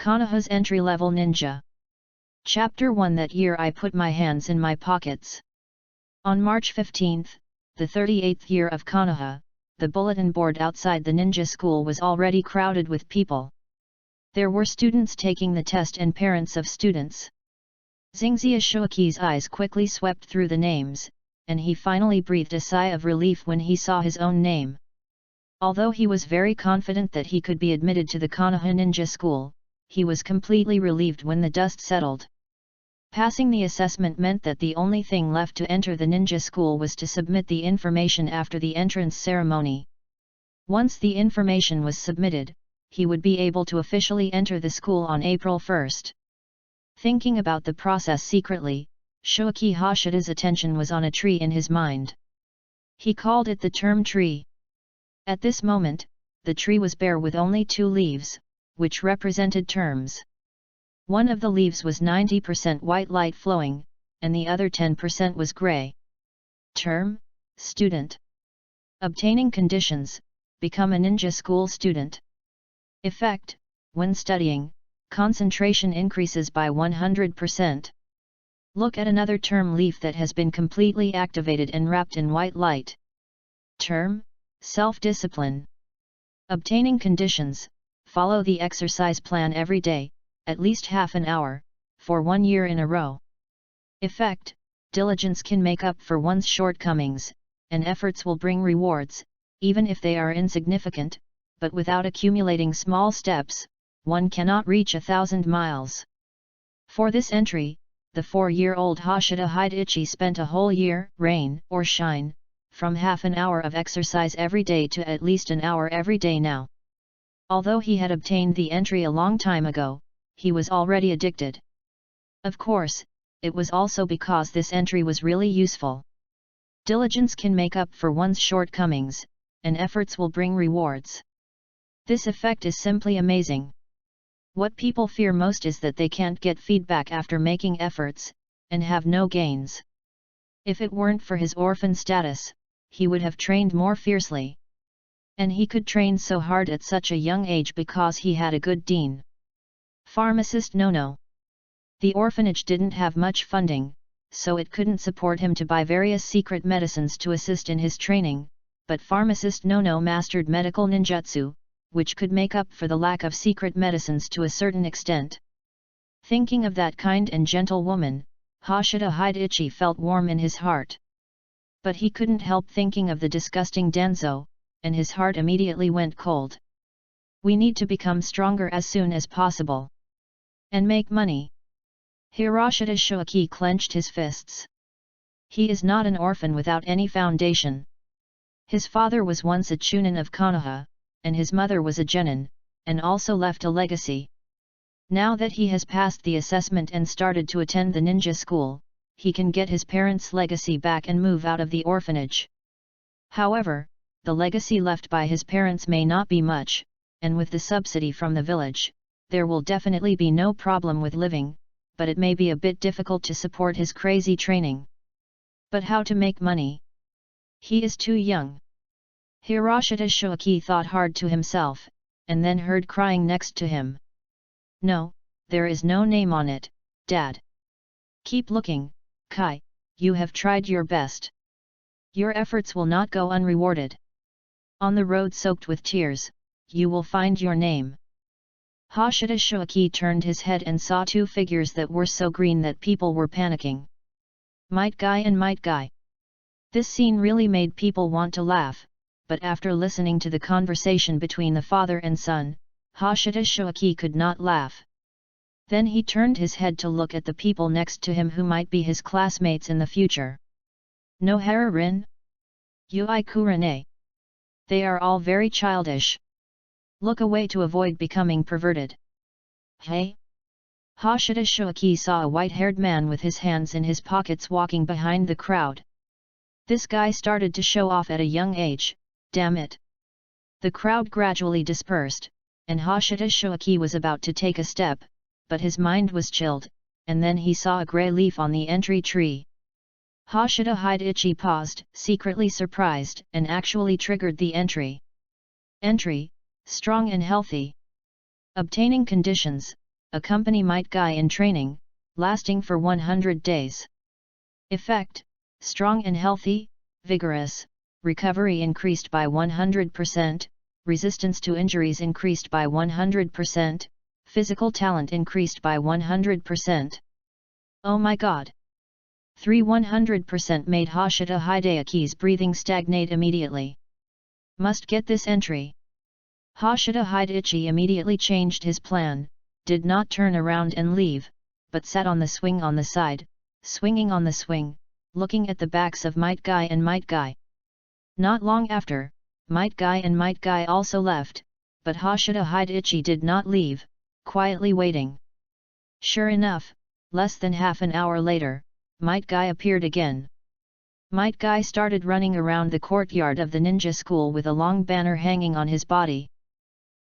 Konoha's entry-level ninja. Chapter 1. That year I put my hands in my pockets. On March 15, the 38th year of Konoha, the bulletin board outside the ninja school was already crowded with people. There were students taking the test and parents of students. Xingxia Shuiqi's eyes quickly swept through the names, and he finally breathed a sigh of relief when he saw his own name. Although he was very confident that he could be admitted to the Konoha Ninja School, he was completely relieved when the dust settled. Passing the assessment meant that the only thing left to enter the ninja school was to submit the information after the entrance ceremony. Once the information was submitted, he would be able to officially enter the school on April 1. Thinking about the process secretly, Shuiqi Hashida's attention was on a tree in his mind. He called it the term tree. At this moment, the tree was bare with only 2 leaves, which represented terms. One of the leaves was 90% white light flowing, and the other 10% was gray. Term: student. Obtaining conditions: become a ninja school student. Effect: when studying, concentration increases by 100%. Look at another term leaf that has been completely activated and wrapped in white light. Term: self-discipline. Obtaining conditions: follow the exercise plan every day, at least half an hour, for 1 year in a row. Effect: diligence can make up for one's shortcomings, and efforts will bring rewards, even if they are insignificant, but without accumulating small steps, one cannot reach 1,000 miles. For this entry, the 4-year-old Hashida Hidechi spent a whole year, rain or shine, from half an hour of exercise every day to at least an hour every day now. Although he had obtained the entry a long time ago, he was already addicted. Of course, it was also because this entry was really useful. Diligence can make up for one's shortcomings, and efforts will bring rewards. This effect is simply amazing. What people fear most is that they can't get feedback after making efforts, and have no gains. If it weren't for his orphan status, he would have trained more fiercely. And he could train so hard at such a young age because he had a good dean. Pharmacist Nono. The orphanage didn't have much funding, so it couldn't support him to buy various secret medicines to assist in his training, but Pharmacist Nono mastered medical ninjutsu, which could make up for the lack of secret medicines to a certain extent. Thinking of that kind and gentle woman, Hashida Hidechi felt warm in his heart. But he couldn't help thinking of the disgusting Danzo, and his heart immediately went cold. We need to become stronger as soon as possible. And make money. Hiroshita Shuiqi clenched his fists. He is not an orphan without any foundation. His father was once a chunin of Konoha, and his mother was a genin, and also left a legacy. Now that he has passed the assessment and started to attend the ninja school, he can get his parents' legacy back and move out of the orphanage. However, the legacy left by his parents may not be much, and with the subsidy from the village, there will definitely be no problem with living, but it may be a bit difficult to support his crazy training. But how to make money? He is too young. Hiroshita Shuiqi thought hard to himself, and then heard crying next to him. No, there is no name on it, Dad. Keep looking, Kai, you have tried your best. Your efforts will not go unrewarded. On the road soaked with tears, you will find your name. Hashida Shuiqi turned his head and saw 2 figures that were so green that people were panicking. Might Guy and Might Guy. This scene really made people want to laugh, but after listening to the conversation between the father and son, Hashida Shuiqi could not laugh. Then he turned his head to look at the people next to him who might be his classmates in the future. Nohara Rin? Yui Kurane. They are all very childish. Look away to avoid becoming perverted. Hey? Hashida Shuiqi saw a white-haired man with his hands in his pockets walking behind the crowd. This guy started to show off at a young age, damn it. The crowd gradually dispersed, and Hashida Shuiqi was about to take a step, but his mind was chilled, and then he saw a grey leaf on the entry tree. Hashida Hidechi paused, secretly surprised, and actually triggered the entry. Entry: strong and healthy. Obtaining conditions: accompany Might Guy in training, lasting for 100 days. Effect: strong and healthy, vigorous, recovery increased by 100%, resistance to injuries increased by 100%, physical talent increased by 100%. Oh my god! 100% made Hoshida Hideaki's breathing stagnate immediately. Must get this entry. Hoshida Hideachi immediately changed his plan, did not turn around and leave, but sat on the swing on the side, swinging on the swing, looking at the backs of Might Guy and Might Guy. Not long after, Might Guy and Might Guy also left, but Hoshida Hideachi did not leave, quietly waiting. Sure enough, less than half an hour later, Might Guy appeared again. Might Guy started running around the courtyard of the ninja school with a long banner hanging on his body.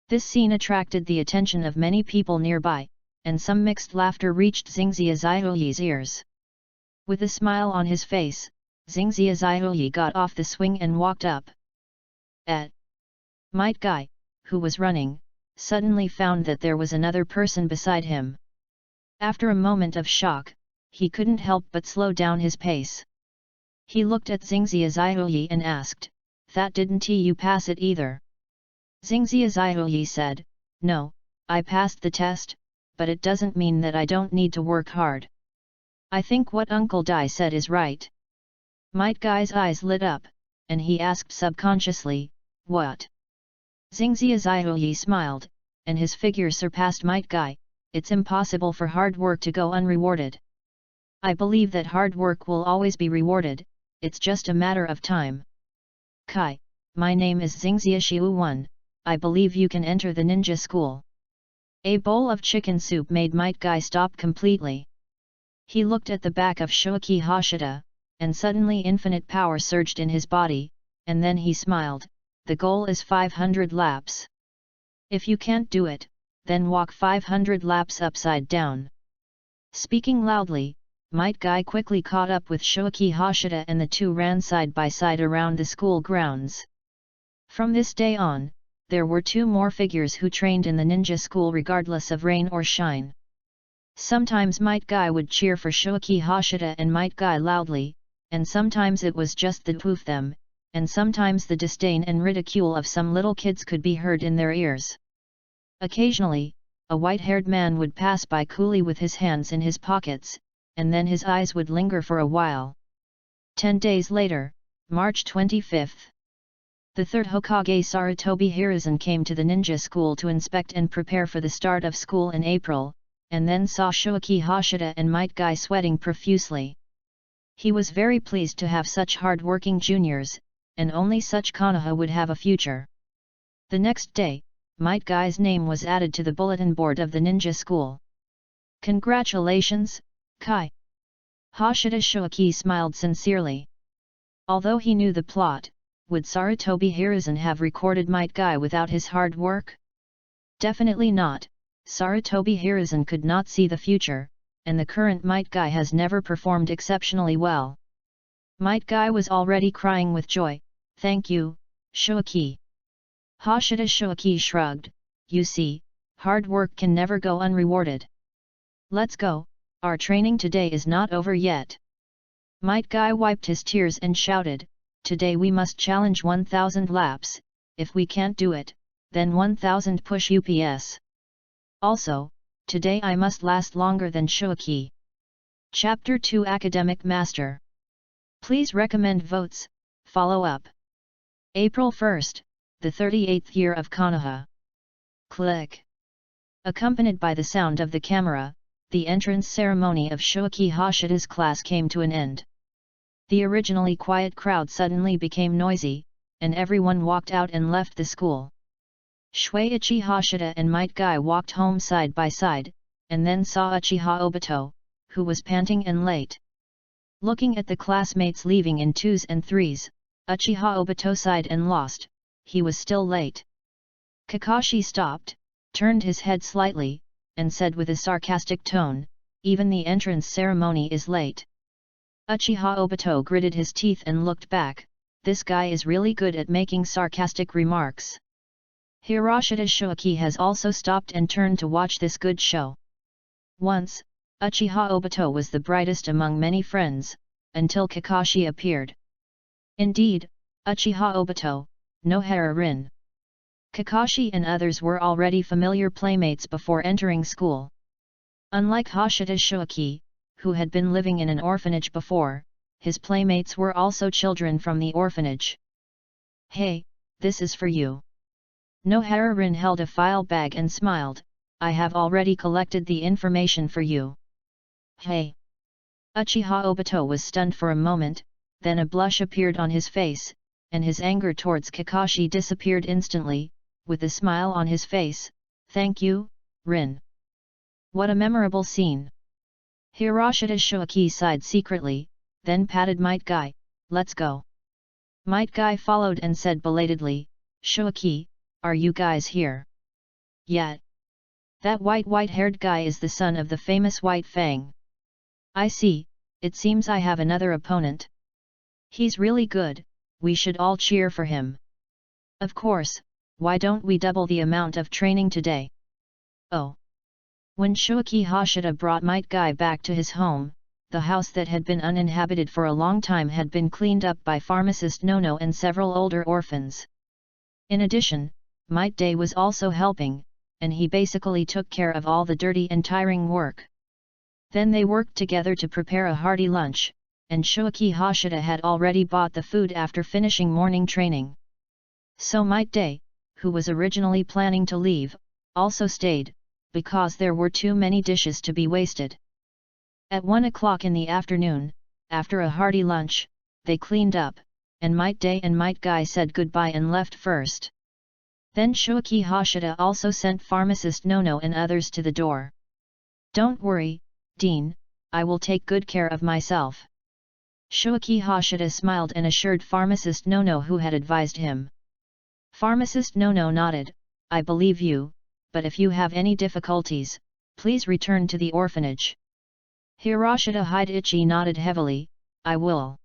This scene attracted the attention of many people nearby, and some mixed laughter reached Xingxia Zaihuyi's ears. With a smile on his face, Xingxia Zaihuyi got off the swing and walked up. Might Guy, who was running, suddenly found that there was another person beside him. After a moment of shock, he couldn't help but slow down his pace. He looked at Xingxia Zaihuyi and asked, "That didn't you pass it either?" Xingxia Zaihuyi said, "No, I passed the test, but it doesn't mean that I don't need to work hard. I think what Uncle Dai said is right." Might Guy's eyes lit up, and he asked subconsciously, "What?" Xingxia Zaihuyi smiled, and his figure surpassed Might Guy. "It's impossible for hard work to go unrewarded. I believe that hard work will always be rewarded, it's just a matter of time. Kai, my name is Xingxia Xiu1, I believe you can enter the ninja school." A bowl of chicken soup made Might Guy stop completely. He looked at the back of Shoki Hoshida, and suddenly infinite power surged in his body, and then he smiled, "The goal is 500 laps. If you can't do it, then walk 500 laps upside down." Speaking loudly, Might Guy quickly caught up with Shoki Hoshida and the two ran side by side around the school grounds. From this day on, there were two more figures who trained in the ninja school regardless of rain or shine. Sometimes Might Guy would cheer for Shoki Hoshida and Might Guy loudly, and sometimes it was just the two of them, and sometimes the disdain and ridicule of some little kids could be heard in their ears. Occasionally, a white-haired man would pass by coolly with his hands in his pockets, and then his eyes would linger for a while. 10 days later, March 25. The third Hokage Sarutobi Hiruzen came to the ninja school to inspect and prepare for the start of school in April, and then saw Shoki Hoshida and Might Guy sweating profusely. He was very pleased to have such hard-working juniors, and only such Konoha would have a future. The next day, Might Guy's name was added to the bulletin board of the ninja school. "Congratulations, Kai." Hoshida Shoki smiled sincerely. Although he knew the plot, would Sarutobi Hiruzen have recorded Might Guy without his hard work? Definitely not. Sarutobi Hiruzen could not see the future, and the current Might Guy has never performed exceptionally well. Might Guy was already crying with joy. "Thank you, Shoki." Hoshida Shoki shrugged, "You see, hard work can never go unrewarded. Let's go, our training today is not over yet." Might Guy wiped his tears and shouted, "Today we must challenge 1000 laps, if we can't do it, then 1000 push ups. Also, today I must last longer than Shoki." Chapter 2 Academic Master. Please recommend votes, follow up. April 1st, the 38th year of Konoha. Click. Accompanied by the sound of the camera, the entrance ceremony of Shoki Hoshida's class came to an end. The originally quiet crowd suddenly became noisy, and everyone walked out and left the school. Shuichi Hoshida and Might Guy walked home side by side, and then saw Uchiha Obito, who was panting and late. Looking at the classmates leaving in 2s and 3s, Uchiha Obito sighed and lost, he was still late. Kakashi stopped, turned his head slightly, and said with a sarcastic tone, "Even the entrance ceremony is late." Uchiha Obito gritted his teeth and looked back, this guy is really good at making sarcastic remarks. Hiroshita Shoki has also stopped and turned to watch this good show. Once, Uchiha Obito was the brightest among many friends, until Kakashi appeared. Indeed, Uchiha Obito, Nohara Rin. Kakashi and others were already familiar playmates before entering school. Unlike Hashida Shuaki, who had been living in an orphanage before, his playmates were also children from the orphanage. "Hey, this is for you." Nohara Rin held a file bag and smiled, "I have already collected the information for you." "Hey." Uchiha Obito was stunned for a moment, then a blush appeared on his face, and his anger towards Kakashi disappeared instantly, with a smile on his face. "Thank you, Rin." What a memorable scene! Hiroshita Shuaki sighed secretly, then patted Might Guy, "Let's go." Might Guy followed and said belatedly, "Shuaki, are you guys here?" "Yeah." "That white-haired guy is the son of the famous White Fang." "I see, it seems I have another opponent. He's really good, we should all cheer for him." "Of course, why don't we double the amount of training today?" "Oh." When Shuaki Hashida brought Might Guy back to his home, the house that had been uninhabited for a long time had been cleaned up by pharmacist Nono and several older orphans. In addition, Might Day was also helping, and he basically took care of all the dirty and tiring work. Then they worked together to prepare a hearty lunch, and Shuaki Hashida had already bought the food after finishing morning training. So Might Day, who was originally planning to leave, also stayed, because there were too many dishes to be wasted. At 1 o'clock in the afternoon, after a hearty lunch, they cleaned up, and Might Day and Might Guy said goodbye and left first. Then Shuaki Hashida also sent pharmacist Nono and others to the door. "Don't worry, Dean, I will take good care of myself." Shuaki Hashida smiled and assured pharmacist Nono who had advised him. Pharmacist Nono nodded, "I believe you, but if you have any difficulties, please return to the orphanage." Hiroshita Hideichi nodded heavily, "I will."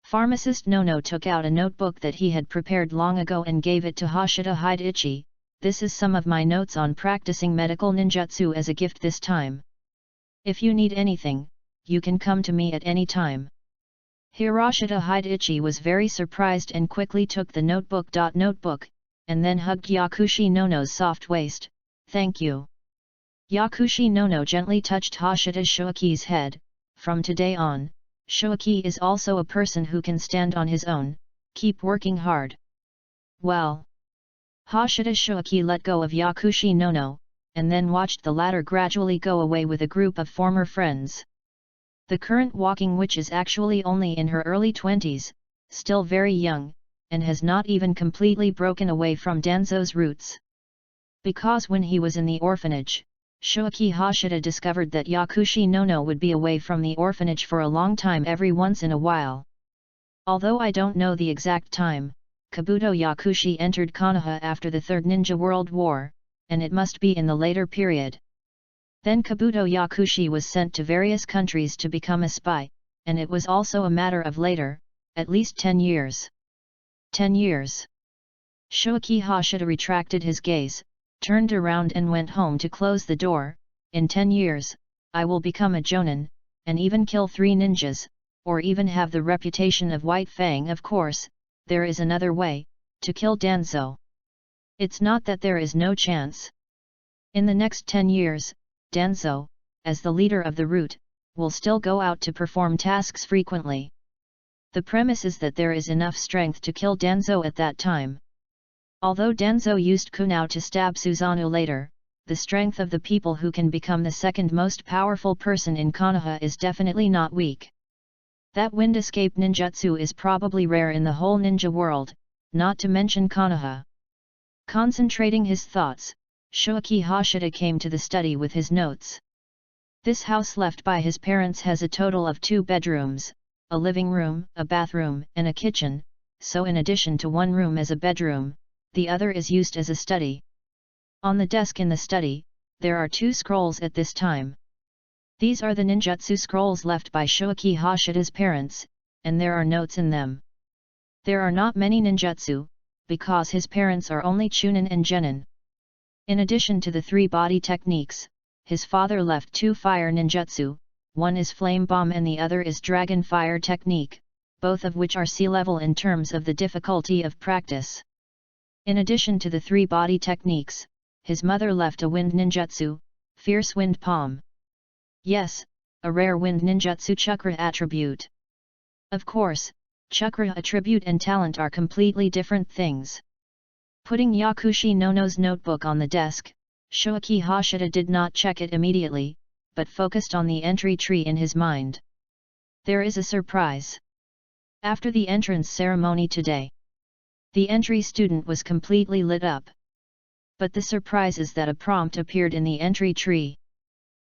Pharmacist Nono took out a notebook that he had prepared long ago and gave it to Hashida Hideichi. "This is some of my notes on practicing medical ninjutsu as a gift this time. If you need anything, you can come to me at any time." Hiroshita Hideichi was very surprised and quickly took the notebook, and then hugged Yakushi Nono's soft waist. "Thank you." Yakushi Nono gently touched Hashida Shuaki's head. "From today on, Shuaki is also a person who can stand on his own, keep working hard." "Well." Hashida Shuaki let go of Yakushi Nono, and then watched the latter gradually go away with a group of former friends. The current walking witch is actually only in her early 20s, still very young, and has not even completely broken away from Danzo's roots. Because when he was in the orphanage, Shuaki Hashida discovered that Yakushi Nono would be away from the orphanage for a long time every once in a while. Although I don't know the exact time, Kabuto Yakushi entered Konoha after the Third Ninja World War, and it must be in the later period. Then Kabuto Yakushi was sent to various countries to become a spy, and it was also a matter of later, at least 10 years. 10 years. Shuaki Hashida retracted his gaze, turned around and went home to close the door. "In 10 years, I will become a jonin, and even kill 3 ninjas, or even have the reputation of White Fang. Of course, there is another way, to kill Danzo. It's not that there is no chance. In the next 10 years, Danzo, as the leader of the root, will still go out to perform tasks frequently. The premise is that there is enough strength to kill Danzo at that time. Although Danzo used Kunao to stab Susanoo later, the strength of the people who can become the second most powerful person in Konoha is definitely not weak. That wind escape ninjutsu is probably rare in the whole ninja world, not to mention Konoha." Concentrating his thoughts, Shuaki Hashida came to the study with his notes. This house left by his parents has a total of 2 bedrooms, a living room, a bathroom, and a kitchen, so in addition to one room as a bedroom, the other is used as a study. On the desk in the study, there are 2 scrolls at this time. These are the ninjutsu scrolls left by Shuaki Hashida's parents, and there are notes in them. There are not many ninjutsu, because his parents are only Chunin and Genin. In addition to the 3 body techniques, his father left 2 fire ninjutsu, one is flame bomb and the other is dragon fire technique, both of which are sea level in terms of the difficulty of practice. In addition to the 3 body techniques, his mother left a wind ninjutsu, fierce wind palm. Yes, a rare wind ninjutsu chakra attribute. Of course, chakra attribute and talent are completely different things. Putting Yakushi Nono's notebook on the desk, Shoaki Hashida did not check it immediately, but focused on the entry tree in his mind. There is a surprise. After the entrance ceremony today, the entry student was completely lit up. But the surprise is that a prompt appeared in the entry tree.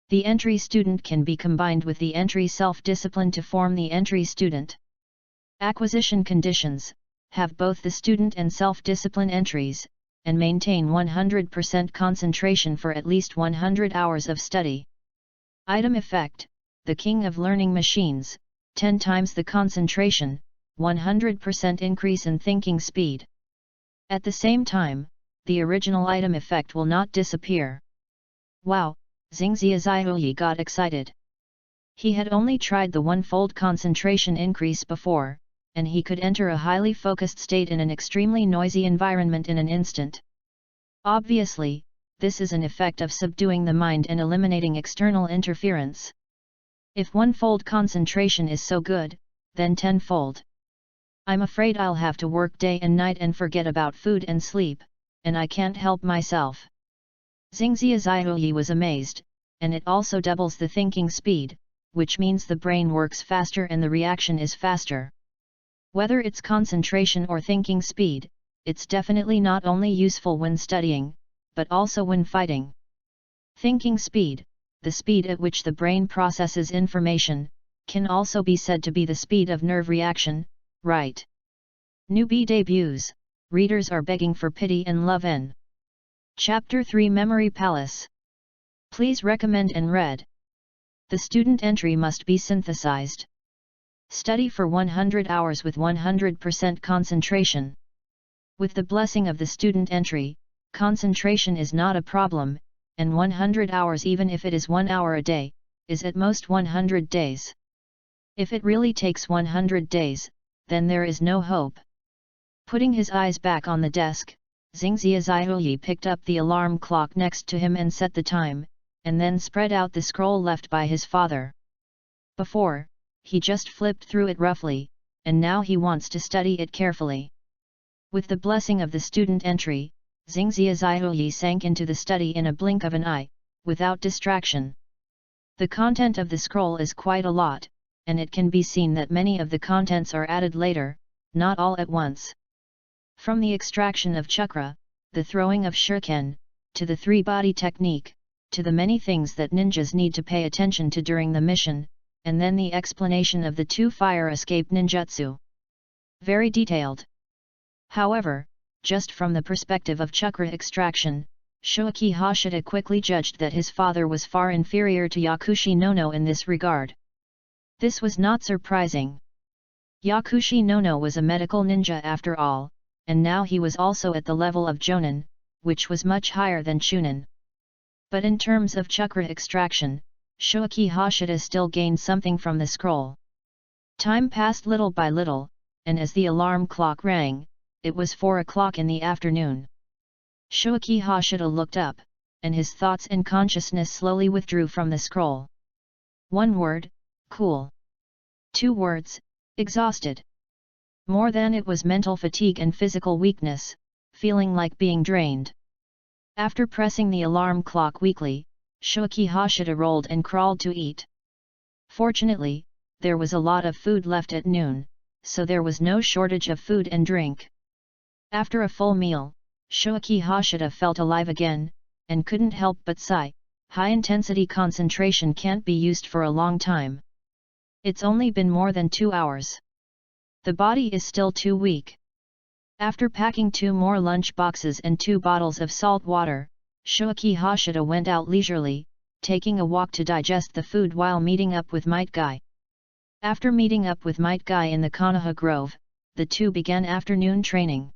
The entry student can be combined with the entry self-discipline to form the entry student. Acquisition conditions: have both the student and self-discipline entries, and maintain 100% concentration for at least 100 hours of study. Item effect: the King of Learning Machines, 10 times the concentration, 100% increase in thinking speed. At the same time, the original item effect will not disappear. Wow, Xingxia Ziyuyi got excited. He had only tried the 1-fold concentration increase before, and he could enter a highly focused state in an extremely noisy environment in an instant. Obviously, this is an effect of subduing the mind and eliminating external interference. If 1-fold concentration is so good, then 10-fold. I'm afraid I'll have to work day and night and forget about food and sleep, and I can't help myself. Xingxia Ziyuyi was amazed, and it also doubles the thinking speed, which means the brain works faster and the reaction is faster. Whether it's concentration or thinking speed, it's definitely not only useful when studying, but also when fighting. Thinking speed, the speed at which the brain processes information, can also be said to be the speed of nerve reaction, right? Newbie debuts, readers are begging for pity and love in Chapter 3 Memory Palace. Please recommend and read. The student entry must be synthesized. Study for 100 hours with 100% concentration. With the blessing of the student entry, concentration is not a problem, and 100 hours, even if it is 1 hour a day, is at most 100 days. If it really takes 100 days, then there is no hope. Putting his eyes back on the desk, Xingxia Ziyuyi picked up the alarm clock next to him and set the time, and then spread out the scroll left by his father. Before, he just flipped through it roughly, and now he wants to study it carefully. With the blessing of the student entry, Xingxia Ziyuyi sank into the study in a blink of an eye, without distraction. The content of the scroll is quite a lot, and it can be seen that many of the contents are added later, not all at once. From the extraction of chakra, the throwing of shuriken, to the 3-body technique, to the many things that ninjas need to pay attention to during the mission, and then the explanation of the 2 fire escape ninjutsu. Very detailed. However, just from the perspective of chakra extraction, Shoaki Hashida quickly judged that his father was far inferior to Yakushi Nono in this regard. This was not surprising. Yakushi Nono was a medical ninja after all, and now he was also at the level of Jonin, which was much higher than Chunin. But in terms of chakra extraction, Shoaki Hashida still gained something from the scroll. Time passed little by little, and as the alarm clock rang, it was 4 o'clock in the afternoon. Shoaki Hashida looked up, and his thoughts and consciousness slowly withdrew from the scroll. 1 word, cool. 2 words, exhausted. More than it was mental fatigue and physical weakness, feeling like being drained. After pressing the alarm clock weakly, Shoaki Hashida rolled and crawled to eat. Fortunately, there was a lot of food left at noon, so there was no shortage of food and drink. After a full meal, Shoaki Hashida felt alive again, and couldn't help but sigh. High-intensity concentration can't be used for a long time. It's only been more than 2 hours. The body is still too weak. After packing 2 more lunch boxes and 2 bottles of salt water, Shoaki Hashida went out leisurely, taking a walk to digest the food while meeting up with Might Guy. After meeting up with Might Guy in the Konoha Grove, the two began afternoon training.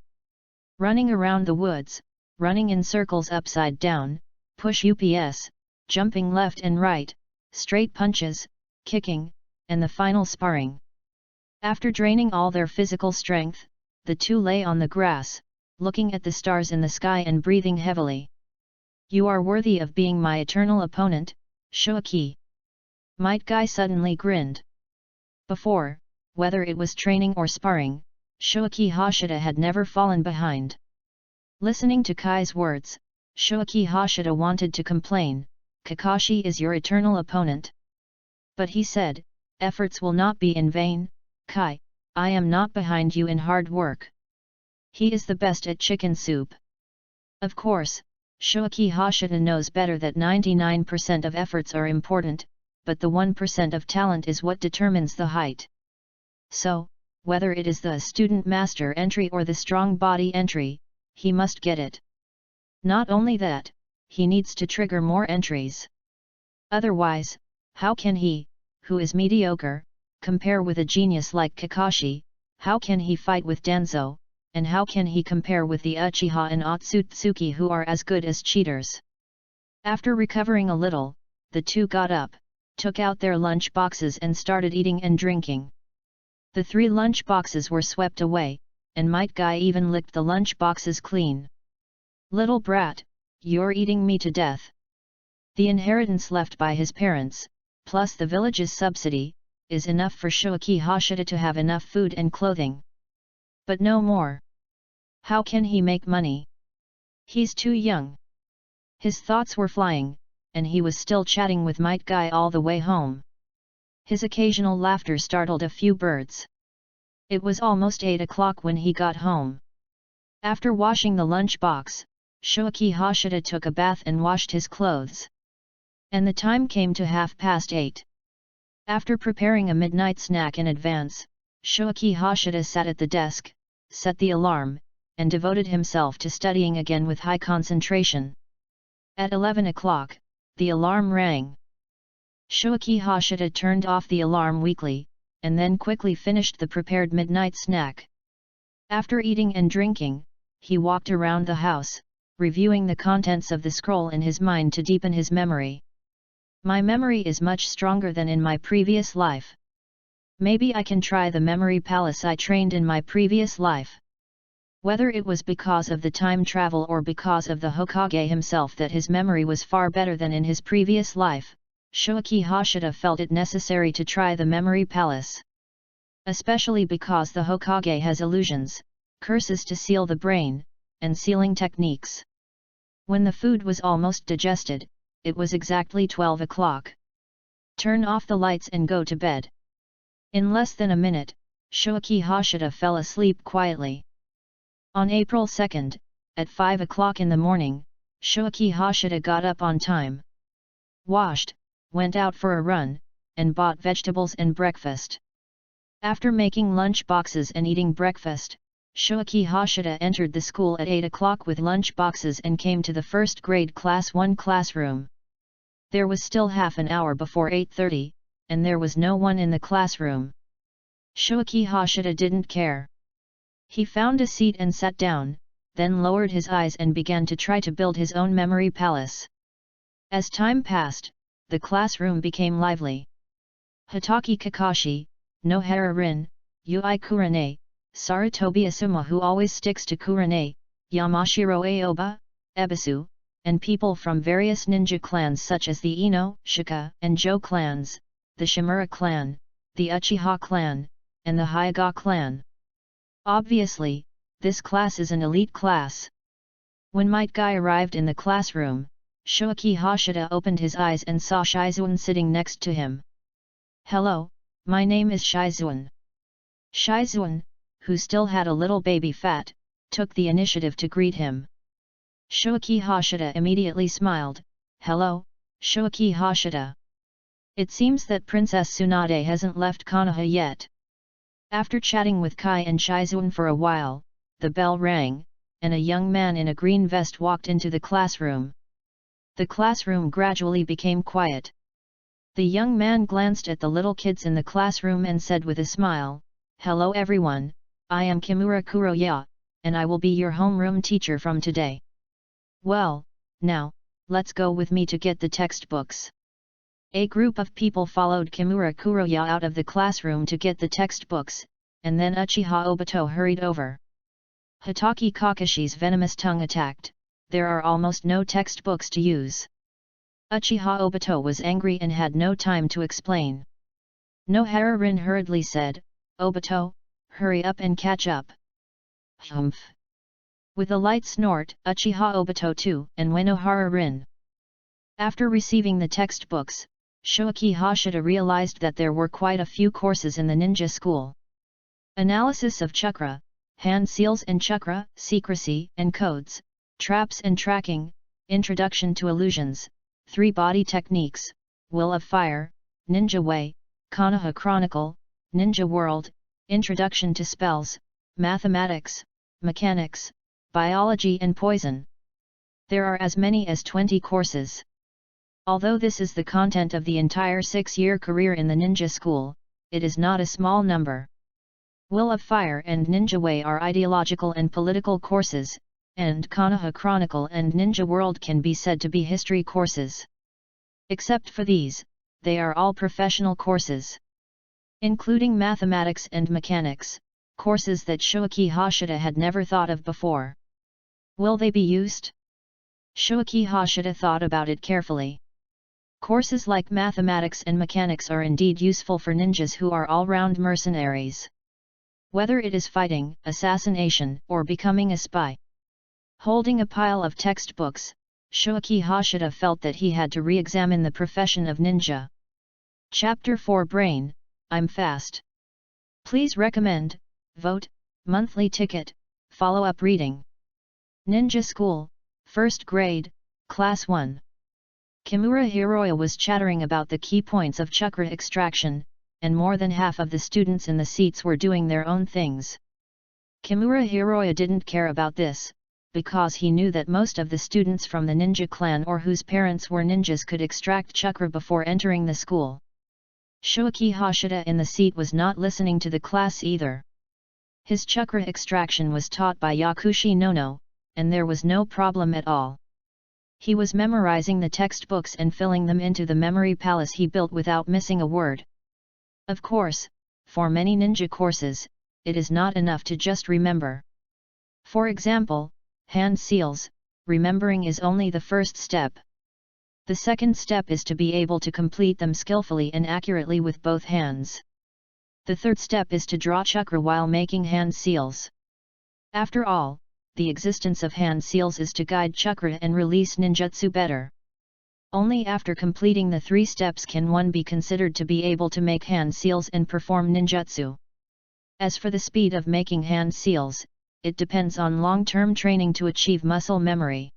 Running around the woods, running in circles upside down, push UPS, jumping left and right, straight punches, kicking, and the final sparring. After draining all their physical strength, the two lay on the grass, looking at the stars in the sky and breathing heavily. "You are worthy of being my eternal opponent, Shuaki." Might Guy suddenly grinned. Before, whether it was training or sparring, Shuaki Hashida had never fallen behind. Listening to Kai's words, Shuaki Hashida wanted to complain, "Kakashi is your eternal opponent." But he said, "Efforts will not be in vain, Kai, I am not behind you in hard work. He is the best at chicken soup." Of course, Shuaki Hashida knows better that 99% of efforts are important, but the 1% of talent is what determines the height. So, whether it is the student master entry or the strong body entry, he must get it. Not only that, he needs to trigger more entries. Otherwise, how can he, who is mediocre, compare with a genius like Kakashi? How can he fight with Danzo, and how can he compare with the Uchiha and Otsutsuki who are as good as cheaters? After recovering a little, the two got up, took out their lunch boxes and started eating and drinking. The 3 lunch boxes were swept away, and Might Guy even licked the lunch boxes clean. "Little brat, you're eating me to death." The inheritance left by his parents, plus the village's subsidy, is enough for Shuaki Hashida to have enough food and clothing. But no more. How can he make money? He's too young. His thoughts were flying, and he was still chatting with Might Guy all the way home. His occasional laughter startled a few birds. It was almost 8 o'clock when he got home. After washing the lunch box, Shuaki Hashida took a bath and washed his clothes. And the time came to 8:30. After preparing a midnight snack in advance, Shuaki Hashida sat at the desk, set the alarm, and devoted himself to studying again with high concentration. At 11 o'clock, the alarm rang. Shuaki Hashida turned off the alarm weakly, and then quickly finished the prepared midnight snack. After eating and drinking, he walked around the house, reviewing the contents of the scroll in his mind to deepen his memory. "My memory is much stronger than in my previous life. Maybe I can try the memory palace I trained in my previous life." Whether it was because of the time travel or because of the Hokage himself that his memory was far better than in his previous life, Shuaki Hashida felt it necessary to try the memory palace. Especially because the Hokage has illusions, curses to seal the brain, and sealing techniques. When the food was almost digested, it was exactly 12 o'clock. "Turn off the lights and go to bed." In less than a minute, Shuaki Hashida fell asleep quietly. On April 2, at 5 o'clock in the morning, Shuaki Hashida got up on time. Washed, went out for a run, and bought vegetables and breakfast. After making lunch boxes and eating breakfast, Shuaki Hashida entered the school at 8 o'clock with lunch boxes and came to the first grade class 1 classroom. There was still half an hour before 8:30, and there was no one in the classroom. Shuaki Hashida didn't care. He found a seat and sat down, then lowered his eyes and began to try to build his own memory palace. As time passed, the classroom became lively. Hitaki Kakashi, Nohara Rin, Ui Kurane, Sarutobi Asuma who always sticks to Kurane, Yamashiro Aoba, Ebisu, and people from various ninja clans such as the Ino, Shika, and Jo clans, the Shimura clan, the Uchiha clan, and the Hyuga clan. Obviously, this class is an elite class. When Might Guy arrived in the classroom, Shuaki Hashida opened his eyes and saw Shizuan sitting next to him. "Hello, my name is Shizuan." Shizuan, who still had a little baby fat, took the initiative to greet him. Shuaki Hashida immediately smiled. "Hello, Shuaki Hashida. It seems that Princess Tsunade hasn't left Konoha yet." After chatting with Kai and Shizuan for a while, the bell rang, and a young man in a green vest walked into the classroom. The classroom gradually became quiet. The young man glanced at the little kids in the classroom and said with a smile, "Hello everyone, I am Kimura Kuroya, and I will be your homeroom teacher from today." "Well, now, let's go with me to get the textbooks. A group of people followed Kimura Kuroya out of the classroom to get the textbooks, and then Uchiha Obito hurried over. Hitaki Kakashi's venomous tongue attacked. There are almost no textbooks to use. Uchiha Obito was angry and had no time to explain. Nohara-rin hurriedly said, "Obito, hurry up and catch up." Humph! With a light snort, Uchiha Obito too, and Nohara-rin. After receiving the textbooks, Shoaki Hashida realized that there were quite a few courses in the ninja school. Analysis of chakra, hand seals and chakra, secrecy and codes, traps and tracking, introduction to illusions, 3 body techniques, will of fire, ninja way, Konoha Chronicle, ninja world, introduction to spells, mathematics, mechanics, biology and poison. There are as many as 20 courses. Although this is the content of the entire 6-year career in the ninja school, it is not a small number. Will of Fire and Ninja Way are ideological and political courses, and Konoha Chronicle and Ninja World can be said to be history courses. Except for these, they are all professional courses. Including mathematics and mechanics, courses that Shoaki Hashida had never thought of before. Will they be used? Shoaki Hashida thought about it carefully. Courses like mathematics and mechanics are indeed useful for ninjas who are all-round mercenaries. Whether it is fighting, assassination, or becoming a spy. Holding a pile of textbooks, Shoaki Hashida felt that he had to re-examine the profession of ninja. Chapter 4 Brain, I'm Fast. Please recommend, vote, monthly ticket, follow-up reading. Ninja School, 1st grade, Class 1. Kimura Hiroya was chattering about the key points of chakra extraction, and more than half of the students in the seats were doing their own things. Kimura Hiroya didn't care about this, because he knew that most of the students from the ninja clan or whose parents were ninjas could extract chakra before entering the school. Shoaki Hashida in the seat was not listening to the class either. His chakra extraction was taught by Yakushi Nono, and there was no problem at all. He was memorizing the textbooks and filling them into the memory palace he built without missing a word. Of course, for many ninja courses, it is not enough to just remember. For example, hand seals, remembering is only the first step. The second step is to be able to complete them skillfully and accurately with both hands. The third step is to draw chakra while making hand seals. After all, the existence of hand seals is to guide chakra and release ninjutsu better. Only after completing the 3 steps can one be considered to be able to make hand seals and perform ninjutsu. As for the speed of making hand seals, it depends on long-term training to achieve muscle memory.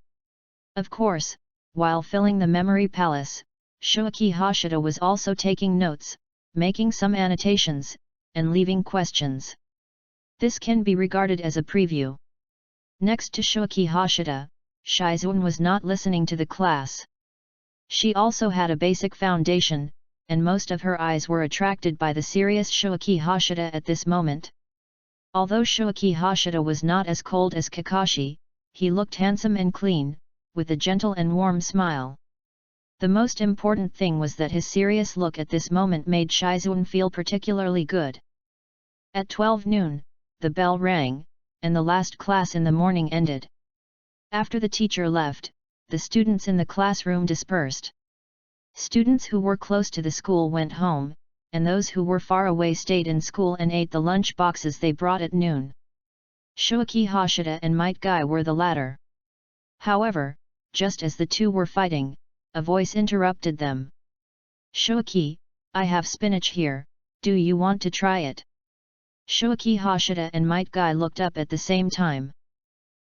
Of course, while filling the memory palace, Shoaki Hashida was also taking notes, making some annotations, and leaving questions. This can be regarded as a preview. Next to Shoaki Hashida, Shizuan was not listening to the class. She also had a basic foundation, and most of her eyes were attracted by the serious Shoaki Hashida at this moment. Although Shoaki Hashida was not as cold as Kakashi, he looked handsome and clean, with a gentle and warm smile. The most important thing was that his serious look at this moment made Shizuan feel particularly good. At 12 noon, the bell rang, and the last class in the morning ended. After the teacher left, the students in the classroom dispersed. Students who were close to the school went home, and those who were far away stayed in school and ate the lunch boxes they brought at noon. Shoaki Hashida and Might Guy were the latter. However, just as the two were fighting, a voice interrupted them. "Shoaki, I have spinach here, do you want to try it?" Shoaki Hashida and Might Guy looked up at the same time.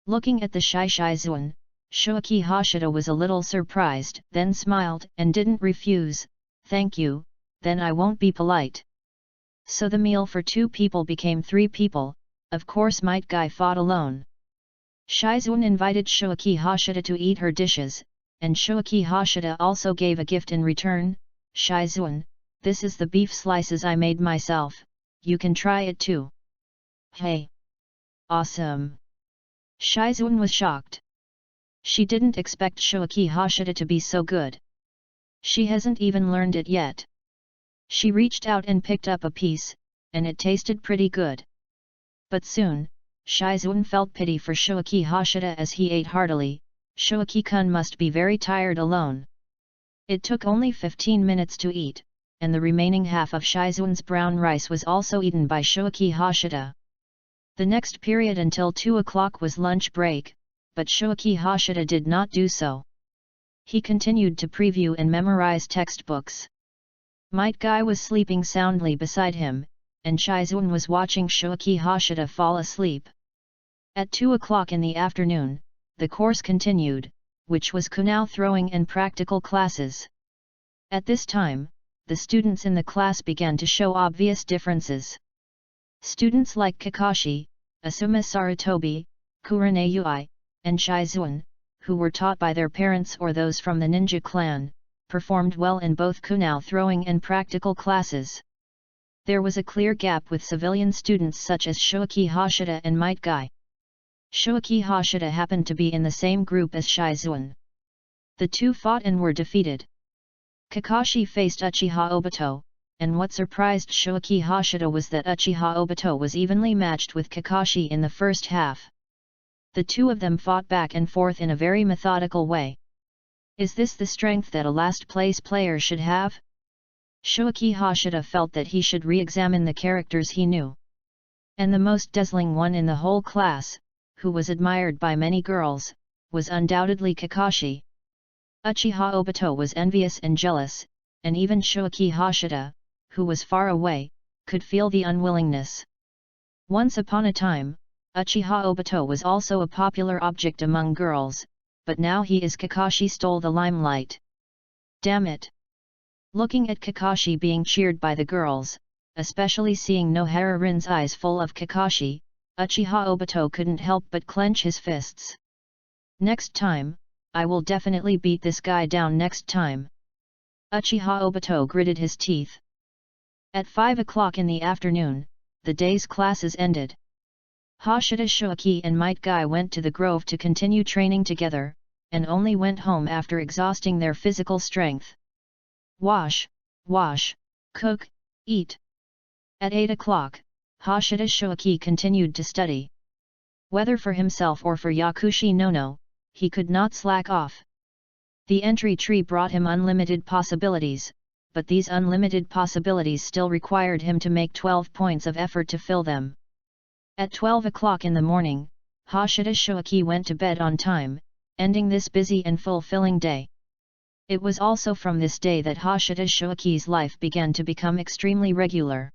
Looking at the shy Shizuan, Shoaki Hashida was a little surprised, then smiled and didn't refuse. "Thank you, then I won't be polite." So the meal for 2 people became 3 people, of course Might Guy fought alone. Shizuan invited Shoaki Hashida to eat her dishes, and Shoaki Hashida also gave a gift in return. "Shizuan, this is the beef slices I made myself, you can try it too." "Hey! Awesome!" Shizuan was shocked. She didn't expect Shoaki Hashida to be so good. She hasn't even learned it yet. She reached out and picked up a piece, and it tasted pretty good. But soon, Shizuan felt pity for Shoaki Hashida as he ate heartily. Shoaki-kun must be very tired alone. It took only 15 minutes to eat, and the remaining half of Shizuan's brown rice was also eaten by Shoaki Hashida. The next period until 2 o'clock was lunch break, but Shoaki Hashida did not do so. He continued to preview and memorize textbooks. Might Guy was sleeping soundly beside him, and Shizuan was watching Shoaki Hashida fall asleep. At 2 o'clock in the afternoon, the course continued, which was Konoha throwing and practical classes. At this time, the students in the class began to show obvious differences. Students like Kakashi, Asuma Sarutobi, Kurane Yui, and Shizuan, who were taught by their parents or those from the ninja clan, performed well in both Konoha throwing and practical classes. There was a clear gap with civilian students such as Shoaki Hashida and Might Guy. Shoaki Hashida happened to be in the same group as Shizuan. The two fought and were defeated. Kakashi faced Uchiha Obito, and what surprised Shoaki Hashida was that Uchiha Obito was evenly matched with Kakashi in the first half. The two of them fought back and forth in a very methodical way. Is this the strength that a last-place player should have? Shoaki Hashida felt that he should re-examine the characters he knew. And the most dazzling one in the whole class, who was admired by many girls, was undoubtedly Kakashi. Uchiha Obito was envious and jealous, and even Shoaki Hashida, who was far away, could feel the unwillingness. Once upon a time, Uchiha Obito was also a popular object among girls, but now he is Kakashi stole the limelight. Damn it! Looking at Kakashi being cheered by the girls, especially seeing Nohara Rin's eyes full of Kakashi, Uchiha Obito couldn't help but clench his fists. Next time, I will definitely beat this guy down next time. Uchiha Obito gritted his teeth. At 5 o'clock in the afternoon, the day's classes ended. Hashida Shoaki and Might Guy went to the grove to continue training together, and only went home after exhausting their physical strength. Wash, cook, eat. At 8 o'clock, Hashida Shoaki continued to study. Whether for himself or for Yakushi Nono, he could not slack off. The entry tree brought him unlimited possibilities, but these unlimited possibilities still required him to make 12 points of effort to fill them. At 12 o'clock in the morning, Hashida Shoaki went to bed on time, ending this busy and fulfilling day. It was also from this day that Hashida Shoaki's life began to become extremely regular.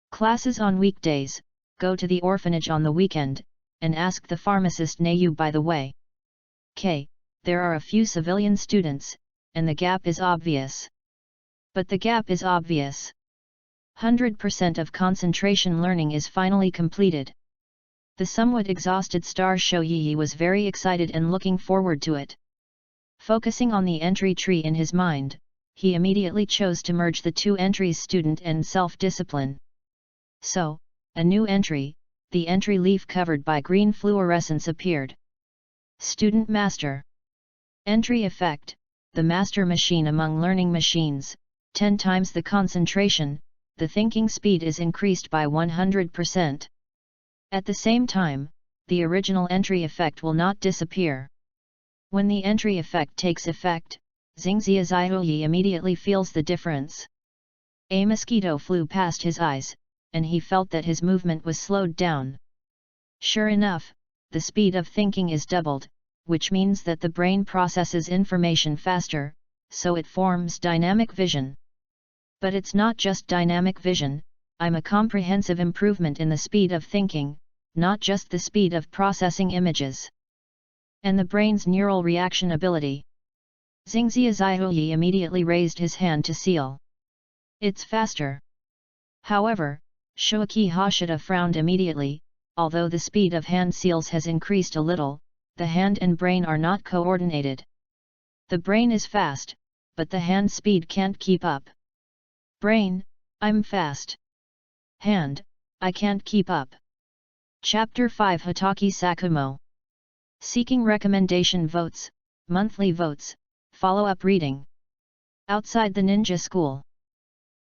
Classes on weekdays, go to the orphanage on the weekend, and ask the pharmacist Nayu by the way. There are a few civilian students, and the gap is obvious. But the gap is obvious. 100% of concentration learning is finally completed. The somewhat exhausted star Shoyi was very excited and looking forward to it. Focusing on the entry tree in his mind, he immediately chose to merge the two entries student and self-discipline. So, a new entry, the entry leaf covered by green fluorescence appeared. Student Master. Entry effect, the master machine among learning machines, 10 times the concentration, the thinking speed is increased by 100%. At the same time, the original entry effect will not disappear. When the entry effect takes effect, Xingxia Ziyuyi immediately feels the difference. A mosquito flew past his eyes, and he felt that his movement was slowed down. Sure enough, the speed of thinking is doubled, which means that the brain processes information faster, so it forms dynamic vision. But it's not just dynamic vision, I'm a comprehensive improvement in the speed of thinking, not just the speed of processing images. And the brain's neural reaction ability. Xingxia Ziyuyi immediately raised his hand to seal. It's faster. However, Shoaki Hashida frowned immediately. Although the speed of hand seals has increased a little, the hand and brain are not coordinated. The brain is fast, but the hand speed can't keep up. Brain, I'm fast. Hand, I can't keep up. Chapter 5 Hitaki Sakumo. Seeking recommendation votes, monthly votes, follow-up reading. Outside the ninja school,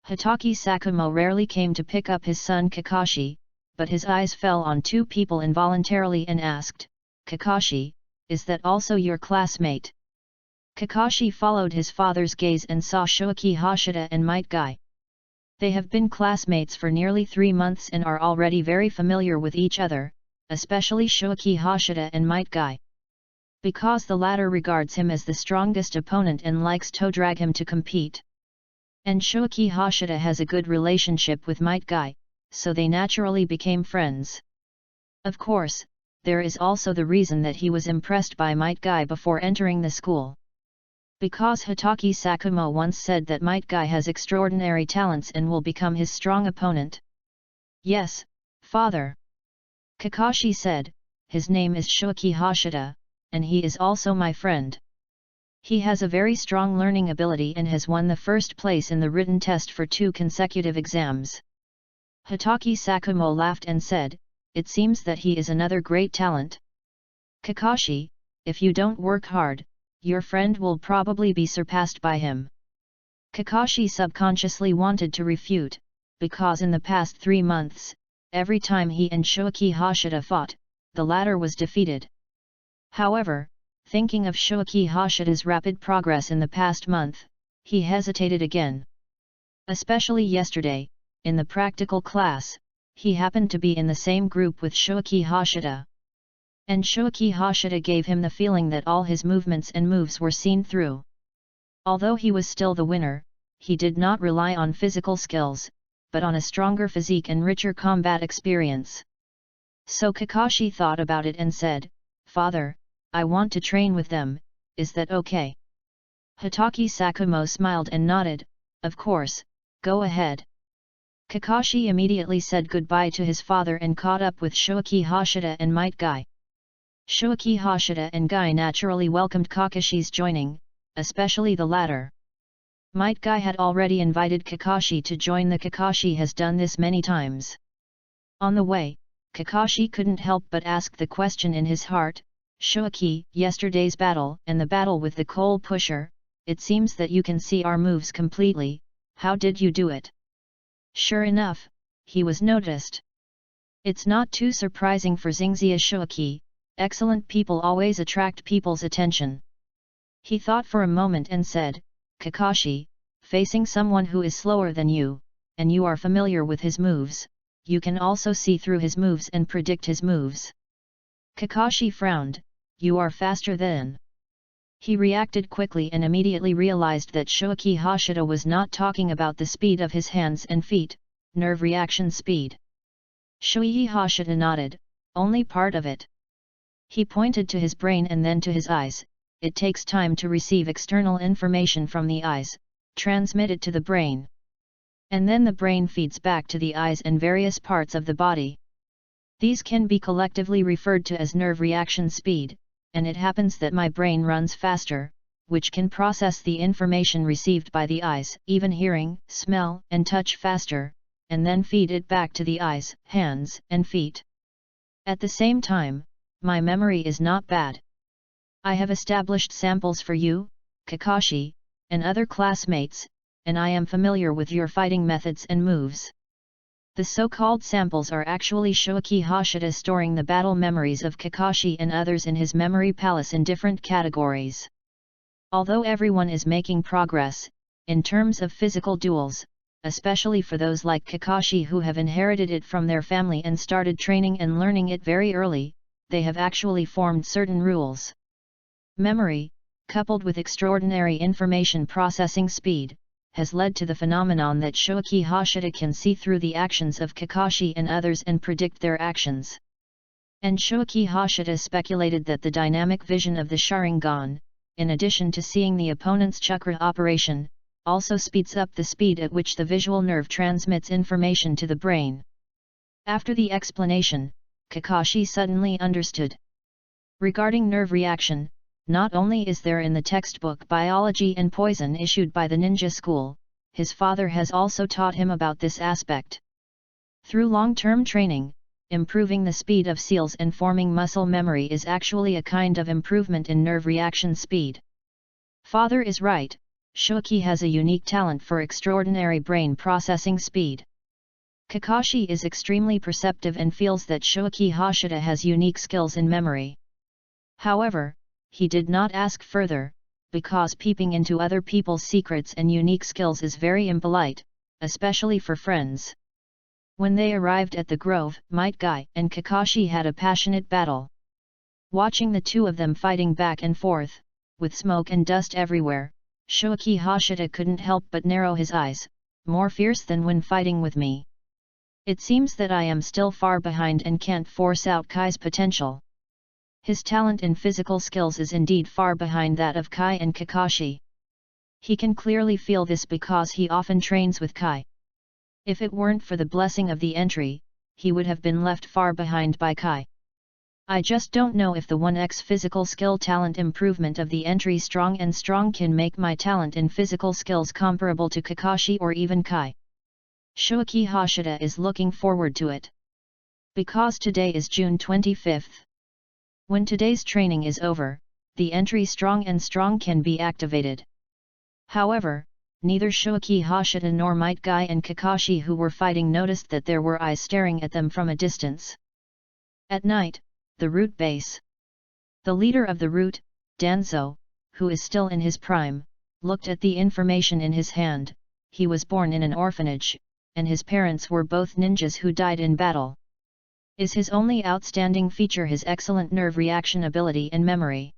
Hitaki Sakumo rarely came to pick up his son Kakashi, but his eyes fell on two people involuntarily and asked, "Kakashi, is that also your classmate?" Kakashi followed his father's gaze and saw Shoiki Hashida and Might Guy. They have been classmates for nearly 3 months and are already very familiar with each other, especially Shoiki Hashida and Might Guy. Because the latter regards him as the strongest opponent and likes to drag him to compete. And Shoiki Hashida has a good relationship with Might Guy, so they naturally became friends. Of course, there is also the reason that he was impressed by Might Guy before entering the school. Because Hitaki Sakumo once said that Might Guy has extraordinary talents and will become his strong opponent. "Yes, father," Kakashi said, "his name is Shoiki Hashida, and he is also my friend. He has a very strong learning ability and has won the first place in the written test for 2 consecutive exams." Hitaki Sakumo laughed and said, "It seems that he is another great talent. Kakashi, if you don't work hard, your friend will probably be surpassed by him." Kakashi subconsciously wanted to refute, because in the past 3 months, every time he and Shoiki Hashida fought, the latter was defeated. However, thinking of Shoiki Hashida's rapid progress in the past month, he hesitated again. Especially yesterday, in the practical class, he happened to be in the same group with Shoiki Hashida. And Shoiki Hashida gave him the feeling that all his movements and moves were seen through. Although he was still the winner, he did not rely on physical skills, but on a stronger physique and richer combat experience. So Kakashi thought about it and said, "Father, I want to train with them, is that okay?" Hitaki Sakumo smiled and nodded, "Of course, go ahead." Kakashi immediately said goodbye to his father and caught up with Shoiki Hashida and Might Guy. Shoiki Hashida and Guy naturally welcomed Kakashi's joining, especially the latter. Might Guy had already invited Kakashi to join. The Kakashi has done this many times. On the way, Kakashi couldn't help but ask the question in his heart, "Shoiki, yesterday's battle and the battle with the coal pusher, it seems that you can see our moves completely, how did you do it?" Sure enough, he was noticed. It's not too surprising for Xingxia Shoiki, excellent people always attract people's attention. He thought for a moment and said, "Kakashi, facing someone who is slower than you, and you are familiar with his moves, you can also see through his moves and predict his moves." Kakashi frowned, "You are faster than." He reacted quickly and immediately realized that Shoiki Hashida was not talking about the speed of his hands and feet, nerve reaction speed. Shoiki Hashida nodded, "Only part of it." He pointed to his brain and then to his eyes. It takes time to receive external information from the eyes, transmit it to the brain. And then the brain feeds back to the eyes and various parts of the body. These can be collectively referred to as nerve reaction speed, and it happens that my brain runs faster, which can process the information received by the eyes, even hearing, smell, and touch faster, and then feed it back to the eyes, hands, and feet. At the same time, my memory is not bad. I have established samples for you, Kakashi, and other classmates, and I am familiar with your fighting methods and moves. The so-called samples are actually Shoiki Hashida storing the battle memories of Kakashi and others in his memory palace in different categories. Although everyone is making progress, in terms of physical duels, especially for those like Kakashi who have inherited it from their family and started training and learning it very early, they have actually formed certain rules. Memory, coupled with extraordinary information processing speed, has led to the phenomenon that Shoiki Hashida can see through the actions of Kakashi and others and predict their actions. And Shoiki Hashida speculated that the dynamic vision of the Sharingan, in addition to seeing the opponent's chakra operation, also speeds up the speed at which the visual nerve transmits information to the brain. After the explanation, Kakashi suddenly understood. Regarding nerve reaction, not only is there in the textbook Biology and Poison issued by the ninja school, his father has also taught him about this aspect. Through long-term training, improving the speed of seals and forming muscle memory is actually a kind of improvement in nerve reaction speed. Father is right, Shoki has a unique talent for extraordinary brain processing speed. Kakashi is extremely perceptive and feels that Shoki Hashida has unique skills in memory. However, he did not ask further, because peeping into other people's secrets and unique skills is very impolite, especially for friends. When they arrived at the grove, Might Guy and Kakashi had a passionate battle. Watching the two of them fighting back and forth, with smoke and dust everywhere, Shoki Hashida couldn't help but narrow his eyes, more fierce than when fighting with me. It seems that I am still far behind and can't force out Kai's potential. His talent in physical skills is indeed far behind that of Kai and Kakashi. He can clearly feel this because he often trains with Kai. If it weren't for the blessing of the entry, he would have been left far behind by Kai. I just don't know if the 1x physical skill talent improvement of the entry strong and strong can make my talent in physical skills comparable to Kakashi or even Kai. Shoki Hashida is looking forward to it. Because today is June 25th. When today's training is over, the entry strong and strong can be activated. However, neither Shoki Hashida nor Might Guy and Kakashi who were fighting noticed that there were eyes staring at them from a distance. At night, the root base. The leader of the root, Danzo, who is still in his prime, looked at the information in his hand. He was born in an orphanage, and his parents were both ninjas who died in battle. Is his only outstanding feature his excellent nerve reaction ability and memory.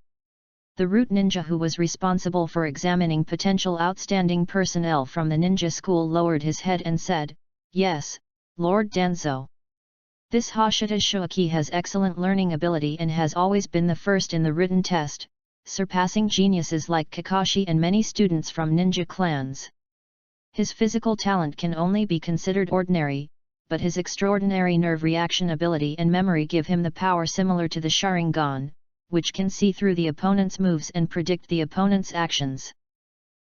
The root ninja who was responsible for examining potential outstanding personnel from the ninja school lowered his head and said, "Yes, Lord Danzo. This Hashida Shoki has excellent learning ability and has always been the first in the written test, surpassing geniuses like Kakashi and many students from ninja clans. His physical talent can only be considered ordinary, but his extraordinary nerve reaction ability and memory give him the power similar to the Sharingan, which can see through the opponent's moves and predict the opponent's actions.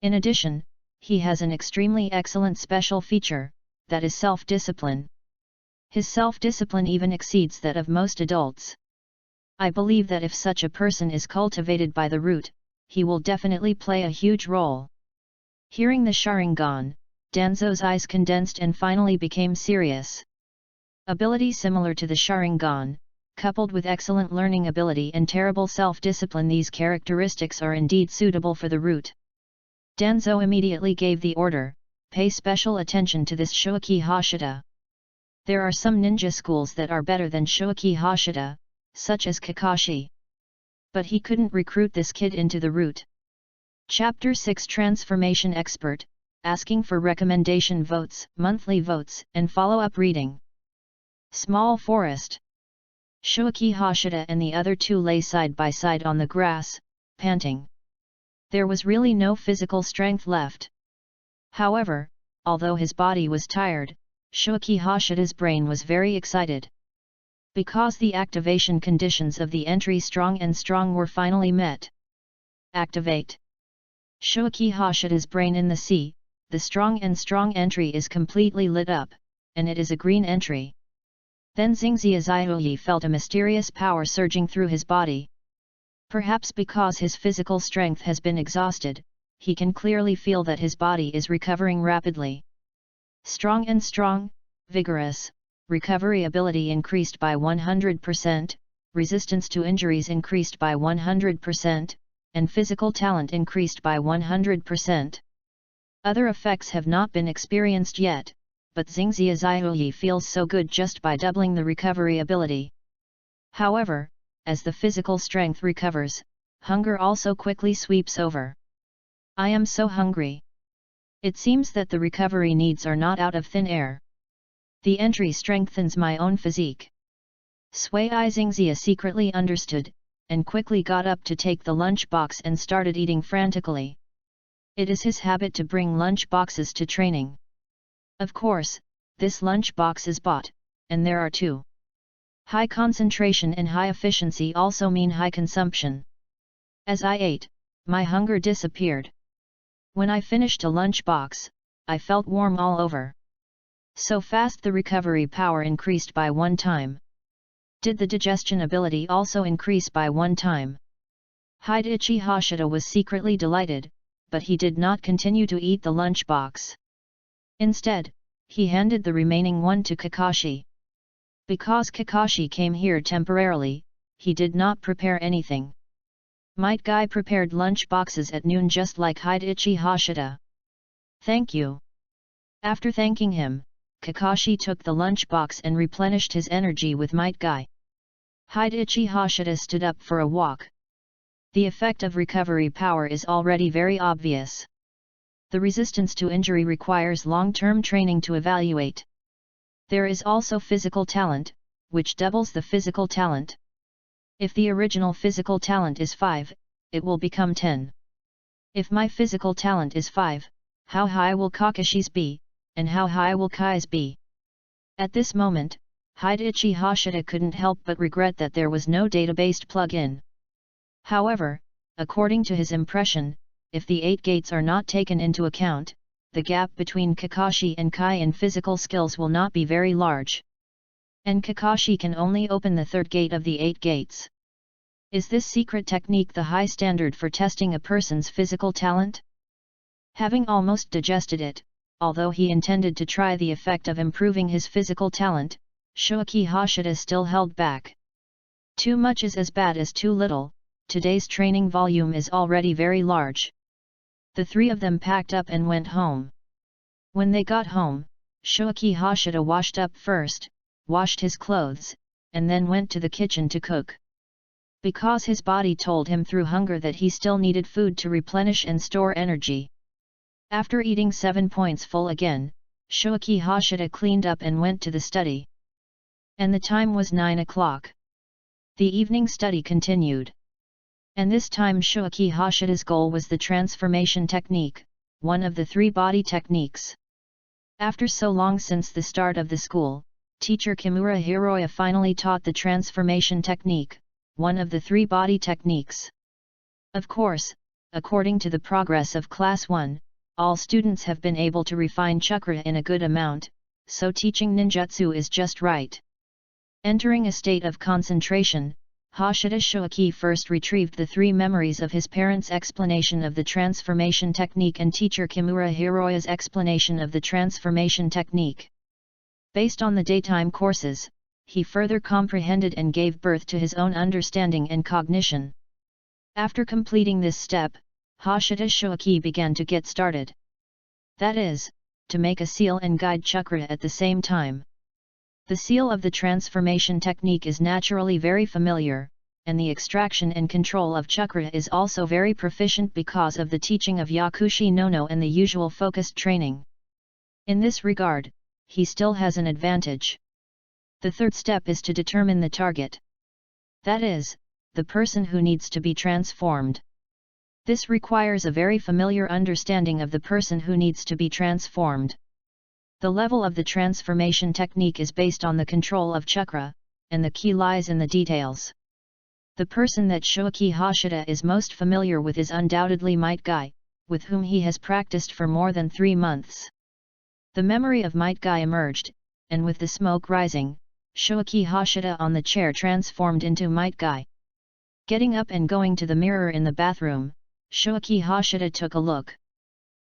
In addition, he has an extremely excellent special feature, that is self-discipline. His self-discipline even exceeds that of most adults. I believe that if such a person is cultivated by the root, he will definitely play a huge role." Hearing the Sharingan, Danzo's eyes condensed and finally became serious. Ability similar to the Sharingan, coupled with excellent learning ability and terrible self-discipline, these characteristics are indeed suitable for the root. Danzo immediately gave the order, "Pay special attention to this Shoki Hashida. There are some ninja schools that are better than Shoki Hashida, such as Kakashi. But he couldn't recruit this kid into the root." Chapter 6 Transformation Expert, asking for recommendation votes, monthly votes, and follow-up reading. Small forest. Shoki Hashida and the other two lay side by side on the grass, panting. There was really no physical strength left. However, although his body was tired, Shoki Hashida's brain was very excited. Because the activation conditions of the entry strong and strong were finally met. Activate. Shoki Hashida's brain in the sea, the strong and strong entry is completely lit up, and it is a green entry. Then Xingxia Zaihuyi felt a mysterious power surging through his body. Perhaps because his physical strength has been exhausted, he can clearly feel that his body is recovering rapidly. Strong and strong, vigorous, recovery ability increased by 100%, resistance to injuries increased by 100%, and physical talent increased by 100%. Other effects have not been experienced yet, but Xingxia Zaihuyi feels so good just by doubling the recovery ability. However, as the physical strength recovers, hunger also quickly sweeps over. I am so hungry. It seems that the recovery needs are not out of thin air. The entry strengthens my own physique. Sui Xingxia secretly understood, and quickly got up to take the lunch box and started eating frantically. It is his habit to bring lunch boxes to training. Of course, this lunch box is bought, and there are two. High concentration and high efficiency also mean high consumption. As I ate, my hunger disappeared. When I finished a lunch box, I felt warm all over. So fast the recovery power increased by 1 time. Did the digestion ability also increase by 1 time? Hidechi Hashida was secretly delighted, but he did not continue to eat the lunchbox. Instead, he handed the remaining one to Kakashi. Because Kakashi came here temporarily, he did not prepare anything. Might Guy prepared lunch boxes at noon just like Hidechi Hashida. Thank you. After thanking him, Kakashi took the lunch box and replenished his energy with Might Guy. Hidechi Hashida stood up for a walk. The effect of recovery power is already very obvious. The resistance to injury requires long-term training to evaluate. There is also physical talent, which doubles the physical talent. If the original physical talent is 5, it will become 10. If my physical talent is 5, how high will Kakashi's be, and how high will Kai's be? At this moment, Hidechi Hashida couldn't help but regret that there was no database plug-in. However, according to his impression, if the 8 gates are not taken into account, the gap between Kakashi and Kai in physical skills will not be very large. And Kakashi can only open the 3rd gate of the 8 gates. Is this secret technique the high standard for testing a person's physical talent? Having almost digested it, although he intended to try the effect of improving his physical talent, Shoaki Hashida still held back. Too much is as bad as too little. Today's training volume is already very large. The 3 of them packed up and went home. When they got home, Shoaki Hashida washed up first, washed his clothes, and then went to the kitchen to cook. Because his body told him through hunger that he still needed food to replenish and store energy. After eating 7 points full again, Shoaki Hashida cleaned up and went to the study. And the time was 9 o'clock. The evening study continued. And this time Shoaki Hashida's goal was the transformation technique, one of the 3 body techniques. After so long since the start of the school, teacher Kimura Hiroya finally taught the transformation technique, one of the 3 body techniques. Of course, according to the progress of Class 1, all students have been able to refine chakra in a good amount, so teaching ninjutsu is just right. Entering a state of concentration, Hashida Shoaki first retrieved the 3 memories of his parents' explanation of the transformation technique and teacher Kimura Hiroya's explanation of the transformation technique. Based on the daytime courses, he further comprehended and gave birth to his own understanding and cognition. After completing this step, Hashida Shoaki began to get started. That is, to make a seal and guide chakra at the same time. The seal of the transformation technique is naturally very familiar, and the extraction and control of chakra is also very proficient because of the teaching of Yakushi no and the usual focused training. In this regard, he still has an advantage. The 3rd step is to determine the target. That is, the person who needs to be transformed. This requires a very familiar understanding of the person who needs to be transformed. The level of the transformation technique is based on the control of chakra, and the key lies in the details. The person that Shoaki Hashida is most familiar with is undoubtedly Might Guy, with whom he has practiced for more than 3 months. The memory of Might Guy emerged, and with the smoke rising, Shoaki Hashida on the chair transformed into Might Guy. Getting up and going to the mirror in the bathroom, Shoaki Hashida took a look.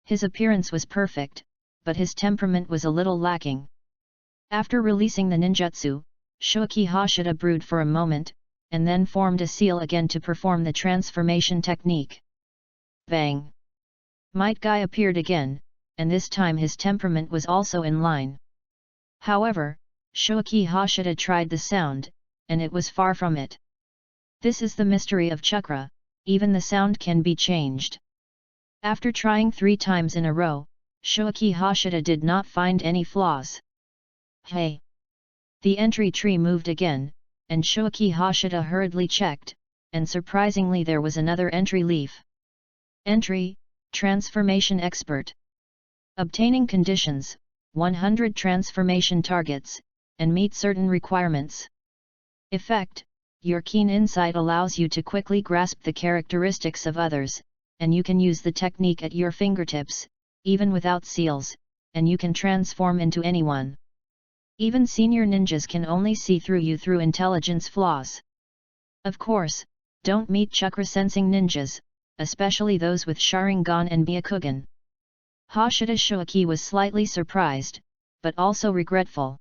His appearance was perfect, but his temperament was a little lacking. After releasing the ninjutsu, Shoaki Hashida brewed for a moment, and then formed a seal again to perform the transformation technique. Bang! Might Guy appeared again, and this time his temperament was also in line. However, Shoaki Hashida tried the sound, and it was far from it. This is the mystery of chakra, even the sound can be changed. After trying 3 times in a row, Shoaki Hashida did not find any flaws. Hey! The entry tree moved again, and Shoaki Hashida hurriedly checked, and surprisingly there was another entry leaf. Entry, Transformation Expert. Obtaining conditions, 100 transformation targets, and meet certain requirements. Effect, your keen insight allows you to quickly grasp the characteristics of others, and you can use the technique at your fingertips, even without seals, and you can transform into anyone. Even senior ninjas can only see through you through intelligence flaws. Of course, don't meet chakra-sensing ninjas, especially those with Sharingan and Byakugan. Hashida Shoaki was slightly surprised, but also regretful.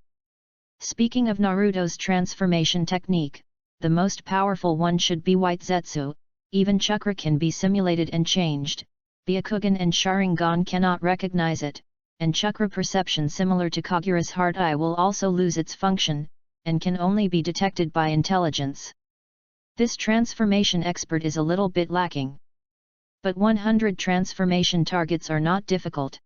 Speaking of Naruto's transformation technique, the most powerful one should be White Zetsu. Even chakra can be simulated and changed, Byakugan and Sharingan cannot recognize it, and chakra perception similar to Kagura's heart eye will also lose its function, and can only be detected by intelligence. This transformation expert is a little bit lacking. But 100 transformation targets are not difficult.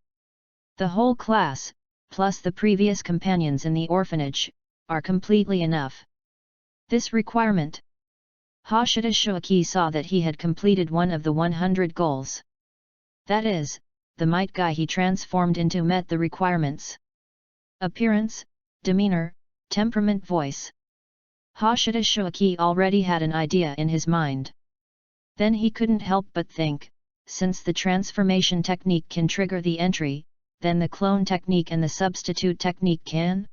The whole class, plus the previous companions in the orphanage, are completely enough. This requirement. Hashida Shoaki saw that he had completed one of the 100 goals. That is, the might guy he transformed into met the requirements. Appearance, demeanor, temperament, voice. Hashida Shoaki already had an idea in his mind. Then he couldn't help but think, since the transformation technique can trigger the entry, then the clone technique and the substitute technique can?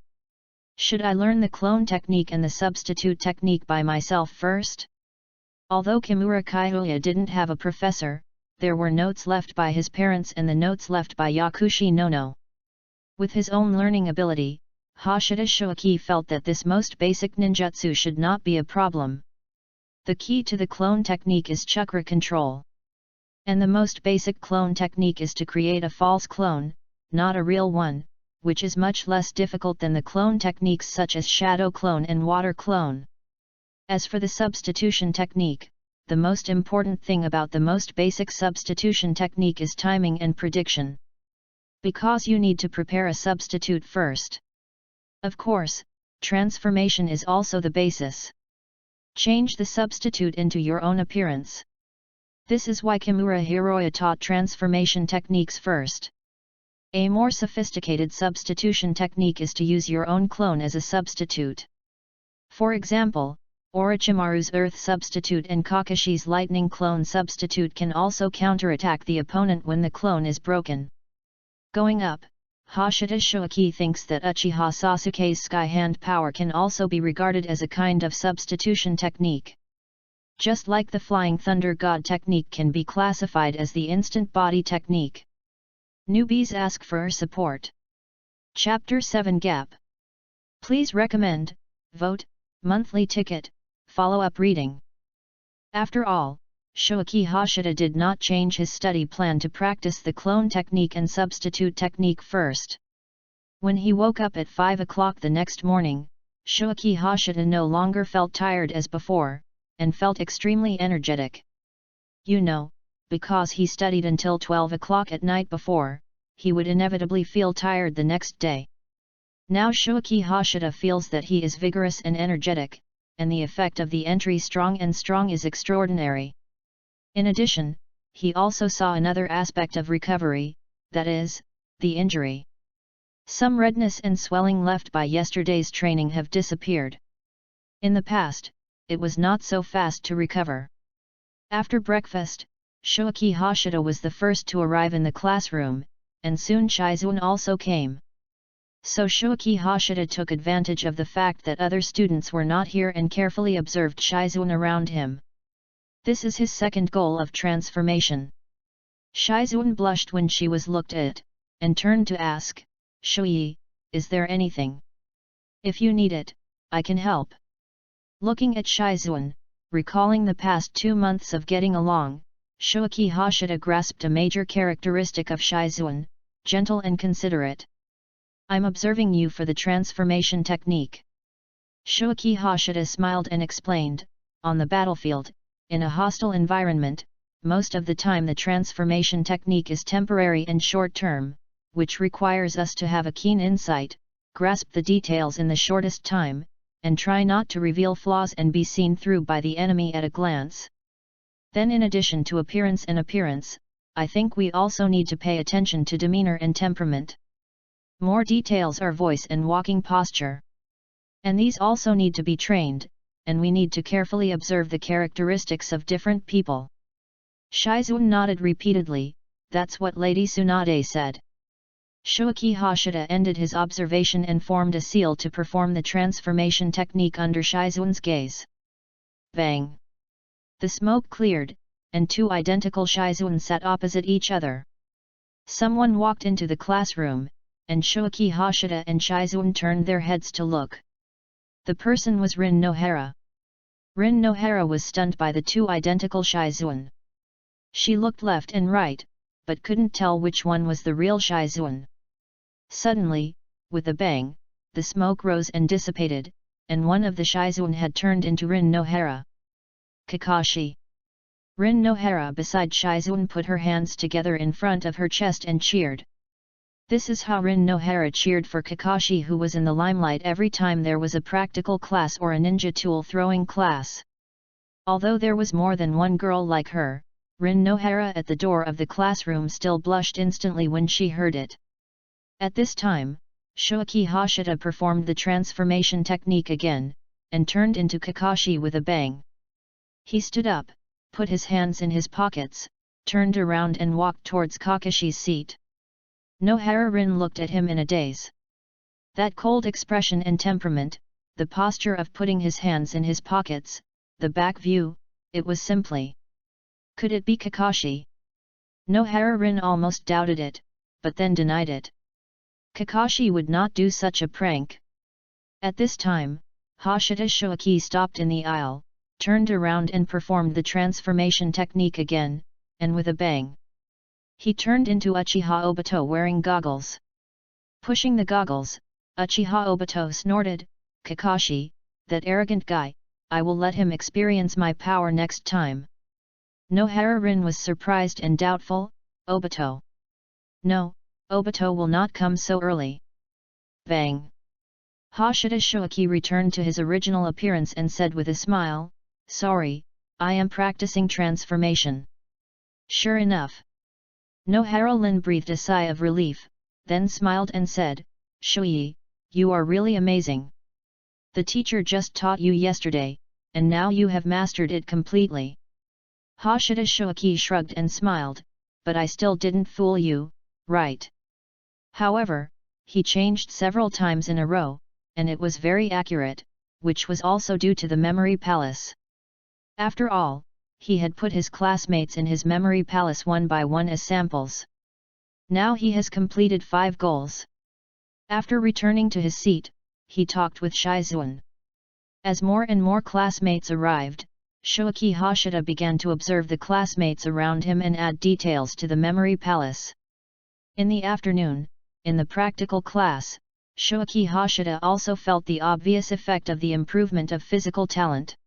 Should I learn the clone technique and the substitute technique by myself first? Although Kimura Kyoya didn't have a professor, there were notes left by his parents and the notes left by Yakushi Nono. With his own learning ability, Hashida Shoaki felt that this most basic ninjutsu should not be a problem. The key to the clone technique is chakra control. And the most basic clone technique is to create a false clone, not a real one, which is much less difficult than the clone techniques such as shadow clone and water clone. As for the substitution technique, the most important thing about the most basic substitution technique is timing and prediction. Because you need to prepare a substitute first. Of course, transformation is also the basis. Change the substitute into your own appearance. This is why Kimura Hiroya taught transformation techniques first. A more sophisticated substitution technique is to use your own clone as a substitute. For example, Orochimaru's Earth substitute and Kakashi's Lightning clone substitute can also counterattack the opponent when the clone is broken. Going up, Hashida Shoaki thinks that Uchiha Sasuke's Sky Hand power can also be regarded as a kind of substitution technique. Just like the Flying Thunder God technique can be classified as the instant body technique. Newbies ask for support. Chapter 7 Gap. Please recommend, vote, monthly ticket, follow-up reading. After all, Shoaki Hashida did not change his study plan to practice the clone technique and substitute technique first. When he woke up at 5 o'clock the next morning, Shoaki Hashida no longer felt tired as before, and felt extremely energetic. You know, because he studied until 12 o'clock at night before, he would inevitably feel tired the next day. Now Shoaki Hashida feels that he is vigorous and energetic, and the effect of the entry strong is extraordinary. In addition, he also saw another aspect of recovery, that is, the injury. Some redness and swelling left by yesterday's training have disappeared. In the past, it was not so fast to recover. After breakfast, Shoaki Hashida was the first to arrive in the classroom, and soon Shizuan also came. So Shoaki Hashida took advantage of the fact that other students were not here and carefully observed Shizuan around him. This is his second goal of transformation. Shizuan blushed when she was looked at, and turned to ask, "Shui, is there anything? If you need it, I can help." Looking at Shizuan, recalling the past 2 months of getting along, Shoaki Hashida grasped a major characteristic of Shizuan, gentle and considerate. "I'm observing you for the transformation technique." Shoaki Hashida smiled and explained, "On the battlefield, in a hostile environment, most of the time the transformation technique is temporary and short-term, which requires us to have a keen insight, grasp the details in the shortest time, and try not to reveal flaws and be seen through by the enemy at a glance. Then in addition to appearance, I think we also need to pay attention to demeanor and temperament. More details are voice and walking posture. And these also need to be trained, and we need to carefully observe the characteristics of different people." Shizuan nodded repeatedly, "That's what Lady Tsunade said." Shuichi Hashida ended his observation and formed a seal to perform the transformation technique under Shizuan's gaze. Bang! The smoke cleared, and two identical Shizuan sat opposite each other. Someone walked into the classroom, and Shuichi Hashida and Shizuan turned their heads to look. The person was Rin Nohara. Rin Nohara was stunned by the two identical Shizuan. She looked left and right, but couldn't tell which one was the real Shizuan. Suddenly, with a bang, the smoke rose and dissipated, and one of the Shizuan had turned into Rin Nohara. Kakashi! Rin Nohara beside Shizuan put her hands together in front of her chest and cheered. This is how Rin Nohara cheered for Kakashi, who was in the limelight every time there was a practical class or a ninja tool throwing class. Although there was more than one girl like her, Rin Nohara at the door of the classroom still blushed instantly when she heard it. At this time, Shuichi Hashida performed the transformation technique again, and turned into Kakashi with a bang. He stood up, put his hands in his pockets, turned around and walked towards Kakashi's seat. Nohara Rin looked at him in a daze. That cold expression and temperament, the posture of putting his hands in his pockets, the back view, it was simply. Could it be Kakashi? Nohara Rin almost doubted it, but then denied it. Kakashi would not do such a prank. At this time, Hashida Shuichi stopped in the aisle, turned around and performed the transformation technique again, and with a bang. He turned into Uchiha Obito wearing goggles. Pushing the goggles, Uchiha Obito snorted, "Kakashi, that arrogant guy, I will let him experience my power next time." Nohara Rin was surprised and doubtful. "Obito? No, Obito will not come so early." Bang! Hashida Shuichi returned to his original appearance and said with a smile, "Sorry, I am practicing transformation." Sure enough. Nohara Rin breathed a sigh of relief, then smiled and said, "Shui, you are really amazing. The teacher just taught you yesterday, and now you have mastered it completely." Hashida Shuichi shrugged and smiled, "But I still didn't fool you, right?" However, he changed several times in a row, and it was very accurate, which was also due to the memory palace. After all, he had put his classmates in his memory palace one by one as samples. Now he has completed 5 goals. After returning to his seat, he talked with Shizuan. As more and more classmates arrived, Shuichi Hashida began to observe the classmates around him and add details to the memory palace. In the afternoon, in the practical class, Shuichi Hashida also felt the obvious effect of the improvement of physical talent.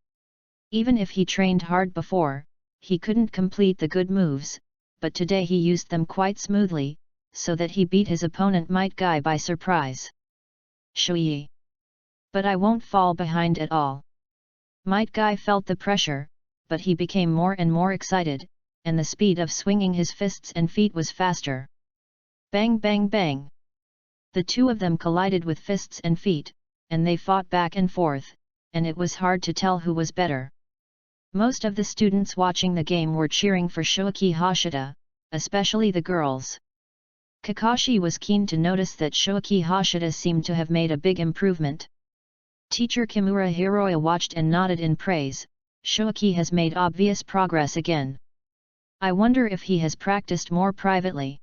Even if he trained hard before, he couldn't complete the good moves, but today he used them quite smoothly, so that he beat his opponent Might Guy by surprise. "Shui! But I won't fall behind at all." Might Guy felt the pressure, but he became more and more excited, and the speed of swinging his fists and feet was faster. Bang bang bang! The two of them collided with fists and feet, and they fought back and forth, and it was hard to tell who was better. Most of the students watching the game were cheering for Shuichi Hashida, especially the girls. Kakashi was keen to notice that Shuichi Hashida seemed to have made a big improvement. Teacher Kimura Hiroya watched and nodded in praise. "Shuichi has made obvious progress again. I wonder if he has practiced more privately.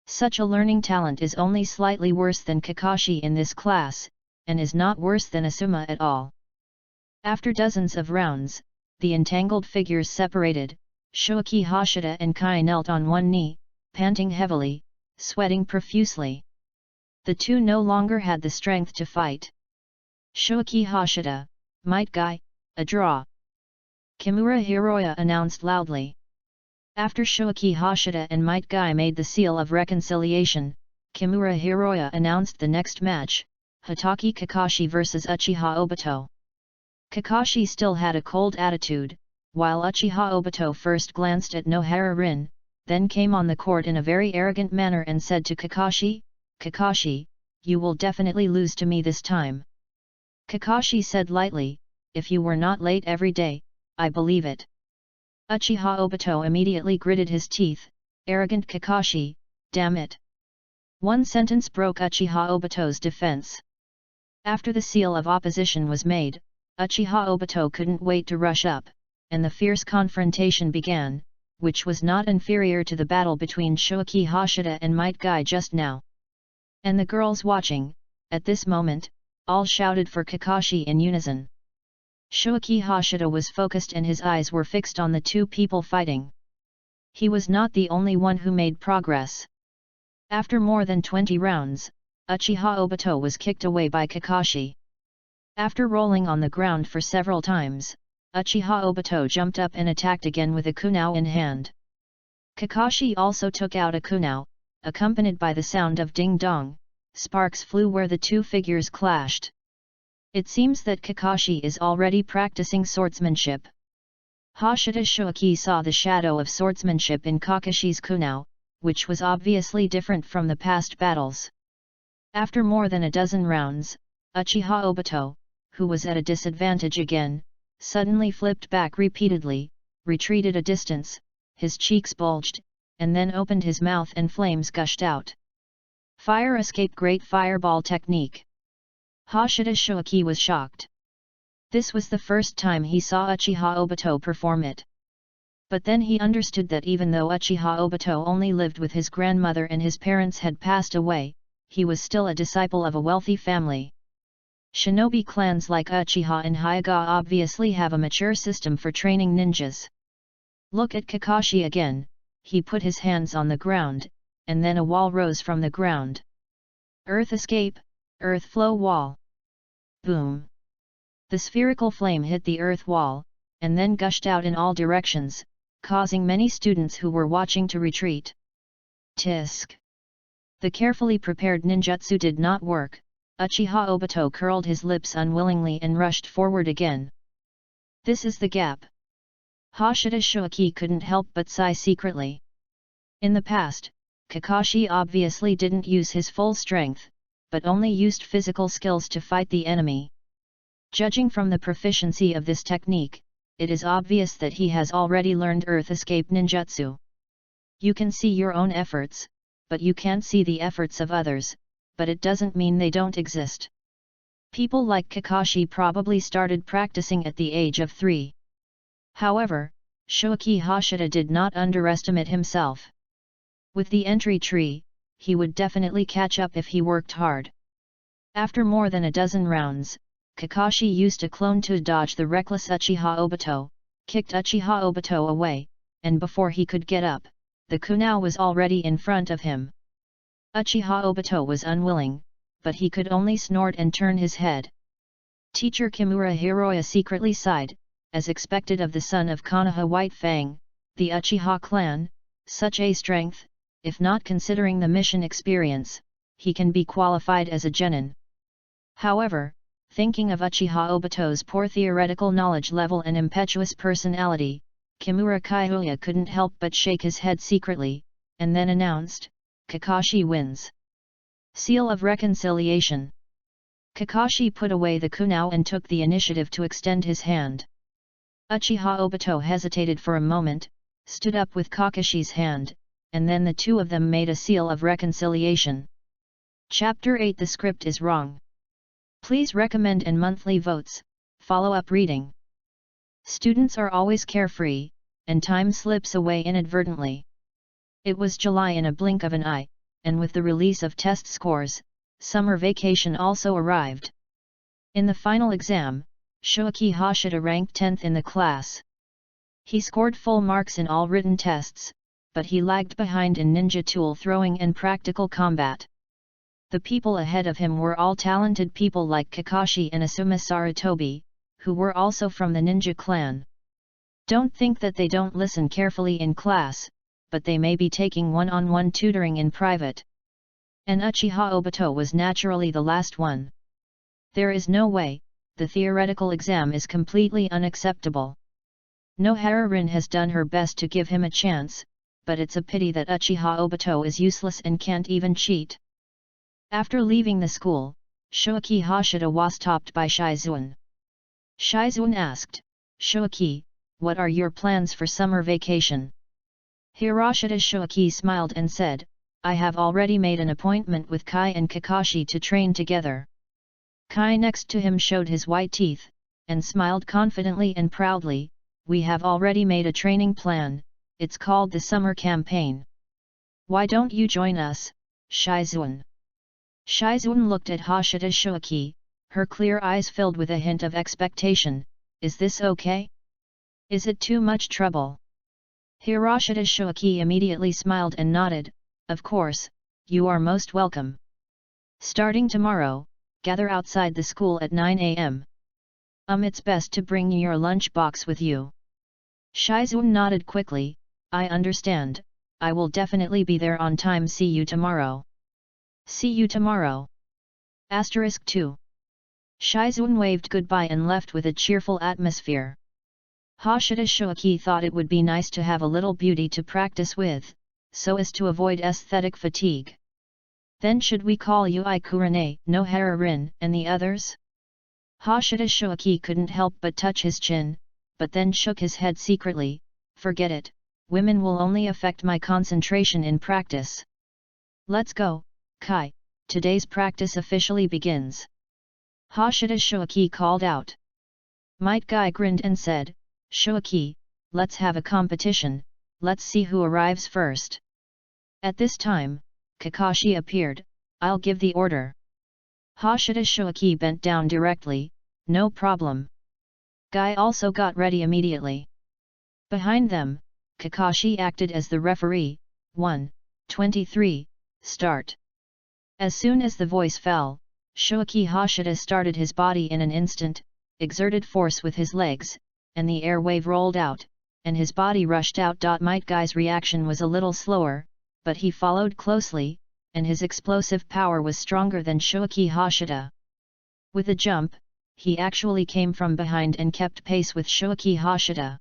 Such a learning talent is only slightly worse than Kakashi in this class, and is not worse than Asuma at all." After dozens of rounds, the entangled figures separated. Shuichi Hashida and Kai knelt on one knee, panting heavily, sweating profusely. The two no longer had the strength to fight. "Shuichi Hashida, Might Guy, a draw," Kimura Hiroya announced loudly. After Shuichi Hashida and Might Guy made the seal of reconciliation, Kimura Hiroya announced the next match, Hitaki Kakashi vs Uchiha Obito. Kakashi still had a cold attitude, while Uchiha Obito first glanced at Nohara Rin, then came on the court in a very arrogant manner and said to Kakashi, "Kakashi, you will definitely lose to me this time." Kakashi said lightly, "If you were not late every day, I believe it." Uchiha Obito immediately gritted his teeth, "Arrogant Kakashi, damn it. One sentence broke Uchiha Obito's defense. After the seal of opposition was made, Uchiha Obito couldn't wait to rush up, and the fierce confrontation began, which was not inferior to the battle between Shoaki Hashida and Might Guy just now. And the girls watching, at this moment, all shouted for Kakashi in unison. Shoaki Hashida was focused and his eyes were fixed on the two people fighting. He was not the only one who made progress. After more than 20 rounds, Uchiha Obito was kicked away by Kakashi. After rolling on the ground for several times, Uchiha Obito jumped up and attacked again with a kunao in hand. Kakashi also took out a kunao, accompanied by the sound of ding-dong. Sparks flew where the two figures clashed. It seems that Kakashi is already practicing swordsmanship. Hashida Shoaki saw the shadow of swordsmanship in Kakashi's kunao, which was obviously different from the past battles. After more than a dozen rounds, Uchiha Obito, who was at a disadvantage again, suddenly flipped back repeatedly, retreated a distance, his cheeks bulged, and then opened his mouth and flames gushed out. Fire escape, great fireball technique. Hashida Shoaki was shocked. This was the first time he saw Uchiha Obito perform it. But then he understood that even though Uchiha Obito only lived with his grandmother and his parents had passed away, he was still a disciple of a wealthy family. Shinobi clans like Uchiha and Hyuga obviously have a mature system for training ninjas. Look at Kakashi again, he put his hands on the ground, and then a wall rose from the ground. Earth escape, earth flow wall. Boom! The spherical flame hit the earth wall, and then gushed out in all directions, causing many students who were watching to retreat. Tisk! The carefully prepared ninjutsu did not work. Uchiha Obito curled his lips unwillingly and rushed forward again. This is the gap. Hashida Shoaki couldn't help but sigh secretly. In the past, Kakashi obviously didn't use his full strength, but only used physical skills to fight the enemy. Judging from the proficiency of this technique, it is obvious that he has already learned Earth Escape ninjutsu. You can see your own efforts, but you can't see the efforts of others, but it doesn't mean they don't exist. People like Kakashi probably started practicing at the age of 3. However, Shoaki Hashida did not underestimate himself. With the entry tree, he would definitely catch up if he worked hard. After more than a dozen rounds, Kakashi used a clone to dodge the reckless Uchiha Obito, kicked Uchiha Obito away, and before he could get up, the kunao was already in front of him. Uchiha Obito was unwilling, but he could only snort and turn his head. Teacher Kimura Hiroya secretly sighed, as expected of the son of Konoha White Fang, the Uchiha clan, such a strength, if not considering the mission experience, he can be qualified as a genin. However, thinking of Uchiha Obito's poor theoretical knowledge level and impetuous personality, Kimura Kyoya couldn't help but shake his head secretly, and then announced, Kakashi wins. Seal of Reconciliation. Kakashi put away the kunao and took the initiative to extend his hand. Uchiha Obito hesitated for a moment, stood up with Kakashi's hand, and then the two of them made a seal of reconciliation. Chapter 8. The script is wrong. Please recommend and monthly votes, follow-up reading. Students are always carefree, and time slips away inadvertently. It was July in a blink of an eye, and with the release of test scores, summer vacation also arrived. In the final exam, Shoaki Hashida ranked 10th in the class. He scored full marks in all written tests, but he lagged behind in ninja tool throwing and practical combat. The people ahead of him were all talented people like Kakashi and Asuma Sarutobi, who were also from the ninja clan. Don't think that they don't listen carefully in class, but they may be taking one-on-one tutoring in private. And Uchiha Obito was naturally the last one. There is no way, the theoretical exam is completely unacceptable. Nohara-rin has done her best to give him a chance, but it's a pity that Uchiha Obito is useless and can't even cheat. After leaving the school, Shoaki Hashida was stopped by Shizuan. Shizuan asked, Shoaki, what are your plans for summer vacation? Hiroshita Shoaki smiled and said, I have already made an appointment with Kai and Kakashi to train together. Kai next to him showed his white teeth, and smiled confidently and proudly. We have already made a training plan, it's called the summer campaign. Why don't you join us, Shizuan? Shizuan looked at Hashida Shoaki, her clear eyes filled with a hint of expectation. Is this okay? Is it too much trouble? Hiroshita Shoaki immediately smiled and nodded. Of course, you are most welcome. Starting tomorrow, gather outside the school at 9 a.m. It's best to bring your lunch box with you. Shizuan nodded quickly. I understand, I will definitely be there on time. See you tomorrow. See you tomorrow. Asterisk 2. Shizuan waved goodbye and left with a cheerful atmosphere. Hashida Shoaki thought it would be nice to have a little beauty to practice with, so as to avoid aesthetic fatigue. Then should we call Yui Kurane, Nohara Rin, and the others? Hashida Shoaki couldn't help but touch his chin, but then shook his head secretly. Forget it, women will only affect my concentration in practice. Let's go, Kai, today's practice officially begins. Hashida Shoaki called out. Might Guy grinned and said, Shoaki, let's have a competition, let's see who arrives first. At this time, Kakashi appeared. I'll give the order. Hashida Shoaki bent down directly. No problem. Guy also got ready immediately. Behind them, Kakashi acted as the referee. 1:23, start. As soon as the voice fell, Shoaki Hashida started his body in an instant, exerted force with his legs, and the air wave rolled out, and his body rushed out. Might Guy's reaction was a little slower, but he followed closely, and his explosive power was stronger than Shoaki Hashida. With a jump, he actually came from behind and kept pace with Shoaki Hashida.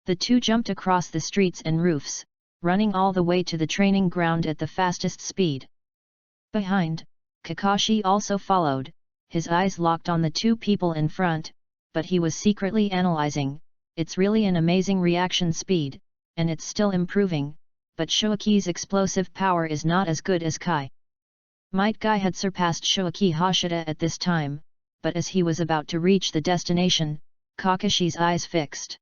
The two jumped across the streets and roofs, running all the way to the training ground at the fastest speed. Behind, Kakashi also followed, his eyes locked on the two people in front, but he was secretly analyzing. It's really an amazing reaction speed, and it's still improving, but Shoaki's explosive power is not as good as Kai. Might Guy had surpassed Shoaki Hashida at this time, but as he was about to reach the destination, Kakashi's eyes fixed.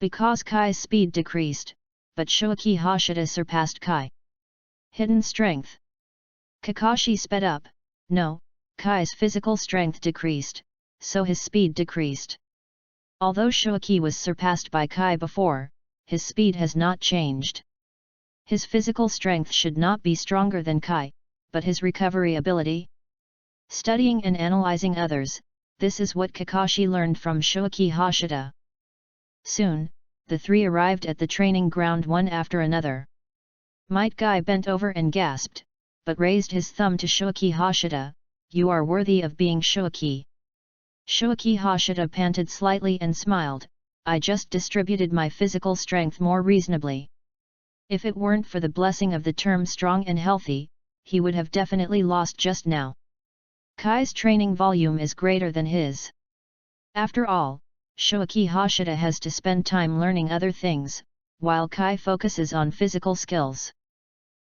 Because Kai's speed decreased, but Shoaki Hashida surpassed Kai. Hidden strength. Kakashi sped up. No, Kai's physical strength decreased, so his speed decreased. Although Shoaki was surpassed by Kai before, his speed has not changed. His physical strength should not be stronger than Kai, but his recovery ability. Studying and analyzing others, this is what Kakashi learned from Shoaki Hashida. Soon, the three arrived at the training ground one after another. Might Guy bent over and gasped, but raised his thumb to Shoaki Hashida. You are worthy of being Shoaki. Shoaki Hashida panted slightly and smiled. I just distributed my physical strength more reasonably. If it weren't for the blessing of the term strong and healthy, he would have definitely lost just now. Kai's training volume is greater than his. After all, Shoaki Hashida has to spend time learning other things, while Kai focuses on physical skills.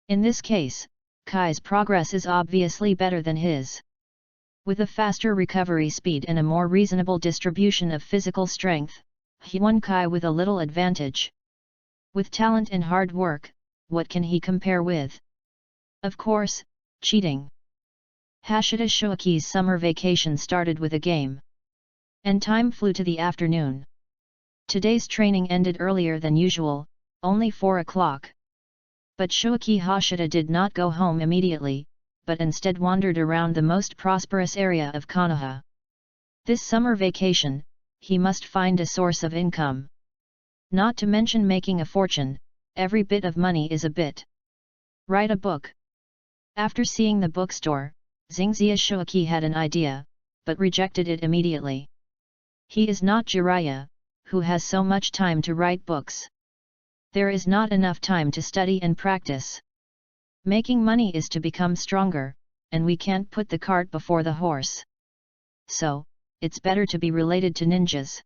In this case, Kai's progress is obviously better than his. With a faster recovery speed and a more reasonable distribution of physical strength, he won Kai with a little advantage. With talent and hard work, what can he compare with? Of course, cheating. Hashida Shoaki's summer vacation started with a game. And time flew to the afternoon. Today's training ended earlier than usual, only 4 o'clock. But Shoaki Hashida did not go home immediately, but instead wandered around the most prosperous area of Konoha. This summer vacation, he must find a source of income. Not to mention making a fortune, every bit of money is a bit. Write a book. After seeing the bookstore, Xingxia Shoaki had an idea, but rejected it immediately. He is not Jiraiya, who has so much time to write books. There is not enough time to study and practice. Making money is to become stronger, and we can't put the cart before the horse. So, it's better to be related to ninjas.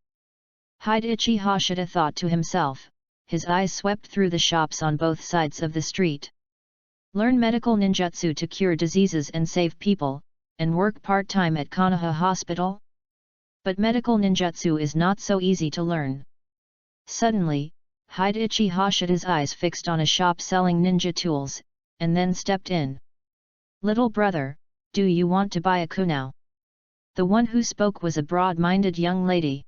Hidechi Hashida thought to himself, his eyes swept through the shops on both sides of the street. Learn medical ninjutsu to cure diseases and save people, and work part-time at Konoha Hospital? But medical ninjutsu is not so easy to learn. Suddenly, Hidechi Hashida's eyes fixed on a shop selling ninja tools, and then stepped in. Little brother, do you want to buy a kunao? The one who spoke was a broad-minded young lady.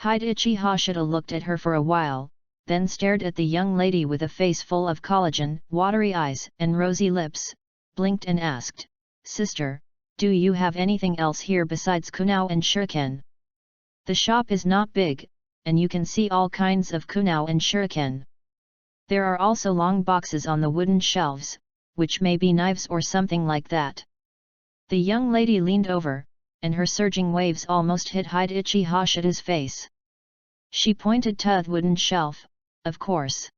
Hidechi Hashida looked at her for a while, then stared at the young lady with a face full of collagen, watery eyes and rosy lips, blinked and asked, Sister, do you have anything else here besides kunao and shuriken? The shop is not big, and you can see all kinds of kunao and shuriken. There are also long boxes on the wooden shelves, which may be knives or something like that. The young lady leaned over, and her surging waves almost hit Hidechi Hashida's face. She pointed to the wooden shelf, of course.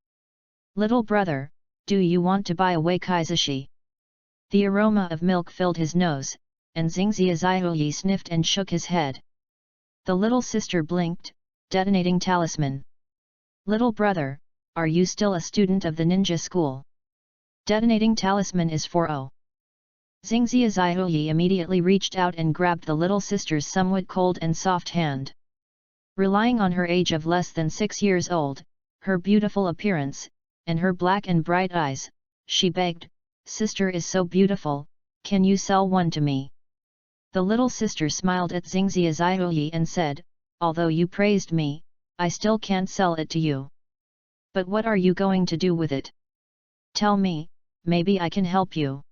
Little brother, do you want to buy a wakaizushi? The aroma of milk filled his nose, and Xingxia Zaihuyi sniffed and shook his head. The little sister blinked, detonating talisman. Little brother, are you still a student of the ninja school? Detonating talisman is for O. Xingxia Zaihuyi immediately reached out and grabbed the little sister's somewhat cold and soft hand. Relying on her age of less than 6 years old, her beautiful appearance, and her black and bright eyes, she begged, Sister is so beautiful, can you sell one to me? The little sister smiled at Xingxia Zaihuyi and said, although you praised me, I still can't sell it to you. But what are you going to do with it? Tell me, maybe I can help you.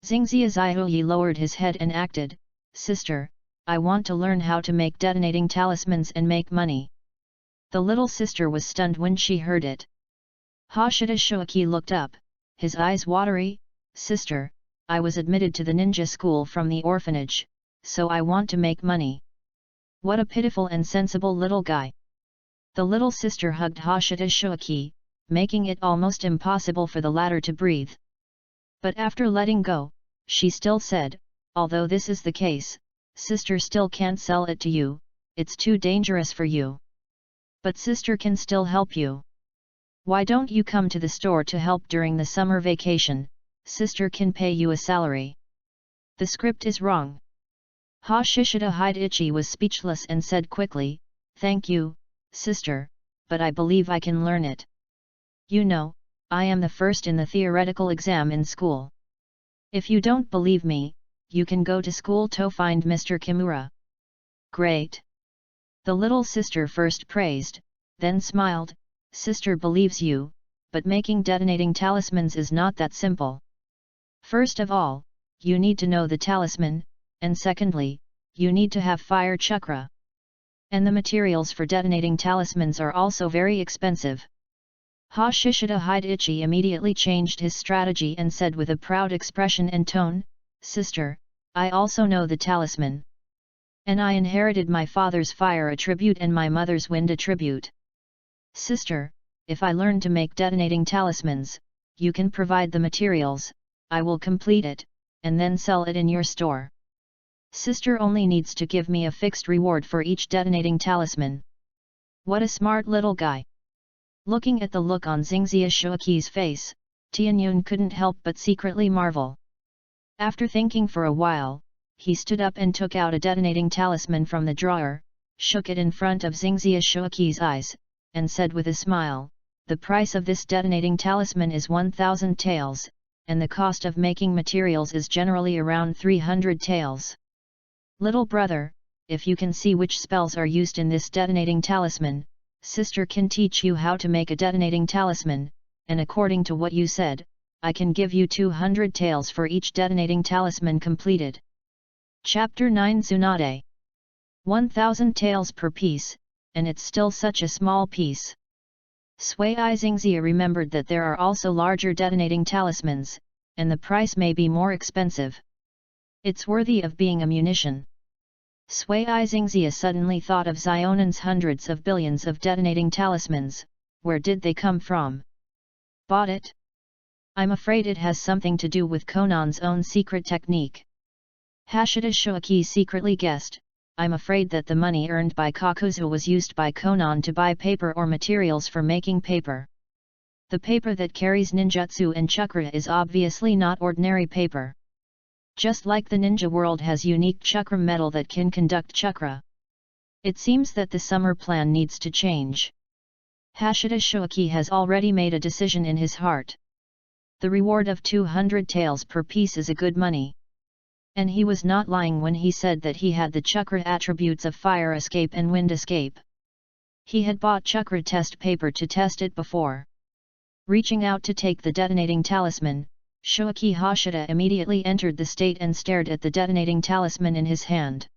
Xingxia Zaihuyi lowered his head and acted, Sister, I want to learn how to make detonating talismans and make money. The little sister was stunned when she heard it. Hashida Shoaki looked up, his eyes watery, Sister, I was admitted to the ninja school from the orphanage, so I want to make money. What a pitiful and sensible little guy. The little sister hugged Hashida Shoaki, making it almost impossible for the latter to breathe. But after letting go, she still said, although this is the case, Sister still can't sell it to you, it's too dangerous for you. But Sister can still help you. Why don't you come to the store to help during the summer vacation? Sister can pay you a salary. The script is wrong. Hashida Hidechi was speechless and said quickly, Thank you, Sister, but I believe I can learn it. You know, I am the first in the theoretical exam in school. If you don't believe me, you can go to school to find Mr. Kimura. Great. The little sister first praised, then smiled, Sister believes you, but making detonating talismans is not that simple. First of all, you need to know the talisman, and secondly, you need to have fire chakra. And the materials for detonating talismans are also very expensive. Hashida Hidechi immediately changed his strategy and said with a proud expression and tone, Sister, I also know the talisman. And I inherited my father's fire attribute and my mother's wind attribute. Sister, if I learn to make detonating talismans, you can provide the materials, I will complete it, and then sell it in your store. Sister only needs to give me a fixed reward for each detonating talisman. What a smart little guy. Looking at the look on Xingxia Shoaki's face, Tianyun couldn't help but secretly marvel. After thinking for a while, he stood up and took out a detonating talisman from the drawer, shook it in front of Xingxia Shoaki's eyes, and said with a smile, the price of this detonating talisman is 1,000 taels, and the cost of making materials is generally around 300 taels. Little brother, if you can see which spells are used in this detonating talisman, Sister can teach you how to make a detonating talisman, and according to what you said, I can give you 200 taels for each detonating talisman completed. Chapter 9 Tsunade. 1,000 taels per piece, and it's still such a small piece. Sui Xingxia remembered that there are also larger detonating talismans, and the price may be more expensive. It's worthy of being a munition. Sui Xingxia suddenly thought of Xionan's hundreds of billions of detonating talismans, where did they come from? Bought it? I'm afraid it has something to do with Conan's own secret technique. Hashida Shoaki secretly guessed, I'm afraid that the money earned by Kakuzu was used by Konan to buy paper or materials for making paper. The paper that carries ninjutsu and chakra is obviously not ordinary paper. Just like the ninja world has unique chakra metal that can conduct chakra. It seems that the summer plan needs to change. Hashida Shoaki has already made a decision in his heart. The reward of 200 taels per piece is a good money. And he was not lying when he said that he had the chakra attributes of fire escape and wind escape. He had bought chakra test paper to test it before. Reaching out to take the detonating talisman, Shoaki Hashida immediately entered the state and stared at the detonating talisman in his hand.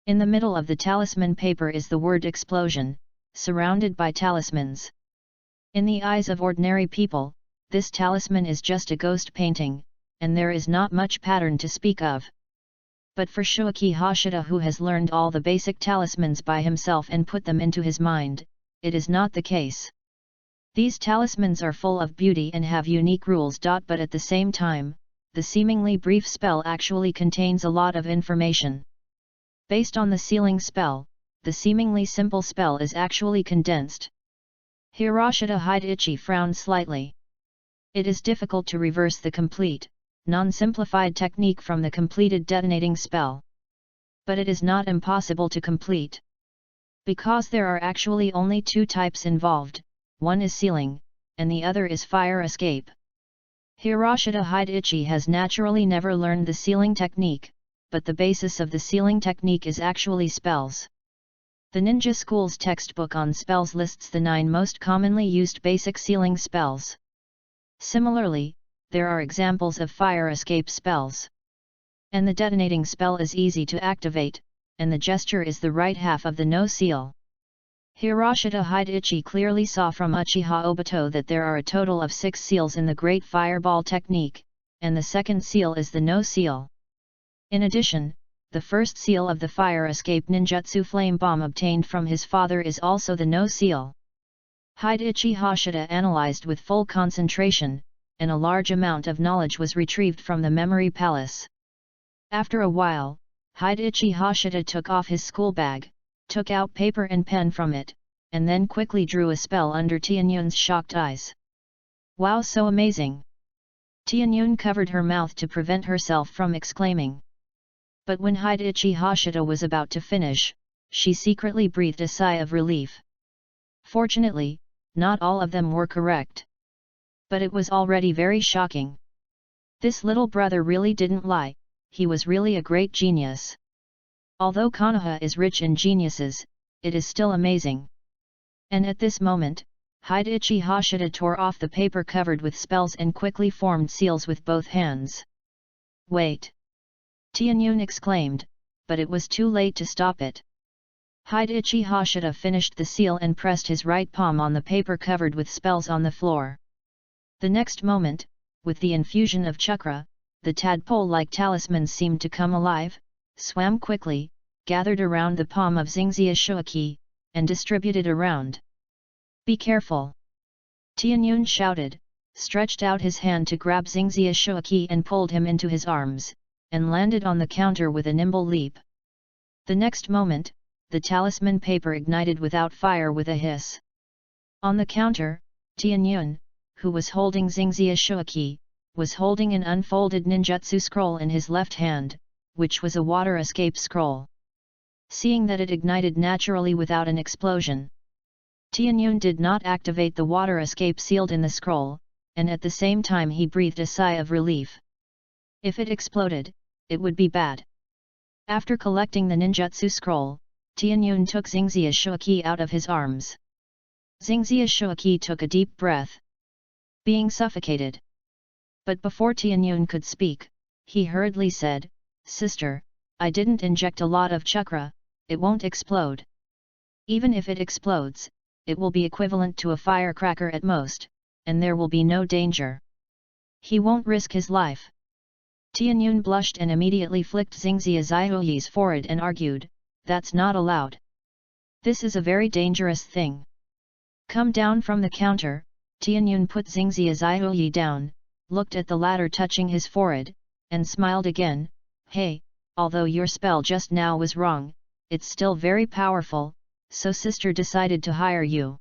In the middle of the talisman paper is the word explosion, surrounded by talismans. In the eyes of ordinary people, this talisman is just a ghost painting, and there is not much pattern to speak of. But for Shoaki Hashida, who has learned all the basic talismans by himself and put them into his mind, it is not the case. These talismans are full of beauty and have unique rules. But at the same time, the seemingly brief spell actually contains a lot of information. Based on the sealing spell, the seemingly simple spell is actually condensed. Hiroshita Hideichi frowned slightly. It is difficult to reverse the complete, non-simplified technique from the completed detonating spell. But it is not impossible to complete. Because there are actually only two types involved. One is sealing, and the other is fire escape. Hiroshita Hideichi has naturally never learned the sealing technique, but the basis of the sealing technique is actually spells. The ninja school's textbook on spells lists the 9 most commonly used basic sealing spells. Similarly, there are examples of fire escape spells. And the detonating spell is easy to activate, and the gesture is the right half of the no seal. Hiroshita Hideichi clearly saw from Uchiha Obito that there are a total of 6 seals in the Great Fireball technique, and the second seal is the no seal. In addition, the first seal of the fire escape ninjutsu flame bomb obtained from his father is also the no seal. Hideichi Hashida analyzed with full concentration, and a large amount of knowledge was retrieved from the memory palace. After a while, Hideichi Hashida took off his school bag, took out paper and pen from it, and then quickly drew a spell under Tianyun's shocked eyes. Wow, so amazing! Tianyun covered her mouth to prevent herself from exclaiming. But when Hideichi Hashida was about to finish, she secretly breathed a sigh of relief. Fortunately, not all of them were correct. But it was already very shocking. This little brother really didn't lie, he was really a great genius. Although Konoha is rich in geniuses, it is still amazing. And at this moment, Hideichi Hashida tore off the paper covered with spells and quickly formed seals with both hands. Wait! Tianyun exclaimed, but it was too late to stop it. Hideichi Hashida finished the seal and pressed his right palm on the paper covered with spells on the floor. The next moment, with the infusion of chakra, the tadpole-like talismans seemed to come alive, swam quickly, gathered around the palm of Xingxia Shoaki, and distributed around. Be careful! Tianyun shouted, stretched out his hand to grab Xingxia Shoaki and pulled him into his arms, and landed on the counter with a nimble leap. The next moment, the talisman paper ignited without fire with a hiss. On the counter, Tianyun, who was holding Xingxia Shoaki, was holding an unfolded ninjutsu scroll in his left hand, which was a water escape scroll. Seeing that it ignited naturally without an explosion, Tianyun did not activate the water escape sealed in the scroll, and at the same time he breathed a sigh of relief. If it exploded, it would be bad. After collecting the ninjutsu scroll, Tianyun took Xingxia Shoaki out of his arms. Xingxia Shoaki took a deep breath, being suffocated. But before Tianyun could speak, he hurriedly said, "Sister, I didn't inject a lot of chakra, it won't explode. Even if it explodes, it will be equivalent to a firecracker at most, and there will be no danger. He won't risk his life." Tianyun blushed and immediately flicked Xingxia Zhihuyi's forehead and argued, "That's not allowed. This is a very dangerous thing." Come down from the counter, Tianyun put Xingxia Zhihuyi down, looked at the latter touching his forehead, and smiled again. "Hey, although your spell just now was wrong, it's still very powerful, so sister decided to hire you."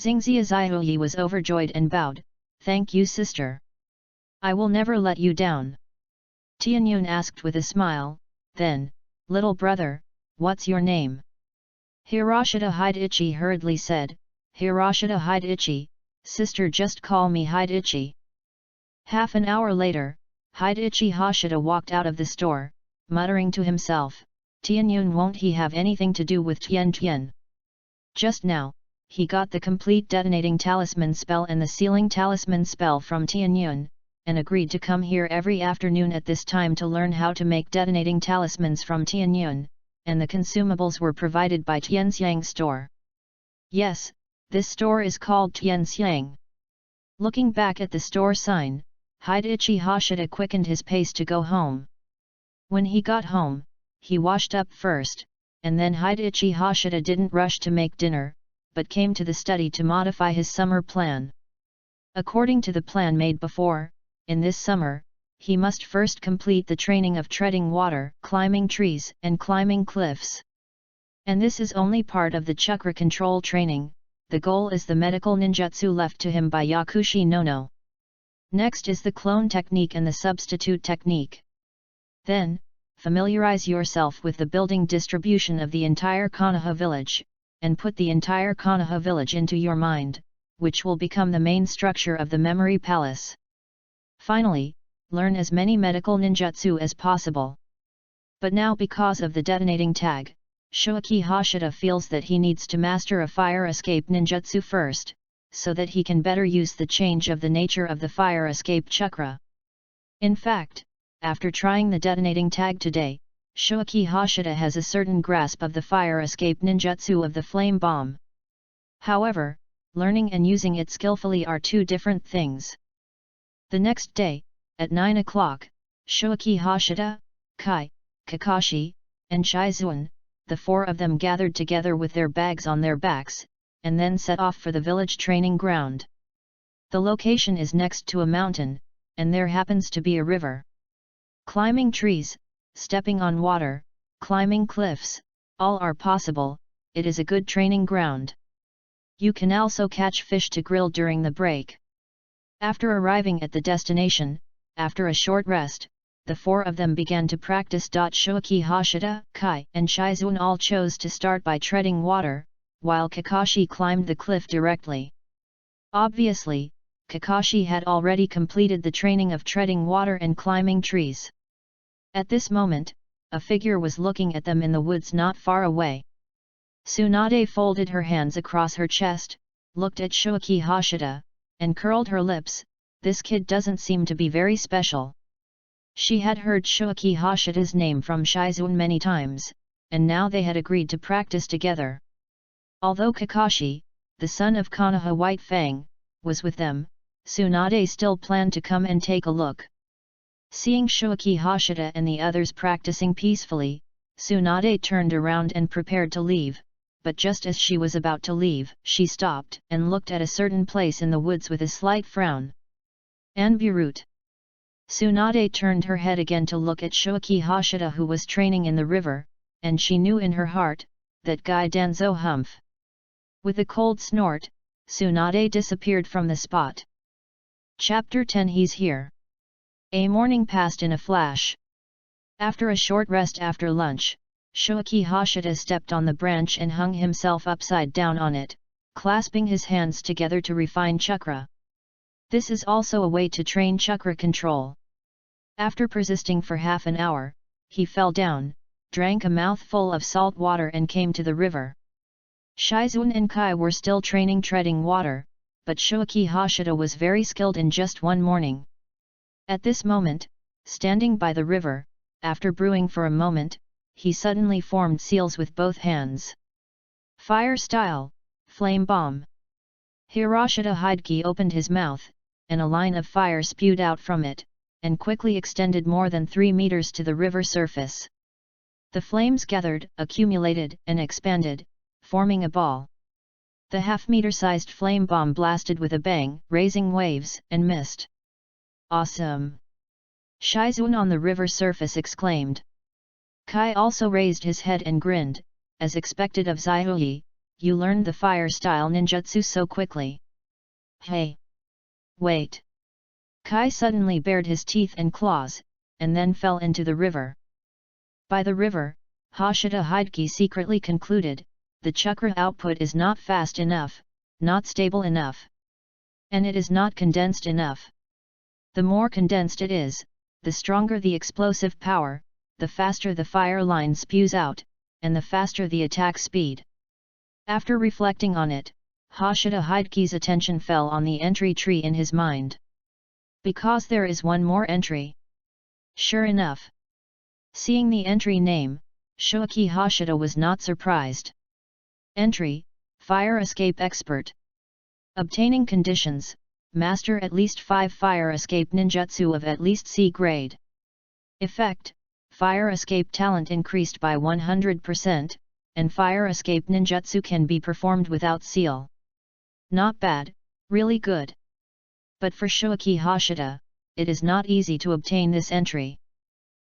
Xingxia Ziyuyi was overjoyed and bowed, "Thank you, sister. I will never let you down." Tianyun asked with a smile, then, "Little brother, what's your name?" Hiroshita Hideichi hurriedly said, "Hiroshita Hideichi, sister, just call me Hideichi." Half an hour later, Hideichi Hashida walked out of the store, muttering to himself, "Tianyun, won't he have anything to do with Tian Tian?" Just now, he got the complete detonating talisman spell and the sealing talisman spell from Tianyun, and agreed to come here every afternoon at this time to learn how to make detonating talismans from Tianyun, and the consumables were provided by Tianxiang store. Yes, this store is called Tianxiang. Looking back at the store sign, Hideichi Hashida quickened his pace to go home. When he got home, he washed up first, and then Hideichi Hashida didn't rush to make dinner, but came to the study to modify his summer plan. According to the plan made before, in this summer, he must first complete the training of treading water, climbing trees, and climbing cliffs. And this is only part of the chakra control training. The goal is the medical ninjutsu left to him by Yakushi Nono. Next is the clone technique and the substitute technique. Then, familiarize yourself with the building distribution of the entire Konoha village, and put the entire Konoha village into your mind, which will become the main structure of the memory palace. Finally, learn as many medical ninjutsu as possible. But now, because of the detonating tag, Shoaki Hashida feels that he needs to master a fire escape ninjutsu first, so that he can better use the change of the nature of the fire escape chakra. In fact, after trying the detonating tag today, Shoaki Hashida has a certain grasp of the fire escape ninjutsu of the flame bomb. However, learning and using it skillfully are two different things. The next day, at 9 o'clock, Shoaki Hashida, Kai, Kakashi, and Shizuan, the four of them gathered together with their bags on their backs, and then set off for the village training ground. The location is next to a mountain, and there happens to be a river. Climbing trees, stepping on water, climbing cliffs, all are possible. It is a good training ground. You can also catch fish to grill during the break. After arriving at the destination, after a short rest, the four of them began to practice. Shoaki Hashida, Kai, and Shizuan all chose to start by treading water, while Kakashi climbed the cliff directly. Obviously, Kakashi had already completed the training of treading water and climbing trees. At this moment, a figure was looking at them in the woods not far away. Tsunade folded her hands across her chest, looked at Shoaki Hashida, and curled her lips. This kid doesn't seem to be very special. She had heard Shoaki Hashida's name from Shizuan many times, and now they had agreed to practice together. Although Kakashi, the son of Konoha White Fang, was with them, Tsunade still planned to come and take a look. Seeing Shoaki Hashida and the others practicing peacefully, Tsunade turned around and prepared to leave, but just as she was about to leave, she stopped and looked at a certain place in the woods with a slight frown. Anburut. Tsunade turned her head again to look at Shoaki Hashida, who was training in the river, and she knew in her heart that Gai Danzo humph. With a cold snort, Tsunade disappeared from the spot. Chapter 10. He's here. A morning passed in a flash. After a short rest after lunch, Shoaki Hashida stepped on the branch and hung himself upside down on it, clasping his hands together to refine chakra. This is also a way to train chakra control. After persisting for half an hour, he fell down, drank a mouthful of salt water and came to the river. Shizuan and Kai were still training treading water, but Shoaki Hashida was very skilled in just one morning. At this moment, standing by the river, after brewing for a moment, he suddenly formed seals with both hands. Fire style, flame bomb. Hiroshita Hideki opened his mouth, and a line of fire spewed out from it, and quickly extended more than 3 meters to the river surface. The flames gathered, accumulated, and expanded, forming a ball. The half-meter-sized flame bomb blasted with a bang, raising waves and mist. Awesome! Shizuan on the river surface exclaimed. Kai also raised his head and grinned, as expected of Ziyuyi. you learned the fire style ninjutsu so quickly. Hey! Wait! Kai suddenly bared his teeth and claws, and then fell into the river. By the river, Hashida Hideki secretly concluded, the chakra output is not fast enough, not stable enough. And it is not condensed enough. The more condensed it is, the stronger the explosive power, the faster the fire line spews out, and the faster the attack speed. After reflecting on it, Hashida Hideki's attention fell on the entry tree in his mind. Because there is one more entry. Sure enough. Seeing the entry name, Shoaki Hashida was not surprised. Entry, Fire Escape Expert. Obtaining conditions, master at least 5 fire escape ninjutsu of at least C grade. Effect, fire escape talent increased by 100%, and fire escape ninjutsu can be performed without seal. Not bad, really good. But for Shoaki Hashida, it is not easy to obtain this entry.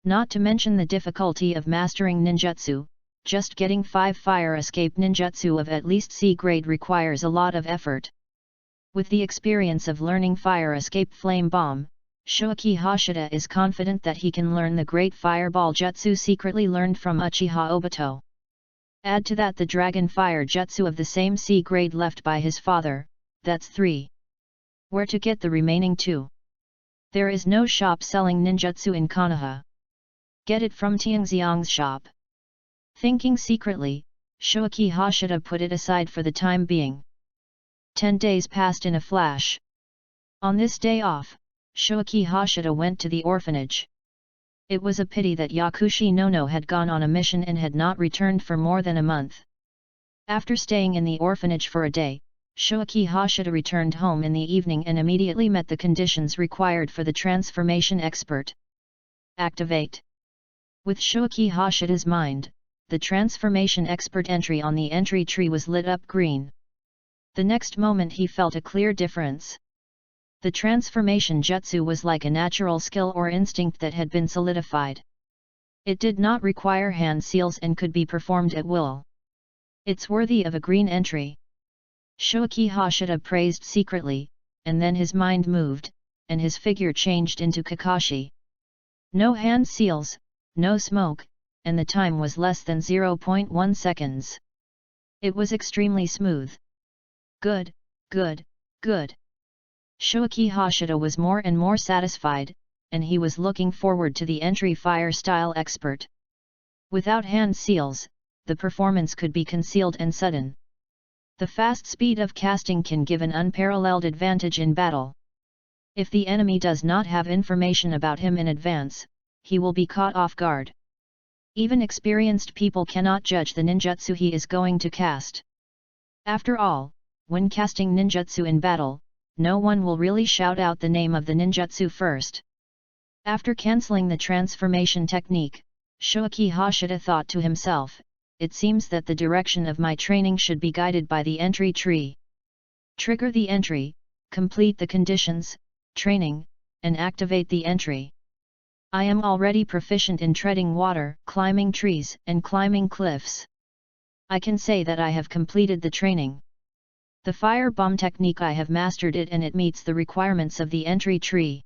Not to mention the difficulty of mastering ninjutsu, just getting 5 fire escape ninjutsu of at least C grade requires a lot of effort. With the experience of learning fire escape flame bomb, Shoaki Hashida is confident that he can learn the great fireball jutsu secretly learned from Uchiha Obito. Add to that the dragon fire jutsu of the same C grade left by his father, that's 3. Where to get the remaining 2? There is no shop selling ninjutsu in Konoha. Get it from Tianxiang's shop. Thinking secretly, Shoaki Hashida put it aside for the time being. 10 days passed in a flash. On this day off, Shoaki Hashida went to the orphanage. It was a pity that Yakushi Nono had gone on a mission and had not returned for more than a month. After staying in the orphanage for a day, Shoaki Hashida returned home in the evening and immediately met the conditions required for the transformation expert. Activate. With Shoaki Hashida's mind, the transformation expert entry on the entry tree was lit up green. The next moment he felt a clear difference. The transformation jutsu was like a natural skill or instinct that had been solidified. It did not require hand seals and could be performed at will. It's worthy of a green entry. Shoaki Hashida praised secretly, and then his mind moved, and his figure changed into Kakashi. No hand seals, no smoke, and the time was less than 0.1 seconds. It was extremely smooth. Good, good, good. Shoaki Hashida was more and more satisfied, and he was looking forward to the entry fire style expert. Without hand seals, the performance could be concealed and sudden. The fast speed of casting can give an unparalleled advantage in battle. If the enemy does not have information about him in advance, he will be caught off guard. Even experienced people cannot judge the ninjutsu he is going to cast. After all, when casting ninjutsu in battle, no one will really shout out the name of the ninjutsu first. After cancelling the transformation technique, Shoaki Hashida thought to himself, it seems that the direction of my training should be guided by the entry tree. Trigger the entry, complete the conditions, training, and activate the entry. I am already proficient in treading water, climbing trees, and climbing cliffs. I can say that I have completed the training. The fire bomb technique I have mastered it and it meets the requirements of the entry tree.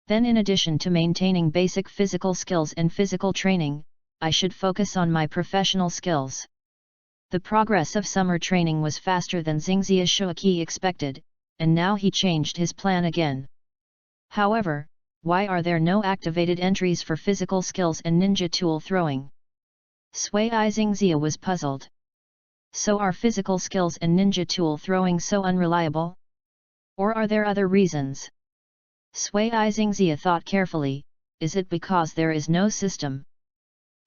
Then in addition to maintaining basic physical skills and physical training, I should focus on my professional skills. The progress of summer training was faster than Xingxia Shoaki expected, and now he changed his plan again. However, why are there no activated entries for physical skills and ninja tool throwing? Sui Xingxia was puzzled. So are physical skills and ninja tool throwing so unreliable? Or are there other reasons? Sui Xingxia thought carefully, is it because there is no system?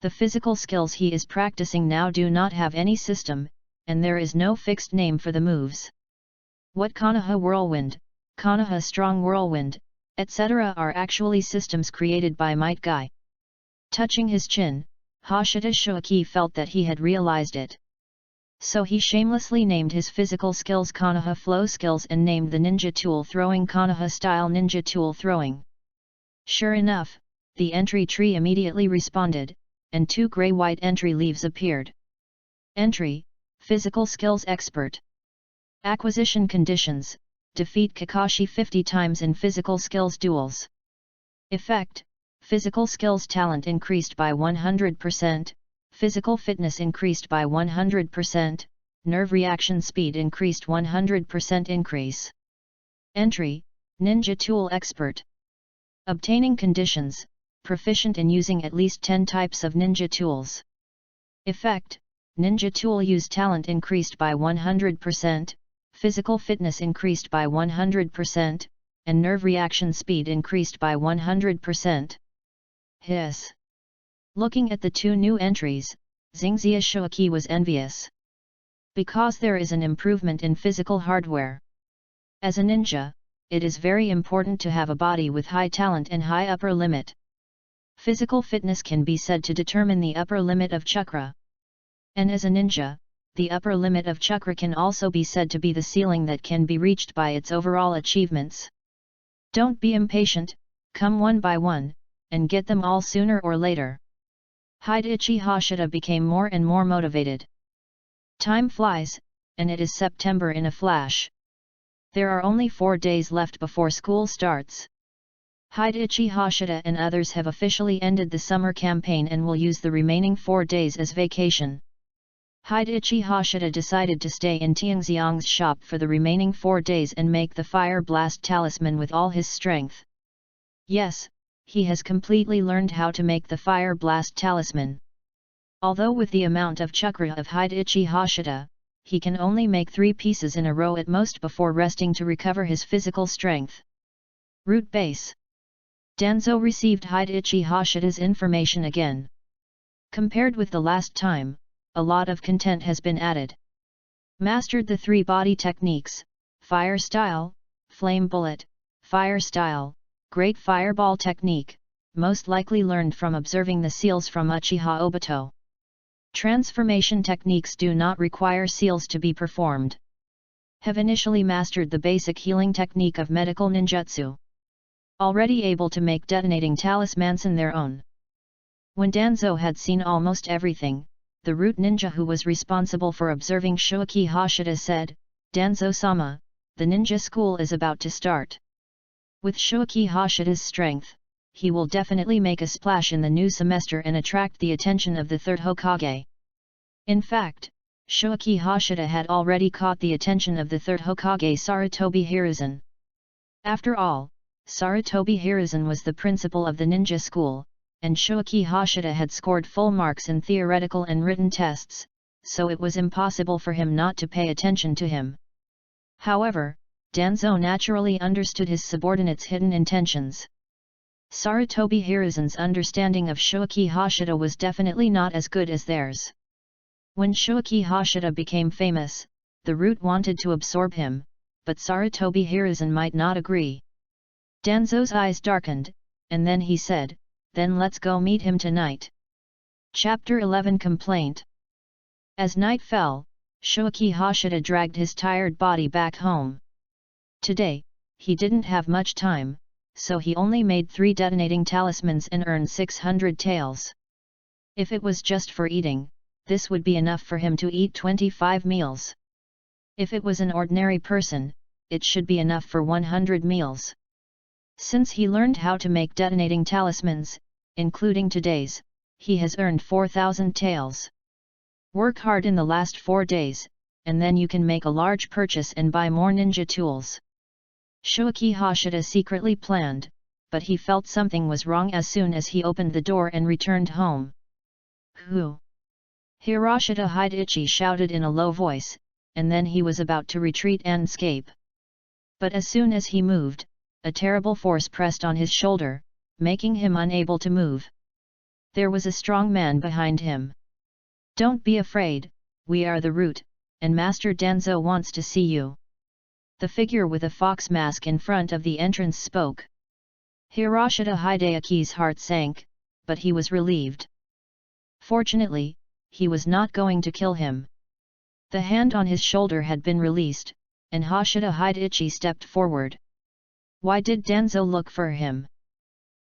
The physical skills he is practicing now do not have any system, and there is no fixed name for the moves. What Konoha Whirlwind, Konoha Strong Whirlwind, etc. are actually systems created by Might Guy. Touching his chin, Hashida Shoaki felt that he had realized it. So he shamelessly named his physical skills Konoha Flow Skills and named the ninja tool throwing Konoha Style Ninja Tool Throwing. Sure enough, the entry tree immediately responded, and 2 grey-white entry leaves appeared. Entry, Physical Skills Expert. Acquisition Conditions: defeat Kakashi 50 times in physical skills duels. Effect: physical skills talent increased by 100%, physical fitness increased by 100%, nerve reaction speed increased 100% increase. Entry: Ninja Tool Expert. Obtaining conditions: proficient in using at least 10 types of ninja tools. Effect: ninja tool use talent increased by 100%, physical fitness increased by 100%, and nerve reaction speed increased by 100%. Hiss. Looking at the two new entries, Xingxia Shuaki was envious. Because there is an improvement in physical hardware. As a ninja, it is very important to have a body with high talent and high upper limit. Physical fitness can be said to determine the upper limit of chakra. And as a ninja, the upper limit of chakra can also be said to be the ceiling that can be reached by its overall achievements. Don't be impatient, come one by one, and get them all sooner or later. Hidechi Hashida became more and more motivated. Time flies, and it is September in a flash. There are only 4 days left before school starts. Hidechi Hashida and others have officially ended the summer campaign and will use the remaining 4 days as vacation. Hidechi Hashida decided to stay in Tianxiang's shop for the remaining 4 days and make the Fire Blast Talisman with all his strength. Yes, he has completely learned how to make the Fire Blast Talisman. Although with the amount of chakra of Hidechi Hashida, he can only make 3 pieces in a row at most before resting to recover his physical strength. Root Base. Danzo received Hidechi Hashida's information again. Compared with the last time, a lot of content has been added. Mastered the 3 body techniques: Fire Style, Flame Bullet, Fire Style, Great Fireball Technique, most likely learned from observing the seals from Uchiha Obito. Transformation techniques do not require seals to be performed. Have initially mastered the basic healing technique of medical ninjutsu. Already able to make detonating talismans in their own. When Danzo had seen almost everything, the root ninja who was responsible for observing Shuaki Hashida said, "Danzo-sama, the ninja school is about to start. With Shuaki Hashida's strength, he will definitely make a splash in the new semester and attract the attention of the third Hokage." In fact, Shuaki Hashida had already caught the attention of the third Hokage Sarutobi Hiruzen. After all, Sarutobi Hiruzen was the principal of the ninja school, and Shuaki Hashida had scored full marks in theoretical and written tests, so it was impossible for him not to pay attention to him. However, Danzo naturally understood his subordinate's hidden intentions. Sarutobi Hiruzen's understanding of Shuaki Hashida was definitely not as good as theirs. When Shuaki Hashida became famous, the root wanted to absorb him, but Sarutobi Hiruzen might not agree. Danzo's eyes darkened, and then he said, "Then let's go meet him tonight." Chapter 11 Complaint. As night fell, Shuaki Hashida dragged his tired body back home. Today, he didn't have much time, so he only made 3 detonating talismans and earned 600 taels. If it was just for eating, this would be enough for him to eat 25 meals. If it was an ordinary person, it should be enough for 100 meals. Since he learned how to make detonating talismans, including today's, he has earned 4,000 taels. Work hard in the last 4 days, and then you can make a large purchase and buy more ninja tools. Shuaki Hashida secretly planned, but he felt something was wrong as soon as he opened the door and returned home. "Who?" Hiroshita Hidechi shouted in a low voice, and then he was about to retreat and escape. But as soon as he moved, a terrible force pressed on his shoulder, making him unable to move. There was a strong man behind him. "Don't be afraid, we are the root, and Master Danzo wants to see you." The figure with a fox mask in front of the entrance spoke. Hiroshita Hideaki's heart sank, but he was relieved. Fortunately, he was not going to kill him. The hand on his shoulder had been released, and Hashida Hidechi stepped forward. Why did Danzo look for him?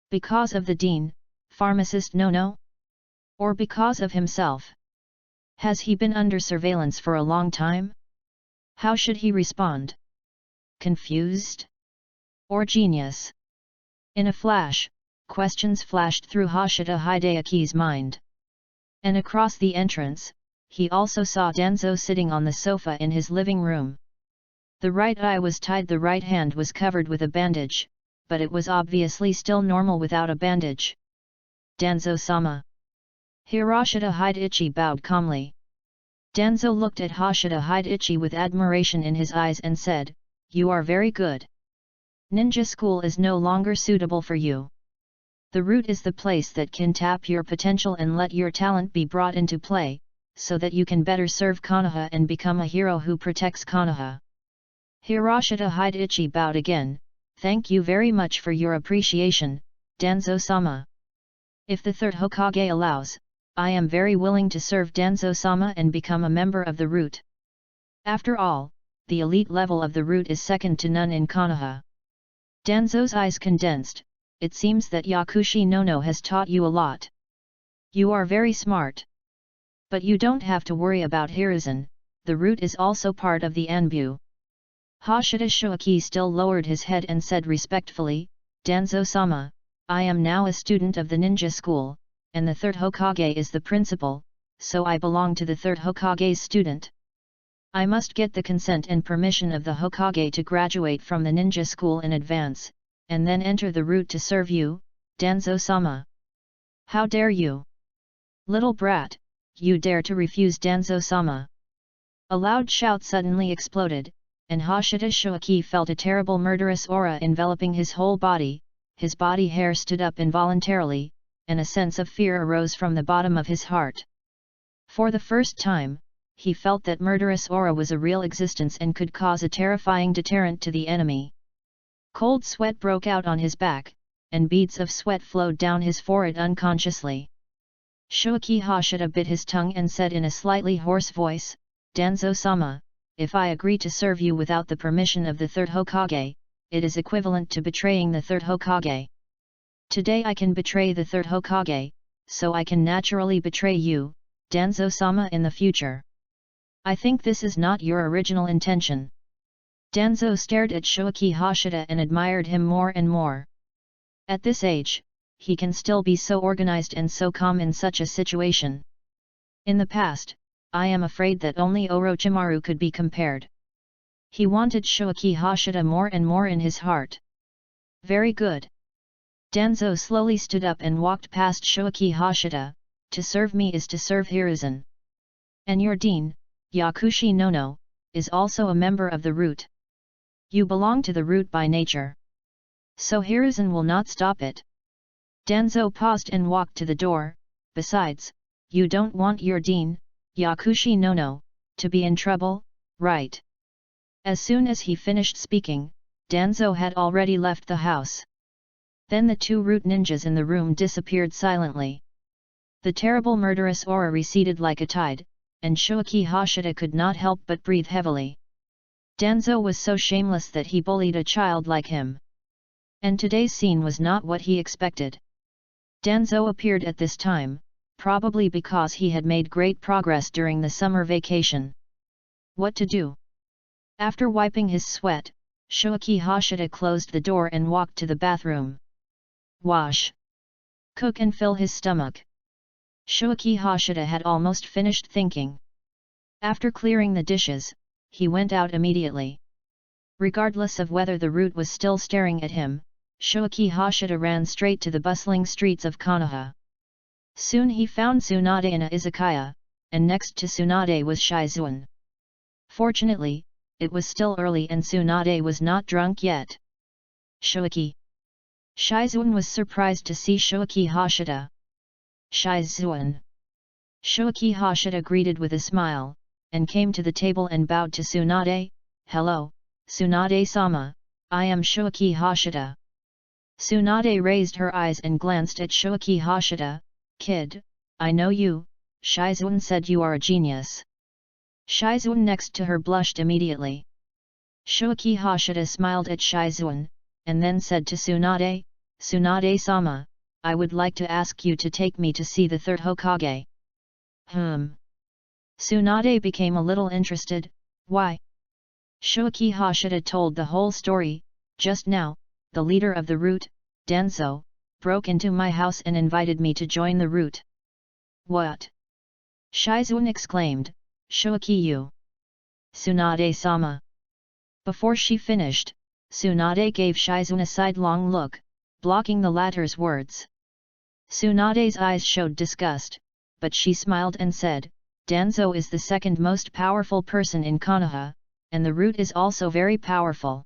Because of the dean, pharmacist Nono? Or because of himself? Has he been under surveillance for a long time? How should he respond? Confused? Or genius? In a flash, questions flashed through Hoshida Hideaki's mind. And across the entrance, he also saw Danzo sitting on the sofa in his living room. The right eye was tied, the right hand was covered with a bandage, but it was obviously still normal without a bandage. Danzo-sama. Hiroshita Hideichi bowed calmly. Danzo looked at Hoshida Hideichi with admiration in his eyes and said, "You are very good. Ninja school is no longer suitable for you. The root is the place that can tap your potential and let your talent be brought into play, so that you can better serve Konoha and become a hero who protects Konoha." Hiroshita Hideichi bowed again. "Thank you very much for your appreciation, Danzo-sama. If the third Hokage allows, I am very willing to serve Danzo-sama and become a member of the root. After all, the elite level of the root is second to none in Konoha." Danzo's eyes condensed. "It seems that Yakushi no has taught you a lot. You are very smart. But you don't have to worry about Hiruzen, the root is also part of the Anbu." Hoshida Shuaki still lowered his head and said respectfully, "Danzo-sama, I am now a student of the ninja school, and the third Hokage is the principal, so I belong to the third Hokage's student. I must get the consent and permission of the Hokage to graduate from the ninja school in advance, and then enter the route to serve you, Danzo-sama. How dare you? Little brat, you dare to refuse Danzo-sama." A loud shout suddenly exploded, and Hoshida Shuaki felt a terrible murderous aura enveloping his whole body, his body hair stood up involuntarily, and a sense of fear arose from the bottom of his heart. For the first time, he felt that murderous aura was a real existence and could cause a terrifying deterrent to the enemy. Cold sweat broke out on his back, and beads of sweat flowed down his forehead unconsciously. Shuaki Hoshida bit his tongue and said in a slightly hoarse voice, "Danzo-sama, if I agree to serve you without the permission of the third Hokage, it is equivalent to betraying the third Hokage. Today I can betray the third Hokage, so I can naturally betray you, Danzo-sama, in the future. I think this is not your original intention." Danzo stared at Shuaki Hoshida and admired him more and more. At this age, he can still be so organized and so calm in such a situation. In the past, I am afraid that only Orochimaru could be compared. He wanted Shuaki Hoshida more and more in his heart. Very good. Danzo slowly stood up and walked past Shuaki Hoshida. "To serve me is to serve Hiruzen. And your dean, Yakushi no, is also a member of the root. You belong to the root by nature. So Hiruzen will not stop it." Danzo paused and walked to the door. "Besides, you don't want your dean, Yakushi no, to be in trouble, right?" As soon as he finished speaking, Danzo had already left the house. Then the two root ninjas in the room disappeared silently. The terrible murderous aura receded like a tide, and Shuaki Hoshida could not help but breathe heavily. Danzo was so shameless that he bullied a child like him. And today's scene was not what he expected. Danzo appeared at this time, probably because he had made great progress during the summer vacation. What to do? After wiping his sweat, Shuaki Hoshida closed the door and walked to the bathroom. Wash. Cook and fill his stomach. Shuaki Hoshida had almost finished thinking. After clearing the dishes, he went out immediately. Regardless of whether the root was still staring at him, Shuaki Hoshida ran straight to the bustling streets of Konoha. Soon he found Tsunade in a izakaya, and next to Tsunade was Shizuan. Fortunately, it was still early and Tsunade was not drunk yet. "Shuaki." Shizuan was surprised to see Shuaki Hoshida. "Shizuan." Shuaki Hoshida greeted with a smile, and came to the table and bowed to Tsunade. "Hello, Tsunade-sama, I am Shuaki Hoshida." Tsunade raised her eyes and glanced at Shuaki Hoshida. "Kid, I know you," Shizuan said. "You are a genius." Shizuan next to her blushed immediately. Shuaki Hoshida smiled at Shizuan, and then said to Tsunade, "Tsunade-sama, I would like to ask you to take me to see the third Hokage." Tsunade became a little interested. Why? Shuichi Hashida told the whole story. Just now, the leader of the route, Danzo, broke into my house and invited me to join the route. What? Shizun exclaimed, Shuichi you. Tsunade-sama. Before she finished, Tsunade gave Shizun a sidelong look, blocking the latter's words. Tsunade's eyes showed disgust, but she smiled and said, Danzo is the second most powerful person in Konoha, and the root is also very powerful.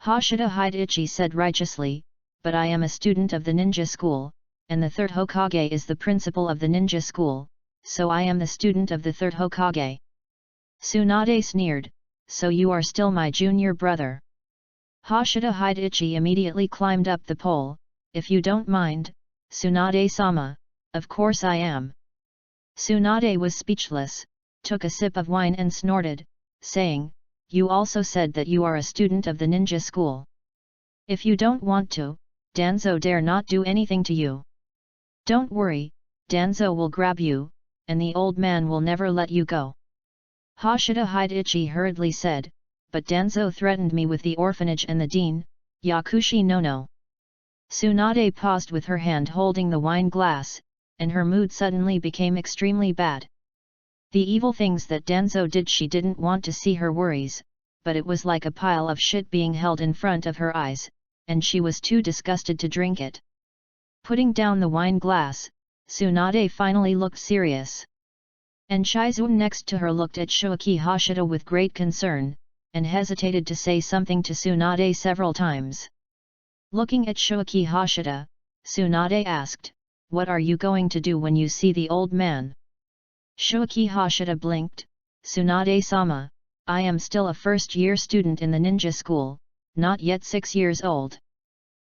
Hashida Hidechi said righteously, but I am a student of the ninja school, and the third Hokage is the principal of the ninja school, so I am the student of the third Hokage. Tsunade sneered, so you are still my junior brother. Hashida Hidechi immediately climbed up the pole. If you don't mind, Tsunade-sama, of course I am. Tsunade was speechless, took a sip of wine and snorted, saying, you also said that you are a student of the ninja school. If you don't want to, Danzo dare not do anything to you. Don't worry, Danzo will grab you, and the old man will never let you go. Hashida Hidechi hurriedly said, but Danzo threatened me with the orphanage and the dean, Yakushi no. Tsunade paused with her hand holding the wine glass, and her mood suddenly became extremely bad. The evil things that Danzo did, she didn't want to see her worries, but it was like a pile of shit being held in front of her eyes, and she was too disgusted to drink it. Putting down the wine glass, Tsunade finally looked serious. And Shizun next to her looked at Shuichi Hashida with great concern, and hesitated to say something to Tsunade several times. Looking at Shuichi Hashida, Tsunade asked, what are you going to do when you see the old man? Shuichi Hashida blinked, Tsunade-sama, I am still a first-year student in the ninja school, not yet 6 years old.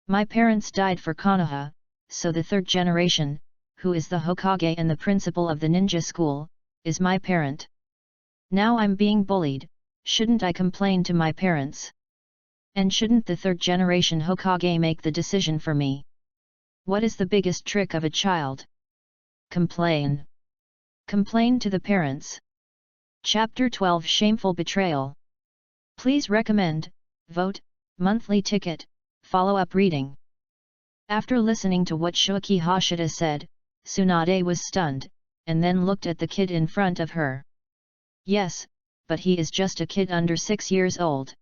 My parents died for Konoha, so the third generation, who is the Hokage and the principal of the ninja school, is my parent. Now I'm being bullied, shouldn't I complain to my parents? And shouldn't the third generation Hokage make the decision for me? What is the biggest trick of a child? Complain. Complain to the parents. Chapter 12 Shameful Betrayal. Please recommend, vote, monthly ticket, follow-up reading. After listening to what Shuichi Hashida said, Tsunade was stunned, and then looked at the kid in front of her. Yes, but he is just a kid under 6 years old.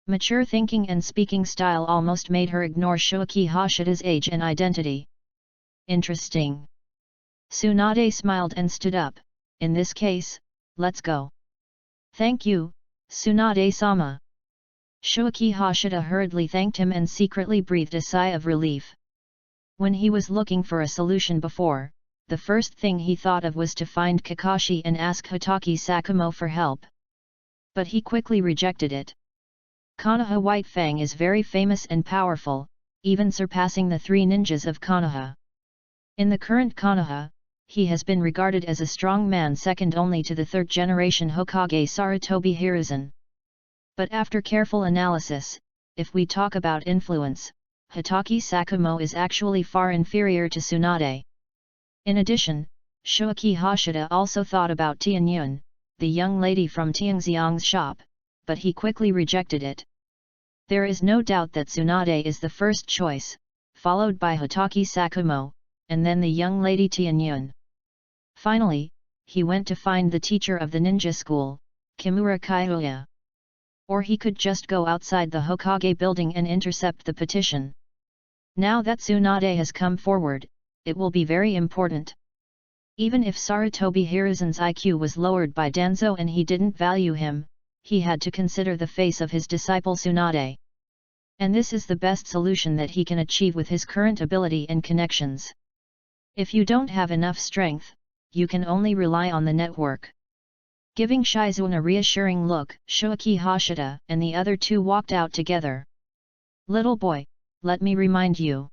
Mature thinking and speaking style almost made her ignore Shuichi Hashida's age and identity. Interesting. Tsunade smiled and stood up. In this case, let's go. Thank you, Tsunade-sama. Shuichi Hashida hurriedly thanked him and secretly breathed a sigh of relief. When he was looking for a solution before, the first thing he thought of was to find Kakashi and ask Hatake Sakumo for help. But he quickly rejected it. Konoha White Fang is very famous and powerful, even surpassing the 3 ninjas of Konoha. In the current Konoha, he has been regarded as a strong man second only to the third generation Hokage Sarutobi Hiruzen. But after careful analysis, if we talk about influence, Hatake Sakumo is actually far inferior to Tsunade. In addition, Shuichi Hashida also thought about Tianyun, the young lady from Tianxiang's shop, but he quickly rejected it. There is no doubt that Tsunade is the first choice, followed by Hatake Sakumo, and then the young lady Tianyun. Finally, he went to find the teacher of the ninja school, Kimura Kaiuya. Or he could just go outside the Hokage building and intercept the petition. Now that Tsunade has come forward, it will be very important. Even if Sarutobi Hiruzen's IQ was lowered by Danzo and he didn't value him, he had to consider the face of his disciple Tsunade. And this is the best solution that he can achieve with his current ability and connections. If you don't have enough strength, you can only rely on the network. Giving Shizun a reassuring look, Shuichi Hashida and the other 2 walked out together. Little boy, let me remind you.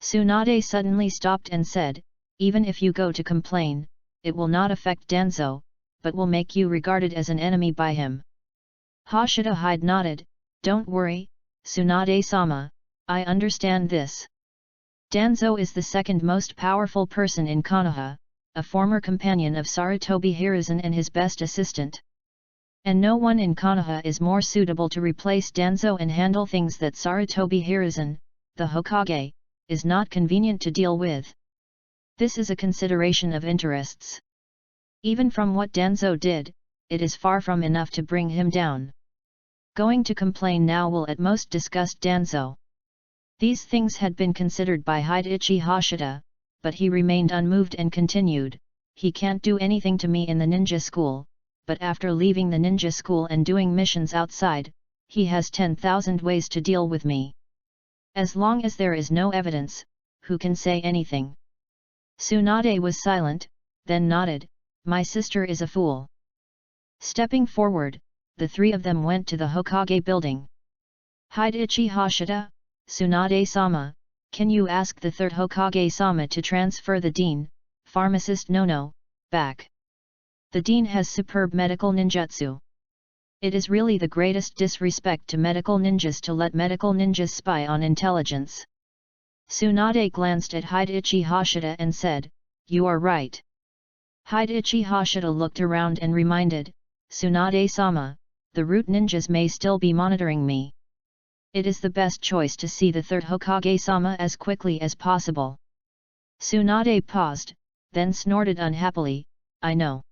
Tsunade suddenly stopped and said, even if you go to complain, it will not affect Danzo, but will make you regarded as an enemy by him. Hashida Hide nodded, don't worry, Tsunade-sama, I understand this. Danzo is the second most powerful person in Konoha, a former companion of Sarutobi Hiruzen and his best assistant. And no one in Konoha is more suitable to replace Danzo and handle things that Sarutobi Hiruzen, the Hokage, is not convenient to deal with. This is a consideration of interests. Even from what Danzo did, it is far from enough to bring him down. Going to complain now will at most disgust Danzo. These things had been considered by Heiichi Hashida, but he remained unmoved and continued, "He can't do anything to me in the ninja school, but after leaving the ninja school and doing missions outside, he has 10,000 ways to deal with me. As long as there is no evidence, who can say anything?" Tsunade was silent, then nodded, "My sister is a fool." Stepping forward, the three of them went to the Hokage building. "Heiichi Hashida, Tsunade-sama, can you ask the third Hokage-sama to transfer the dean, pharmacist Nono, back? The dean has superb medical ninjutsu. It is really the greatest disrespect to medical ninjas to let medical ninjas spy on intelligence." Tsunade glanced at Heiichi Hashida and said, "You are right." Heiichi Hashida looked around and reminded, "Tsunade-sama, the root ninjas may still be monitoring me. It is the best choice to see the third Hokage-sama as quickly as possible." Tsunade paused, then snorted unhappily, "I know."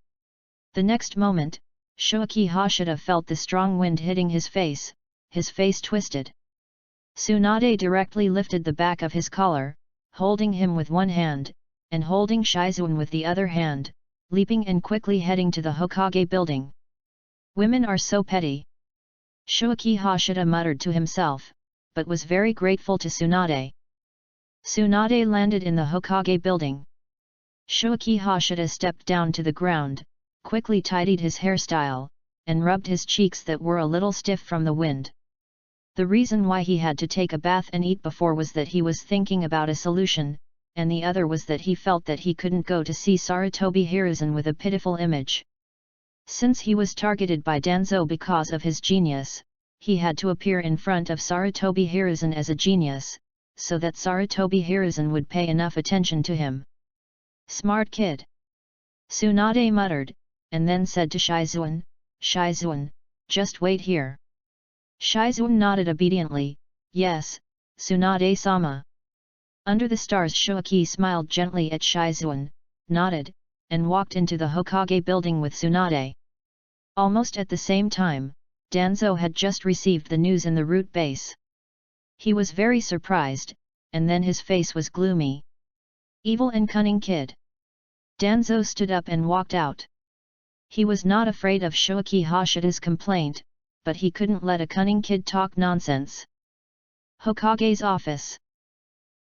The next moment, Shuichi Hashida felt the strong wind hitting his face twisted. Tsunade directly lifted the back of his collar, holding him with one hand, and holding Shizuan with the other hand, leaping and quickly heading to the Hokage building. "Women are so petty," Shuichi Hashida muttered to himself, but was very grateful to Tsunade. Tsunade landed in the Hokage building. Shuichi Hashida stepped down to the ground, quickly tidied his hairstyle, and rubbed his cheeks that were a little stiff from the wind. The reason why he had to take a bath and eat before was that he was thinking about a solution, and the other was that he felt that he couldn't go to see Sarutobi Hiruzen with a pitiful image. Since he was targeted by Danzo because of his genius, he had to appear in front of Sarutobi Hiruzen as a genius, so that Sarutobi Hiruzen would pay enough attention to him. "Smart kid," Tsunade muttered, and then said to Shizuan, "Shizuan, just wait here." Shizuan nodded obediently, "Yes, Tsunade-sama." Under the stars, Shuichi smiled gently at Shizuan, nodded, and walked into the Hokage building with Tsunade. Almost at the same time, Danzo had just received the news in the root base. He was very surprised, and then his face was gloomy. "Evil and cunning kid." Danzo stood up and walked out. He was not afraid of Shuichi Hashida's complaint, but he couldn't let a cunning kid talk nonsense. Hokage's office.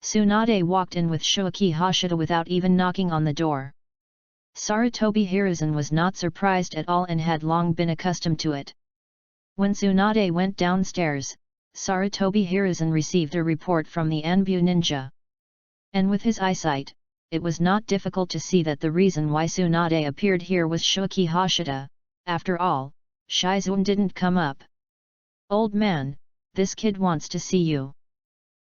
Tsunade walked in with Shuichi Hashida without even knocking on the door. Sarutobi Hiruzen was not surprised at all and had long been accustomed to it. When Tsunade went downstairs, Sarutobi Hiruzen received a report from the Anbu ninja. And with his eyesight, it was not difficult to see that the reason why Tsunade appeared here was Shuichi Hashida. After all, Shizuan didn't come up. "Old man, this kid wants to see you."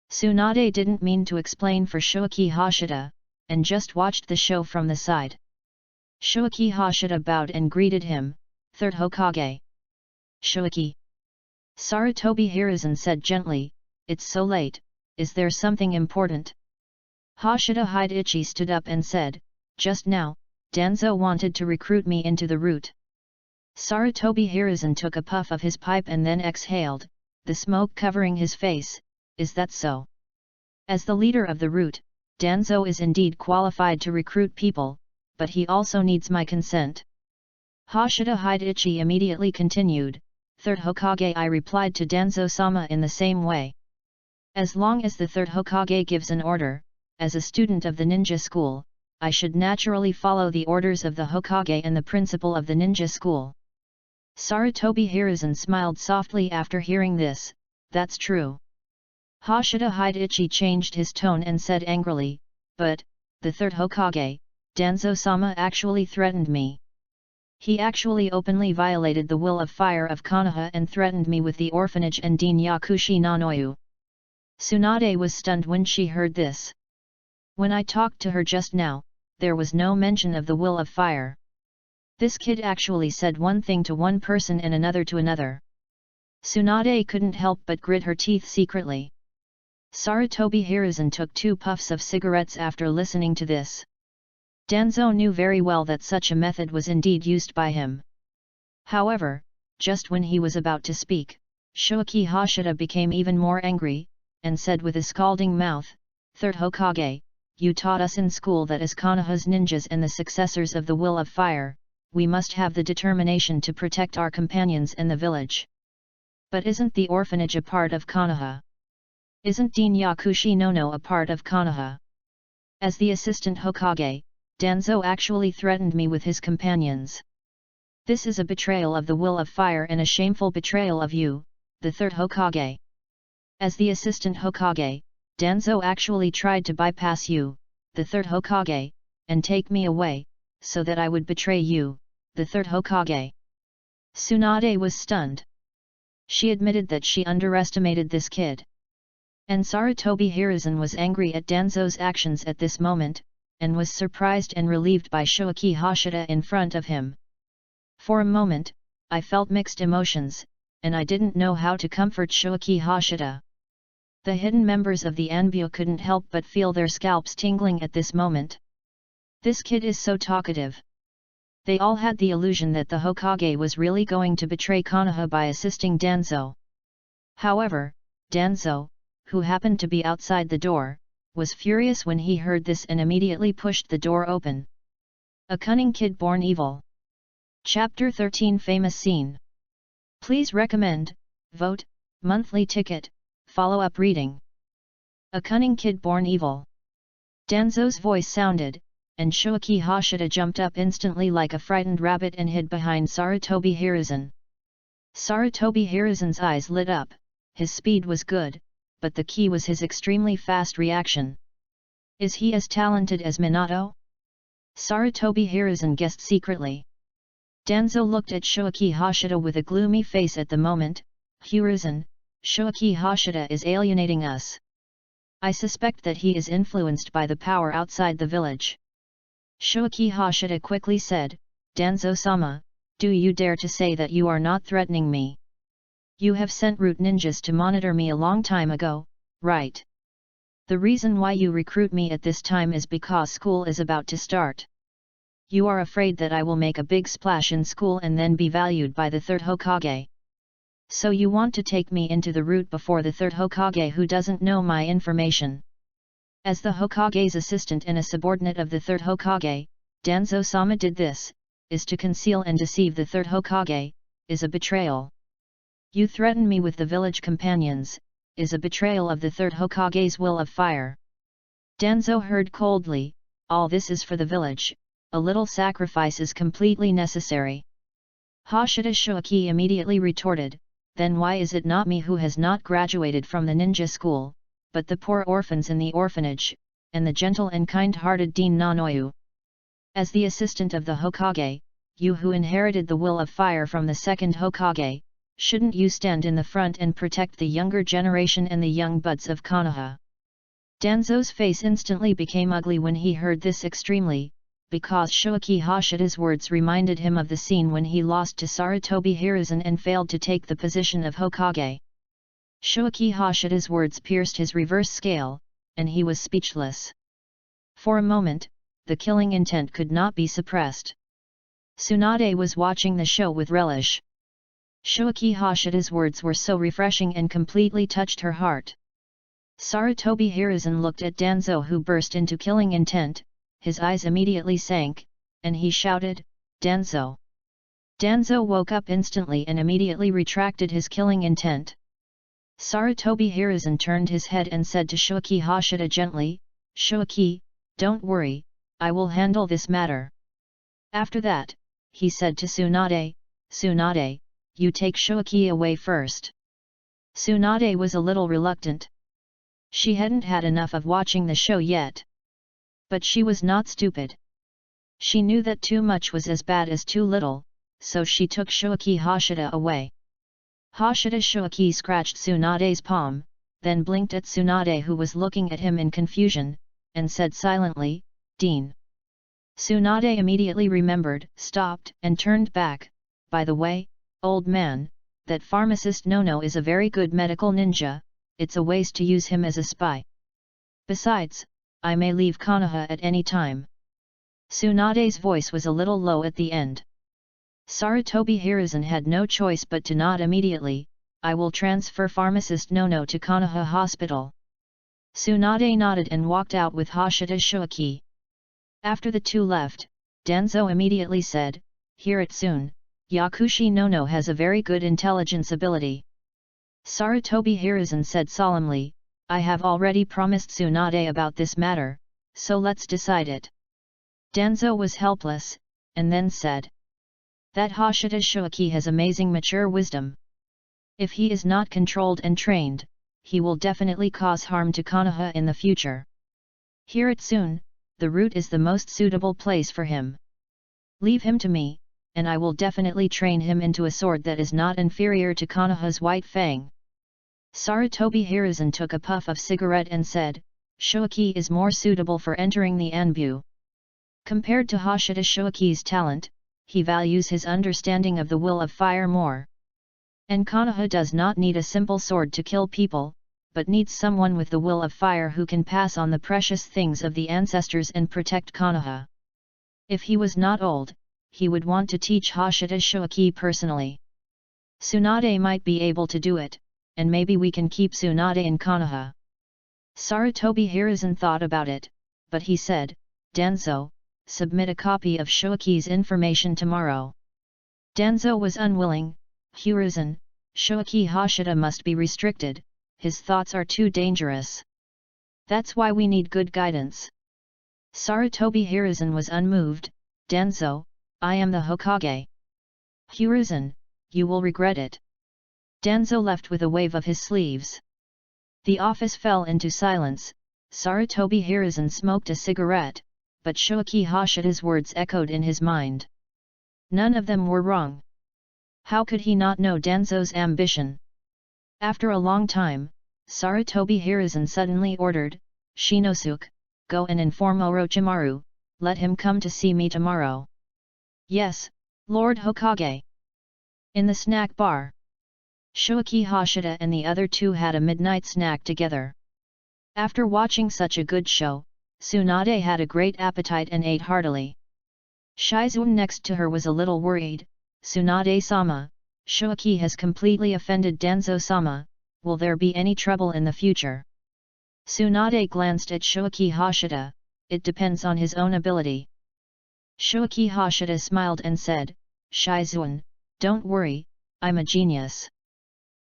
Tsunade didn't mean to explain for Shuichi Hashida, and just watched the show from the side. Shuichi Hashida bowed and greeted him, "Third Hokage." "Shuichi." Sarutobi Hiruzen said gently, "It's so late, is there something important?" Hashida Heiichi stood up and said, "Just now, Danzo wanted to recruit me into the route." Sarutobi Hiruzen took a puff of his pipe and then exhaled, the smoke covering his face. "Is that so? As the leader of the route, Danzo is indeed qualified to recruit people, but he also needs my consent." Hashida Heiichi immediately continued, "Third Hokage," I replied to Danzo-sama in the same way. "As long as the third Hokage gives an order, as a student of the ninja school, I should naturally follow the orders of the Hokage and the principal of the ninja school." Sarutobi Hiruzen smiled softly after hearing this, "That's true." Hashida Heiichi changed his tone and said angrily, "But, the third Hokage, Danzo-sama actually threatened me. He actually openly violated the will of fire of Konoha and threatened me with the orphanage and Dean Yakushi Nanoyu." Tsunade was stunned when she heard this. "When I talked to her just now, there was no mention of the will of fire. This kid actually said one thing to one person and another to another. Tsunade couldn't help but grit her teeth secretly. Sarutobi Hiruzen took 2 puffs of cigarettes after listening to this. Danzo knew very well that such a method was indeed used by him. However, just when he was about to speak, Shoaki Hashida became even more angry, and said with a scalding mouth, "Third Hokage, you taught us in school that as Konohas ninjas and the successors of the will of fire, we must have the determination to protect our companions and the village. But isn't the orphanage a part of Konoha? Isn't Ninja-Kushi no a part of Konoha? As the assistant Hokage, Danzo actually threatened me with his companions. This is a betrayal of the will of fire and a shameful betrayal of you, the third Hokage. As the assistant Hokage, Danzo actually tried to bypass you, the third Hokage, and take me away, so that I would betray you, the third Hokage." Tsunade was stunned. She admitted that she underestimated this kid. And Sarutobi Hiruzen was angry at Danzo's actions at this moment, and was surprised and relieved by Shoaki Hashida in front of him. For a moment, I felt mixed emotions, and I didn't know how to comfort Shoaki Hashida. The hidden members of the Anbyo couldn't help but feel their scalps tingling at this moment. This kid is so talkative. They all had the illusion that the Hokage was really going to betray Konoha by assisting Danzo. However, Danzo, who happened to be outside the door, was furious when he heard this and immediately pushed the door open. A cunning kid born evil. Chapter 13 Famous Scene. Please recommend, vote, monthly ticket, follow-up reading. A cunning kid born evil. Danzo's voice sounded, and Shoaki Hashida jumped up instantly like a frightened rabbit and hid behind Sarutobi Hiruzen. Sarutobi Hiruzen's eyes lit up, his speed was good, but the key was his extremely fast reaction. Is he as talented as Minato? Sarutobi Hiruzen guessed secretly. Danzo looked at Shoaki Hashida with a gloomy face at the moment. "Hiruzen, Shoaki Hashida is alienating us. I suspect that he is influenced by the power outside the village." Shoaki Hashida quickly said, "Danzo-sama, do you dare to say that you are not threatening me? You have sent root ninjas to monitor me a long time ago, right? The reason why you recruit me at this time is because school is about to start. You are afraid that I will make a big splash in school and then be valued by the third Hokage. So you want to take me into the root before the third Hokage who doesn't know my information." As the Hokage's assistant and a subordinate of the third Hokage, Danzo-sama did this, is to conceal and deceive the third Hokage, is a betrayal. You threaten me with the village companions, is a betrayal of the third Hokage's will of fire. Danzo heard coldly, all this is for the village, a little sacrifice is completely necessary. Hashida Shoaki immediately retorted, then why is it not me who has not graduated from the ninja school, but the poor orphans in the orphanage, and the gentle and kind-hearted Dean Nanoyu? As the assistant of the Hokage, you who inherited the will of fire from the second Hokage, shouldn't you stand in the front and protect the younger generation and the young buds of Konoha? Danzo's face instantly became ugly when he heard this extremely, because Shoaki Hashida's words reminded him of the scene when he lost to Sarutobi Hiruzen and failed to take the position of Hokage. Shoaki Hashida's words pierced his reverse scale, and he was speechless. For a moment, the killing intent could not be suppressed. Tsunade was watching the show with relish. Shoaki Hashida's words were so refreshing and completely touched her heart. Sarutobi Hiruzen looked at Danzo who burst into killing intent, his eyes immediately sank, and he shouted, "Danzo!" Danzo woke up instantly and immediately retracted his killing intent. Sarutobi Hiruzen turned his head and said to Shoaki Hashida gently, "Shoaki, don't worry, I will handle this matter." After that, he said to Tsunade, "Tsunade, you take Shoaki away first." Tsunade was a little reluctant. She hadn't had enough of watching the show yet. But she was not stupid. She knew that too much was as bad as too little, so she took Shoaki Hashida away. Hashida Shoaki scratched Tsunade's palm, then blinked at Tsunade who was looking at him in confusion, and said silently, "Dean." Tsunade immediately remembered, stopped, and turned back. By the way, old man, that pharmacist Nono is a very good medical ninja, it's a waste to use him as a spy. Besides, I may leave Konoha at any time. Tsunade's voice was a little low at the end. Sarutobi Hiruzen had no choice but to nod immediately. I will transfer pharmacist Nono to Konoha Hospital. Tsunade nodded and walked out with Hashida Shuaki. After the two left, Danzo immediately said, "Hear it soon, Yakushi Nono has a very good intelligence ability." Sarutobi Hiruzen said solemnly, "I have already promised Tsunade about this matter, so let's decide it." Danzo was helpless, and then said, "That Hashida Shuaki has amazing mature wisdom. If he is not controlled and trained, he will definitely cause harm to Konoha in the future. Hear it soon, the route is the most suitable place for him. Leave him to me, and I will definitely train him into a sword that is not inferior to Konoha's White Fang." Sarutobi Hiruzen took a puff of cigarette and said, "Shuaki is more suitable for entering the Anbu. Compared to Hashida Shuaki's talent, he values his understanding of the will of fire more. And Konoha does not need a simple sword to kill people, but needs someone with the will of fire who can pass on the precious things of the ancestors and protect Konoha. If he was not old, he would want to teach Hashida Shuaki personally. Tsunade might be able to do it, and maybe we can keep Tsunade in Konoha." Sarutobi Hiruzen thought about it, but he said, "Danzo, submit a copy of Shuaki's information tomorrow." Danzo was unwilling. "Hiruzen, Shuaki Hashida must be restricted, his thoughts are too dangerous. That's why we need good guidance." Sarutobi Hiruzen was unmoved. "Danzo, I am the Hokage. Hiruzen, you will regret it." Danzo left with a wave of his sleeves. The office fell into silence. Sarutobi Hiruzen smoked a cigarette, but Shuaki Hashida's words echoed in his mind. None of them were wrong. How could he not know Danzo's ambition? After a long time, Sarutobi Hiruzen suddenly ordered, "Shinosuke, go and inform Orochimaru, let him come to see me tomorrow." "Yes, Lord Hokage." In the snack bar, Shuaki Hashida and the other two had a midnight snack together. After watching such a good show, Tsunade had a great appetite and ate heartily. Shizune next to her was a little worried. "Tsunade-sama, Shuaki has completely offended Danzo-sama, will there be any trouble in the future?" Tsunade glanced at Shuaki Hashida, "It depends on his own ability." Shuaki Hashida smiled and said, "Shizune, don't worry, I'm a genius."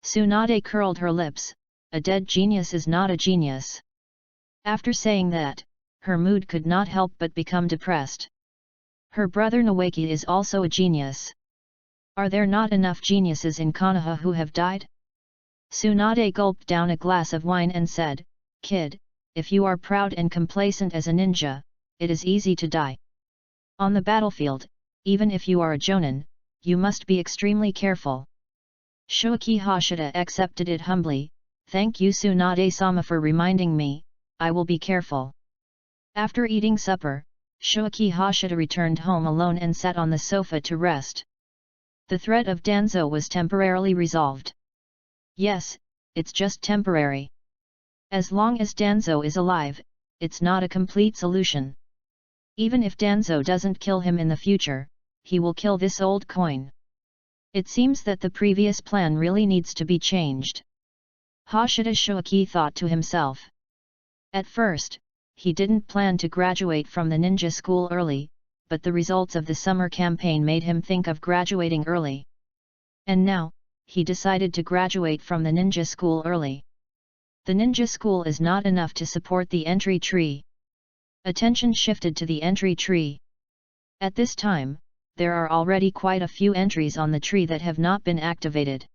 Tsunade curled her lips, "A dead genius is not a genius." After saying that, her mood could not help but become depressed. Her brother Nawaki is also a genius. Are there not enough geniuses in Konoha who have died? Tsunade gulped down a glass of wine and said, "Kid, if you are proud and complacent as a ninja, it is easy to die. On the battlefield, even if you are a jonin, you must be extremely careful." Shuaki Hashida accepted it humbly, "Thank you Tsunade-sama for reminding me, I will be careful." After eating supper, Shuaki Hashida returned home alone and sat on the sofa to rest. The threat of Danzo was temporarily resolved. Yes, it's just temporary. As long as Danzo is alive, it's not a complete solution. Even if Danzo doesn't kill him in the future, he will kill this old coin. It seems that the previous plan really needs to be changed. Hashida Shuaki thought to himself. At first, he didn't plan to graduate from the ninja school early, but the results of the summer campaign made him think of graduating early. And now, he decided to graduate from the ninja school early. The ninja school is not enough to support the entry tree. Attention shifted to the entry tree. At this time, there are already quite a few entries on the tree that have not been activated.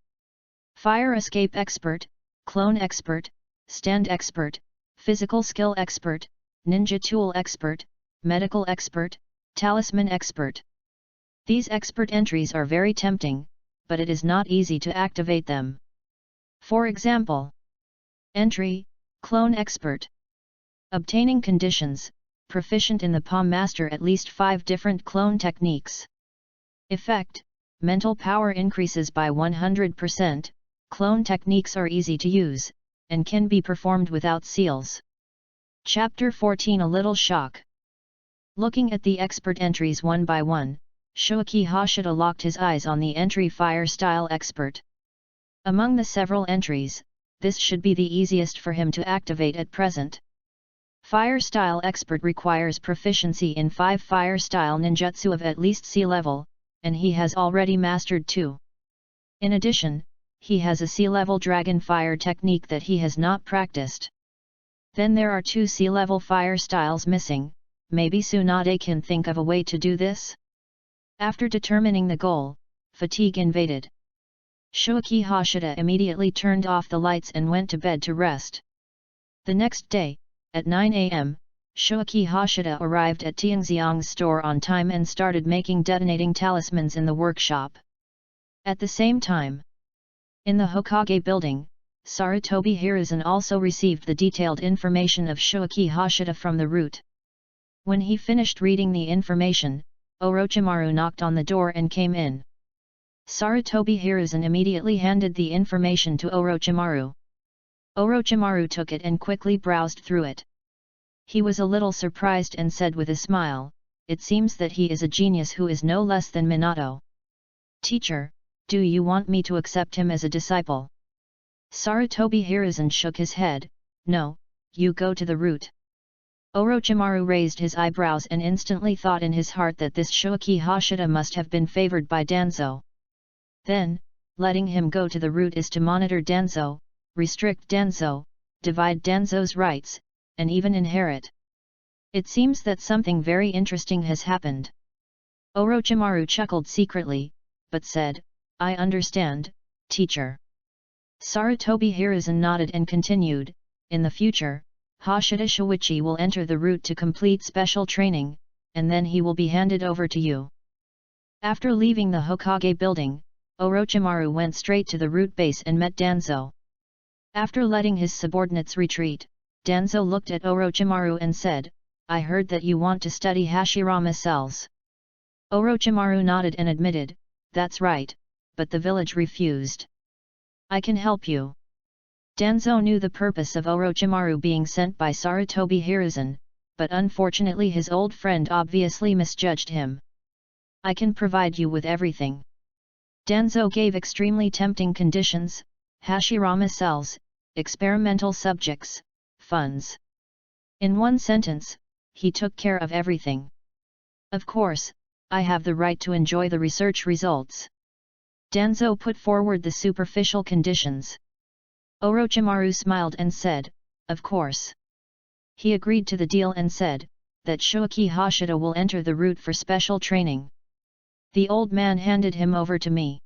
Fire Escape Expert, Clone Expert, Stand Expert, Physical Skill Expert, Ninja Tool Expert, Medical Expert, Talisman Expert. These expert entries are very tempting, but it is not easy to activate them. For example, Entry, Clone Expert. Obtaining conditions, proficient in the palm, master at least 5 different clone techniques. Effect: mental power increases by 100%, clone techniques are easy to use, and can be performed without seals. Chapter 14 A Little Shock. Looking at the expert entries one by one, Shoaki Hashida locked his eyes on the entry Fire Style Expert. Among the several entries, this should be the easiest for him to activate at present. Fire Style Expert requires proficiency in 5 Fire Style ninjutsu of at least C level, and he has already mastered 2. In addition, he has a C-level Dragon Fire technique that he has not practiced. Then there are 2 C-level fire styles missing. Maybe Tsunade can think of a way to do this? After determining the goal, fatigue invaded. Shoaki Hashida immediately turned off the lights and went to bed to rest. The next day, at 9 a.m., Shoaki Hashida arrived at Tianxiang's store on time and started making detonating talismans in the workshop. At the same time, in the Hokage building, Sarutobi Hiruzen also received the detailed information of Shoaki Hashida from the route. When he finished reading the information, Orochimaru knocked on the door and came in. Sarutobi Hiruzen immediately handed the information to Orochimaru. Orochimaru took it and quickly browsed through it. He was a little surprised and said with a smile, "It seems that he is a genius who is no less than Minato. Teacher, do you want me to accept him as a disciple?" Sarutobi Hiruzen shook his head, "No, you go to the route." Orochimaru raised his eyebrows and instantly thought in his heart that this Shoaki Hashida must have been favored by Danzo. Then, letting him go to the route is to monitor Danzo, restrict Danzo, divide Danzo's rights, and even inherit. It seems that something very interesting has happened. Orochimaru chuckled secretly, but said, "I understand, teacher." Sarutobi Hiruzen nodded and continued, "In the future, Hashida Shoichi will enter the route to complete special training, and then he will be handed over to you." After leaving the Hokage building, Orochimaru went straight to the route base and met Danzo. After letting his subordinates retreat, Danzo looked at Orochimaru and said, "I heard that you want to study Hashirama cells." Orochimaru nodded and admitted, "That's right, but the village refused." "I can help you." Danzo knew the purpose of Orochimaru being sent by Sarutobi Hiruzen, but unfortunately his old friend obviously misjudged him. "I can provide you with everything." Danzo gave extremely tempting conditions: Hashirama cells, experimental subjects, funds. In one sentence, he took care of everything. "Of course, I have the right to enjoy the research results." Danzo put forward the superficial conditions. Orochimaru smiled and said, "Of course." He agreed to the deal and said, that Shoaki Hashida will enter the route for special training. "The old man handed him over to me."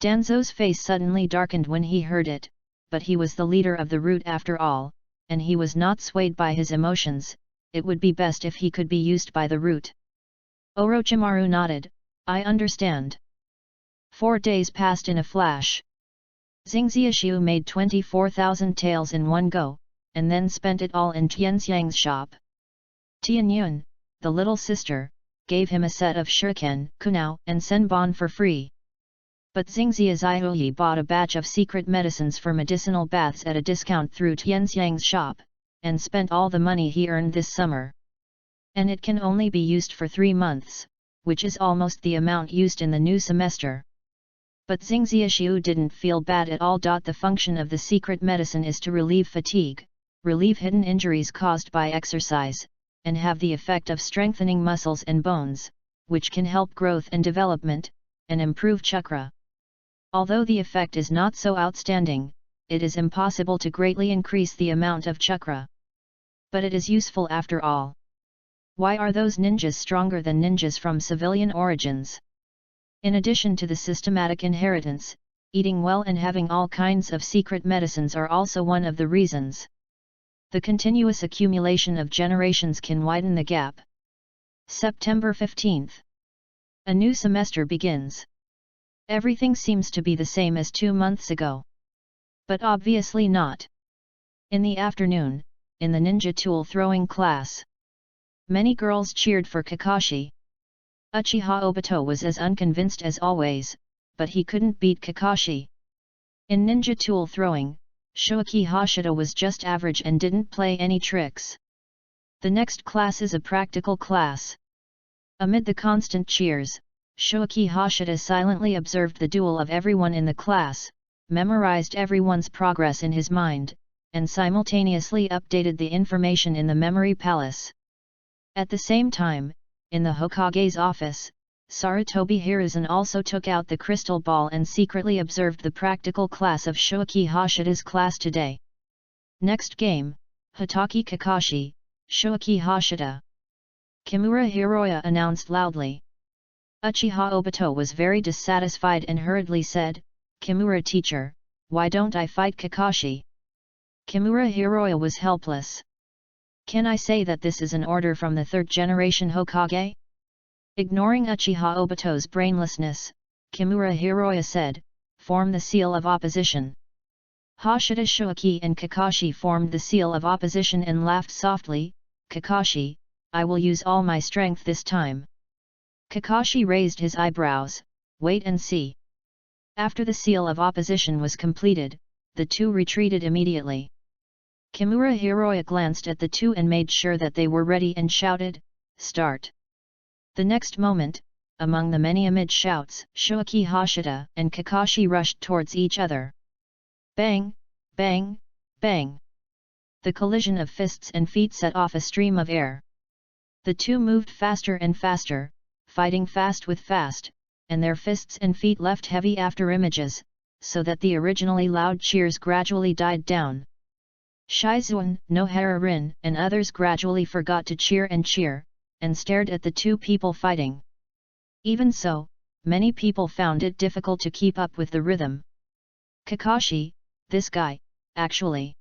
Danzo's face suddenly darkened when he heard it, but he was the leader of the route after all, and he was not swayed by his emotions. It would be best if he could be used by the route. Orochimaru nodded, "I understand." 4 days passed in a flash. Xingxiaxiu made 24,000 taels in one go, and then spent it all in Tianxiang's shop. Tianyun, the little sister, gave him a set of shuriken, kunao, and senbon for free. But Xingxiaxiu bought a batch of secret medicines for medicinal baths at a discount through Tianxiang's shop, and spent all the money he earned this summer. And it can only be used for 3 months, which is almost the amount used in the new semester. But Xingxiaxiu didn't feel bad at all. The function of the secret medicine is to relieve fatigue, relieve hidden injuries caused by exercise, and have the effect of strengthening muscles and bones, which can help growth and development, and improve chakra. Although the effect is not so outstanding, it is impossible to greatly increase the amount of chakra. But it is useful after all. Why are those ninjas stronger than ninjas from civilian origins? In addition to the systematic inheritance, eating well and having all kinds of secret medicines are also one of the reasons. The continuous accumulation of generations can widen the gap. September 15th. A new semester begins. Everything seems to be the same as 2 months ago. But obviously not. In the afternoon, in the ninja tool throwing class, Many girls cheered for Kakashi. Uchiha Obito was as unconvinced as always, but he couldn't beat Kakashi. In ninja tool throwing, Shoaki Hashida was just average and didn't play any tricks. The next class is a practical class. Amid the constant cheers, Shoaki Hashida silently observed the duel of everyone in the class, memorized everyone's progress in his mind, and simultaneously updated the information in the memory palace. At the same time, in the Hokage's office, Sarutobi Hiruzen also took out the crystal ball and secretly observed the practical class of Shoaki Hashida's class today. Next game, Hitaki Kakashi, Shoaki Hashida. Kimura Hiroya announced loudly. Uchiha Obito was very dissatisfied and hurriedly said, "Kimura teacher, why don't I fight Kakashi?" Kimura Hiroya was helpless. "Can I say that this is an order from the third generation Hokage?" Ignoring Uchiha Obito's brainlessness, Kimura Hiroya said, "Form the seal of opposition." Hashida Shoaki and Kakashi formed the seal of opposition and laughed softly. "Kakashi, I will use all my strength this time." Kakashi raised his eyebrows. "Wait and see." After the seal of opposition was completed, the two retreated immediately. Kimura Hiroya glanced at the two and made sure that they were ready and shouted, "Start!" The next moment, among the many amid shouts, Shoaki Hashida and Kakashi rushed towards each other. Bang! Bang! Bang! The collision of fists and feet set off a stream of air. The two moved faster and faster, fighting fast with fast, and their fists and feet left heavy afterimages, so that the originally loud cheers gradually died down. Shizuan, Nohara-rin, and others gradually forgot to cheer and stared at the two people fighting. Even so, many people found it difficult to keep up with the rhythm. "Kakashi, this guy, actually."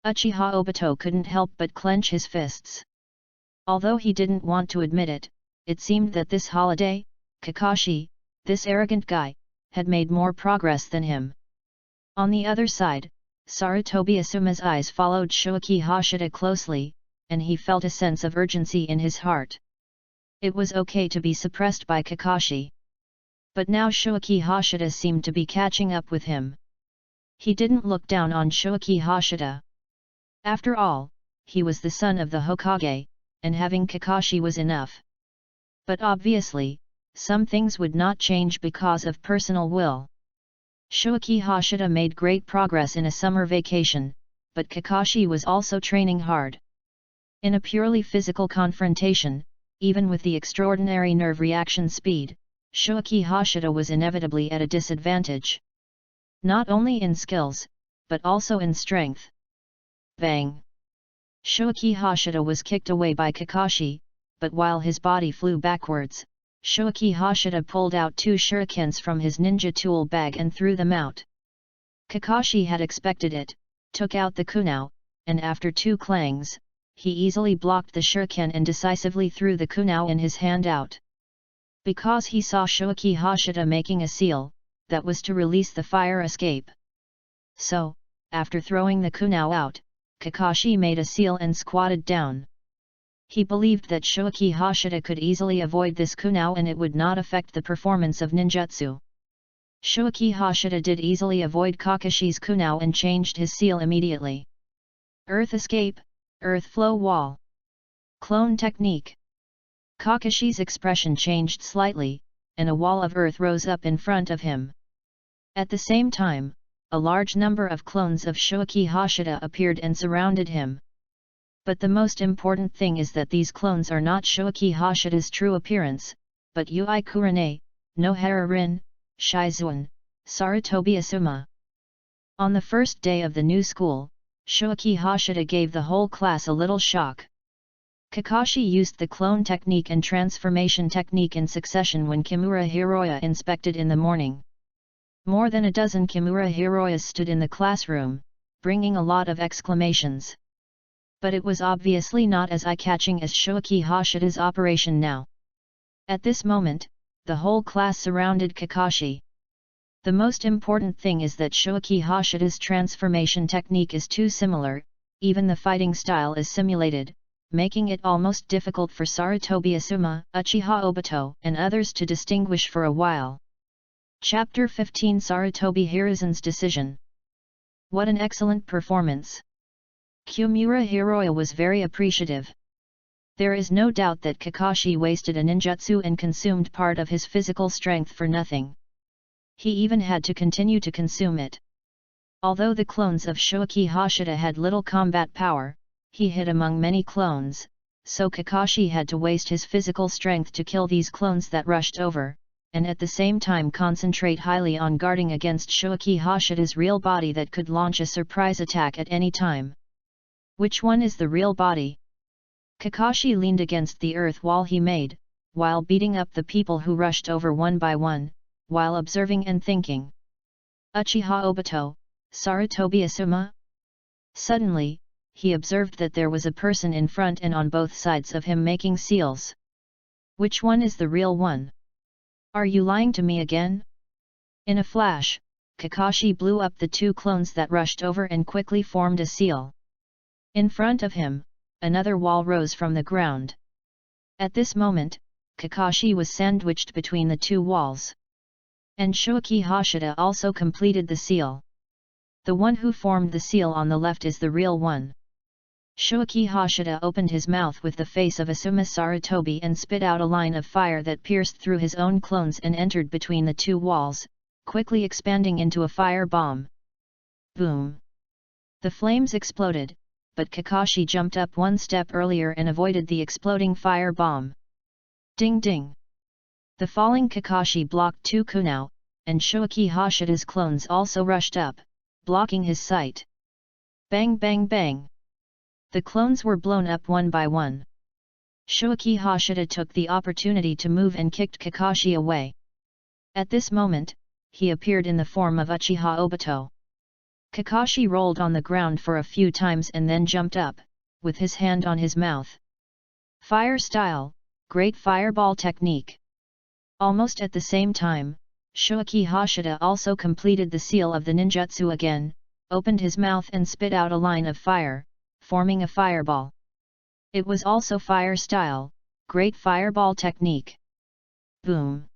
Uchiha Obito couldn't help but clench his fists. Although he didn't want to admit it, it seemed that this holiday, Kakashi, this arrogant guy, had made more progress than him. On the other side, Sarutobi Asuma's eyes followed Shoaki Hashida closely, and he felt a sense of urgency in his heart. It was okay to be suppressed by Kakashi. But now Shoaki Hashida seemed to be catching up with him. He didn't look down on Shoaki Hashida. After all, he was the son of the Hokage, and having Kakashi was enough. But obviously, some things would not change because of personal will. Shoaki Hashida made great progress in a summer vacation, but Kakashi was also training hard. In a purely physical confrontation, even with the extraordinary nerve reaction speed, Shoaki Hashida was inevitably at a disadvantage. Not only in skills, but also in strength. Bang! Shoaki Hashida was kicked away by Kakashi, but while his body flew backwards, Shoaki Hashida pulled out two shurikens from his ninja tool bag and threw them out. Kakashi had expected it, took out the kunao, and after two clangs, he easily blocked the shuriken and decisively threw the kunao in his hand out. Because he saw Shoaki Hashida making a seal, that was to release the fire escape. So, after throwing the kunao out, Kakashi made a seal and squatted down. He believed that Shoaki Hashida could easily avoid this kunao and it would not affect the performance of ninjutsu. Shoaki Hashida did easily avoid Kakashi's kunao and changed his seal immediately. Earth escape, earth flow wall. Clone technique. Kakashi's expression changed slightly, and a wall of earth rose up in front of him. At the same time, a large number of clones of Shoaki Hashida appeared and surrounded him. But the most important thing is that these clones are not Shoaki Hashida's true appearance, but Yui Kurane, Nohara-rin, Shizuan, Sarutobi Asuma. On the first day of the new school, Shoaki Hashida gave the whole class a little shock. Kakashi used the clone technique and transformation technique in succession when Kimura Hiroya inspected in the morning. More than a dozen Kimura Hiroyas stood in the classroom, bringing a lot of exclamations. But it was obviously not as eye-catching as Shoaki Hashida's operation now. At this moment, the whole class surrounded Kakashi. The most important thing is that Shoaki Hashida's transformation technique is too similar, even the fighting style is simulated, making it almost difficult for Sarutobi Asuma, Uchiha Obito, and others to distinguish for a while. Chapter 15 Sarutobi Hiruzen's Decision. What an excellent performance! Kumura Hiroya was very appreciative. There is no doubt that Kakashi wasted a ninjutsu and consumed part of his physical strength for nothing. He even had to continue to consume it. Although the clones of Shoki Hashida had little combat power, he hid among many clones, so Kakashi had to waste his physical strength to kill these clones that rushed over, and at the same time concentrate highly on guarding against Shoki Hashida's real body that could launch a surprise attack at any time. Which one is the real body? Kakashi leaned against the earth wall he made, while beating up the people who rushed over one by one, while observing and thinking. Uchiha Obito, Sarutobi Asuma? Suddenly, he observed that there was a person in front and on both sides of him making seals. Which one is the real one? Are you lying to me again? In a flash, Kakashi blew up the two clones that rushed over and quickly formed a seal. In front of him, another wall rose from the ground. At this moment, Kakashi was sandwiched between the two walls. And Shoki Hashida also completed the seal. The one who formed the seal on the left is the real one. Shoki Hashida opened his mouth with the face of Asuma Sarutobi and spit out a line of fire that pierced through his own clones and entered between the two walls, quickly expanding into a fire bomb. Boom! The flames exploded, but Kakashi jumped up one step earlier and avoided the exploding fire bomb. Ding ding! The falling Kakashi blocked two Kunao, and Shoki Hashida's clones also rushed up, blocking his sight. Bang bang bang! The clones were blown up one by one. Shoki Hashida took the opportunity to move and kicked Kakashi away. At this moment, he appeared in the form of Uchiha Obito. Kakashi rolled on the ground for a few times and then jumped up, with his hand on his mouth. Fire style, great fireball technique. Almost at the same time, Shoki Hashida also completed the seal of the ninjutsu again, opened his mouth and spit out a line of fire, forming a fireball. It was also fire style, great fireball technique. Boom!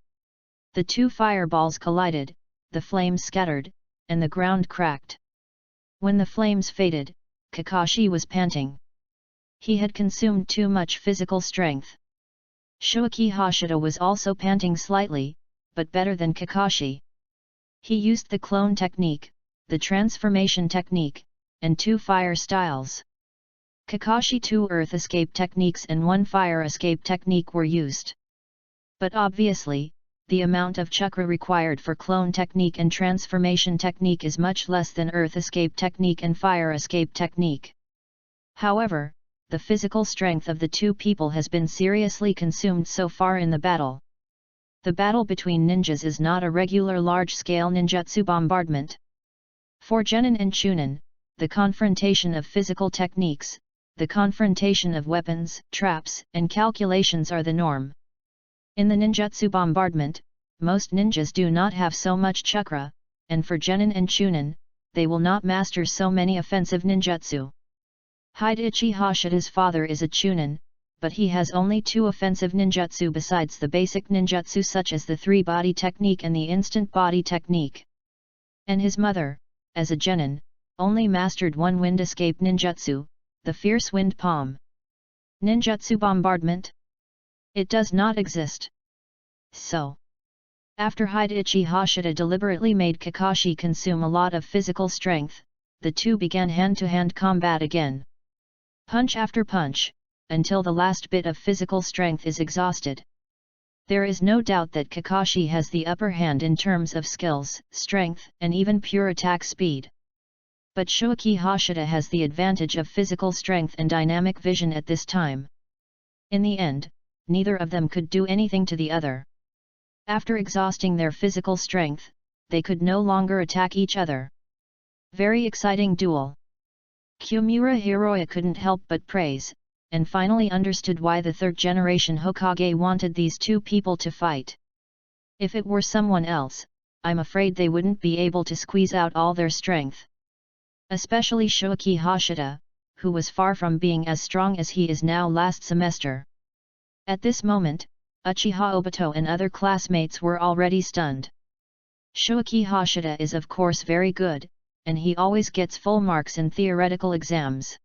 The two fireballs collided, the flames scattered, and the ground cracked. When the flames faded, Kakashi was panting. He had consumed too much physical strength. Shoki Hashida was also panting slightly, but better than Kakashi. He used the clone technique, the transformation technique, and two fire styles. Kakashi 2 earth escape techniques and 1 fire escape technique were used. But obviously, the amount of chakra required for clone technique and transformation technique is much less than earth escape technique and fire escape technique. However, the physical strength of the two people has been seriously consumed so far in the battle. The battle between ninjas is not a regular large-scale ninjutsu bombardment. For Genin and Chunin, the confrontation of physical techniques, the confrontation of weapons, traps, and calculations are the norm. In the ninjutsu bombardment, most ninjas do not have so much chakra, and for Genin and Chunin, they will not master so many offensive ninjutsu. Hidechi Hashida's father is a Chunin, but he has only 2 offensive ninjutsu besides the basic ninjutsu such as the 3-body technique and the instant body technique. And his mother, as a Genin, only mastered 1 wind escape ninjutsu, the fierce wind palm. Ninjutsu bombardment? It does not exist. So, after Hidechi Hashida deliberately made Kakashi consume a lot of physical strength, the two began hand-to-hand combat again. Punch after punch, until the last bit of physical strength is exhausted. There is no doubt that Kakashi has the upper hand in terms of skills, strength, and even pure attack speed. But Shoki Hashida has the advantage of physical strength and dynamic vision at this time. In the end, neither of them could do anything to the other. After exhausting their physical strength, they could no longer attack each other. Very exciting duel. Kumura Hiroya couldn't help but praise, and finally understood why the 3rd-generation Hokage wanted these two people to fight. If it were someone else, I'm afraid they wouldn't be able to squeeze out all their strength. Especially Shoki Hashida, who was far from being as strong as he is now last semester. At this moment, Uchiha Obito and other classmates were already stunned. Shuichi Hashida is of course very good, and he always gets full marks in theoretical exams.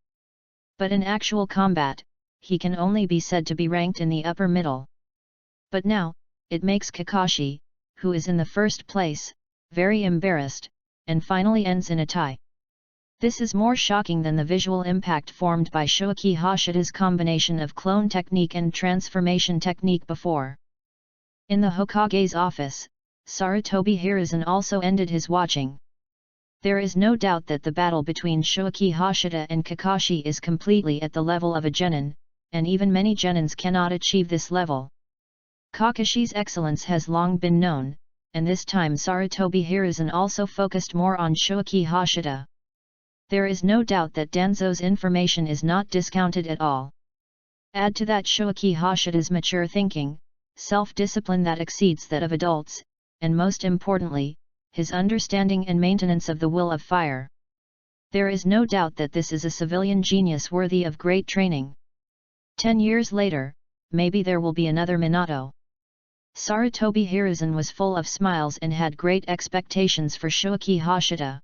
But in actual combat, he can only be said to be ranked in the upper middle. But now, it makes Kakashi, who is in the first place, very embarrassed, and finally ends in a tie. This is more shocking than the visual impact formed by Shuichi Hashida's combination of clone technique and transformation technique before. In the Hokage's office, Sarutobi Hiruzen also ended his watching. There is no doubt that the battle between Shuichi Hashida and Kakashi is completely at the level of a genin, and even many genins cannot achieve this level. Kakashi's excellence has long been known, and this time Sarutobi Hiruzen also focused more on Shuichi Hashida. There is no doubt that Danzo's information is not discounted at all. Add to that Shuichi Hashida's mature thinking, self-discipline that exceeds that of adults, and most importantly, his understanding and maintenance of the will of fire. There is no doubt that this is a civilian genius worthy of great training. 10 years later, maybe there will be another Minato. Sarutobi Hiruzen was full of smiles and had great expectations for Shuichi Hashida.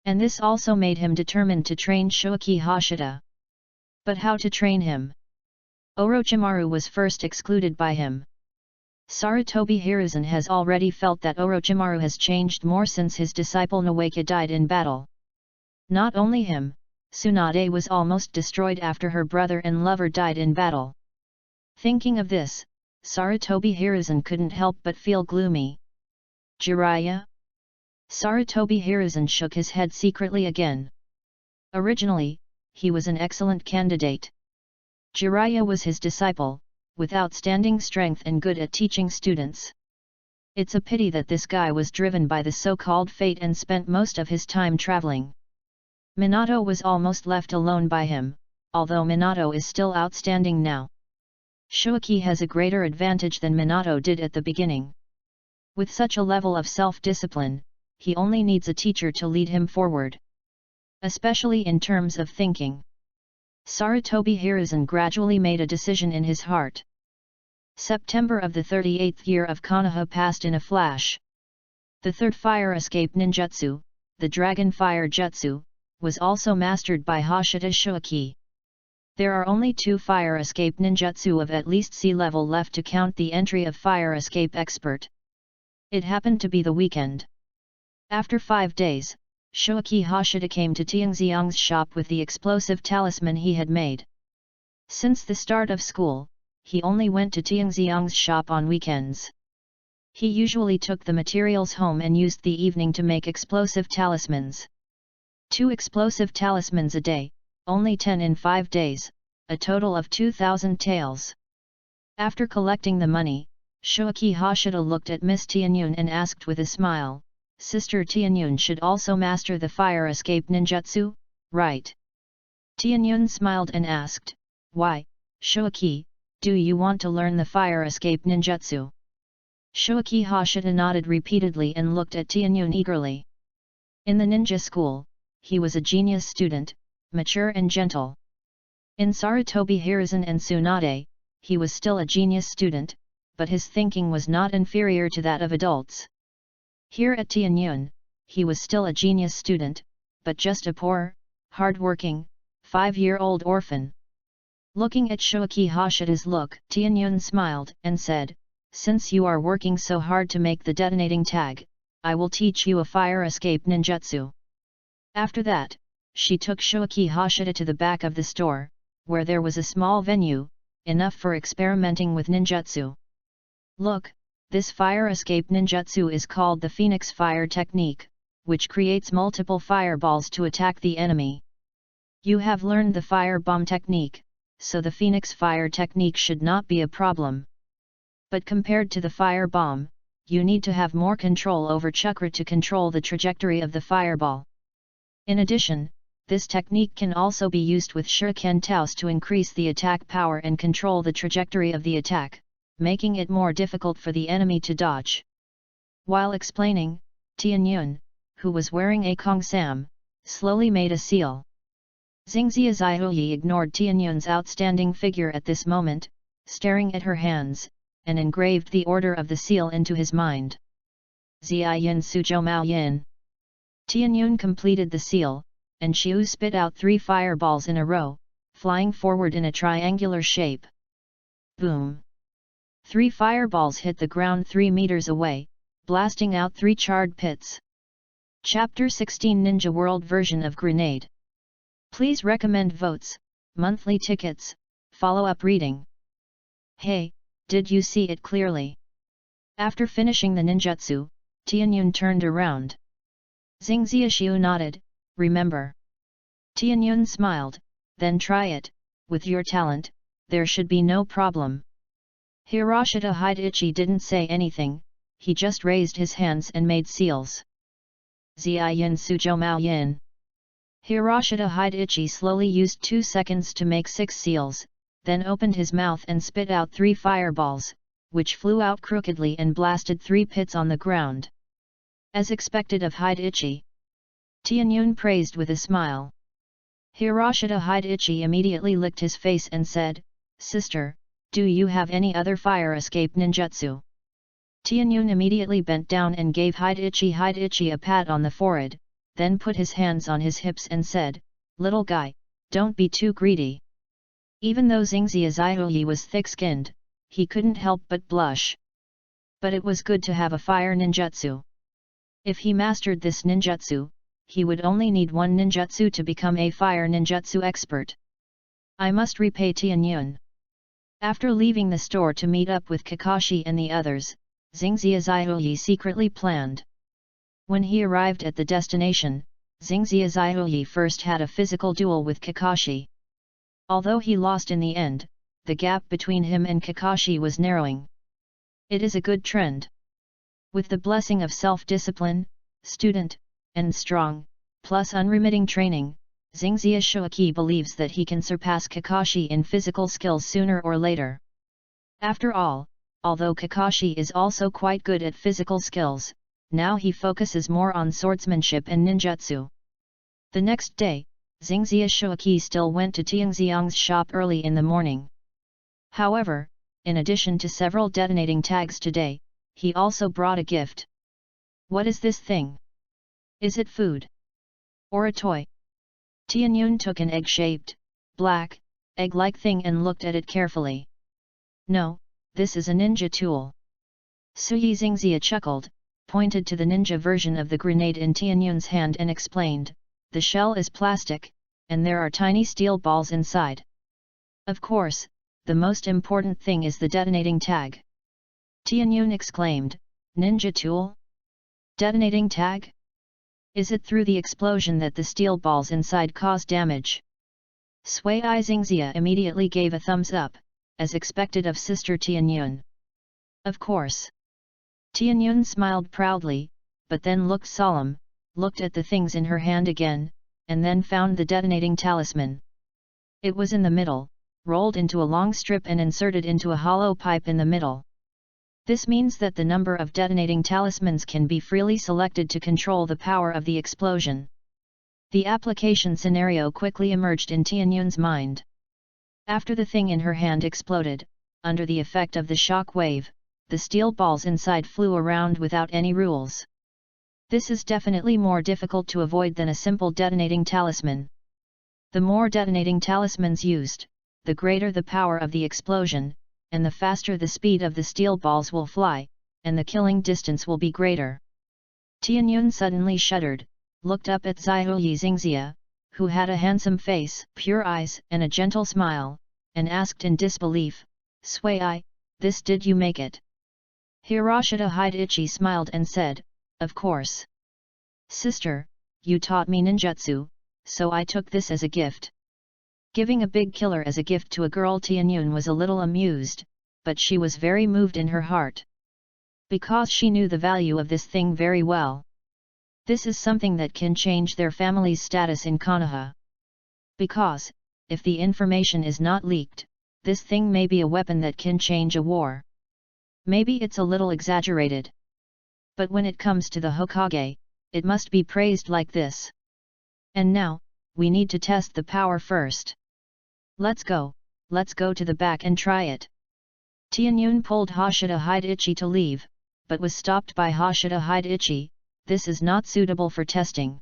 And this also made him determined to train Shuichi Hashida. But how to train him? Orochimaru was first excluded by him. Sarutobi Hiruzen has already felt that Orochimaru has changed more since his disciple Nawaka died in battle. Not only him, Tsunade was almost destroyed after her brother and lover died in battle. Thinking of this, Sarutobi Hiruzen couldn't help but feel gloomy. Jiraiya? Sarutobi Hiruzen shook his head secretly again. Originally, he was an excellent candidate. Jiraiya was his disciple, with outstanding strength and good at teaching students. It's a pity that this guy was driven by the so-called fate and spent most of his time traveling. Minato was almost left alone by him, although Minato is still outstanding now. Shuichi has a greater advantage than Minato did at the beginning. With such a level of self-discipline, he only needs a teacher to lead him forward. Especially in terms of thinking. Sarutobi Hiruzen gradually made a decision in his heart. September of the 38th year of Konoha passed in a flash. The third fire escape ninjutsu, the Dragon Fire Jutsu, was also mastered by Hashida Shuichi. There are only 2 fire escape ninjutsu of at least C level left to count the entry of fire escape expert. It happened to be the weekend. After 5 days, Shuichi Hashida came to Tianxiang's shop with the explosive talisman he had made. Since the start of school, he only went to Tianxiang's shop on weekends. He usually took the materials home and used the evening to make explosive talismans. 2 explosive talismans a day, only 10 in 5 days, a total of 2,000 taels. After collecting the money, Shuichi Hashida looked at Miss Tianyun and asked with a smile, "Sister Tianyun should also master the fire escape ninjutsu, right?" Tianyun smiled and asked, "Why, Shuichi, do you want to learn the fire escape ninjutsu?" Shuichi Hashida nodded repeatedly and looked at Tianyun eagerly. In the ninja school, he was a genius student, mature and gentle. In Sarutobi Hiruzen and Tsunade, he was still a genius student, but his thinking was not inferior to that of adults. Here at Tianyun, he was still a genius student, but just a poor, hard-working, 5-year-old orphan. Looking at Shuichi Hashida's look, Tianyun smiled and said, "Since you are working so hard to make the detonating tag, I will teach you a fire escape ninjutsu." After that, she took Shuichi Hashida to the back of the store, where there was a small venue, enough for experimenting with ninjutsu. "Look, this fire escape ninjutsu is called the Phoenix Fire Technique, which creates multiple fireballs to attack the enemy. You have learned the fire bomb technique, so the Phoenix Fire Technique should not be a problem. But compared to the fire bomb, you need to have more control over chakra to control the trajectory of the fireball. In addition, this technique can also be used with Shuriken Taos to increase the attack power and control the trajectory of the attack, making it more difficult for the enemy to dodge." While explaining, Tianyun, who was wearing a kongsam, slowly made a seal. Xingxia Zaihui ignored Tianyun's outstanding figure at this moment, staring at her hands, and engraved the order of the seal into his mind. Ziyin Suzhou Mao Yin. Tianyun completed the seal, and Xiu spit out 3 fireballs in a row, flying forward in a triangular shape. Boom! 3 fireballs hit the ground 3 meters away, blasting out 3 charred pits. Chapter 16 Ninja World version of Grenade. Please recommend votes, monthly tickets, follow-up reading. Hey, did you see it clearly? After finishing the ninjutsu, Tianyun turned around. Xingxia Xiu nodded, remember. Tianyun smiled, then try it, with your talent, there should be no problem. Hiroshita Hideichi didn't say anything, he just raised his hands and made seals. Ziyin Suzhou Mao Yin. Hiroshita Hideichi slowly used 2 seconds to make 6 seals, then opened his mouth and spit out 3 fireballs, which flew out crookedly and blasted 3 pits on the ground. As expected of Hideichi. Tianyun praised with a smile. Hiroshita Hideichi immediately licked his face and said, Sister, do you have any other fire escape ninjutsu? Tianyun immediately bent down and gave Hideichi a pat on the forehead, then put his hands on his hips and said, Little guy, don't be too greedy. Even though Xingxia Zaihui was thick-skinned, he couldn't help but blush. But it was good to have a fire ninjutsu. If he mastered this ninjutsu, he would only need 1 ninjutsu to become a fire ninjutsu expert. I must repay Tianyun. After leaving the store to meet up with Kakashi and the others, Xingxia Zaihui secretly planned. When he arrived at the destination, Xingxia Zaihui first had a physical duel with Kakashi. Although he lost in the end, the gap between him and Kakashi was narrowing. It is a good trend. With the blessing of self-discipline, student, and strong, plus unremitting training, Xingxia Shuaki believes that he can surpass Kakashi in physical skills sooner or later. After all, although Kakashi is also quite good at physical skills, now he focuses more on swordsmanship and ninjutsu. The next day, Xingxia Shuaki still went to Tianxiang's shop early in the morning. However, in addition to several detonating tags today, he also brought a gift. What is this thing? Is it food? Or a toy? Tianyun took an egg-shaped, black, egg-like thing and looked at it carefully. No, this is a ninja tool. Suyi Xingxia chuckled, pointed to the ninja version of the grenade in Tianyun's hand and explained, the shell is plastic, and there are tiny steel balls inside. Of course, the most important thing is the detonating tag. Tianyun exclaimed, ninja tool? Detonating tag? Is it through the explosion that the steel balls inside cause damage? Sui Xingxia immediately gave a thumbs up, as expected of Sister Tianyun. Of course. Tianyun smiled proudly, but then looked solemn, looked at the things in her hand again, and then found the detonating talisman. It was in the middle, rolled into a long strip and inserted into a hollow pipe in the middle. This means that the number of detonating talismans can be freely selected to control the power of the explosion. The application scenario quickly emerged in Tianyun's mind. After the thing in her hand exploded, under the effect of the shock wave, the steel balls inside flew around without any rules. This is definitely more difficult to avoid than a simple detonating talisman. The more detonating talismans used, the greater the power of the explosion, and the faster the speed of the steel balls will fly, and the killing distance will be greater. Tianyun suddenly shuddered, looked up at Zaihui Xingxia, who had a handsome face, pure eyes and a gentle smile, and asked in disbelief, Sui, this did you make it? Hiroshita Hideichi smiled and said, of course. Sister, you taught me ninjutsu, so I took this as a gift. Giving a big killer as a gift to a girl, Tianyun was a little amused, but she was very moved in her heart. Because she knew the value of this thing very well. This is something that can change their family's status in Konoha. Because, if the information is not leaked, this thing may be a weapon that can change a war. Maybe it's a little exaggerated. But when it comes to the Hokage, it must be praised like this. And now, we need to test the power first. Let's go to the back and try it. Tianyun pulled Hashida Hide-ichi to leave, but was stopped by Hashida Hide-ichi. This is not suitable for testing.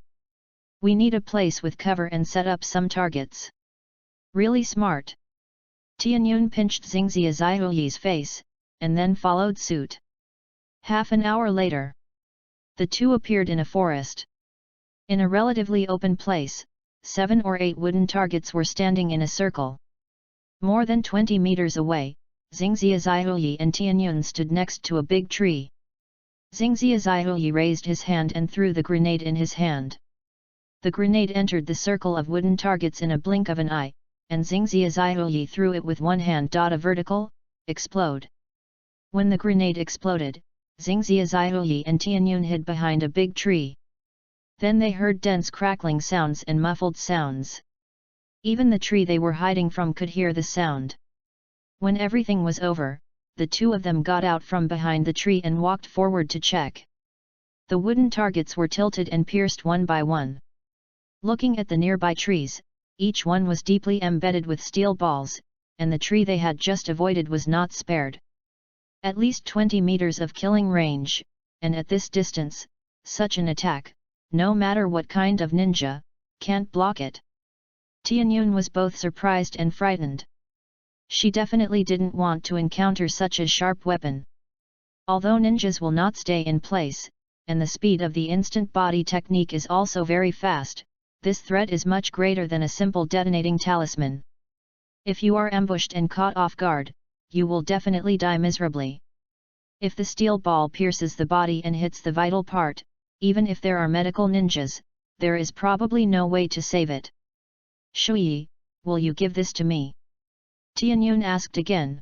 We need a place with cover and set up some targets. Really smart. Tianyun pinched Xingxia Zaihuyi's face, and then followed suit. Half an hour later, the two appeared in a forest. In a relatively open place, 7 or 8 wooden targets were standing in a circle. More than 20 meters away, Xingxia Zaihuyi and Tianyun stood next to a big tree. Xingxia Zaihuyi raised his hand and threw the grenade in his hand. The grenade entered the circle of wooden targets in a blink of an eye, and Xingxia Zaihuyi threw it with one hand. A vertical explode. When the grenade exploded, Xingxia Zaihuyi and Tianyun hid behind a big tree. Then they heard dense crackling sounds and muffled sounds. Even the tree they were hiding from could hear the sound. When everything was over, the two of them got out from behind the tree and walked forward to check. The wooden targets were tilted and pierced one by one. Looking at the nearby trees, each one was deeply embedded with steel balls, and the tree they had just avoided was not spared. At least 20 meters of killing range, and at this distance, such an attack, no matter what kind of ninja, can't block it. Tianyun was both surprised and frightened. She definitely didn't want to encounter such a sharp weapon. Although ninjas will not stay in place, and the speed of the instant body technique is also very fast, this threat is much greater than a simple detonating talisman. If you are ambushed and caught off guard, you will definitely die miserably. If the steel ball pierces the body and hits the vital part, even if there are medical ninjas, there is probably no way to save it. Shuyi, will you give this to me? Tianyun asked again.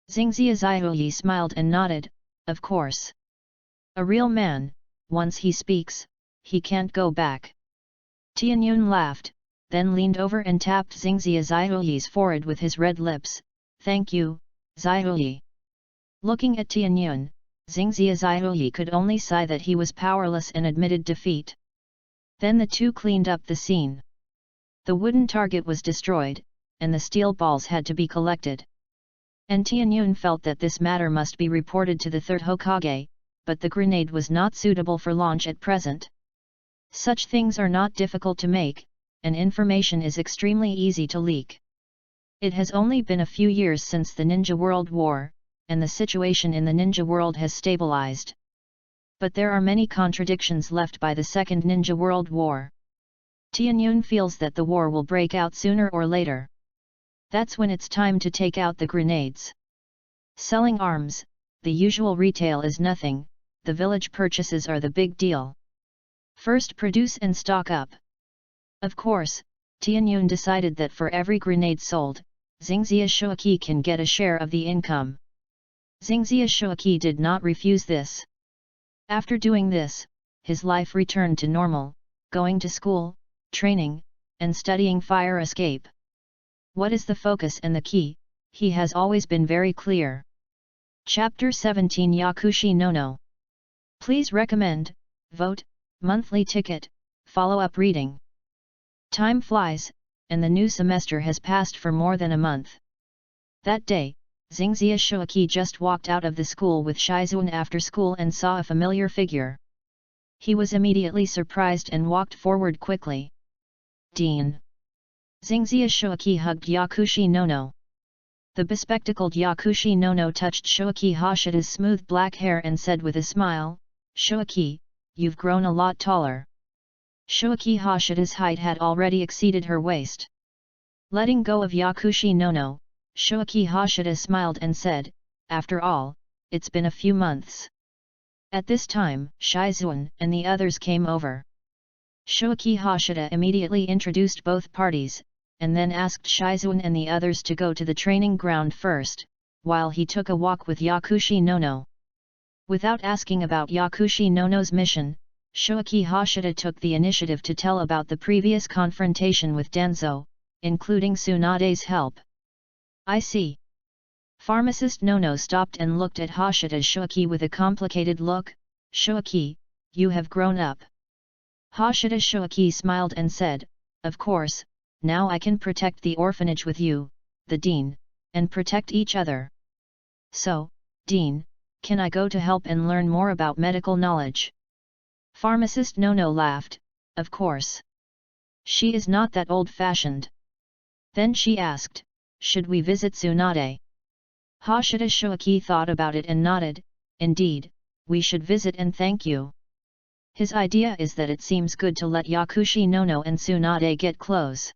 Xingxia Zaihuyi smiled and nodded, of course. A real man, once he speaks, he can't go back. Tianyun laughed, then leaned over and tapped Xingxia Zaihuyi's forehead with his red lips. Thank you, Zaihuyi. Looking at Tianyun, Xingxia Zaihuyi could only sigh that he was powerless and admitted defeat. Then the two cleaned up the scene. The wooden target was destroyed, and the steel balls had to be collected. And Tianyun felt that this matter must be reported to the third Hokage, but the grenade was not suitable for launch at present. Such things are not difficult to make, and information is extremely easy to leak. It has only been a few years since the Ninja World War, and the situation in the ninja world has stabilized. But there are many contradictions left by the Second Ninja World War. Tianyun feels that the war will break out sooner or later. That's when it's time to take out the grenades. Selling arms, the usual retail is nothing, the village purchases are the big deal. First produce and stock up. Of course, Tianyun decided that for every grenade sold, Xingxia Shuaki can get a share of the income. Xingxia Shuaki did not refuse this. After doing this, his life returned to normal, going to school, training, and studying fire escape. What is the focus and the key? He has always been very clear. Chapter 17 Yakushi no. Please recommend, vote, monthly ticket, follow-up reading. Time flies, and the new semester has passed for more than a month. That day, Xingxia Shuaki just walked out of the school with Shizuan after school and saw a familiar figure. He was immediately surprised and walked forward quickly. Dean. Xingxia Shuaki hugged Yakushi no. The bespectacled Yakushi no touched Shuaki Hashida's smooth black hair and said with a smile, Shuaki, you've grown a lot taller. Shuaki Hashida's height had already exceeded her waist. Letting go of Yakushi no, Shuaki Hashida smiled and said, after all, it's been a few months. At this time, Shizuan and the others came over. Shuaki Hashida immediately introduced both parties, and then asked Shizuan and the others to go to the training ground first, while he took a walk with Yakushi no. Without asking about Yakushi no's mission, Shuaki Hashida took the initiative to tell about the previous confrontation with Danzo, including Tsunade's help. I see. Pharmacist no stopped and looked at Hashida's Shuaki with a complicated look. Shuaki, you have grown up. Hashida's Shuaki smiled and said, of course, now I can protect the orphanage with you, the dean, and protect each other. So, Dean, can I go to help and learn more about medical knowledge? Pharmacist Nono laughed, of course. She is not that old-fashioned. Then she asked, should we visit Tsunade? Hashida Shuaki thought about it and nodded, indeed, we should visit and thank you. His idea is that it seems good to let Yakushi Nono and Tsunade get close.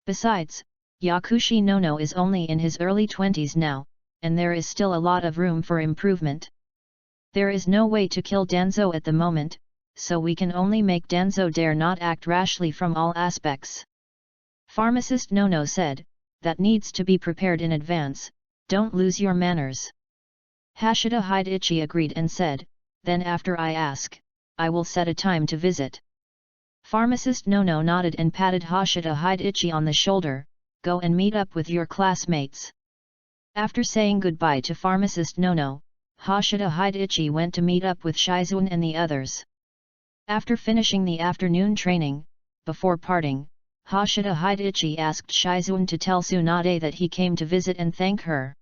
Besides, Yakushi Nono is only in his early 20s now, and there is still a lot of room for improvement. There is no way to kill Danzo at the moment, so we can only make Danzo dare not act rashly from all aspects. Pharmacist Nono said, that needs to be prepared in advance, don't lose your manners. Hashida Hidechi agreed and said, then after I ask, I will set a time to visit. Pharmacist Nono nodded and patted Hashida Hidechi on the shoulder, go and meet up with your classmates. After saying goodbye to Pharmacist Nono, Hashida Hidechi went to meet up with Shizuan and the others. After finishing the afternoon training, before parting, Hashida Hidechi asked Shizuan to tell Tsunade that he came to visit and thank her.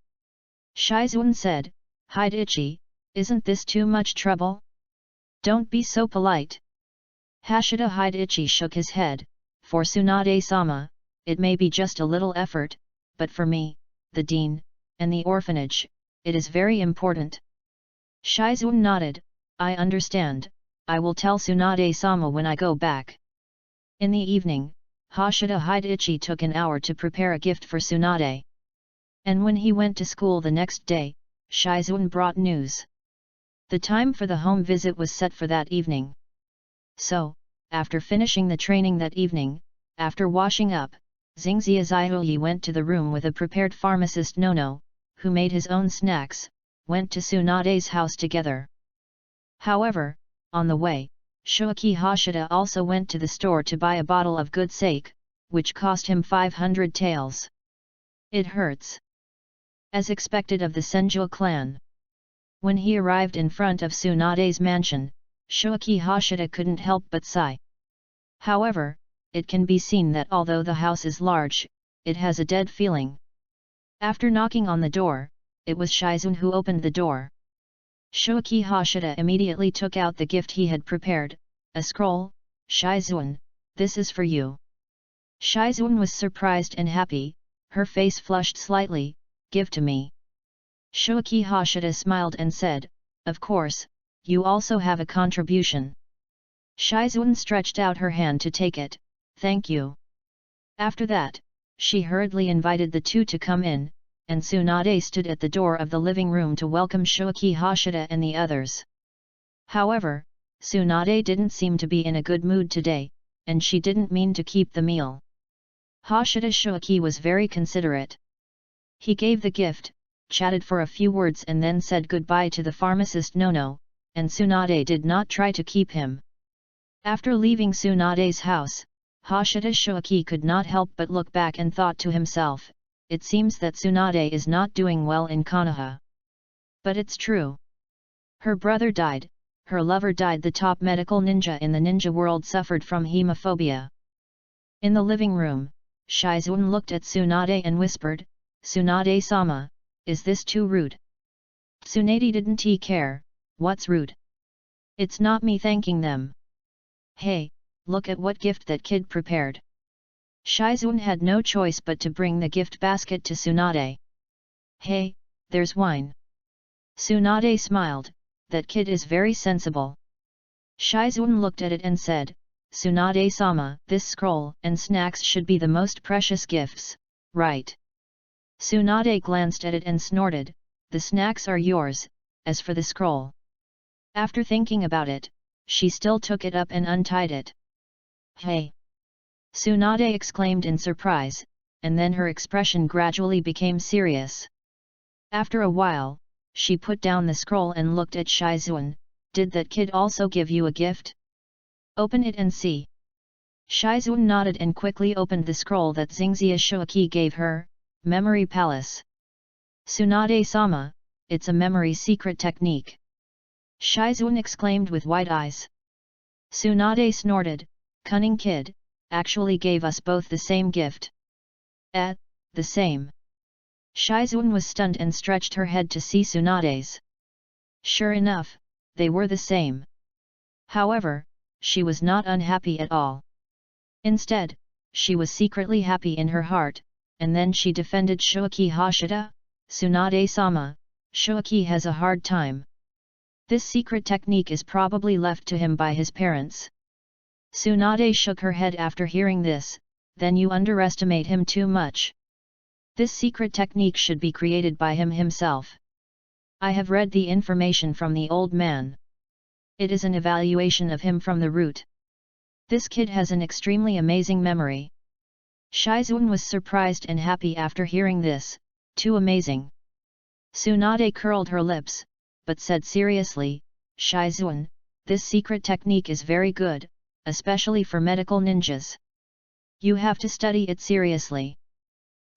Shizuan said, Hidechi, isn't this too much trouble? Don't be so polite. Hashida Hidechi shook his head, for Tsunade-sama, it may be just a little effort, but for me, the dean, and the orphanage, it is very important. Shizuan nodded, I understand, I will tell Tsunade-sama when I go back. In the evening, Hashida Hidechi took an hour to prepare a gift for Tsunade. And when he went to school the next day, Shizuan brought news. The time for the home visit was set for that evening. So, after finishing the training that evening, after washing up, Xingxia Zaihui went to the room with a prepared pharmacist Nono, who made his own snacks, went to Tsunade's house together. However, on the way, Shuaki Hashida also went to the store to buy a bottle of good sake, which cost him 500 taels. It hurts. As expected of the Senju clan. When he arrived in front of Tsunade's mansion, Shuaki Hashida couldn't help but sigh. However, it can be seen that although the house is large, it has a dead feeling. After knocking on the door, it was Shizuan who opened the door. Shuaki Hashida immediately took out the gift he had prepared, a scroll. Shizuan, this is for you. Shizuan was surprised and happy, her face flushed slightly, give to me. Shuaki Hashida smiled and said, of course, you also have a contribution. Shizuan stretched out her hand to take it, thank you. After that, she hurriedly invited the two to come in, and Tsunade stood at the door of the living room to welcome Shuaki Hashida and the others. However, Tsunade didn't seem to be in a good mood today, and she didn't mean to keep the meal. Hashida Shuaki was very considerate. He gave the gift, chatted for a few words and then said goodbye to the pharmacist Nono, and Tsunade did not try to keep him. After leaving Tsunade's house, Hashida Shuaki could not help but look back and thought to himself, it seems that Tsunade is not doing well in Konoha. But it's true. Her brother died, her lover died, the top medical ninja in the ninja world suffered from hemophobia. In the living room, Shizuan looked at Tsunade and whispered, Tsunade-sama, is this too rude? Tsunade didn't he care, what's rude? It's not me thanking them. Hey, look at what gift that kid prepared. Shizuan had no choice but to bring the gift basket to Tsunade. Hey, there's wine. Tsunade smiled, that kid is very sensible. Shizuan looked at it and said, Tsunade-sama, this scroll and snacks should be the most precious gifts, right? Tsunade glanced at it and snorted, the snacks are yours, as for the scroll. After thinking about it, she still took it up and untied it. Hey! Tsunade exclaimed in surprise, and then her expression gradually became serious. After a while, she put down the scroll and looked at Shizuan, did that kid also give you a gift? Open it and see. Shizuan nodded and quickly opened the scroll that Xingxia Shuaki gave her, Memory Palace. Tsunade-sama, it's a memory secret technique. Shizuan exclaimed with wide eyes. Tsunade snorted, cunning kid, actually gave us both the same gift. The same. Shizuan was stunned and stretched her head to see Tsunade's. Sure enough, they were the same. However, she was not unhappy at all. Instead, she was secretly happy in her heart, and then she defended Shuaki Hashida. Tsunade-sama, Shuaki has a hard time. This secret technique is probably left to him by his parents. Tsunade shook her head after hearing this. Then you underestimate him too much. This secret technique should be created by him himself. I have read the information from the old man. It is an evaluation of him from the root. This kid has an extremely amazing memory. Shizuan was surprised and happy after hearing this. Too amazing. Tsunade curled her lips, but said seriously, Shizuan, this secret technique is very good, especially for medical ninjas. You have to study it seriously.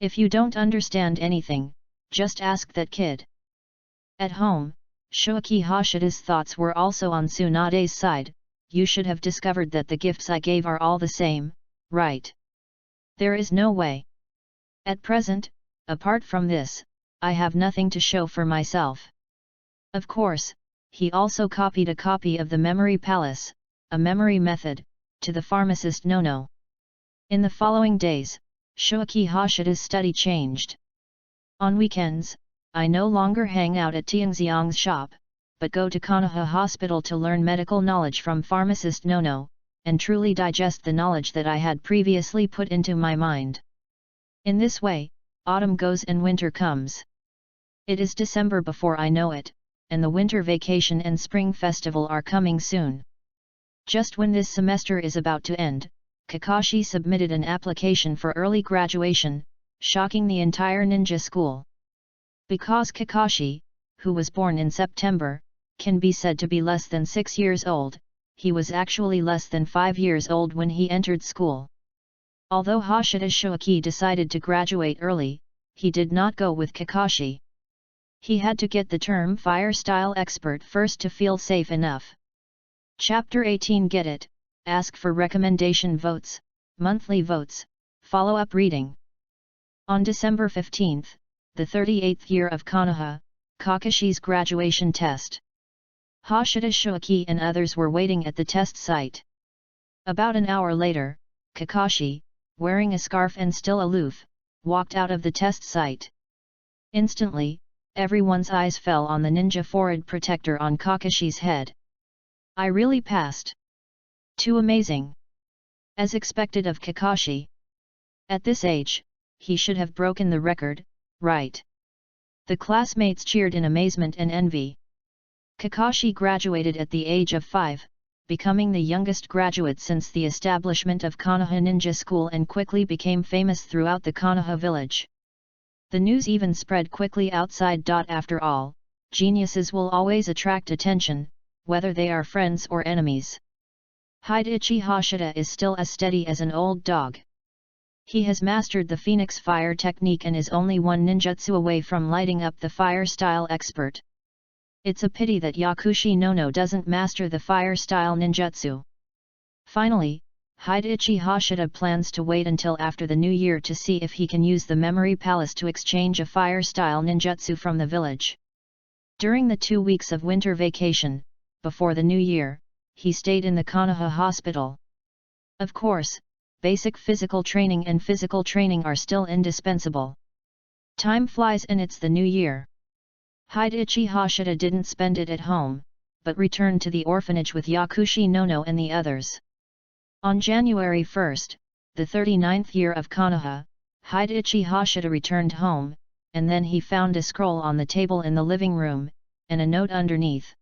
If you don't understand anything, just ask that kid. At home, Shuaki Hashida's thoughts were also on Tsunade's side. You should have discovered that the gifts I gave are all the same, right? There is no way. At present, apart from this, I have nothing to show for myself. Of course, he also copied a copy of the Memory Palace, a memory method, to the pharmacist Nono. In the following days, Shuaki Hashida's study changed. On weekends, I no longer hang out at Tianxiang's shop, but go to Konoha Hospital to learn medical knowledge from pharmacist Nono, and truly digest the knowledge that I had previously put into my mind. In this way, autumn goes and winter comes. It is December before I know it, and the winter vacation and spring festival are coming soon. Just when this semester is about to end, Kakashi submitted an application for early graduation, shocking the entire ninja school. Because Kakashi, who was born in September, can be said to be less than 6 years old, he was actually less than 5 years old when he entered school. Although Hashida Shuaki decided to graduate early, he did not go with Kakashi. He had to get the term fire style expert first to feel safe enough. Chapter 18. Get it, ask for recommendation votes, monthly votes, follow-up reading. On December 15th, the 38th year of Konoha, Kakashi's graduation test. Hashida Shuaki and others were waiting at the test site. About an hour later, Kakashi, wearing a scarf and still aloof, walked out of the test site. Instantly, everyone's eyes fell on the ninja forehead protector on Kakashi's head. I really passed. Too amazing. As expected of Kakashi. At this age, he should have broken the record, right? The classmates cheered in amazement and envy. Kakashi graduated at the age of 5, becoming the youngest graduate since the establishment of Konoha Ninja School and quickly became famous throughout the Konoha village. The news even spread quickly outside. After all, geniuses will always attract attention, whether they are friends or enemies. Hidechi Hashida is still as steady as an old dog. He has mastered the Phoenix Fire technique and is only one ninjutsu away from lighting up the fire style expert. It's a pity that Yakushi Nono doesn't master the fire style ninjutsu. Finally, Hidechi Hashida plans to wait until after the new year to see if he can use the Memory Palace to exchange a fire style ninjutsu from the village. During the 2 weeks of winter vacation, before the new year, he stayed in the Konoha hospital. Of course, basic physical training and physical training are still indispensable. Time flies and it's the new year. Hidechi Hashida didn't spend it at home, but returned to the orphanage with Yakushi Nono and the others. On January 1st, the 39th year of Konoha, Hidechi Hashida returned home, and then he found a scroll on the table in the living room, and a note underneath.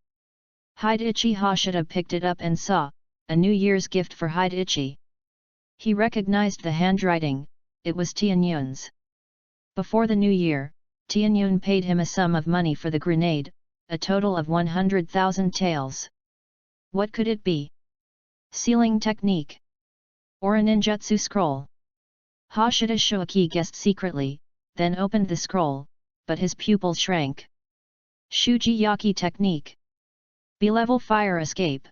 Hidechi Hashida picked it up and saw, a New Year's gift for Hidechi. He recognized the handwriting, it was Tianyun's. Before the new year, Tianyun paid him a sum of money for the grenade, a total of 100,000 taels. What could it be? Sealing technique? Or a ninjutsu scroll? Hashida Shuaki guessed secretly, then opened the scroll, but his pupils shrank. Shujiyaki technique. B-level fire escape.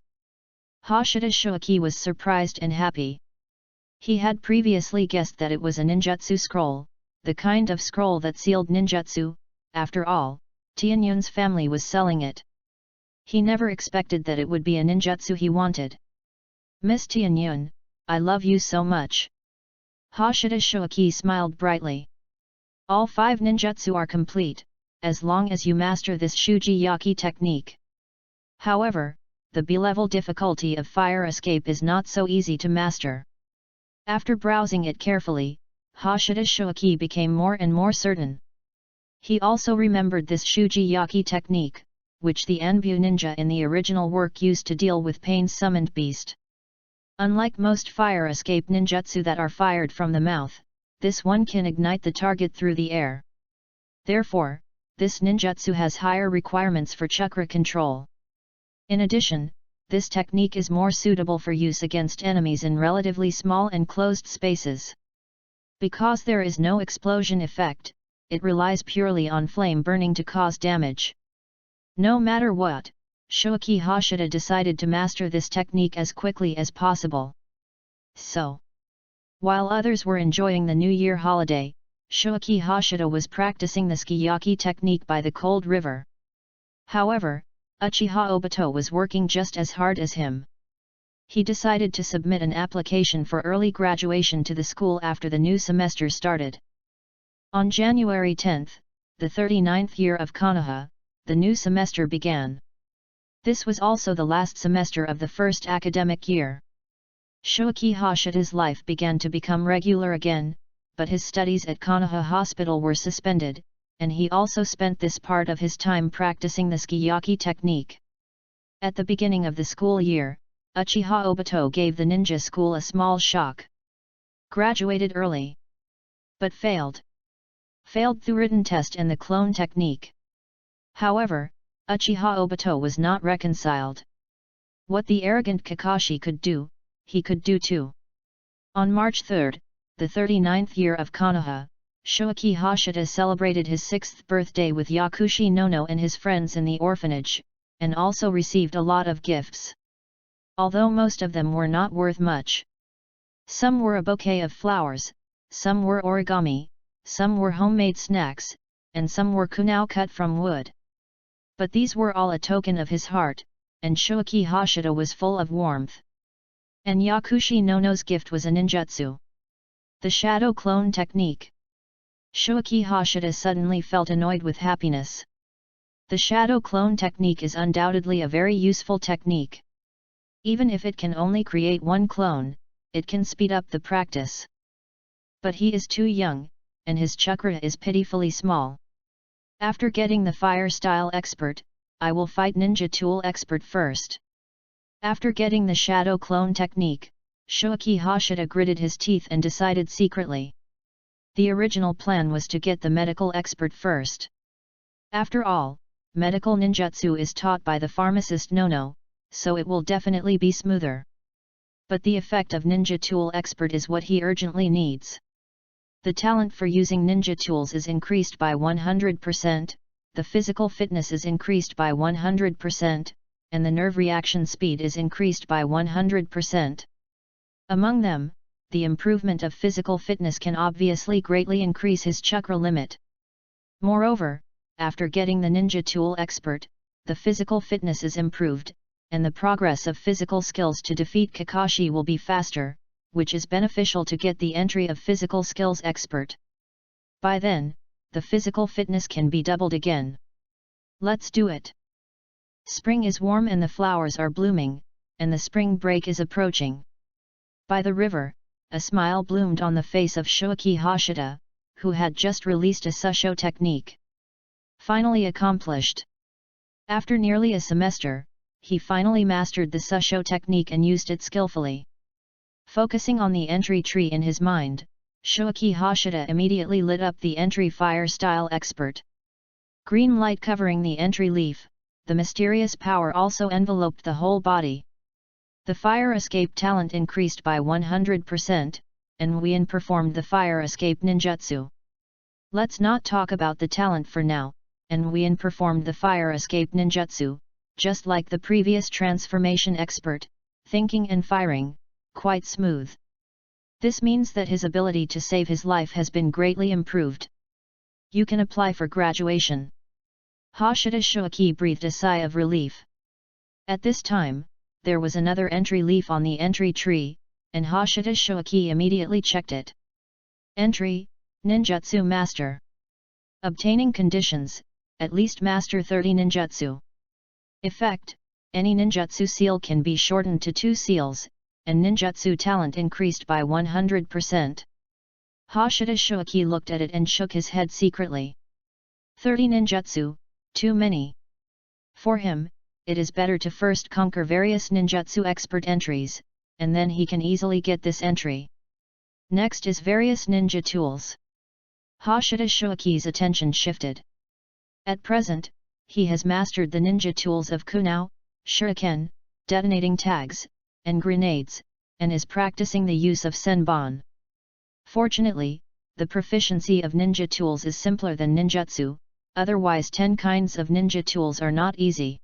Hashida Shuaki was surprised and happy. He had previously guessed that it was a ninjutsu scroll, the kind of scroll that sealed ninjutsu. After all, Tianyun's family was selling it. He never expected that it would be a ninjutsu he wanted. Miss Tianyun, I love you so much. Hashida Shoaki smiled brightly. All 5 ninjutsu are complete, as long as you master this Shuji-yaki technique. However, the B-level difficulty of fire escape is not so easy to master. After browsing it carefully, Hashida Shoaki became more and more certain. He also remembered this Shuji-yaki technique, which the Anbu ninja in the original work used to deal with pain-summoned beast. Unlike most fire escape ninjutsu that are fired from the mouth, this one can ignite the target through the air. Therefore, this ninjutsu has higher requirements for chakra control. In addition, this technique is more suitable for use against enemies in relatively small and closed spaces. Because there is no explosion effect, it relies purely on flame burning to cause damage. No matter what, Shoaki Hashida decided to master this technique as quickly as possible. So, while others were enjoying the New Year holiday, Shoaki Hashida was practicing the Ski-yaki technique by the cold river. However, Uchiha Obito was working just as hard as him. He decided to submit an application for early graduation to the school after the new semester started. On January 10, the 39th year of Konoha, the new semester began. This was also the last semester of the first academic year. Shoaki Hashida's life began to become regular again, but his studies at Konoha Hospital were suspended, and he also spent this part of his time practicing the Ski-yaki technique. At the beginning of the school year, Uchiha Obito gave the ninja school a small shock. Graduated early. But failed. Failed through written test and the clone technique. However, Uchiha Obito was not reconciled. What the arrogant Kakashi could do, he could do too. On March 3, the 39th year of Konoha, Shoaki Hashida celebrated his 6th birthday with Yakushi Nono and his friends in the orphanage, and also received a lot of gifts. Although most of them were not worth much. Some were a bouquet of flowers, some were origami, some were homemade snacks, and some were kunao cut from wood. But these were all a token of his heart, and Shoaki Hashida was full of warmth. And Yakushi Nono's gift was a ninjutsu. The shadow clone technique. Shoaki Hashida suddenly felt annoyed with happiness. The shadow clone technique is undoubtedly a very useful technique. Even if it can only create one clone, it can speed up the practice. But he is too young, and his chakra is pitifully small. After getting the fire style expert, I will fight ninja tool expert first. After getting the shadow clone technique, Shoaki Hashida gritted his teeth and decided secretly. The original plan was to get the medical expert first. After all, medical ninjutsu is taught by the pharmacist Nono, so it will definitely be smoother. But the effect of ninja tool expert is what he urgently needs. The talent for using ninja tools is increased by 100%, the physical fitness is increased by 100%, and the nerve reaction speed is increased by 100%. Among them, the improvement of physical fitness can obviously greatly increase his chakra limit. Moreover, after getting the ninja tool expert, the physical fitness is improved, and the progress of physical skills to defeat Kakashi will be faster, which is beneficial to get the entry of physical skills expert. By then, the physical fitness can be doubled again. Let's do it! Spring is warm and the flowers are blooming, and the spring break is approaching. By the river, a smile bloomed on the face of Shoaki Hashida, who had just released a susho technique. Finally accomplished. After nearly a semester, he finally mastered the susho technique and used it skillfully. Focusing on the entry tree in his mind, Shoaki Hashida immediately lit up the entry fire style expert. Green light covering the entry leaf, the mysterious power also enveloped the whole body. The fire escape talent increased by 100%, and Wien performed the fire escape ninjutsu. Let's not talk about the talent for now, and Wien performed the fire escape ninjutsu, just like the previous transformation expert, thinking and firing, quite smooth. This means that his ability to save his life has been greatly improved. You can apply for graduation. Hashida Shoaki breathed a sigh of relief. At this time, there was another entry leaf on the entry tree, and Hashida Shoaki immediately checked it. Entry: Ninjutsu Master. Obtaining conditions: at least master 30 ninjutsu. Effect: any ninjutsu seal can be shortened to 2 seals, and ninjutsu talent increased by 100%. Hashida Shoaki looked at it and shook his head secretly. 30 ninjutsu, too many. For him, it is better to first conquer various ninjutsu expert entries, and then he can easily get this entry. Next is various ninja tools. Hashida Shoaki's attention shifted. At present, he has mastered the ninja tools of kunao, shuriken, detonating tags, and grenades, and is practicing the use of senbon. Fortunately, the proficiency of ninja tools is simpler than ninjutsu, otherwise 10 kinds of ninja tools are not easy.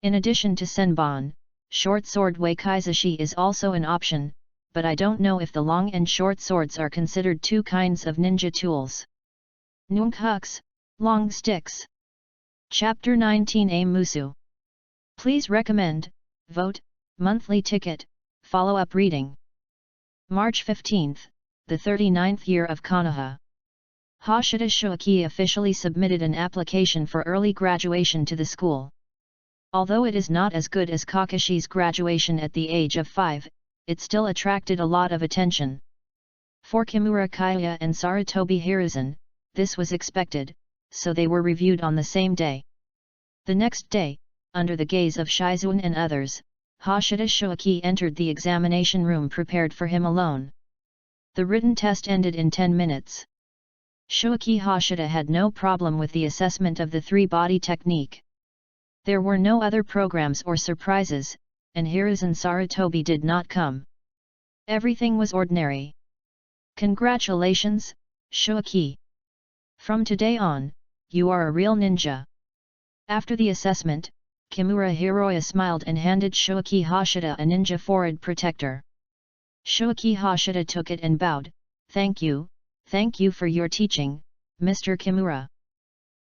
In addition to senbon, short sword wakaizashi is also an option, but I don't know if the long and short swords are considered 2 kinds of ninja tools. Nunchucks, long sticks. Chapter 19 A Musu. Please recommend, vote, monthly ticket, follow-up reading. March 15th, the 39th year of Konoha. Hashida Shoaki officially submitted an application for early graduation to the school. Although it is not as good as Kakashi's graduation at the age of 5, it still attracted a lot of attention. For Kimura Kaya and Sarutobi Hiruzen, this was expected, so they were reviewed on the same day. The next day, under the gaze of Shizuan and others, Hashida Shoaki entered the examination room prepared for him alone. The written test ended in 10 minutes. Shoaki Hashida had no problem with the assessment of the 3-body technique. There were no other programs or surprises, and Hiruzen Sarutobi did not come. Everything was ordinary. Congratulations, Shoaki. From today on, you are a real ninja. After the assessment, Kimura Hiroya smiled and handed Shoaki Hashida a ninja forehead protector. Shoaki Hashida took it and bowed. Thank you for your teaching, Mr. Kimura.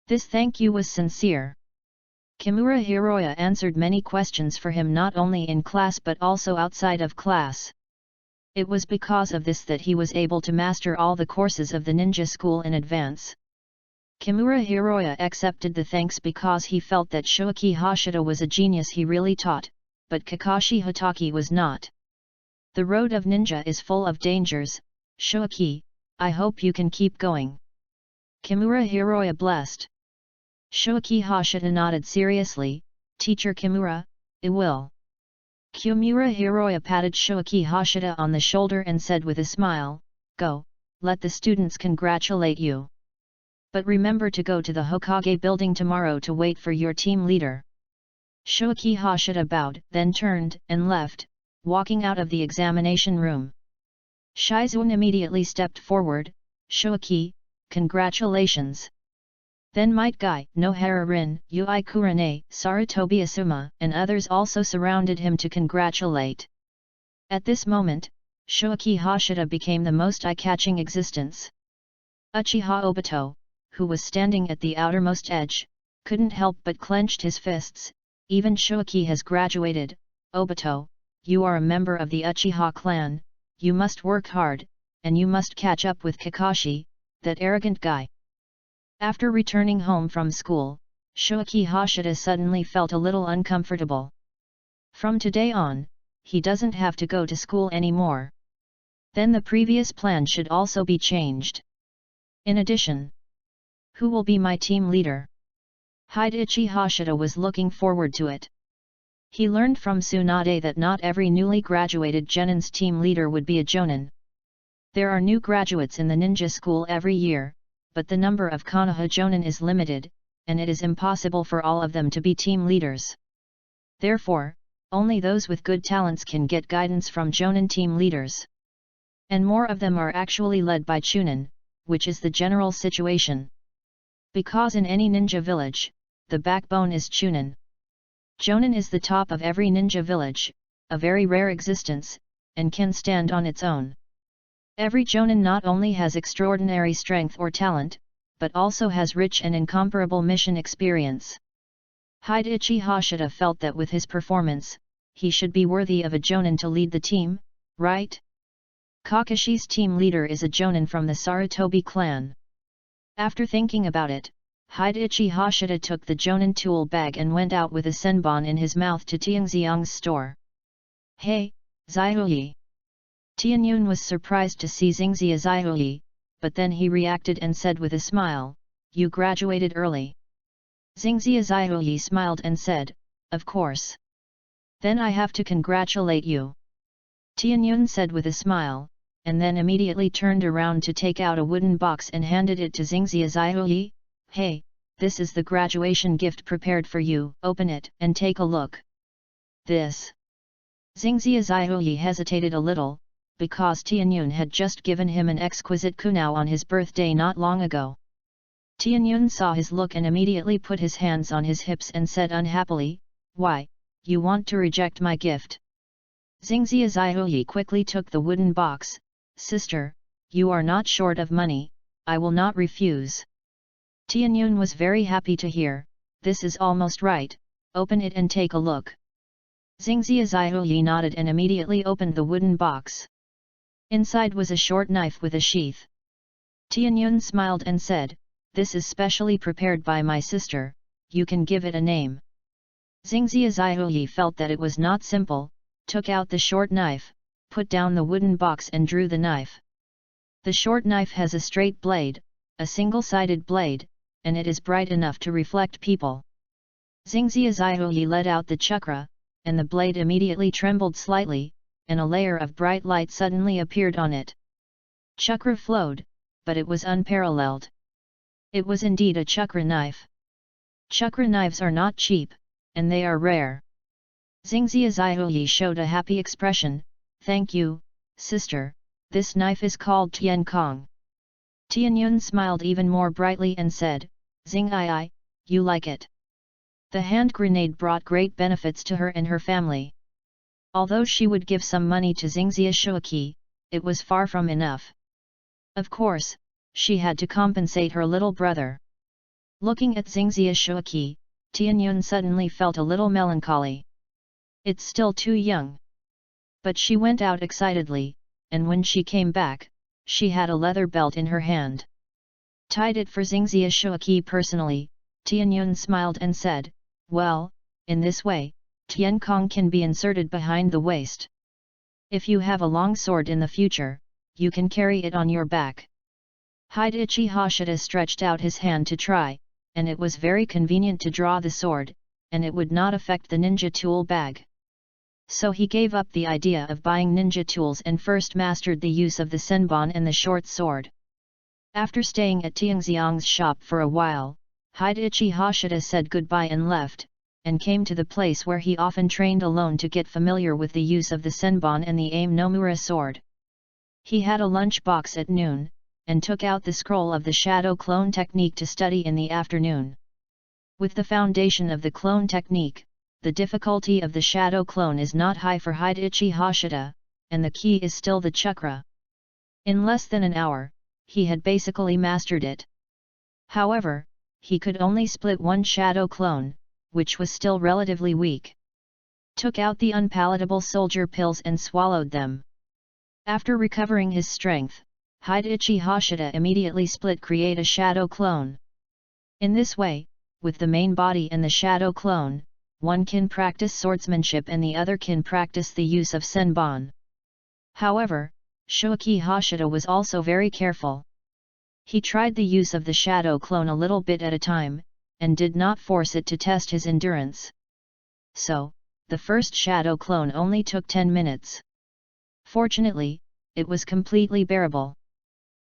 This thank you was sincere. Kimura Hiroya answered many questions for him not only in class but also outside of class. It was because of this that he was able to master all the courses of the ninja school in advance. Kimura Hiroya accepted the thanks because he felt that Shoaki Hashida was a genius he really taught, but Kakashi Hatake was not. The road of ninja is full of dangers, Shoaki, I hope you can keep going. Kimura Hiroya blessed. Shoaki Hashida nodded seriously, Teacher Kimura, I will. Kimura Hiroya patted Shoaki Hashida on the shoulder and said with a smile, Go, let the students congratulate you. But remember to go to the Hokage building tomorrow to wait for your team leader. Shoaki Hashida bowed, then turned and left, walking out of the examination room. Shizuan immediately stepped forward, Shoaki, congratulations. Then Might Guy, Nohara Rin, Ui Kurane, Sarutobi Asuma, and others also surrounded him to congratulate. At this moment, Shoaki Hashida became the most eye-catching existence. Uchiha Obito, who was standing at the outermost edge, couldn't help but clenched his fists. Even Shoaki has graduated. Obito, you are a member of the Uchiha clan, you must work hard, and you must catch up with Kakashi, that arrogant guy. After returning home from school, Shoaki Hashida suddenly felt a little uncomfortable. From today on, he doesn't have to go to school anymore. Then the previous plan should also be changed. In addition, who will be my team leader? Hidechi Hashida was looking forward to it. He learned from Tsunade that not every newly graduated Genin's team leader would be a Jonin. There are new graduates in the ninja school every year, but the number of Konoha Jonin is limited, and it is impossible for all of them to be team leaders. Therefore, only those with good talents can get guidance from Jonin team leaders. And more of them are actually led by Chunin, which is the general situation. Because in any ninja village, the backbone is Chunin. Jonin is the top of every ninja village, a very rare existence, and can stand on its own. Every Jonin not only has extraordinary strength or talent, but also has rich and incomparable mission experience. Hidechi Hashida felt that with his performance, he should be worthy of a Jonin to lead the team, right? Kakashi's team leader is a Jonin from the Sarutobi clan. After thinking about it, Hidechi Hashida took the Jonin tool bag and went out with a senbon in his mouth to Tianxiang's store. Hey, Xiaoyi! Tianyun was surprised to see Xingxia Xiaoyi, but then he reacted and said with a smile, "You graduated early." Xingxia Xiaoyi smiled and said, "Of course. Then I have to congratulate you." Tianyun said with a smile, and then immediately turned around to take out a wooden box and handed it to Xingxia Xiaoyi. "Hey, this is the graduation gift prepared for you, open it and take a look." This. Xingxia Xiaoyi hesitated a little, because Tianyun had just given him an exquisite kunao on his birthday not long ago. Tianyun saw his look and immediately put his hands on his hips and said unhappily, "Why, you want to reject my gift?" Xingxia Xiaoyi quickly took the wooden box. "Sister, you are not short of money, I will not refuse." Tianyun was very happy to hear, "This is almost right, open it and take a look." Xingxia Xiaoyi nodded and immediately opened the wooden box. Inside was a short knife with a sheath. Tianyun smiled and said, "This is specially prepared by my sister, you can give it a name." Xingxia Xiaoyi felt that it was not simple, took out the short knife, put down the wooden box and drew the knife. The short knife has a straight blade, a single-sided blade, and it is bright enough to reflect people. Xingxia Xiaoyi let out the chakra, and the blade immediately trembled slightly, and a layer of bright light suddenly appeared on it. Chakra flowed, but it was unparalleled. It was indeed a chakra knife. Chakra knives are not cheap, and they are rare. Xingxia Xiaoyi showed a happy expression, "Thank you, sister, this knife is called Tian Kong." Tianyun smiled even more brightly and said, "Xing you like it?" The hand grenade brought great benefits to her and her family. Although she would give some money to Xingxia Shuaki, it was far from enough. Of course, she had to compensate her little brother. Looking at Xingxia Shuaki, Tianyun suddenly felt a little melancholy. It's still too young. But she went out excitedly, and when she came back, she had a leather belt in her hand. Tied it for Xingxia Shuaki personally, Tianyun smiled and said, "Well, in this way, Tian Kong can be inserted behind the waist. If you have a long sword in the future, you can carry it on your back." Hidechi Hashida stretched out his hand to try, and it was very convenient to draw the sword, and it would not affect the ninja tool bag. So he gave up the idea of buying ninja tools and first mastered the use of the senbon and the short sword. After staying at Tianxiang's shop for a while, Hidechi Hashida said goodbye and left, and came to the place where he often trained alone to get familiar with the use of the senbon and the Aim Nomura sword. He had a lunch box at noon, and took out the scroll of the shadow clone technique to study in the afternoon. With the foundation of the clone technique, the difficulty of the shadow clone is not high for Hidechi Hashida, and the key is still the chakra. In less than an hour, he had basically mastered it. However, he could only split one shadow clone, which was still relatively weak. Took out the unpalatable soldier pills and swallowed them. After recovering his strength, Hidechi Hashida immediately create a shadow clone. In this way, with the main body and the shadow clone, one can practice swordsmanship and the other can practice the use of senbon. However, Shuaki Hashida was also very careful. He tried the use of the shadow clone a little bit at a time, and did not force it to test his endurance. So, the first shadow clone only took 10 minutes. Fortunately, it was completely bearable.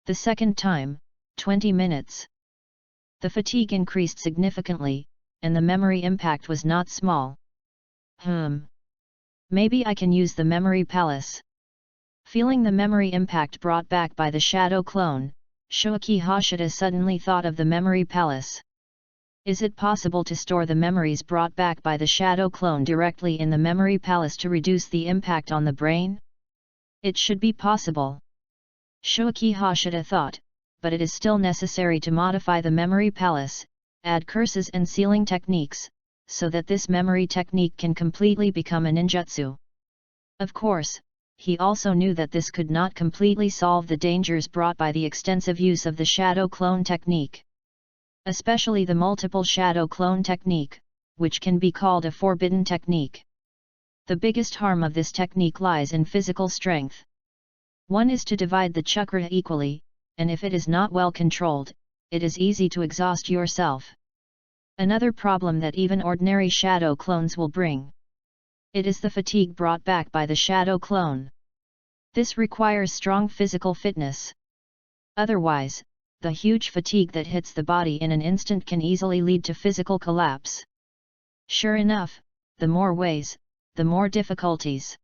The second time, 20 minutes. The fatigue increased significantly, and the memory impact was not small. Maybe I can use the memory palace. Feeling the memory impact brought back by the shadow clone, Shuaki Hashida suddenly thought of the memory palace. Is it possible to store the memories brought back by the shadow clone directly in the memory palace to reduce the impact on the brain? It should be possible. Shoaki Hashida thought, but it is still necessary to modify the memory palace, add curses and sealing techniques, so that this memory technique can completely become a ninjutsu. Of course, he also knew that this could not completely solve the dangers brought by the extensive use of the shadow clone technique. Especially the multiple shadow clone technique, which can be called a forbidden technique. The biggest harm of this technique lies in physical strength. One is to divide the chakra equally, and if it is not well controlled, it is easy to exhaust yourself. Another problem that even ordinary shadow clones will bring. It is the fatigue brought back by the shadow clone. This requires strong physical fitness. Otherwise, the huge fatigue that hits the body in an instant can easily lead to physical collapse. Sure enough, the more ways, the more difficulties.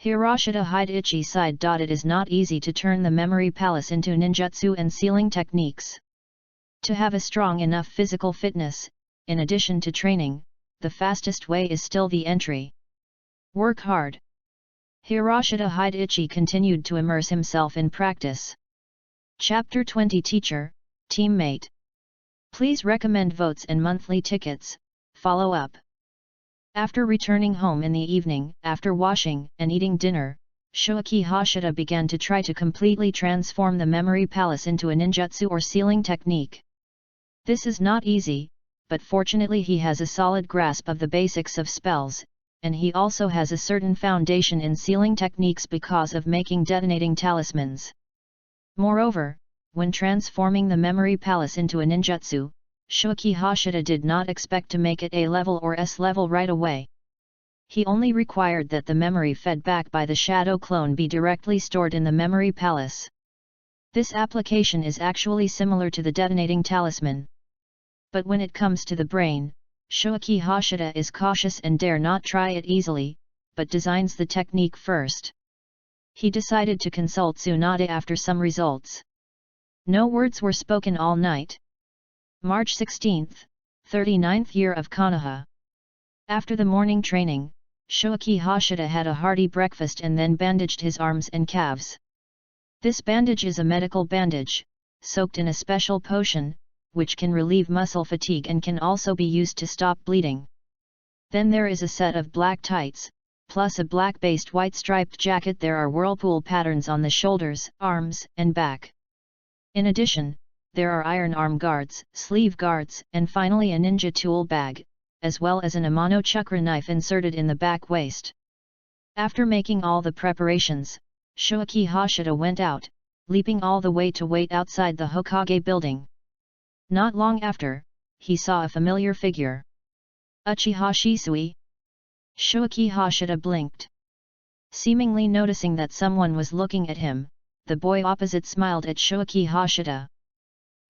Hiroshita Hidechi sighed. It is not easy to turn the memory palace into ninjutsu and sealing techniques. To have a strong enough physical fitness, in addition to training, the fastest way is still the entry. Work hard. Hiroshita Hidechi continued to immerse himself in practice. Chapter 20 Teacher, Teammate. Please recommend votes and monthly tickets, follow up. After returning home in the evening, after washing and eating dinner, Shoaki Hashida began to try to completely transform the memory palace into a ninjutsu or sealing technique. This is not easy, but fortunately he has a solid grasp of the basics of spells, and he also has a certain foundation in sealing techniques because of making detonating talismans. Moreover, when transforming the memory palace into a ninjutsu, Shoaki Hashida did not expect to make it A level or S level right away. He only required that the memory fed back by the shadow clone be directly stored in the memory palace. This application is actually similar to the detonating talisman. But when it comes to the brain, Shoaki Hashida is cautious and dare not try it easily, but designs the technique first. He decided to consult Tsunade after some results. No words were spoken all night. March 16th, 39th year of Konoha. After the morning training, Shoaki Hashida had a hearty breakfast and then bandaged his arms and calves. This bandage is a medical bandage, soaked in a special potion, which can relieve muscle fatigue and can also be used to stop bleeding. Then there is a set of black tights, plus a black-based white striped jacket. There are whirlpool patterns on the shoulders, arms, and back. In addition, there are iron arm guards, sleeve guards, and finally a ninja tool bag, as well as an Amano chakra knife inserted in the back waist. After making all the preparations, Shoaki Hashida went out, leaping all the way to wait outside the Hokage building. Not long after, he saw a familiar figure. Uchiha Shisui? Shoaki Hashida blinked. Seemingly noticing that someone was looking at him, the boy opposite smiled at Shoaki Hashida.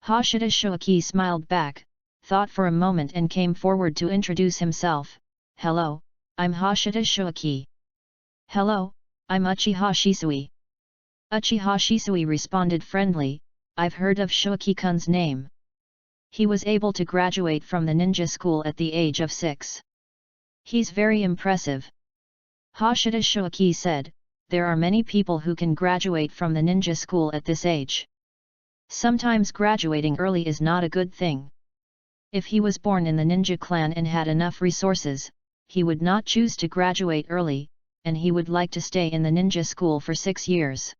Hashida Shoaki smiled back, thought for a moment and came forward to introduce himself. Hello, I'm Hashida Shoaki. Hello, I'm Uchiha Shisui. Uchiha Shisui responded friendly, I've heard of Shoaki-kun's name. He was able to graduate from the ninja school at the age of 6. He's very impressive. Hashida Shoaki said, there are many people who can graduate from the ninja school at this age. Sometimes graduating early is not a good thing. If he was born in the ninja clan and had enough resources, he would not choose to graduate early, and he would like to stay in the ninja school for 6 years.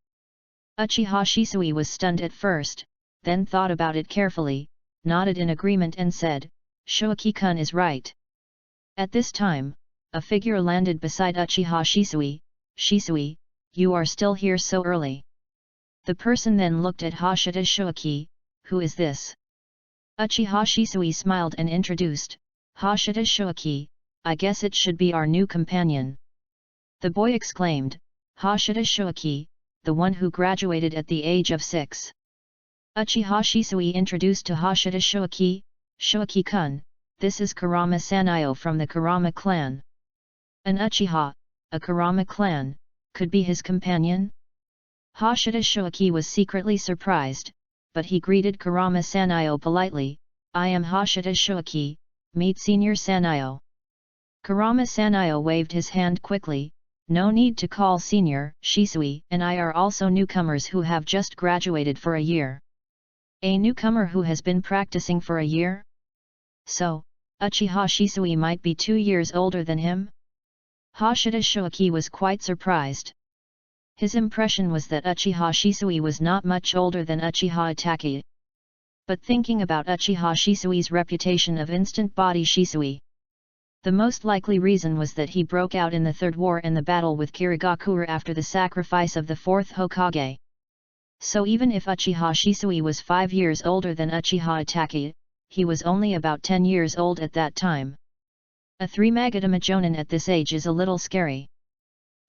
Uchiha Shisui was stunned at first, then thought about it carefully, nodded in agreement and said, Shoaki-kun is right. At this time, a figure landed beside Uchiha Shisui. Shisui, you are still here so early. The person then looked at Hashida Shoaki. Who is this? Uchiha Shisui smiled and introduced, Hashida Shoaki, I guess it should be our new companion. The boy exclaimed, Hashida Shoaki, the one who graduated at the age of 6. Uchiha Shisui introduced to Hashida Shoaki, Shoaki-kun, this is Kurama Sanayo from the Kurama clan. An Uchiha, a Kurama clan, could be his companion? Hashida Shoaki was secretly surprised, but he greeted Kurama Sanayo politely, I am Hashida Shoaki, meet Senior Sanayo. Kurama Sanayo waved his hand quickly, No need to call senior. Shisui and I are also newcomers who have just graduated for a year. A newcomer who has been practicing for a year? So, Uchiha Shisui might be 2 years older than him? Hashida Shoaki was quite surprised. His impression was that Uchiha Shisui was not much older than Uchiha Itachi. But thinking about Uchiha Shisui's reputation of instant body Shisui, the most likely reason was that he broke out in the Third War and the battle with Kirigakure after the sacrifice of the fourth Hokage. So even if Uchiha Shisui was 5 years older than Uchiha Itachi, he was only about 10 years old at that time. A 3 Magatama Jonin at this age is a little scary.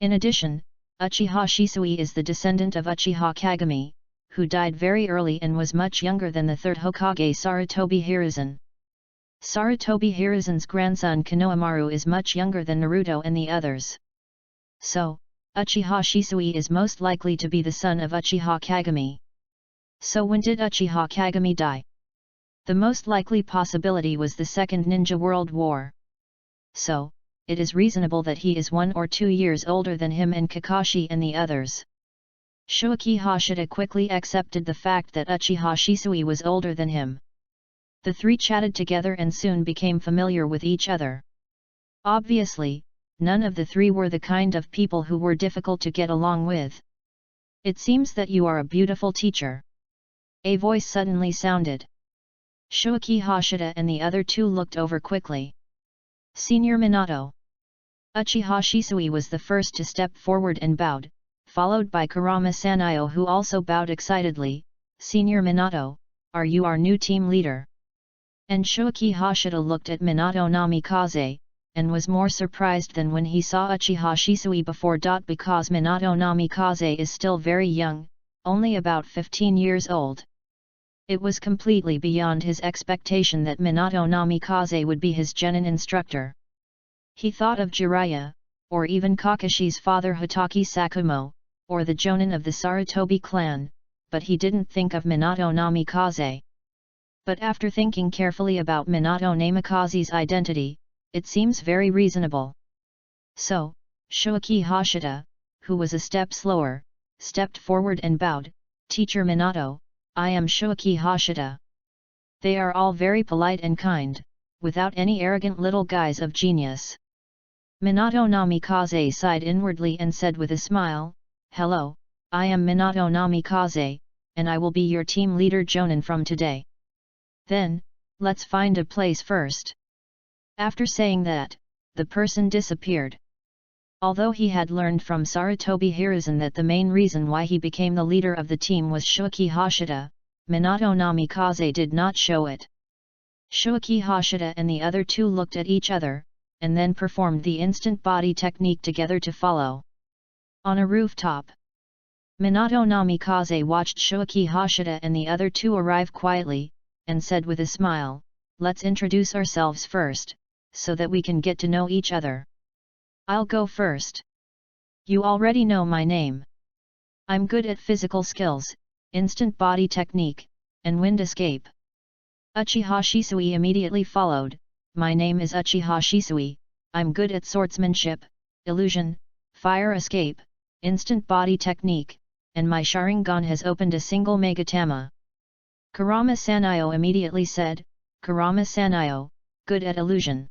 In addition, Uchiha Shisui is the descendant of Uchiha Kagami, who died very early and was much younger than the third Hokage Sarutobi Hiruzen. Sarutobi Hiruzen's grandson Konohamaru is much younger than Naruto and the others. So, Uchiha Shisui is most likely to be the son of Uchiha Kagami. So when did Uchiha Kagami die? The most likely possibility was the Second Ninja World War. So, it is reasonable that he is 1 or 2 years older than him and Kakashi and the others. Shoaki Hashida quickly accepted the fact that Uchiha Shisui was older than him. The three chatted together and soon became familiar with each other. Obviously, none of the three were the kind of people who were difficult to get along with. It seems that you are a beautiful teacher. A voice suddenly sounded. Shoaki Hashida and the other two looked over quickly. Senior Minato. Uchiha Shisui was the first to step forward and bowed, followed by Kurama Sanayo, who also bowed excitedly. Senior Minato, are you our new team leader? And Shoaki Hashida looked at Minato Namikaze, and was more surprised than when he saw Uchiha Shisui before. Because Minato Namikaze is still very young, only about 15 years old. It was completely beyond his expectation that Minato Namikaze would be his genin instructor. He thought of Jiraiya, or even Kakashi's father Hatake Sakumo, or the jonin of the Sarutobi clan, but he didn't think of Minato Namikaze. But after thinking carefully about Minato Namikaze's identity, it seems very reasonable. So, Shoaki Hashida, who was a step slower, stepped forward and bowed. Teacher Minato, I am Shoaki Hashida. They are all very polite and kind, without any arrogant little guise of genius. Minato Namikaze sighed inwardly and said with a smile, Hello, I am Minato Namikaze, and I will be your team leader jonin from today. Then, let's find a place first. After saying that, the person disappeared. Although he had learned from Sarutobi Hiruzen that the main reason why he became the leader of the team was Shoaki Hashida, Minato Namikaze did not show it. Shoaki Hashida and the other two looked at each other, and then performed the instant body technique together to follow. On a rooftop, Minato Namikaze watched Shoaki Hashida and the other two arrive quietly, and said with a smile, Let's introduce ourselves first, so that we can get to know each other. I'll go first. You already know my name. I'm good at physical skills, instant body technique, and wind escape. Uchiha Shisui immediately followed. My name is Uchiha Shisui, I'm good at swordsmanship, illusion, fire escape, instant body technique, and my Sharingan has opened a single Megatama. Kurama Sanayo immediately said, Kurama Sanayo, good at illusion.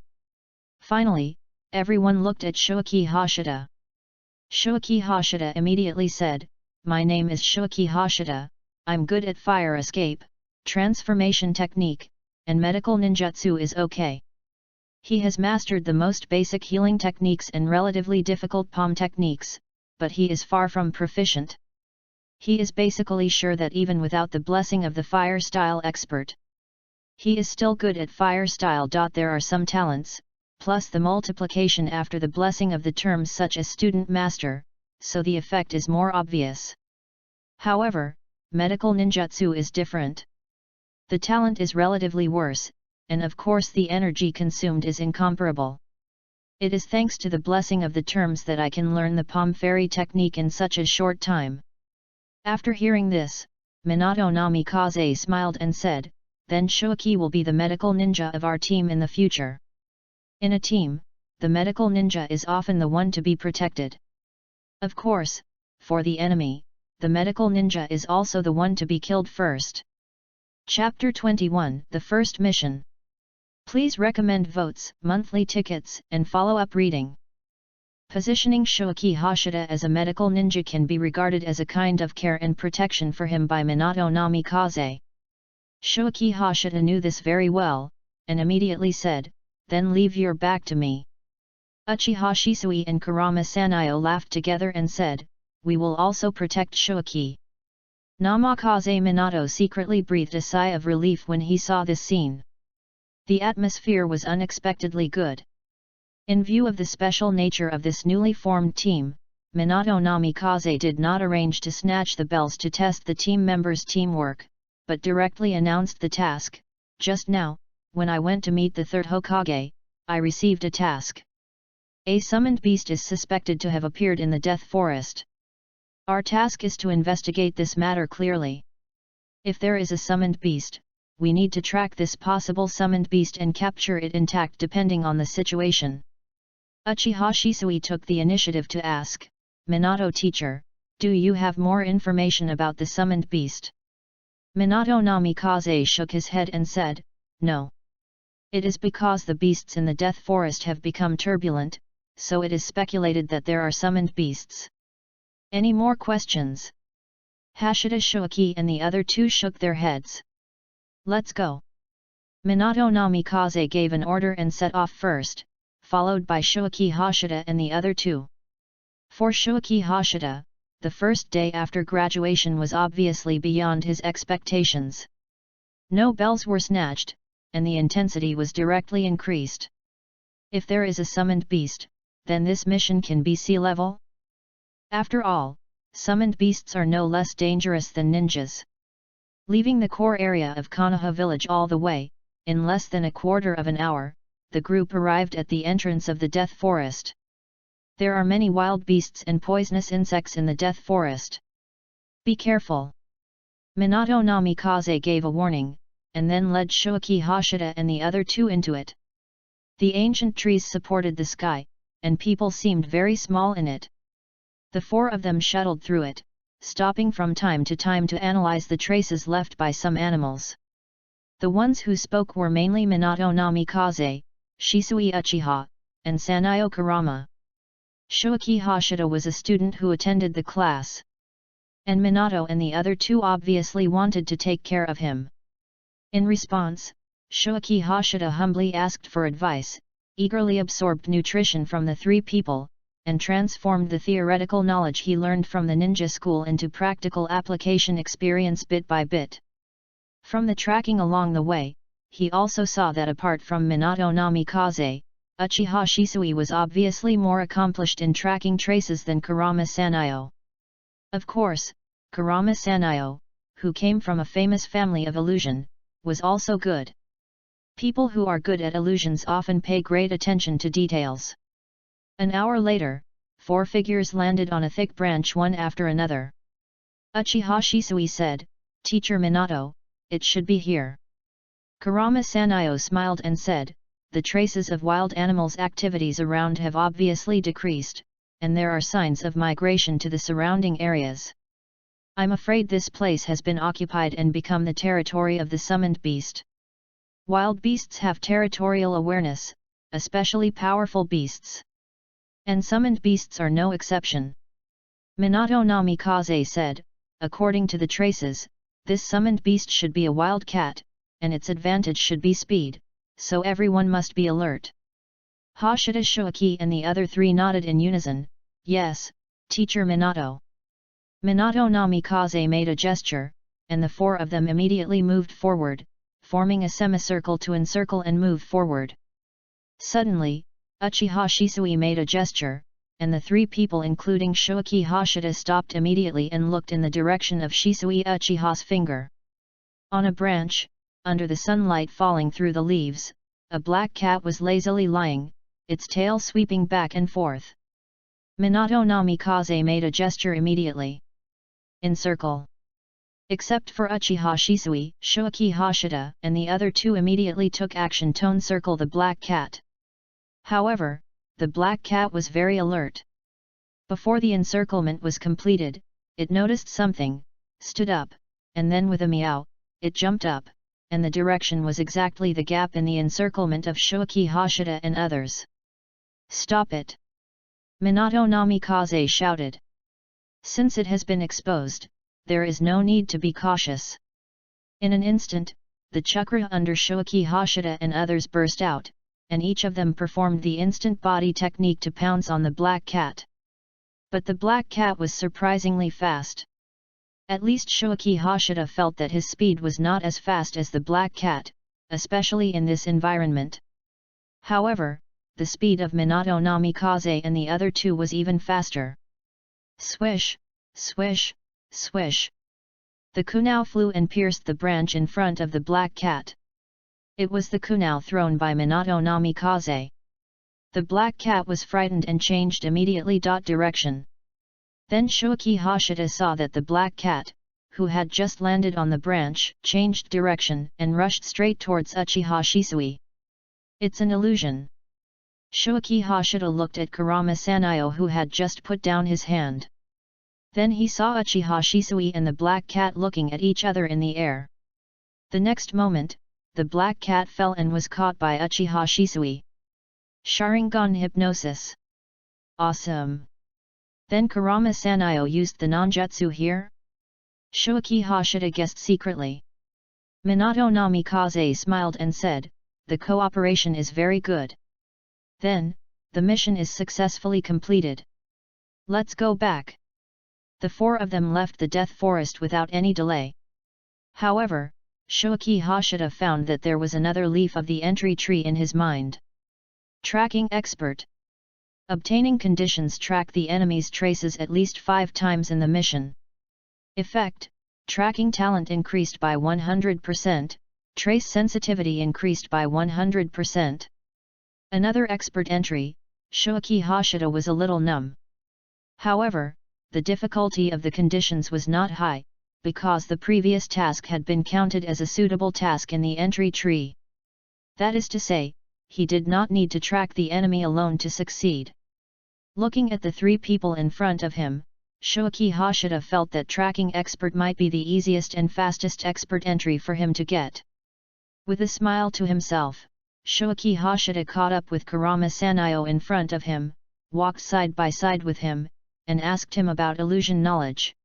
Finally, everyone looked at Shoaki Hashida. Shoaki Hashida immediately said, My name is Shoaki Hashida, I'm good at fire escape, transformation technique, and medical ninjutsu is okay. He has mastered the most basic healing techniques and relatively difficult palm techniques, but he is far from proficient. He is basically sure that even without the blessing of the fire style expert, he is still good at fire style. There are some talents, plus the multiplication after the blessing of the terms such as student master, so the effect is more obvious. However, medical ninjutsu is different. The talent is relatively worse, and of course the energy consumed is incomparable. It is thanks to the blessing of the terms that I can learn the palm fairy technique in such a short time. After hearing this, Minato Namikaze smiled and said, Then Shoaki will be the medical ninja of our team in the future. In a team, the medical ninja is often the one to be protected. Of course, for the enemy, the medical ninja is also the one to be killed first. Chapter 21, The First Mission. Please recommend votes, monthly tickets, and follow-up reading. Positioning Shoaki Hashida as a medical ninja can be regarded as a kind of care and protection for him by Minato Namikaze. Shoaki Hashida knew this very well, and immediately said, "Then leave your back to me." Uchiha Shisui and Kurama Sanayo laughed together and said, "We will also protect Shoaki." Namikaze Minato secretly breathed a sigh of relief when he saw this scene. The atmosphere was unexpectedly good. In view of the special nature of this newly formed team, Minato Namikaze did not arrange to snatch the bells to test the team members' teamwork, but directly announced the task. "Just now, when I went to meet the third Hokage, I received a task. A summoned beast is suspected to have appeared in the Death Forest. Our task is to investigate this matter clearly. If there is a summoned beast, we need to track this possible summoned beast and capture it intact depending on the situation." Uchiha Shisui took the initiative to ask, "Minato teacher, do you have more information about the summoned beast?" Minato Namikaze shook his head and said, "No. It is because the beasts in the Death Forest have become turbulent, so it is speculated that there are summoned beasts. Any more questions?" Hashida Shoaki and the other two shook their heads. "Let's go." Minato Namikaze gave an order and set off first, followed by Shoaki Hashida and the other two. For Shoaki Hashida, the first day after graduation was obviously beyond his expectations. No bells were snatched, and the intensity was directly increased. If there is a summoned beast, then this mission can be sea level? After all, summoned beasts are no less dangerous than ninjas. Leaving the core area of Konoha village all the way, in less than a quarter of an hour, the group arrived at the entrance of the Death Forest. There are many wild beasts and poisonous insects in the Death Forest. Be careful. Minato Namikaze gave a warning, and then led Shoaki Hashida and the other two into it. The ancient trees supported the sky, and people seemed very small in it. The four of them shuttled through it, stopping from time to time to analyze the traces left by some animals. The ones who spoke were mainly Minato Namikaze, Shisui Uchiha, and Sanayo Kurama. Shoaki Hashida was a student who attended the class. And Minato and the other two obviously wanted to take care of him. In response, Shoaki Hashida humbly asked for advice, eagerly absorbed nutrition from the three people, and transformed the theoretical knowledge he learned from the ninja school into practical application experience bit by bit. From the tracking along the way, he also saw that apart from Minato Namikaze, Uchiha Shisui was obviously more accomplished in tracking traces than Kurama Sanayo. Of course, Kurama Sanayo, who came from a famous family of illusion, was also good. People who are good at illusions often pay great attention to details. An hour later, four figures landed on a thick branch one after another. Uchiha Shisui said, "Teacher Minato, it should be here." Kurama Sanayo smiled and said, "The traces of wild animals' activities around have obviously decreased, and there are signs of migration to the surrounding areas. I'm afraid this place has been occupied and become the territory of the summoned beast. Wild beasts have territorial awareness, especially powerful beasts. And summoned beasts are no exception." Minato Namikaze said, "According to the traces, this summoned beast should be a wild cat, and its advantage should be speed, so everyone must be alert." Hashida Shoaki and the other three nodded in unison, "Yes, Teacher Minato." Minato Namikaze made a gesture, and the four of them immediately moved forward, forming a semicircle to encircle and move forward. Suddenly, Uchiha Shisui made a gesture, and the three people including Shoaki Hashida stopped immediately and looked in the direction of Shisui Uchiha's finger. On a branch, under the sunlight falling through the leaves, a black cat was lazily lying, its tail sweeping back and forth. Minato Namikaze made a gesture immediately. "Encircle." Except for Uchiha Shisui, Shoaki Hashida and the other two immediately took action to encircle the black cat. However, the black cat was very alert. Before the encirclement was completed, it noticed something, stood up, and then with a meow, it jumped up, and the direction was exactly the gap in the encirclement of Shoaki Hashida and others. "Stop it!" Minato Namikaze shouted. "Since it has been exposed, there is no need to be cautious." In an instant, the chakra under Shoaki Hashida and others burst out, and each of them performed the instant body technique to pounce on the black cat. But the black cat was surprisingly fast. At least Shoaki Hashida felt that his speed was not as fast as the black cat, especially in this environment. However, the speed of Minato Namikaze and the other two was even faster. Swish, swish, swish. The kunao flew and pierced the branch in front of the black cat. It was the kunao thrown by Minato Namikaze. The black cat was frightened and changed immediately direction. Then Shoaki Hashida saw that the black cat, who had just landed on the branch, changed direction and rushed straight towards Uchiha Shisui. "It's an illusion." Shoaki Hashida looked at Kurama Sanayo, who had just put down his hand. Then he saw Uchiha Shisui and the black cat looking at each other in the air. The next moment, the black cat fell and was caught by Uchiha Shisui. Sharingan hypnosis. Awesome! Then Kurama Sanayo used the ninjutsu here? Shoaki Hashida guessed secretly. Minato Namikaze smiled and said, "The cooperation is very good. Then, the mission is successfully completed. Let's go back." The four of them left the Death Forest without any delay. However, Shoaki Hashida found that there was another leaf of the entry tree in his mind. Tracking expert. Obtaining conditions track the enemy's traces at least 5 times in the mission. Effect: tracking talent increased by 100%, trace sensitivity increased by 100%. Another expert entry. Shoaki Hashida was a little numb. However, the difficulty of the conditions was not high, because the previous task had been counted as a suitable task in the entry tree. That is to say, he did not need to track the enemy alone to succeed. Looking at the 3 people in front of him, Shoaki Hashida felt that tracking expert might be the easiest and fastest expert entry for him to get. With a smile to himself, Shoaki Hashida caught up with Kurama Sanayo in front of him, walked side by side with him, and asked him about illusion knowledge.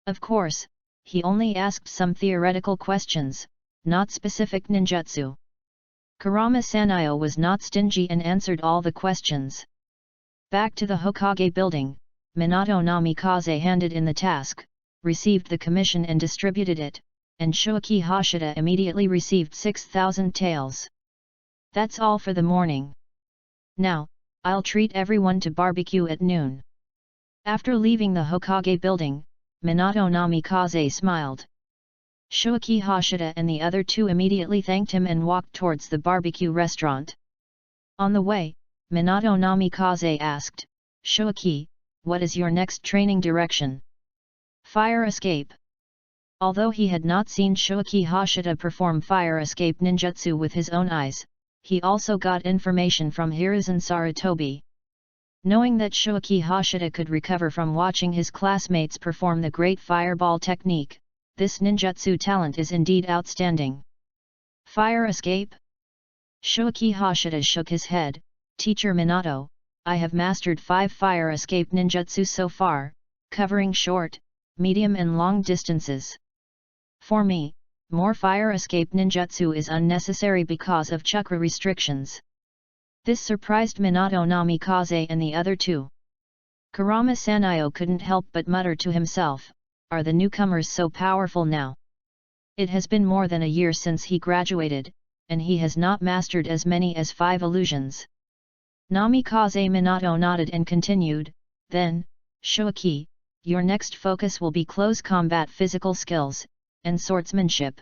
Of course, he only asked some theoretical questions, not specific ninjutsu. Kurama Sanayo was not stingy and answered all the questions. Back to the Hokage building, Minato Namikaze handed in the task, received the commission and distributed it, and Shoaki Hashida immediately received 6,000 taels. That's all for the morning. Now, I'll treat everyone to barbecue at noon. After leaving the Hokage building, Minato Namikaze smiled. Shoaki Hashida and the other 2 immediately thanked him and walked towards the barbecue restaurant. On the way, Minato Namikaze asked, "Shoaki, what is your next training direction?" "Fire escape." Although he had not seen Shoaki Hashida perform fire escape ninjutsu with his own eyes, he also got information from Hiruzen Sarutobi. Knowing that Shoaki Hashida could recover from watching his classmates perform the great fireball technique, this ninjutsu talent is indeed outstanding. Fire escape? Shoaki Hashida shook his head. "Teacher Minato, I have mastered 5 fire escape ninjutsu so far, covering short, medium and long distances. For me, more fire escape ninjutsu is unnecessary because of chakra restrictions." This surprised Minato Namikaze and the other 2. Kurama Sanayo couldn't help but mutter to himself, "Are the newcomers so powerful now? It has been more than a year since he graduated, and he has not mastered as many as 5 illusions." Namikaze Minato nodded and continued, "Then, Shoaki, your next focus will be close combat physical skills, and swordsmanship."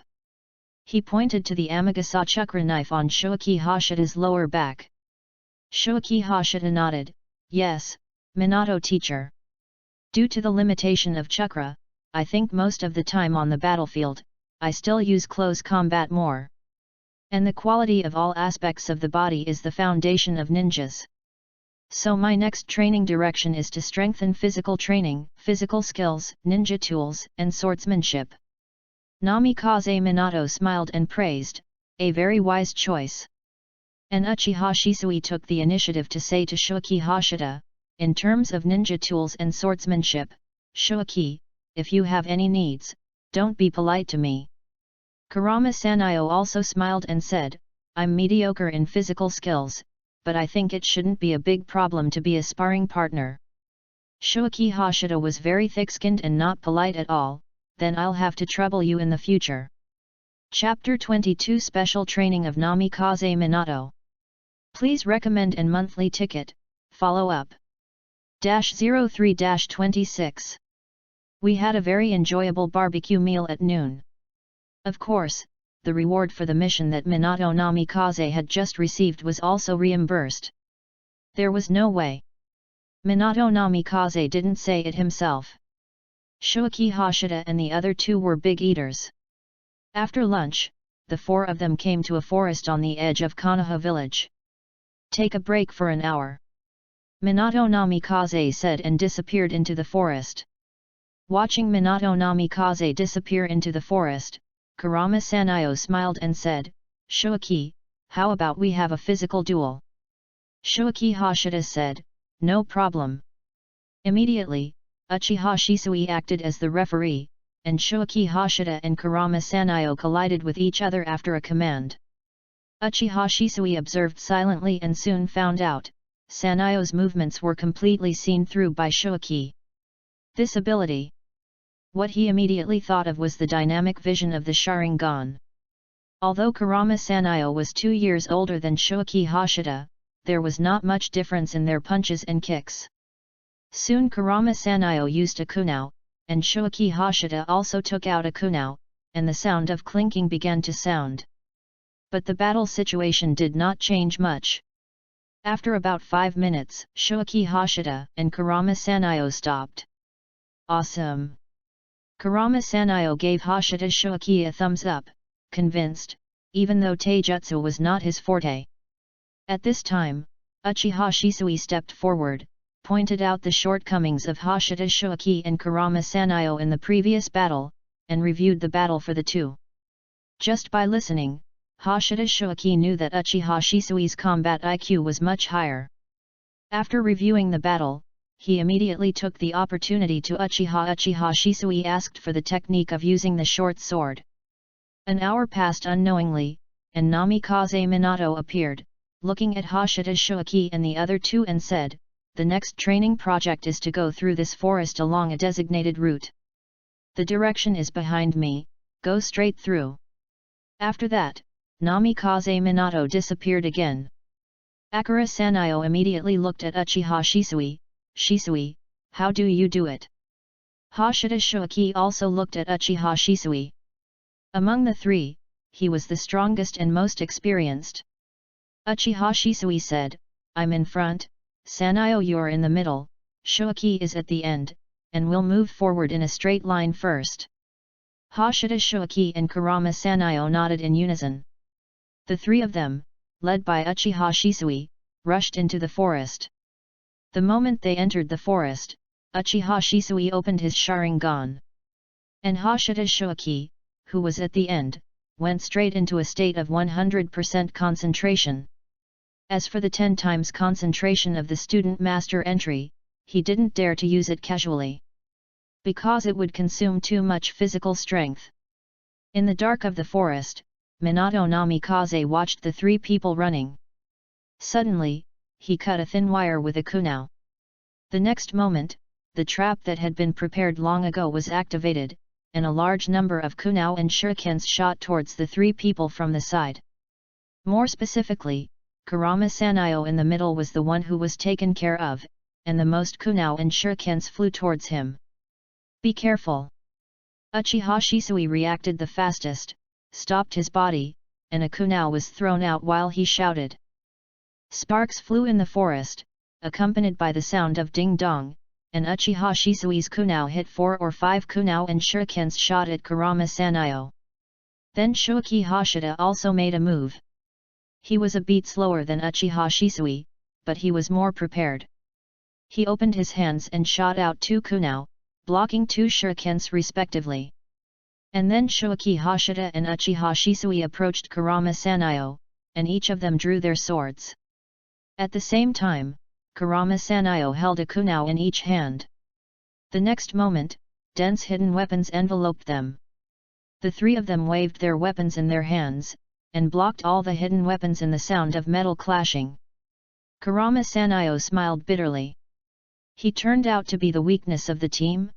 He pointed to the Amagasa chakra knife on Shoaki Hashida's lower back. Shoaki Hashida nodded, "Yes, Minato teacher. Due to the limitation of chakra, I think most of the time on the battlefield, I still use close combat more. And the quality of all aspects of the body is the foundation of ninjas. So my next training direction is to strengthen physical training, physical skills, ninja tools, and swordsmanship. Namikaze Minato smiled and praised, a very wise choice. And Uchiha Shisui took the initiative to say to Shuaki Hashida, in terms of ninja tools and swordsmanship, Shuaki, if you have any needs, don't be polite to me. Kurama Sanyo also smiled and said, I'm mediocre in physical skills, but I think it shouldn't be a big problem to be a sparring partner. Shuaki Hashida was very thick-skinned and not polite at all, then I'll have to trouble you in the future. Chapter 22 Special Training of Namikaze Minato. Please recommend and monthly ticket, follow up. 03-26. We had a very enjoyable barbecue meal at noon. Of course, the reward for the mission that Minato Namikaze had just received was also reimbursed. There was no way. Minato Namikaze didn't say it himself. Shuaki Hashida and the other two were big eaters. After lunch, the four of them came to a forest on the edge of Konoha village. Take a break for an hour. Minato Namikaze said and disappeared into the forest. Watching Minato Namikaze disappear into the forest, Kurama Sanyo smiled and said, Shuaki, how about we have a physical duel? Shuaki Hashida said, no problem. Immediately, Uchiha Shisui acted as the referee, and Shuaki Hashida and Kurama Sanyo collided with each other after a command. Uchiha Shisui observed silently and soon found out, Sanyo's movements were completely seen through by Shuaki. This ability. What he immediately thought of was the dynamic vision of the Sharingan. Although Kurama Sanyo was 2 years older than Shuaki Hashida, there was not much difference in their punches and kicks. Soon Kurama Sanyo used a kunao, and Shuaki Hashida also took out a kunao, and the sound of clinking began to sound. But the battle situation did not change much. After about 5 minutes, Shuaki Hashida and Kurama Sanyo stopped. Awesome! Kurama Sanyo gave Hashida Shuaki a thumbs up, convinced, even though taijutsu was not his forte. At this time, Uchiha Shisui stepped forward, pointed out the shortcomings of Hashida Shuaki and Kurama Sanyo in the previous battle, and reviewed the battle for the two. Just by listening, Hashida Shuaki knew that Uchiha Shisui's combat IQ was much higher. After reviewing the battle, he immediately took the opportunity to Uchiha Shisui asked for the technique of using the short sword. An hour passed unknowingly, and Namikaze Minato appeared, looking at Hashida Shuaki and the other two and said, the next training project is to go through this forest along a designated route. The direction is behind me, go straight through. After that, Namikaze Minato disappeared again. Akira Sanyo immediately looked at Uchiha Shisui. Shisui, how do you do it? Hashida Shuaki also looked at Uchiha Shisui. Among the three, he was the strongest and most experienced. Uchiha Shisui said, I'm in front, Sanyo you're in the middle, Shuaki is at the end, and we'll move forward in a straight line first. Hashida Shuaki and Kurama Sanyo nodded in unison. The three of them, led by Uchiha Shisui, rushed into the forest. The moment they entered the forest, Uchiha Shisui opened his Sharingan. And Hashida Shuaki, who was at the end, went straight into a state of 100% concentration. As for the 10 times concentration of the student master entry, he didn't dare to use it casually. Because it would consume too much physical strength. In the dark of the forest, Minato Namikaze watched the three people running. Suddenly, he cut a thin wire with a kunao. The next moment, the trap that had been prepared long ago was activated, and a large number of kunao and shurikens shot towards the three people from the side. More specifically, Kurama Sanyo in the middle was the one who was taken care of, and the most kunao and shurikens flew towards him. Be careful! Uchiha Shisui reacted the fastest, stopped his body, and a kunao was thrown out while he shouted. Sparks flew in the forest, accompanied by the sound of ding-dong, and Uchiha Shisui's kunao hit 4 or 5 kunao and shurikens shot at Kurama Sanyo. Then Shuaki Hashida also made a move. He was a beat slower than Uchiha Shisui, but he was more prepared. He opened his hands and shot out 2 kunao, blocking 2 shurikens respectively. And then Shoaki Hashida and Uchiha Shisui approached Kurama Sanayo, and each of them drew their swords. At the same time, Kurama Sanayo held a kunao in each hand. The next moment, dense hidden weapons enveloped them. The 3 of them waved their weapons in their hands, and blocked all the hidden weapons in the sound of metal clashing. Kurama Sanayo smiled bitterly. He turned out to be the weakness of the team.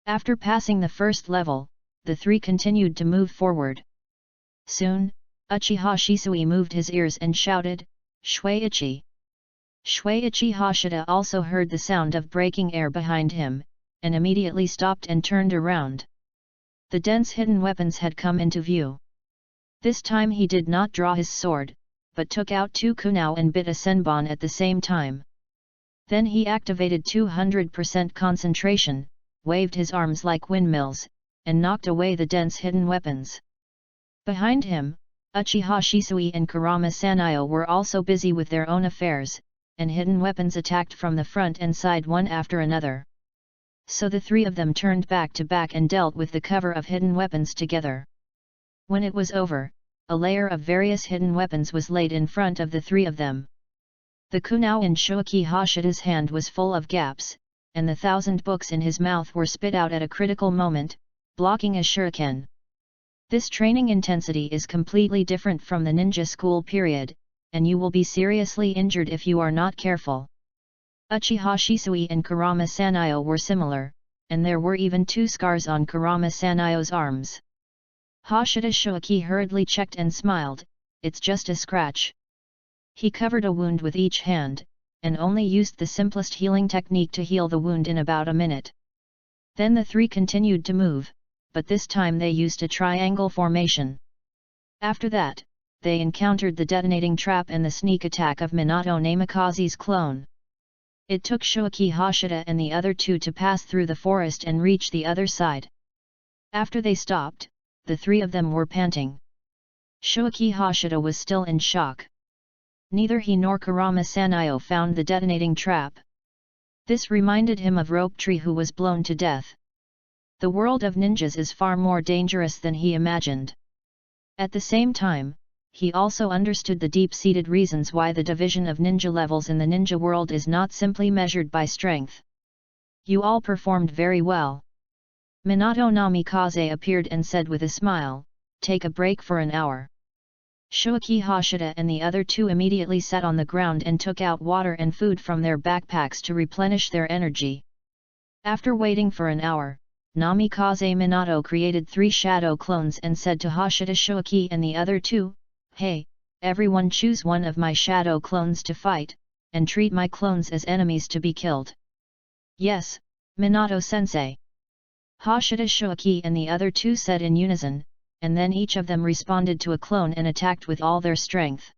After passing the first level, the 3 continued to move forward. Soon, Uchiha Shisui moved his ears and shouted, "Shuichi!" Shuichi Hashida also heard the sound of breaking air behind him, and immediately stopped and turned around. The dense hidden weapons had come into view. This time he did not draw his sword, but took out 2 kunao and bit a senbon at the same time. Then he activated 200% concentration, waved his arms like windmills, and knocked away the dense hidden weapons. Behind him, Uchiha Shisui and Kurama Sanayo were also busy with their own affairs, and hidden weapons attacked from the front and side one after another. So the 3 of them turned back to back and dealt with the cover of hidden weapons together. When it was over, a layer of various hidden weapons was laid in front of the 3 of them. The kunao in Shoaki Hashida's hand was full of gaps, and the 1,000 books in his mouth were spit out at a critical moment, blocking a shuriken. This training intensity is completely different from the ninja school period, and you will be seriously injured if you are not careful. Uchiha Shisui and Kurama Sanayo were similar, and there were even 2 scars on Kurama Sanayo's arms. Hashida Shoaki hurriedly checked and smiled, "It's just a scratch." He covered a wound with each hand, and only used the simplest healing technique to heal the wound in about a minute. Then the 3 continued to move, but this time they used a triangle formation. After that, they encountered the detonating trap and the sneak attack of Minato Namikaze's clone. It took Shoaki Hashida and the other 2 to pass through the forest and reach the other side. After they stopped, the 3 of them were panting. Shoaki Hashida was still in shock. Neither he nor Kurama Sanayo found the detonating trap. This reminded him of Rope Tree, who was blown to death. The world of ninjas is far more dangerous than he imagined. At the same time, he also understood the deep-seated reasons why the division of ninja levels in the ninja world is not simply measured by strength. "You all performed very well." Minato Namikaze appeared and said with a smile, "Take a break for an hour." Shoaki Hashida and the other 2 immediately sat on the ground and took out water and food from their backpacks to replenish their energy. After waiting for an hour, Namikaze Minato created 3 shadow clones and said to Hashida Shoaki and the other 2, "Hey, everyone choose one of my shadow clones to fight, and treat my clones as enemies to be killed." "Yes, Minato-sensei." Hashida Shoaki and the other 2 said in unison, and then each of them responded to a clone and attacked with all their strength.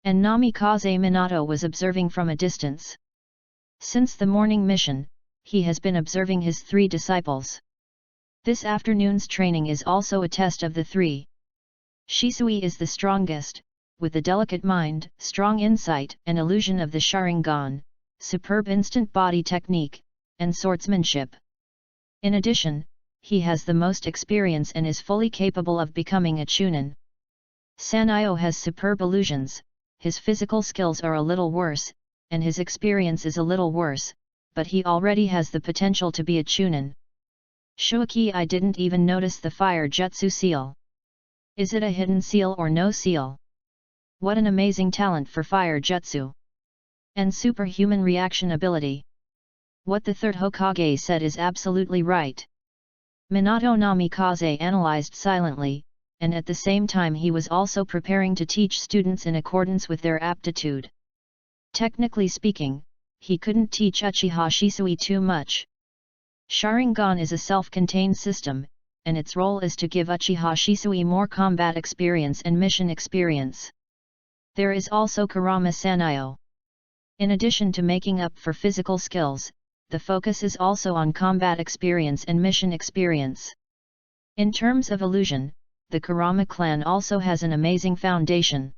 And Namikaze Minato was observing from a distance. Since the morning mission, he has been observing his 3 disciples. This afternoon's training is also a test of the 3. Shisui is the strongest, with a delicate mind, strong insight and illusion of the Sharingan, superb instant body technique, and swordsmanship. In addition, he has the most experience and is fully capable of becoming a Chunin. Sanayo has superb illusions, his physical skills are a little worse, and his experience is a little worse, but he already has the potential to be a Chunin. Shoaki, I didn't even notice the fire jutsu seal. Is it a hidden seal or no seal? What an amazing talent for fire jutsu! And superhuman reaction ability. What the 3rd Hokage said is absolutely right. Minato Namikaze analyzed silently, and at the same time he was also preparing to teach students in accordance with their aptitude. Technically speaking, he couldn't teach Uchiha Shisui too much. Sharingan is a self-contained system, and its role is to give Uchiha Shisui more combat experience and mission experience. There is also Kurama Sanayo. In addition to making up for physical skills, the focus is also on combat experience and mission experience. In terms of illusion, the Kurama clan also has an amazing foundation.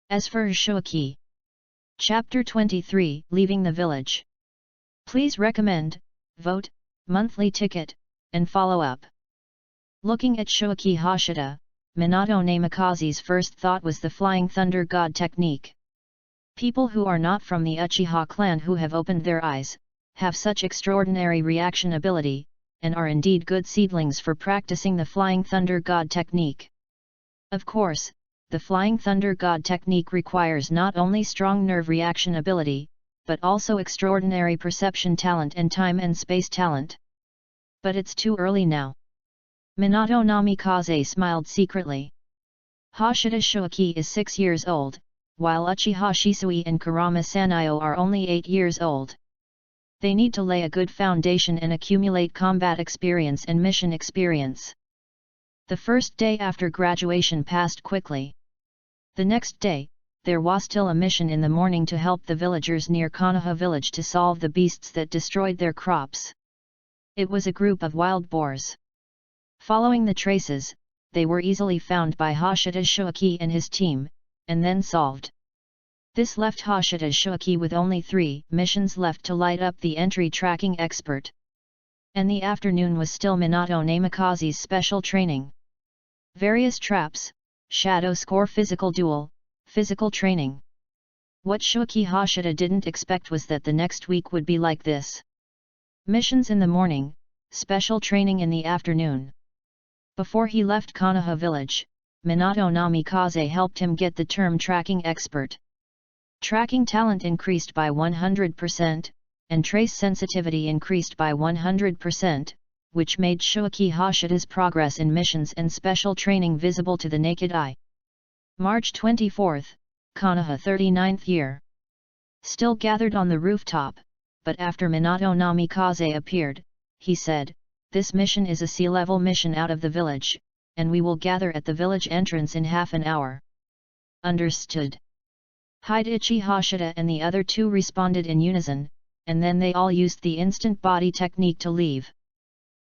As for Shoaki, Chapter 23, Leaving the Village. Please recommend, vote, monthly ticket, and follow up. Looking at Shueki Hashida, Minato Namikaze's first thought was the Flying Thunder God technique. People who are not from the Uchiha clan who have opened their eyes, have such extraordinary reaction ability, and are indeed good seedlings for practicing the Flying Thunder God technique. Of course, the Flying Thunder God technique requires not only strong nerve reaction ability, but also extraordinary perception talent and time and space talent. But it's too early now. Minato Namikaze smiled secretly. Hashida Shueki is 6 years old, while Uchiha Shisui and Kurama Sanyo are only 8 years old. They need to lay a good foundation and accumulate combat experience and mission experience. The first day after graduation passed quickly. The next day, there was still a mission in the morning to help the villagers near Konoha village to solve the beasts that destroyed their crops. It was a group of wild boars. Following the traces, they were easily found by Hashida Shueki and his team, and then solved. This left Hashida Shueki with only 3 missions left to light up the entry tracking expert. And the afternoon was still Minato Namikaze's special training. Various traps, shadow score physical duel, physical training. What Shueki Hashida didn't expect was that the next week would be like this. Missions in the morning, special training in the afternoon. Before he left Konoha village, Minato Namikaze helped him get the term tracking expert. Tracking talent increased by 100%, and trace sensitivity increased by 100%, which made Shueki Hashida's progress in missions and special training visible to the naked eye. March 24, Konoha 39th year. Still gathered on the rooftop, but after Minato Namikaze appeared, he said, "This mission is a sea-level mission out of the village, and we will gather at the village entrance in half an hour." Understood. Hidechi Hashida and the other 2 responded in unison, and then they all used the instant body technique to leave.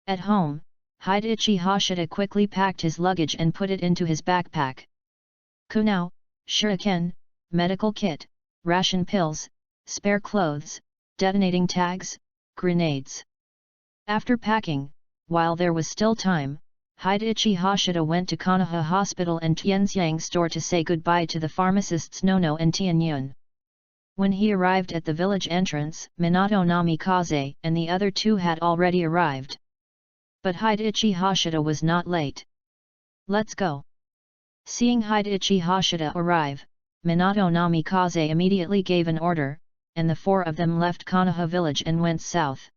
At home, Hidechi Hashida quickly packed his luggage and put it into his backpack. Kunao, shuriken, medical kit, ration pills, spare clothes, detonating tags, grenades. After packing, while there was still time, Hidechi Hashida went to Konoha Hospital and Tianxiang store to say goodbye to the pharmacists Nono and Tianyun. When he arrived at the village entrance, Minato Namikaze and the other 2 had already arrived. But Hidechi Hashida was not late. "Let's go." Seeing Hidechi Hashida arrive, Minato Namikaze immediately gave an order, and the 4 of them left Konoha village and went south.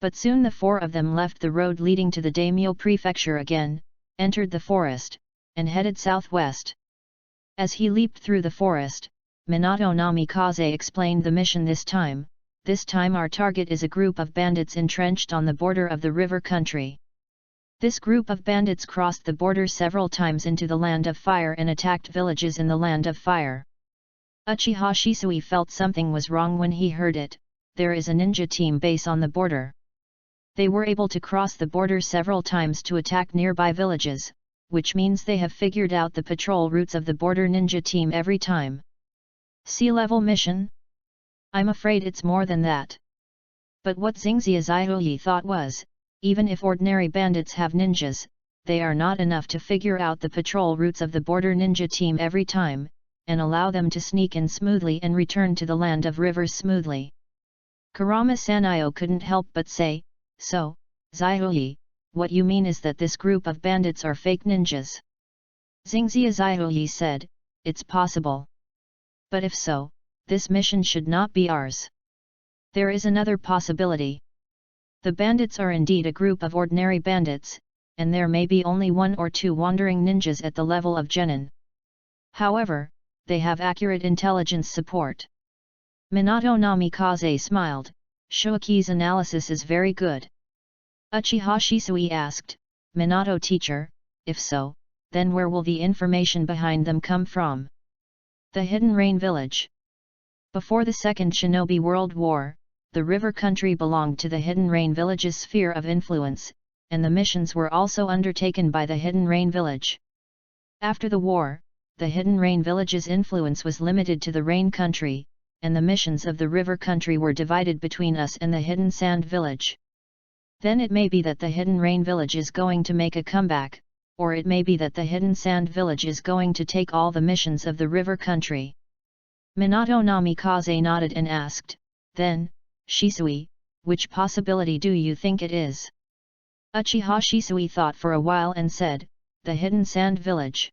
But soon the 4 of them left the road leading to the daimyo prefecture again, entered the forest, and headed southwest. As he leaped through the forest, Minato Namikaze explained the mission this time. "This time our target is a group of bandits entrenched on the border of the river country. This group of bandits crossed the border several times into the Land of Fire and attacked villages in the Land of Fire." Uchiha Shisui felt something was wrong when he heard it. There is a ninja team base on the border. They were able to cross the border several times to attack nearby villages, which means they have figured out the patrol routes of the border ninja team every time. Sea-level mission? I'm afraid it's more than that. But what Xingxia Zaihuyi thought was, even if ordinary bandits have ninjas, they are not enough to figure out the patrol routes of the border ninja team every time, and allow them to sneak in smoothly and return to the Land of Rivers smoothly. Kurama Sanyo couldn't help but say, "So, Zaihuyi, what you mean is that this group of bandits are fake ninjas?" Xingxia Zaihuyi said, "It's possible. But if so, this mission should not be ours. There is another possibility. The bandits are indeed a group of ordinary bandits, and there may be only 1 or 2 wandering ninjas at the level of genin. However, they have accurate intelligence support." Minato Namikaze smiled. "Shueki's analysis is very good." Uchiha Shisui asked, "Minato teacher, if so, then where will the information behind them come from?" The Hidden Rain Village. Before the Second Shinobi World War, the river country belonged to the Hidden Rain Village's sphere of influence, and the missions were also undertaken by the Hidden Rain Village. After the war, the Hidden Rain Village's influence was limited to the Rain country, and the missions of the river country were divided between us and the hidden sand village. Then it may be that the hidden rain village is going to make a comeback, or it may be that the hidden sand village is going to take all the missions of the river country." Minato Namikaze nodded and asked, "Then, Shisui, which possibility do you think it is?" Uchiha Shisui thought for a while and said, "The hidden sand village."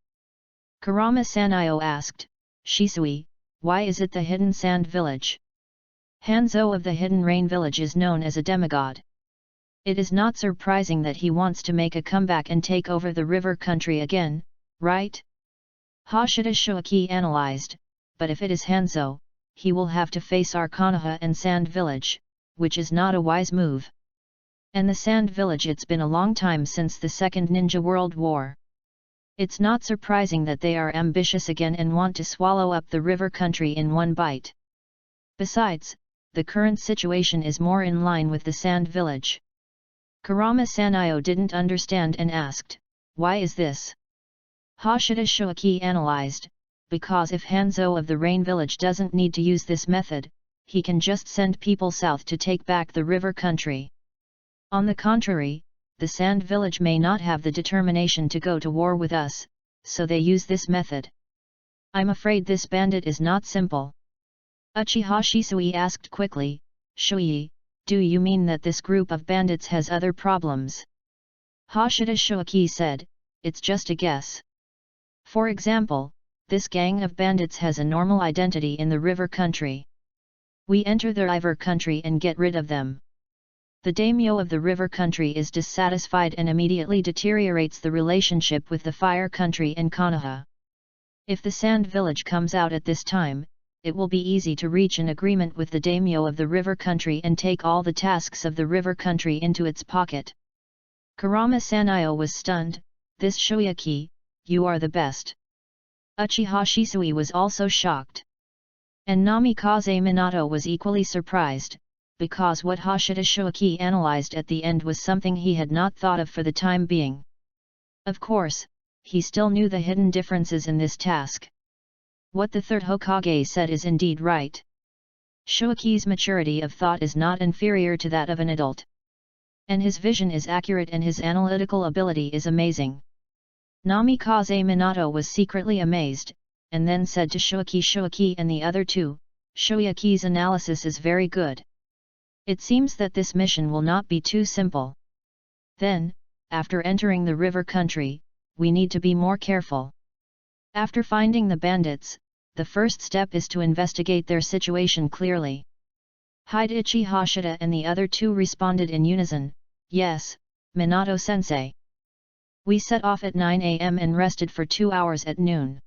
Kurama Sanyo asked, "Shisui, why is it the hidden sand village?" Hanzo of the hidden rain village is known as a demigod. It is not surprising that he wants to make a comeback and take over the river country again, right? Hashida Shuaki analyzed, "But if it is Hanzo, he will have to face our Konoha and Sand Village, which is not a wise move. And the Sand Village, it's been a long time since the Second Ninja World War. It's not surprising that they are ambitious again and want to swallow up the river country in one bite. Besides, the current situation is more in line with the Sand Village." Kurama Sanyo didn't understand and asked, "Why is this?" Hashida Shuaki analyzed, "Because if Hanzo of the Rain Village doesn't need to use this method, he can just send people south to take back the river country. On the contrary, the Sand Village may not have the determination to go to war with us, so they use this method. I'm afraid this bandit is not simple." Uchiha Shisui asked quickly, "Shuii, do you mean that this group of bandits has other problems?" Hashida Shuaki said, "It's just a guess. For example, this gang of bandits has a normal identity in the river country. We enter the river country and get rid of them. The daimyo of the river country is dissatisfied and immediately deteriorates the relationship with the fire country and Konoha. If the sand village comes out at this time, it will be easy to reach an agreement with the daimyo of the river country and take all the tasks of the river country into its pocket." Kurama Sanyo was stunned, "This Shuiaki, you are the best." Uchiha Shisui was also shocked. And Namikaze Minato was equally surprised, because what Hashida Shuaki analyzed at the end was something he had not thought of for the time being. Of course, he still knew the hidden differences in this task. What the third Hokage said is indeed right. Shuaki's maturity of thought is not inferior to that of an adult. And his vision is accurate and his analytical ability is amazing. Namikaze Minato was secretly amazed, and then said to Shuaki and the other two, "Shuiaki's analysis is very good. It seems that this mission will not be too simple. Then, after entering the river country, we need to be more careful. After finding the bandits, the first step is to investigate their situation clearly." Hidechi Hashida and the other two responded in unison, "Yes, Minato-sensei." We set off at 9 a.m. and rested for 2 hours at noon.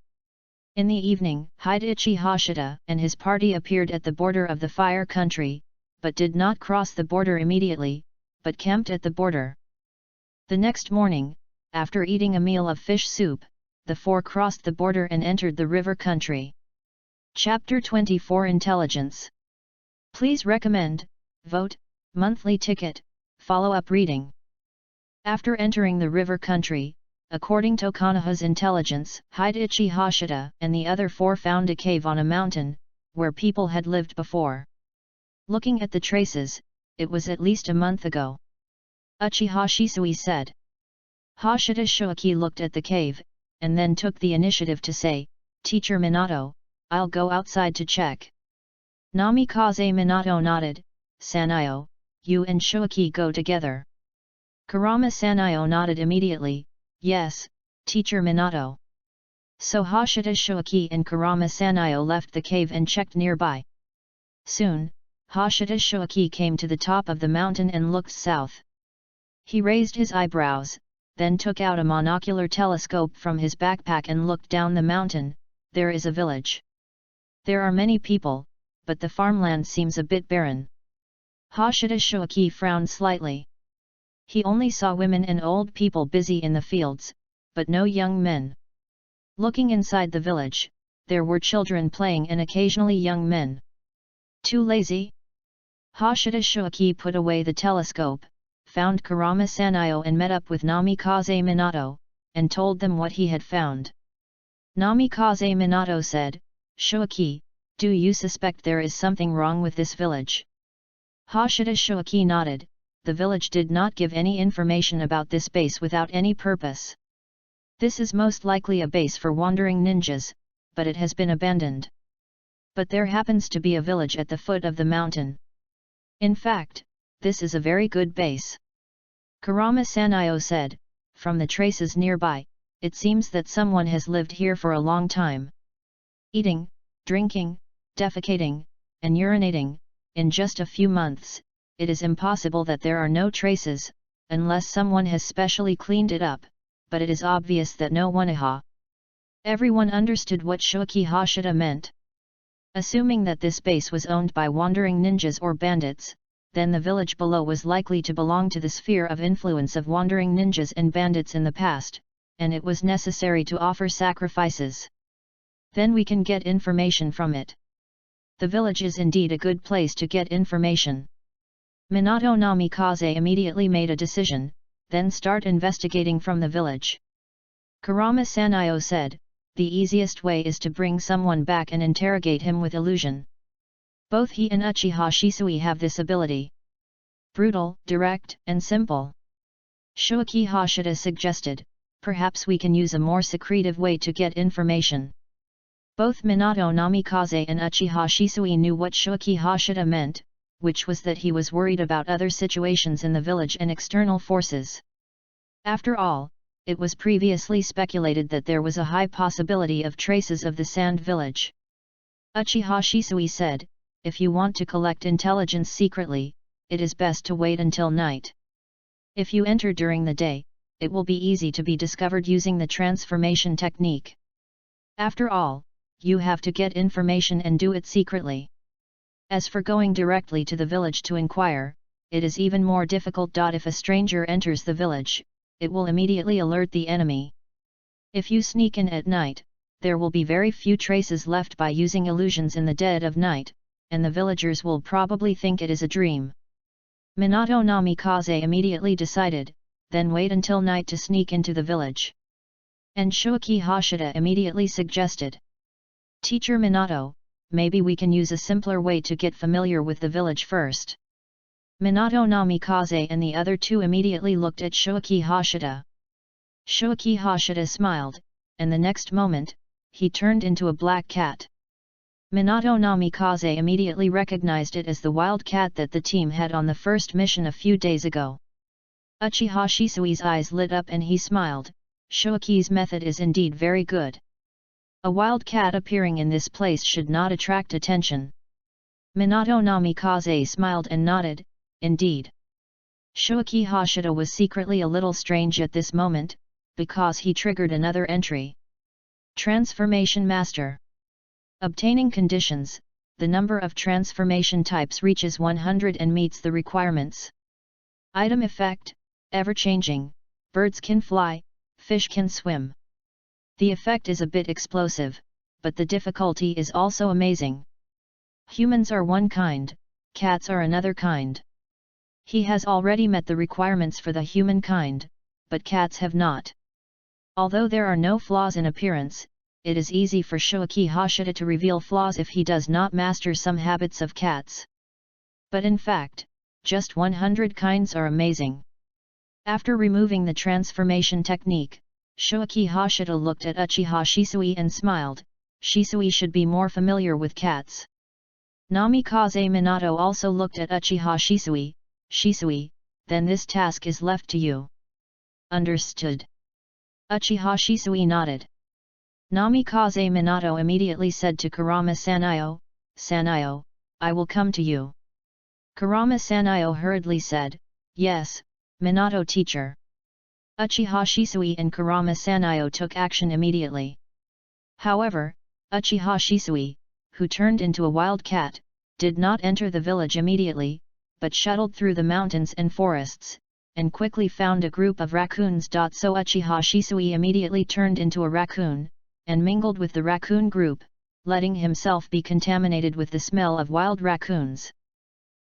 In the evening, Hidechi Hashida and his party appeared at the border of the fire country, but did not cross the border immediately, but camped at the border. The next morning, after eating a meal of fish soup, the four crossed the border and entered the river country. Chapter 24 Intelligence. Please recommend, vote, monthly ticket, follow-up reading. After entering the river country, according to Konoha's intelligence, Hidechi Hashida and the other four found a cave on a mountain, where people had lived before. Looking at the traces, it was at least a month ago. Uchiha Shisui said. Hashida Shuaki looked at the cave, and then took the initiative to say, "Teacher Minato, I'll go outside to check." Namikaze Minato nodded, "Sanyo, you and Shuaki go together." Kurama Sanyo nodded immediately, "Yes, Teacher Minato." So Hashida Shuaki and Kurama Sanyo left the cave and checked nearby. Soon, Hashida Shuaki came to the top of the mountain and looked south. He raised his eyebrows, then took out a monocular telescope from his backpack and looked down the mountain. There is a village. There are many people, but the farmland seems a bit barren. Hashida Shuaki frowned slightly. He only saw women and old people busy in the fields, but no young men. Looking inside the village, there were children playing and occasionally young men. Too lazy? Hashida Shuaki put away the telescope, found Kurama Sanyo and met up with Namikaze Minato, and told them what he had found. Namikaze Minato said, "Shuaki, Do you suspect there is something wrong with this village? Hashida Shoaki nodded. The village did not give any information about this base without any purpose. This is most likely a base for wandering ninjas, but it has been abandoned. But there happens to be a village at the foot of the mountain. In fact, this is a very good base. Kurama Sanayo said, from the traces nearby, it seems that someone has lived here for a long time. Eating, drinking, defecating, and urinating, in just a few months, it is impossible that there are no traces, unless someone has specially cleaned it up, but it is obvious that no one aha. Everyone understood what Shoaki Hashida meant. Assuming that this base was owned by wandering ninjas or bandits, then the village below was likely to belong to the sphere of influence of wandering ninjas and bandits in the past, and it was necessary to offer sacrifices. Then we can get information from it. The village is indeed a good place to get information. Minato Namikaze immediately made a decision, then start investigating from the village. Kurama Sanayo said, the easiest way is to bring someone back and interrogate him with illusion. Both he and Uchiha Shisui have this ability. Brutal, direct, and simple. Shoaki Hashida suggested, perhaps we can use a more secretive way to get information. Both Minato Namikaze and Uchiha Shisui knew what Shoaki Hashida meant, which was that he was worried about other situations in the village and external forces. After all, it was previously speculated that there was a high possibility of traces of the Sand Village. Uchiha Shisui said, if you want to collect intelligence secretly, it is best to wait until night. If you enter during the day, it will be easy to be discovered using the transformation technique. After all, you have to get information and do it secretly. As for going directly to the village to inquire, it is even more difficult. If a stranger enters the village, it will immediately alert the enemy. If you sneak in at night, there will be very few traces left by using illusions in the dead of night, and the villagers will probably think it is a dream. Minato Namikaze immediately decided, then wait until night to sneak into the village. And Shoaki Hashida immediately suggested, Teacher Minato, maybe we can use a simpler way to get familiar with the village first. Minato Namikaze and the other two immediately looked at Shoaki Hashida. Shoaki Hashida smiled, and the next moment, he turned into a black cat. Minato Namikaze immediately recognized it as the wild cat that the team had on the first mission a few days ago. Uchiha Shisui's eyes lit up and he smiled, Shoaki's method is indeed very good. A wild cat appearing in this place should not attract attention. Minato Namikaze smiled and nodded, indeed. Shoaki Hashida was secretly a little strange at this moment, because he triggered another entry. Transformation Master. Obtaining conditions, the number of transformation types reaches 100 and meets the requirements. Item effect, ever-changing, birds can fly, fish can swim. The effect is a bit explosive, but the difficulty is also amazing. Humans are one kind, cats are another kind. He has already met the requirements for the human kind, but cats have not. Although there are no flaws in appearance, it is easy for Shoaki Hashida to reveal flaws if he does not master some habits of cats. But in fact, just 100 kinds are amazing. After removing the transformation technique, Shoaki Hashida looked at Uchiha Shisui and smiled, Shisui should be more familiar with cats. Namikaze Minato also looked at Uchiha Shisui, Shisui, then this task is left to you. Understood. Uchiha Shisui nodded. Namikaze Minato immediately said to Kurama Sanayo, Sanayo, I will come to you. Kurama Sanayo hurriedly said, yes, Minato teacher. Uchiha Shisui and Kurama Sanayo took action immediately. However, Uchiha Shisui, who turned into a wild cat, did not enter the village immediately, but shuttled through the mountains and forests, and quickly found a group of raccoons. So Uchiha Shisui immediately turned into a raccoon, and mingled with the raccoon group, letting himself be contaminated with the smell of wild raccoons.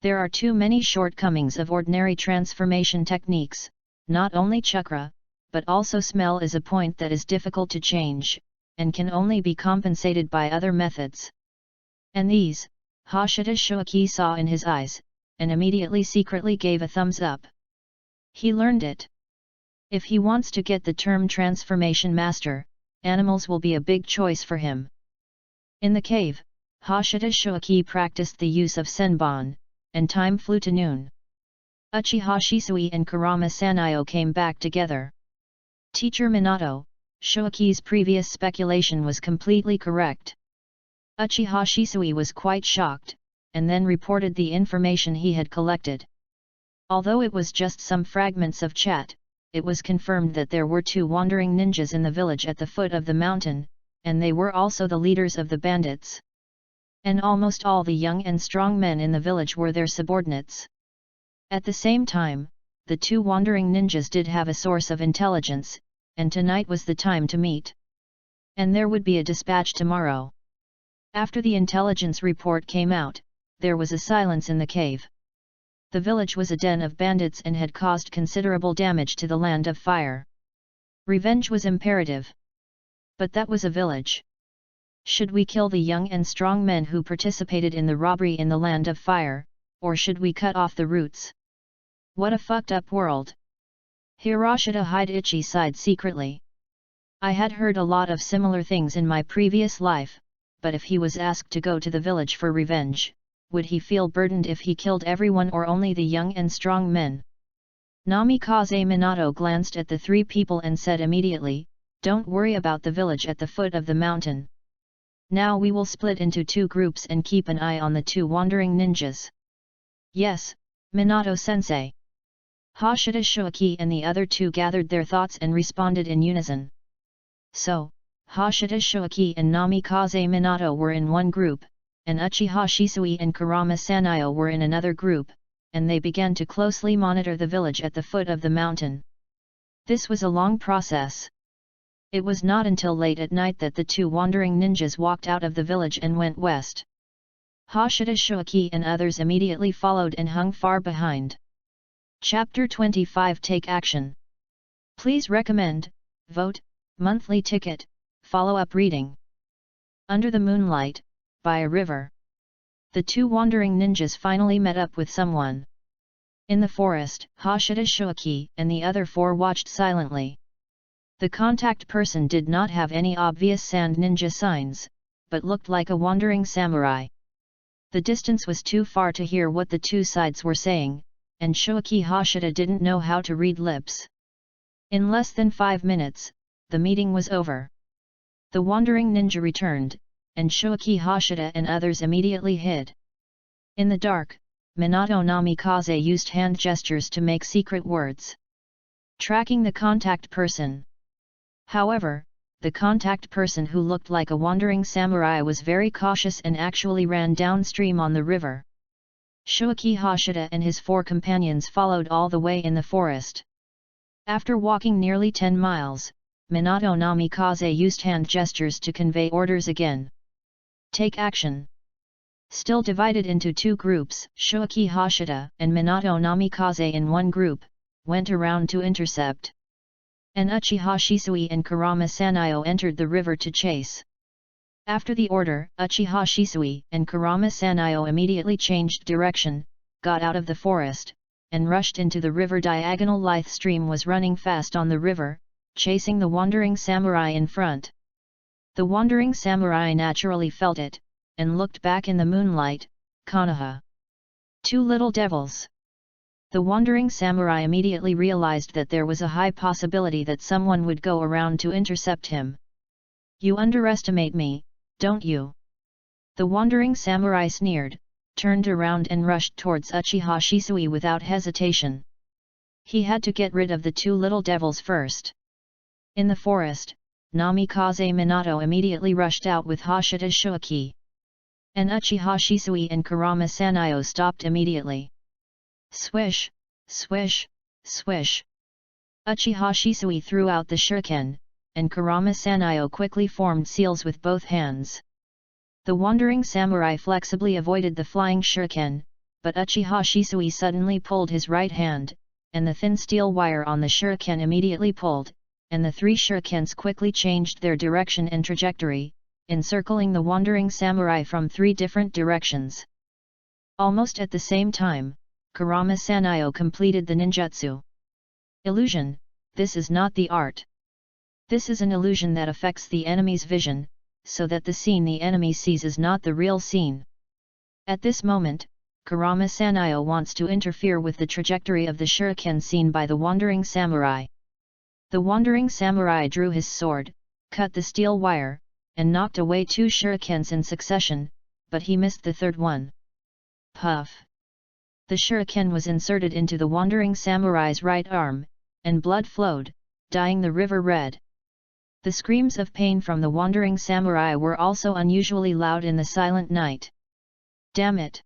There are too many shortcomings of ordinary transformation techniques. Not only chakra, but also smell is a point that is difficult to change, and can only be compensated by other methods. And these, Hashida Shoaki saw in his eyes, and immediately secretly gave a thumbs up. He learned it. If he wants to get the term transformation master, animals will be a big choice for him. In the cave, Hashida Shoaki practiced the use of senbon, and time flew to noon. Uchiha Shisui and Kurama Sanayo came back together. Teacher Minato, Shoaki's previous speculation was completely correct. Uchiha Shisui was quite shocked, and then reported the information he had collected. Although it was just some fragments of chat, it was confirmed that there were 2 wandering ninjas in the village at the foot of the mountain, and they were also the leaders of the bandits. And almost all the young and strong men in the village were their subordinates. At the same time, the 2 wandering ninjas did have a source of intelligence, and tonight was the time to meet. And there would be a dispatch tomorrow. After the intelligence report came out, there was a silence in the cave. The village was a den of bandits and had caused considerable damage to the Land of Fire. Revenge was imperative. But that was a village. Should we kill the young and strong men who participated in the robbery in the Land of Fire, or should we cut off the roots? What a fucked up world. Hiroshita Hidechi sighed secretly. I had heard a lot of similar things in my previous life, but if he was asked to go to the village for revenge, would he feel burdened if he killed everyone or only the young and strong men? Namikaze Minato glanced at the 3 people and said immediately, "Don't worry about the village at the foot of the mountain. Now we will split into 2 groups and keep an eye on the 2 wandering ninjas." "Yes, Minato-sensei." Hashida Shoaki and the other 2 gathered their thoughts and responded in unison. So, Hashida Shoaki and Namikaze Minato were in one group, and Uchiha Shisui and Kurama Sanayo were in another group, and they began to closely monitor the village at the foot of the mountain. This was a long process. It was not until late at night that the 2 wandering ninjas walked out of the village and went west. Hashida Shoaki and others immediately followed and hung far behind. Chapter 25 Take Action. Please recommend, vote, monthly ticket, follow-up reading. Under the moonlight, by a river. The 2 wandering ninjas finally met up with someone. In the forest, Hashida Shoaki and the other 4 watched silently. The contact person did not have any obvious sand ninja signs, but looked like a wandering samurai. The distance was too far to hear what the 2 sides were saying, and Shoaki Hashida didn't know how to read lips. In less than 5 minutes, the meeting was over. The wandering ninja returned, and Shoaki Hashida and others immediately hid. In the dark, Minato Namikaze used hand gestures to make secret words. Tracking the contact person. However, the contact person who looked like a wandering samurai was very cautious and actually ran downstream on the river. Shoaki Hashida and his 4 companions followed all the way in the forest. After walking nearly 10 miles, Minato Namikaze used hand gestures to convey orders again. Take action. Still divided into 2 groups, Shoaki Hashida and Minato Namikaze in one group, went around to intercept. And Uchiha Shisui and Kurama Sanayo entered the river to chase. After the order, Uchiha Shisui and Kurama Sanayo immediately changed direction, got out of the forest, and rushed into the river. Diagonal lithe stream was running fast on the river, chasing the wandering samurai in front. The wandering samurai naturally felt it, and looked back in the moonlight. Konoha. 2 little devils. The wandering samurai immediately realized that there was a high possibility that someone would go around to intercept him. You underestimate me, don't you? The wandering samurai sneered, turned around and rushed towards Uchiha Shisui without hesitation. He had to get rid of the 2 little devils first. In the forest, Namikaze Minato immediately rushed out with Hashida Shoaki. And Uchiha Shisui and Kurama Sanayo stopped immediately. Swish, swish, swish. Uchiha Shisui threw out the shuriken, and Kurama Sanayo quickly formed seals with both hands. The wandering samurai flexibly avoided the flying shuriken, but Uchiha Shisui suddenly pulled his right hand, and the thin steel wire on the shuriken immediately pulled, and the 3 shurikens quickly changed their direction and trajectory, encircling the wandering samurai from 3 different directions. Almost at the same time, Kurama Sanayo completed the ninjutsu. Illusion, this is not the art. This is an illusion that affects the enemy's vision, so that the scene the enemy sees is not the real scene. At this moment, Kurama Sanayo wants to interfere with the trajectory of the shuriken seen by the wandering samurai. The wandering samurai drew his sword, cut the steel wire, and knocked away 2 shurikens in succession, but he missed the third one. Puff! The shuriken was inserted into the wandering samurai's right arm, and blood flowed, dyeing the river red. The screams of pain from the wandering samurai were also unusually loud in the silent night. Damn it!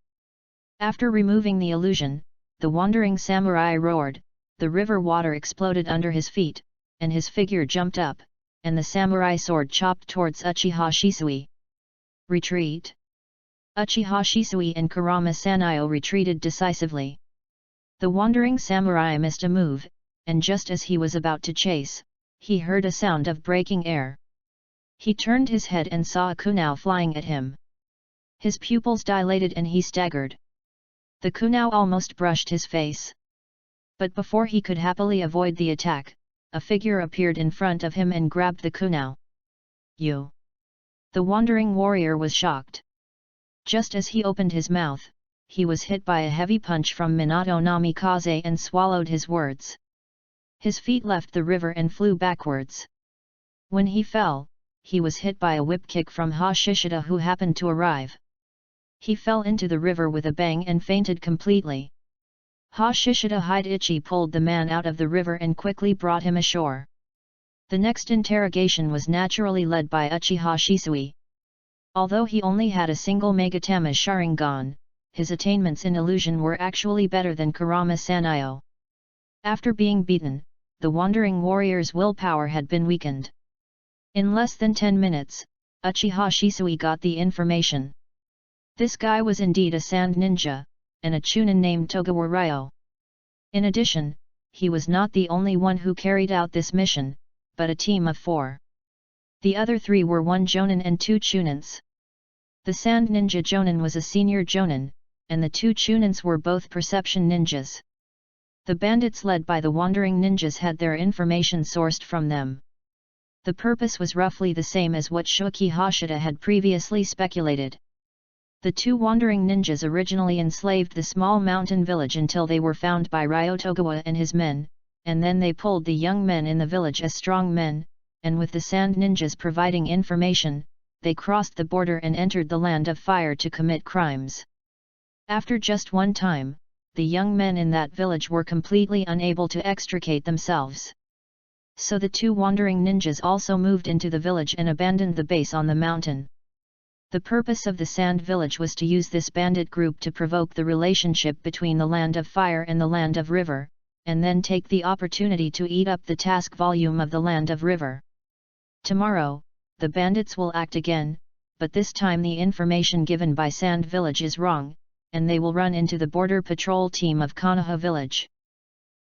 After removing the illusion, the wandering samurai roared, the river water exploded under his feet, and his figure jumped up, and the samurai sword chopped towards Uchiha Shisui. Retreat! Uchiha Shisui and Kurama Sanayo retreated decisively. The wandering samurai missed a move, and just as he was about to chase, he heard a sound of breaking air. He turned his head and saw a kunao flying at him. His pupils dilated and he staggered. The kunao almost brushed his face. But before he could happily avoid the attack, a figure appeared in front of him and grabbed the kunao. You! The wandering warrior was shocked. Just as he opened his mouth, he was hit by a heavy punch from Minato Namikaze and swallowed his words. His feet left the river and flew backwards. When he fell, he was hit by a whip kick from Ha Shishida who happened to arrive. He fell into the river with a bang and fainted completely. Ha Shishida Hidichi pulled the man out of the river and quickly brought him ashore. The next interrogation was naturally led by Uchiha Shisui. Although he only had a single Megatama Sharingan, his attainments in illusion were actually better than Kurama Sanayo. After being beaten, the wandering warrior's willpower had been weakened. In less than 10 minutes, Uchiha Shisui got the information. This guy was indeed a sand ninja, and a chunin named Togawa Ryo. In addition, he was not the only one who carried out this mission, but a team of 4. The other 3 were 1 jonin and 2 chunins. The sand ninja jonin was a senior jonin, and the 2 chunins were both perception ninjas. The bandits led by the wandering ninjas had their information sourced from them. The purpose was roughly the same as what Shoki Hashida had previously speculated. The 2 wandering ninjas originally enslaved the small mountain village until they were found by Ryo Togawa and his men, and then they pulled the young men in the village as strong men, and with the sand ninjas providing information, they crossed the border and entered the land of fire to commit crimes. After just one time, the young men in that village were completely unable to extricate themselves. So the 2 wandering ninjas also moved into the village and abandoned the base on the mountain. The purpose of the Sand Village was to use this bandit group to provoke the relationship between the Land of Fire and the Land of River, and then take the opportunity to eat up the task volume of the Land of River. Tomorrow, the bandits will act again, but this time the information given by Sand Village is wrong, and they will run into the border patrol team of Konoha Village.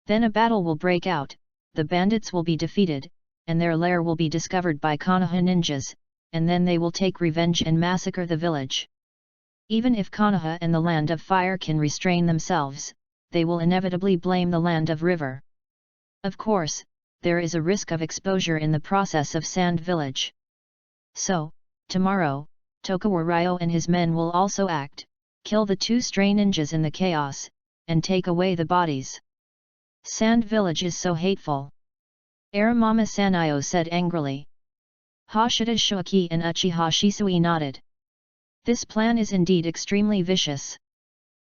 Then a battle will break out, the bandits will be defeated, and their lair will be discovered by Konoha ninjas, and then they will take revenge and massacre the village. Even if Konoha and the Land of Fire can restrain themselves, they will inevitably blame the Land of River. Of course, there is a risk of exposure in the process of Sand Village. So, tomorrow, Togawa Ryo and his men will also act, kill the 2 stray ninjas in the chaos, and take away the bodies. Sand Village is so hateful. Aramama Sanayo said angrily. Hashida Shoki and Uchiha Shisui nodded. This plan is indeed extremely vicious.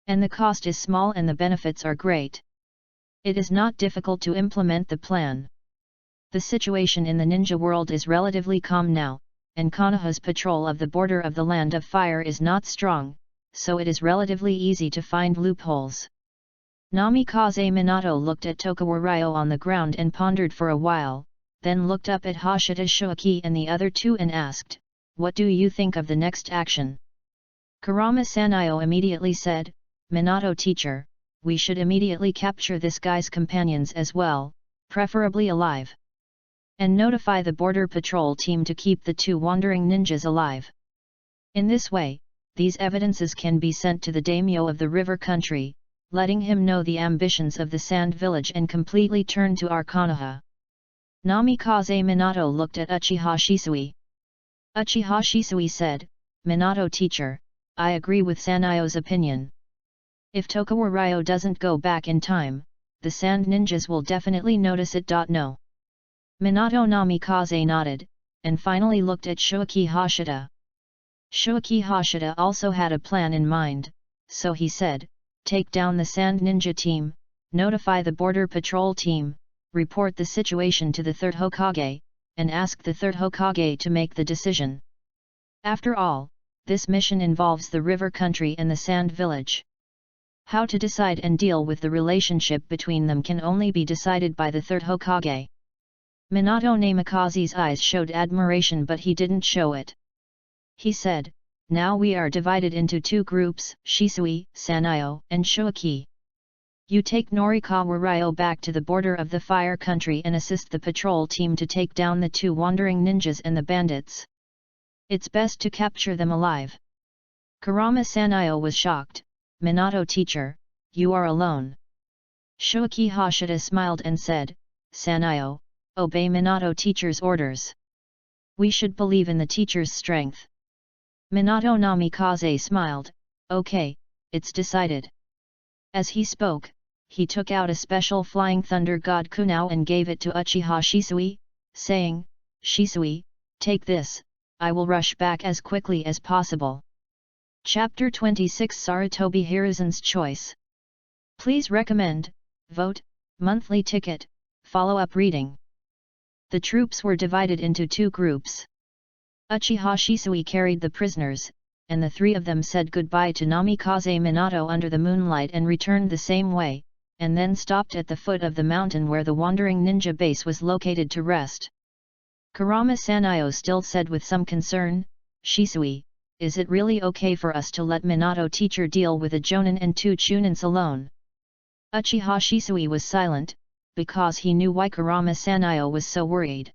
And the cost is small and the benefits are great. It is not difficult to implement the plan. The situation in the ninja world is relatively calm now, and Konoha's patrol of the border of the Land of Fire is not strong, so it is relatively easy to find loopholes. Namikaze Minato looked at Togawa Ryo on the ground and pondered for a while, then looked up at Hashida Shoki and the other 2 and asked, "What do you think of the next action?" Kurama Sanayo immediately said, "Minato teacher, we should immediately capture this guy's companions as well, preferably alive." and notify the border patrol team to keep the 2 wandering ninjas alive. In this way, these evidences can be sent to the daimyo of the river country, letting him know the ambitions of the sand village and completely turn to our Konoha. Namikaze Minato looked at Uchiha Shisui. Uchiha Shisui said, "Minato teacher, I agree with Sanayo's opinion. If Tokugawa Ryo doesn't go back in time, the sand ninjas will definitely notice it. No." Minato Namikaze nodded, and finally looked at Shuichi Hashida. Shuichi Hashida also had a plan in mind, so he said, "Take down the sand ninja team, notify the border patrol team, report the situation to the 3rd Hokage, and ask the 3rd Hokage to make the decision. After all, this mission involves the river country and the sand village. How to decide and deal with the relationship between them can only be decided by the 3rd Hokage." Minato Namikaze's eyes showed admiration, but he didn't show it. He said, "Now we are divided into 2 groups, Shisui, Sanayo, and Shuichi. You take Norikawa Ryo back to the border of the fire country and assist the patrol team to take down the 2 wandering ninjas and the bandits. It's best to capture them alive." Kurama Sanayo was shocked. "Minato teacher, you are alone." Shuichi Hashida smiled and said, "Sanayo, obey Minato teacher's orders. We should believe in the teacher's strength." Minato Namikaze smiled, "Okay, it's decided." As he spoke, he took out a special flying thunder god kunao and gave it to Uchiha Shisui, saying, "Shisui, take this, I will rush back as quickly as possible." Chapter 26 Sarutobi Hiruzen's Choice. Please recommend, vote, monthly ticket, follow-up reading. The troops were divided into 2 groups. Uchiha Shisui carried the prisoners, and the 3 of them said goodbye to Namikaze Minato under the moonlight and returned the same way, and then stopped at the foot of the mountain where the wandering ninja base was located to rest. Kurama Sanayo still said with some concern, "Shisui, is it really okay for us to let Minato teacher deal with a Jonin and 2 Chunins alone?" Uchiha Shisui was silent, because he knew why Kurama Sanayo was so worried.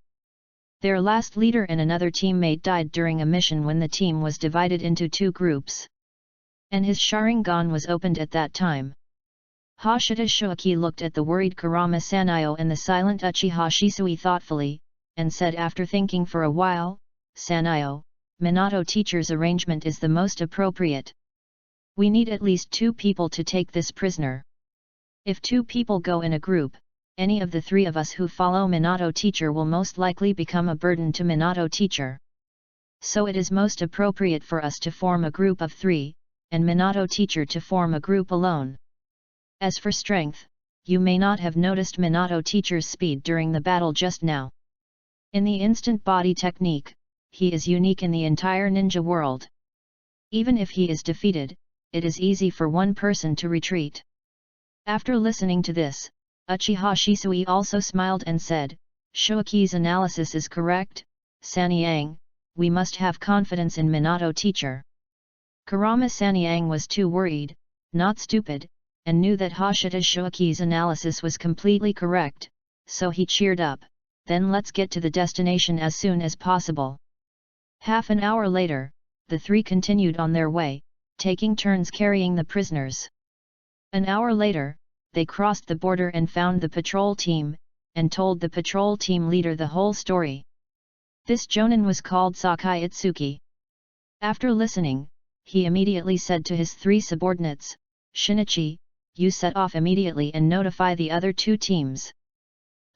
Their last leader and another teammate died during a mission when the team was divided into 2 groups. And his Sharingan was opened at that time. Hashida Shuichi looked at the worried Kurama Sanayo and the silent Uchiha Shisui thoughtfully, and said after thinking for a while, "Sanayo, Minato teacher's arrangement is the most appropriate. We need at least 2 people to take this prisoner. If 2 people go in a group, any of the 3 of us who follow Minato teacher will most likely become a burden to Minato teacher. So it is most appropriate for us to form a group of 3, and Minato teacher to form a group alone. As for strength, you may not have noticed Minato teacher's speed during the battle just now. In the instant body technique, he is unique in the entire ninja world. Even if he is defeated, it is easy for one person to retreat." After listening to this, Uchiha Shisui also smiled and said, "Shuichi's analysis is correct, Sanyang, we must have confidence in Minato teacher." Kurama Sanyang was too worried, not stupid, and knew that Hashida Shuichi's analysis was completely correct, so he cheered up, "Then let's get to the destination as soon as possible." Half an hour later, the 3 continued on their way, taking turns carrying the prisoners. An hour later, they crossed the border and found the patrol team, and told the patrol team leader the whole story. This Jonin was called Sakai Itsuki. After listening, he immediately said to his 3 subordinates, "Shinichi, you set off immediately and notify the other 2 teams.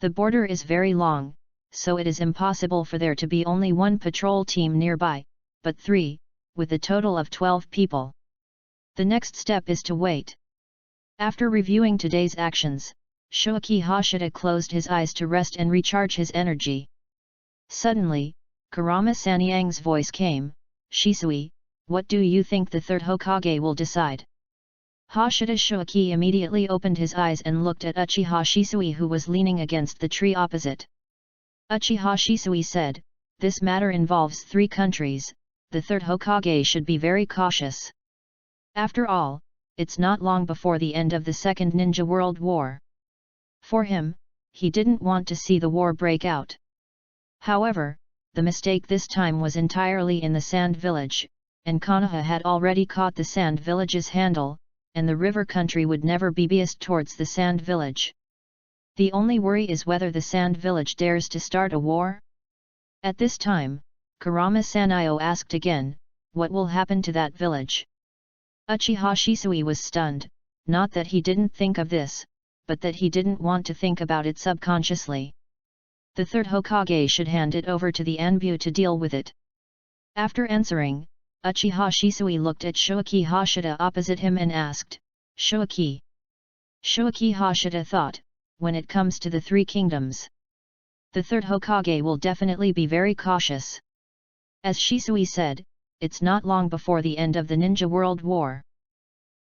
The border is very long, so it is impossible for there to be only 1 patrol team nearby, but 3, with a total of 12 people. The next step is to wait." After reviewing today's actions, Shuichi Hashida closed his eyes to rest and recharge his energy. Suddenly, Kurama Sanyang's voice came, "Shisui, what do you think the 3rd Hokage will decide?" Hashida Shuichi immediately opened his eyes and looked at Uchiha Shisui who was leaning against the tree opposite. Uchiha Shisui said, "This matter involves 3 countries, the 3rd Hokage should be very cautious. After all, it's not long before the end of the Second Ninja World War. For him, he didn't want to see the war break out. However, the mistake this time was entirely in the sand village, and Konoha had already caught the sand village's handle, and the river country would never be biased towards the sand village. The only worry is whether the sand village dares to start a war. At this time, Kurama Sanyo asked again, what will happen to that village? Uchiha Shisui was stunned, not that he didn't think of this, but that he didn't want to think about it subconsciously. The third Hokage should hand it over to the Anbu to deal with it. After answering, Uchiha Shisui looked at Shoaki Hashida opposite him and asked, Shoaki. Shoaki Hashida thought, when it comes to the three kingdoms, the third Hokage will definitely be very cautious. As Shisui said, it's not long before the end of the Ninja World War.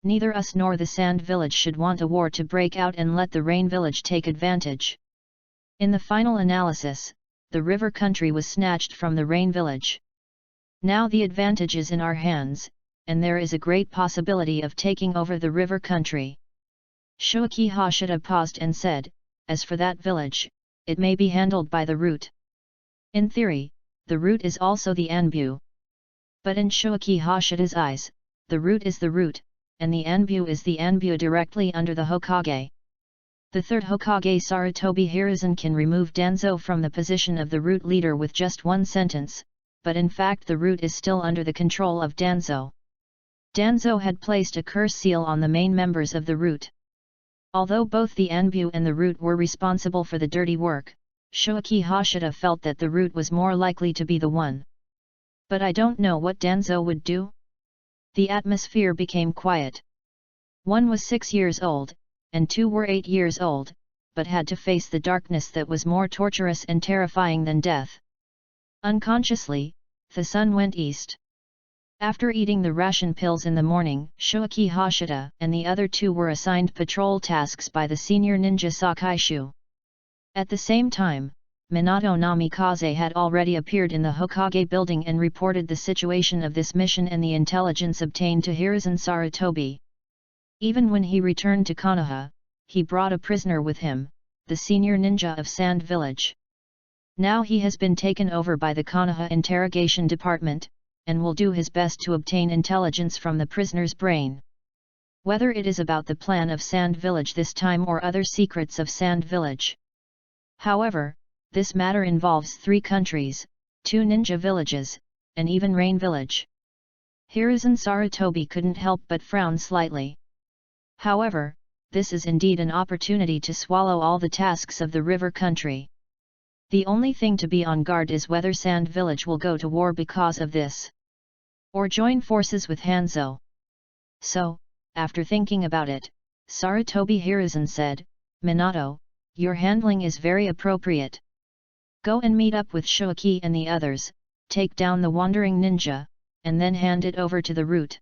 Neither us nor the Sand Village should want a war to break out and let the Rain Village take advantage. In the final analysis, the river country was snatched from the Rain Village. Now the advantage is in our hands, and there is a great possibility of taking over the river country. Shoaki Hashida paused and said, as for that village, it may be handled by the root. In theory, the root is also the Anbu. But in Shoaki Hashida's eyes, the root is the root, and the Anbu is the Anbu directly under the Hokage. The third Hokage Sarutobi Hiruzen can remove Danzo from the position of the root leader with just one sentence, but in fact the root is still under the control of Danzo. Danzo had placed a curse seal on the main members of the root. Although both the Anbu and the root were responsible for the dirty work, Shoaki Hashida felt that the root was more likely to be the one. But I don't know what Danzo would do? The atmosphere became quiet. One was 6 years old, and two were 8 years old, but had to face the darkness that was more torturous and terrifying than death. Unconsciously, the sun went east. After eating the ration pills in the morning, Shoaki Hashida and the other two were assigned patrol tasks by the senior ninja Sakaishu. At the same time, Minato Namikaze had already appeared in the Hokage building and reported the situation of this mission and the intelligence obtained to Hiruzen Sarutobi. Even when he returned to Konoha, he brought a prisoner with him, the senior ninja of Sand Village. Now he has been taken over by the Konoha Interrogation Department, and will do his best to obtain intelligence from the prisoner's brain. Whether it is about the plan of Sand Village this time or other secrets of Sand Village. However, this matter involves 3 countries, 2 ninja villages, and even Rain Village. Hiruzen Sarutobi couldn't help but frown slightly. However, this is indeed an opportunity to swallow all the tasks of the river country. The only thing to be on guard is whether Sand Village will go to war because of this, or join forces with Hanzo. So, after thinking about it, Sarutobi Hiruzen said, Minato, your handling is very appropriate. Go and meet up with Shoaki and the others, take down the wandering ninja, and then hand it over to the root.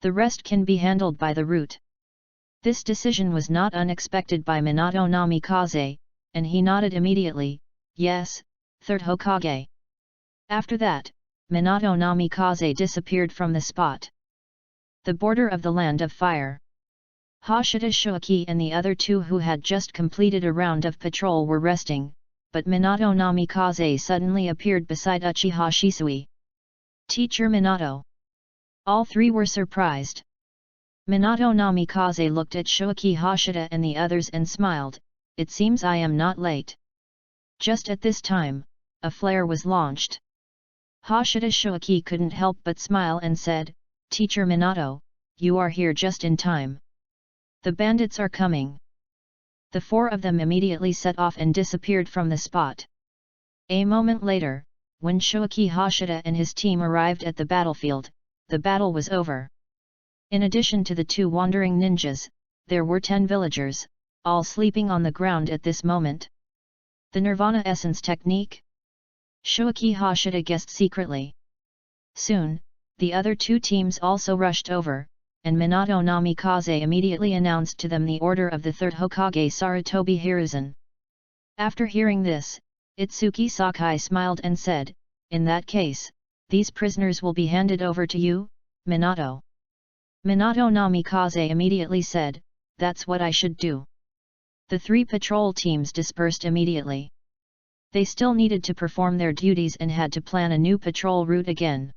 The rest can be handled by the root. This decision was not unexpected by Minato Namikaze, and he nodded immediately, yes, third Hokage. After that, Minato Namikaze disappeared from the spot. The border of the Land of Fire. Hashida Shoaki and the other two who had just completed a round of patrol were resting, but Minato Namikaze suddenly appeared beside Uchiha Shisui. Teacher Minato. All 3 were surprised. Minato Namikaze looked at Shoaki Hashida and the others and smiled, it seems I am not late. Just at this time, a flare was launched. Hashida Shoaki couldn't help but smile and said, Teacher Minato, you are here just in time. The bandits are coming. The 4 of them immediately set off and disappeared from the spot. A moment later, when Shoaki Hashida and his team arrived at the battlefield, the battle was over. In addition to the 2 wandering ninjas, there were 10 villagers, all sleeping on the ground at this moment. The Nirvana Essence Technique? Shoaki Hashida guessed secretly. Soon, the other 2 teams also rushed over, and Minato Namikaze immediately announced to them the order of the third Hokage Sarutobi Hiruzen. After hearing this, Itsuki Sakai smiled and said, in that case, these prisoners will be handed over to you, Minato. Minato Namikaze immediately said, that's what I should do. The 3 patrol teams dispersed immediately. They still needed to perform their duties and had to plan a new patrol route again.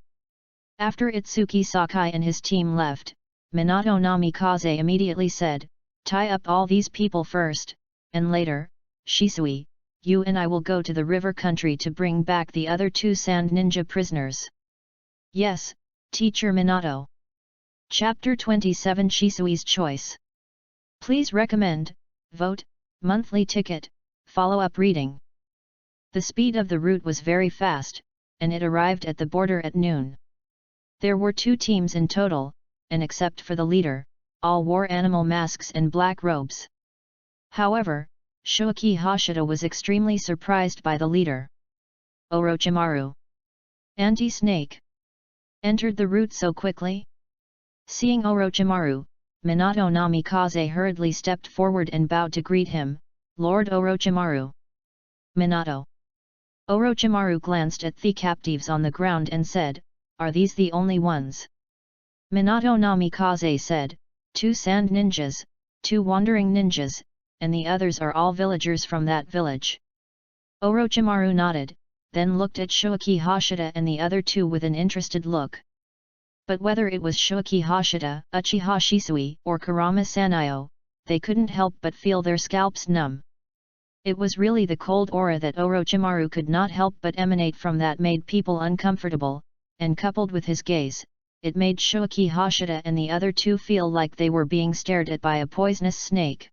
After Itsuki Sakai and his team left, Minato Namikaze immediately said, "Tie up all these people first, and later, Shisui, you and I will go to the river country to bring back the other 2 sand ninja prisoners." "Yes, Teacher Minato." Chapter 27 Shisui's Choice. Please recommend, vote, monthly ticket, follow-up reading. The speed of the route was very fast, and it arrived at the border at noon. There were 2 teams in total, and except for the leader, all wore animal masks and black robes. However, Shoaki Hashida was extremely surprised by the leader. Orochimaru, Anti-Snake, entered the route so quickly. Seeing Orochimaru, Minato Namikaze hurriedly stepped forward and bowed to greet him, "Lord Orochimaru." "Minato." Orochimaru glanced at the captives on the ground and said, "Are these the only ones?" Minato Namikaze said, 2 sand ninjas, 2 wandering ninjas, and the others are all villagers from that village." Orochimaru nodded, then looked at Shoaki Hashida and the other 2 with an interested look. But whether it was Shoaki Hashida, Uchiha Shisui, or Kurama Sanayo, they couldn't help but feel their scalps numb. It was really the cold aura that Orochimaru could not help but emanate from that made people uncomfortable, and coupled with his gaze, it made Shoaki Hashida and the other 2 feel like they were being stared at by a poisonous snake.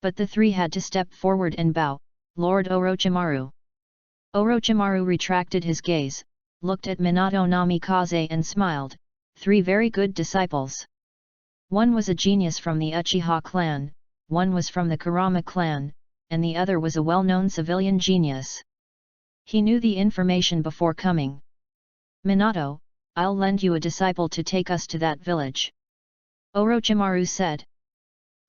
But the 3 had to step forward and bow, "Lord Orochimaru." Orochimaru retracted his gaze, looked at Minato Namikaze and smiled, 3 very good disciples. One was a genius from the Uchiha clan, one was from the Kurama clan, and the other was a well-known civilian genius. He knew the information before coming. "Minato, I'll lend you a disciple to take us to that village," Orochimaru said.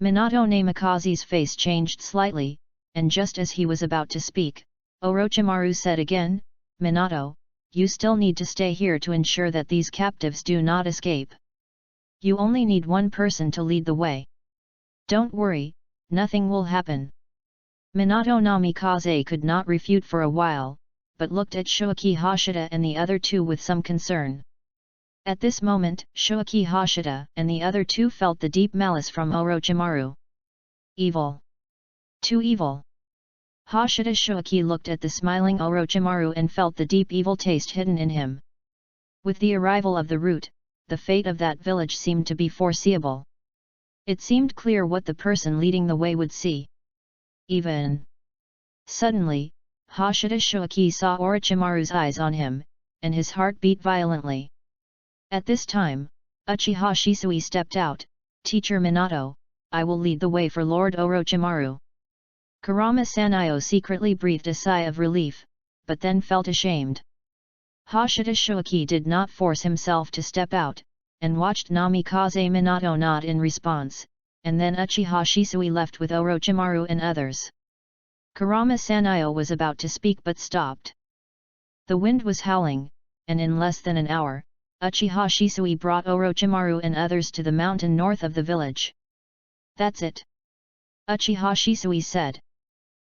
Minato Namikaze's face changed slightly, and just as he was about to speak, Orochimaru said again, "Minato, you still need to stay here to ensure that these captives do not escape. You only need one person to lead the way. Don't worry, nothing will happen." Minato Namikaze could not refute for a while, but looked at Shoaki Hashida and the other 2 with some concern. At this moment, Shoaki Hashida and the other 2 felt the deep malice from Orochimaru. Evil. Too evil. Hashida Shoaki looked at the smiling Orochimaru and felt the deep evil taste hidden in him. With the arrival of the route, the fate of that village seemed to be foreseeable. It seemed clear what the person leading the way would see. Even. Suddenly, Hashida Shoaki saw Orochimaru's eyes on him, and his heart beat violently. At this time, Uchiha Shisui stepped out, "Teacher Minato, I will lead the way for Lord Orochimaru." Kurama Sanayo secretly breathed a sigh of relief, but then felt ashamed. Hashida Shoaki did not force himself to step out, and watched Namikaze Minato nod in response, and then Uchiha Shisui left with Orochimaru and others. Kurama Sanayo was about to speak but stopped. The wind was howling, and in less than an hour, Uchiha Shisui brought Orochimaru and others to the mountain north of the village. "That's it," Uchiha Shisui said.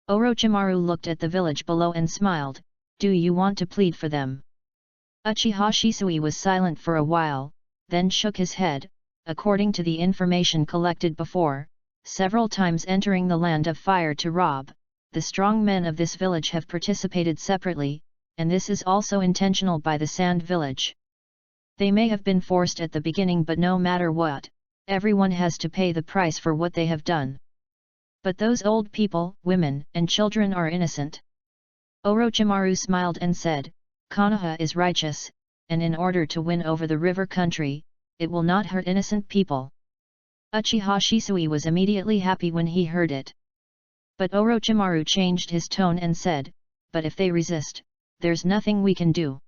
Orochimaru looked at the village below and smiled, "Do you want to plead for them?" Uchiha Shisui was silent for a while, then shook his head. According to the information collected before, several times entering the land of fire to rob, the strong men of this village have participated separately, and this is also intentional by the Sand Village. They may have been forced at the beginning, but no matter what, everyone has to pay the price for what they have done. But those old people, women, and children are innocent. Orochimaru smiled and said, "Konoha is righteous, and in order to win over the river country, it will not hurt innocent people." Uchiha Shisui was immediately happy when he heard it. But Orochimaru changed his tone and said, "But if they resist, there's nothing we can do."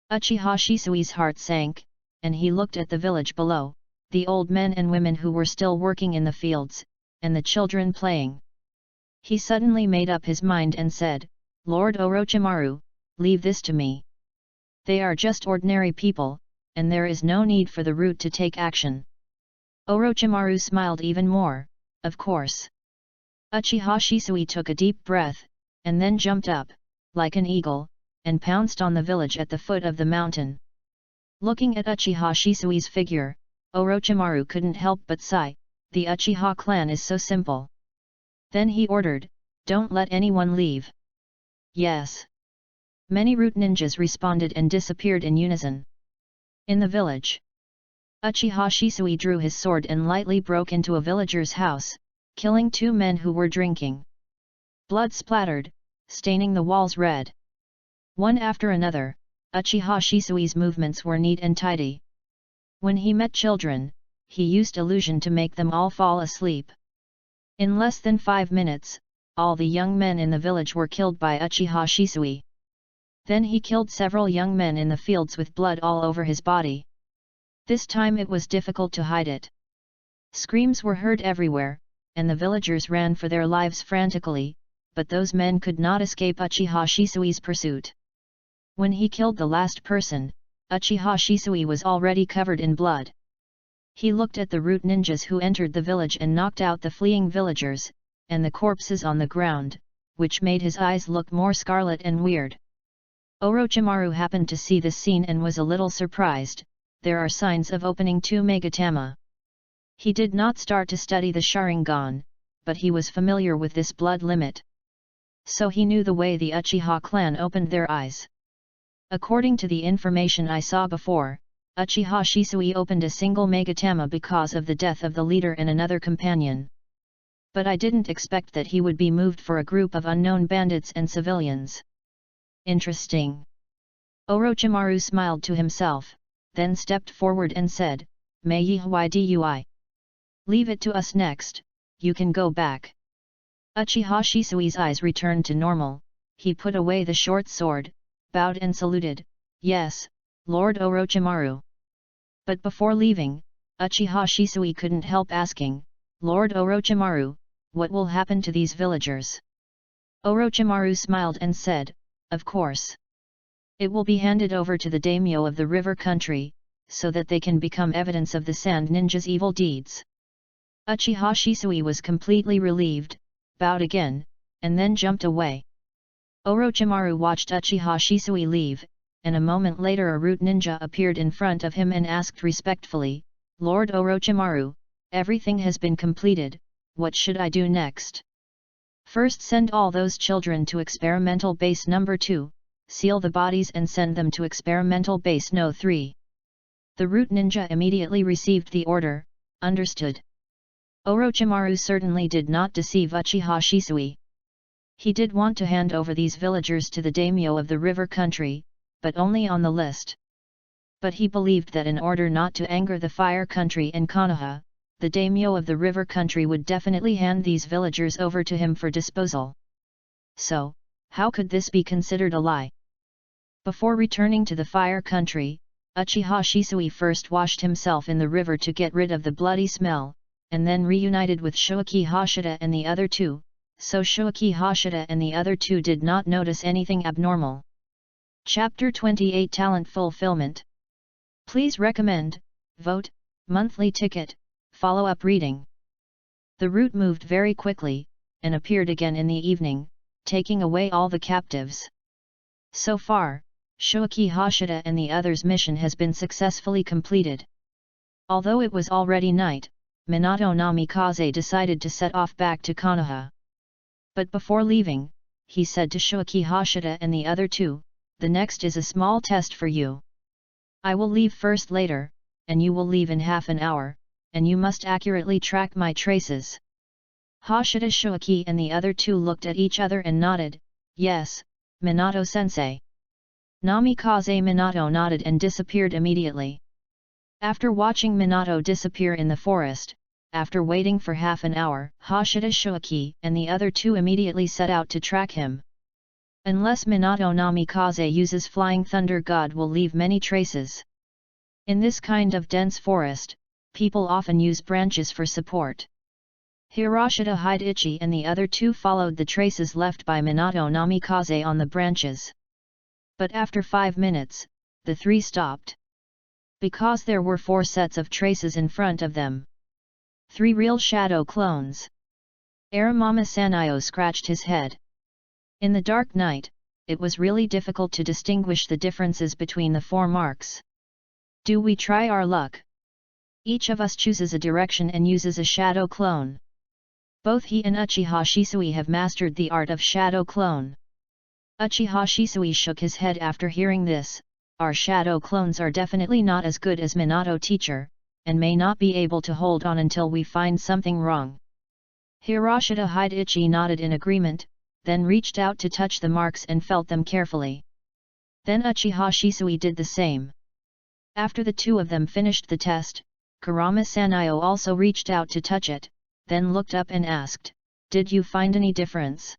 Uchiha Shisui's heart sank, and he looked at the village below, the old men and women who were still working in the fields, and the children playing. He suddenly made up his mind and said, "Lord Orochimaru, leave this to me. They are just ordinary people, and there is no need for the root to take action." Orochimaru smiled even more, "Of course." Uchiha Shisui took a deep breath, and then jumped up, like an eagle, and pounced on the village at the foot of the mountain. Looking at Uchiha Shisui's figure, Orochimaru couldn't help but sigh, the Uchiha clan is so simple. Then he ordered, "Don't let anyone leave." Yes. Many root ninjas responded and disappeared in unison. In the village, Uchiha Shisui drew his sword and lightly broke into a villager's house, killing 2 men who were drinking. Blood splattered, staining the walls red. One after another, Uchiha Shisui's movements were neat and tidy. When he met children, he used illusion to make them all fall asleep. In less than 5 minutes, all the young men in the village were killed by Uchiha Shisui. Then he killed several young men in the fields with blood all over his body. This time it was difficult to hide it. Screams were heard everywhere, and the villagers ran for their lives frantically, but those men could not escape Uchiha Shisui's pursuit. When he killed the last person, Uchiha Shisui was already covered in blood. He looked at the root ninjas who entered the village and knocked out the fleeing villagers, and the corpses on the ground, which made his eyes look more scarlet and weird. Orochimaru happened to see this scene and was a little surprised. There are signs of opening 2 Megatama. He did not start to study the Sharingan, but he was familiar with this blood limit. So he knew the way the Uchiha clan opened their eyes. According to the information I saw before, Uchiha Shisui opened a single Megatama because of the death of the leader and another companion. But I didn't expect that he would be moved for a group of unknown bandits and civilians. Interesting. Orochimaru smiled to himself, then stepped forward and said, "May ye hdui. Leave it to us next, you can go back." Uchiha Shisui's eyes returned to normal, he put away the short sword, bowed and saluted, "Yes, Lord Orochimaru." But before leaving, Uchiha Shisui couldn't help asking, "Lord Orochimaru, what will happen to these villagers?" Orochimaru smiled and said, "Of course. It will be handed over to the daimyo of the river country, so that they can become evidence of the Sand Ninja's evil deeds." Uchiha Shisui was completely relieved, bowed again, and then jumped away. Orochimaru watched Uchiha Shisui leave, and a moment later a root ninja appeared in front of him and asked respectfully, "Lord Orochimaru, everything has been completed, what should I do next?" "First send all those children to experimental base number 2, seal the bodies and send them to experimental base No. 3. The root ninja immediately received the order, understood. Orochimaru certainly did not deceive Uchiha Shisui. He did want to hand over these villagers to the daimyo of the river country, but only on the list. But he believed that in order not to anger the fire country and Konoha, the daimyo of the river country would definitely hand these villagers over to him for disposal. So, how could this be considered a lie? Before returning to the fire country, Uchiha Shisui first washed himself in the river to get rid of the bloody smell, and then reunited with Shoaki Hashida and the other 2, so Shoaki Hashida and the other 2 did not notice anything abnormal. Chapter 28 Talent Fulfillment. Please recommend, vote, monthly ticket, follow-up reading. The route moved very quickly, and appeared again in the evening, taking away all the captives. So far, Shoaki Hashida and the others' mission has been successfully completed. Although it was already night, Minato Namikaze decided to set off back to Konoha. But before leaving, he said to Shoaki Hashida and the other 2, "The next is a small test for you. I will leave first later, and you will leave in half an hour, and you must accurately track my traces." Hashida Shoaki and the other 2 looked at each other and nodded, "Yes, Minato-sensei." Namikaze Minato nodded and disappeared immediately. After watching Minato disappear in the forest, after waiting for half an hour, Hashida Shoaki and the other 2 immediately set out to track him. Unless Minato Namikaze uses Flying Thunder God will leave many traces. In this kind of dense forest, people often use branches for support. Hiroshita Hideichi and the other 2 followed the traces left by Minato Namikaze on the branches. But after 5 minutes, the 3 stopped. Because there were 4 sets of traces in front of them. 3 real shadow clones. Aramama Sanyo scratched his head. In the dark night, it was really difficult to distinguish the differences between the 4 marks. Do we try our luck? Each of us chooses a direction and uses a shadow clone. Both he and Uchiha Shisui have mastered the art of shadow clone. Uchiha Shisui shook his head after hearing this. Our shadow clones are definitely not as good as Minato teacher, and may not be able to hold on until we find something wrong. Hiroshita Hideichi nodded in agreement, then reached out to touch the marks and felt them carefully. Then Uchiha Shisui did the same. After the two of them finished the test, Kurama Sanyo also reached out to touch it, then looked up and asked, "Did you find any difference?"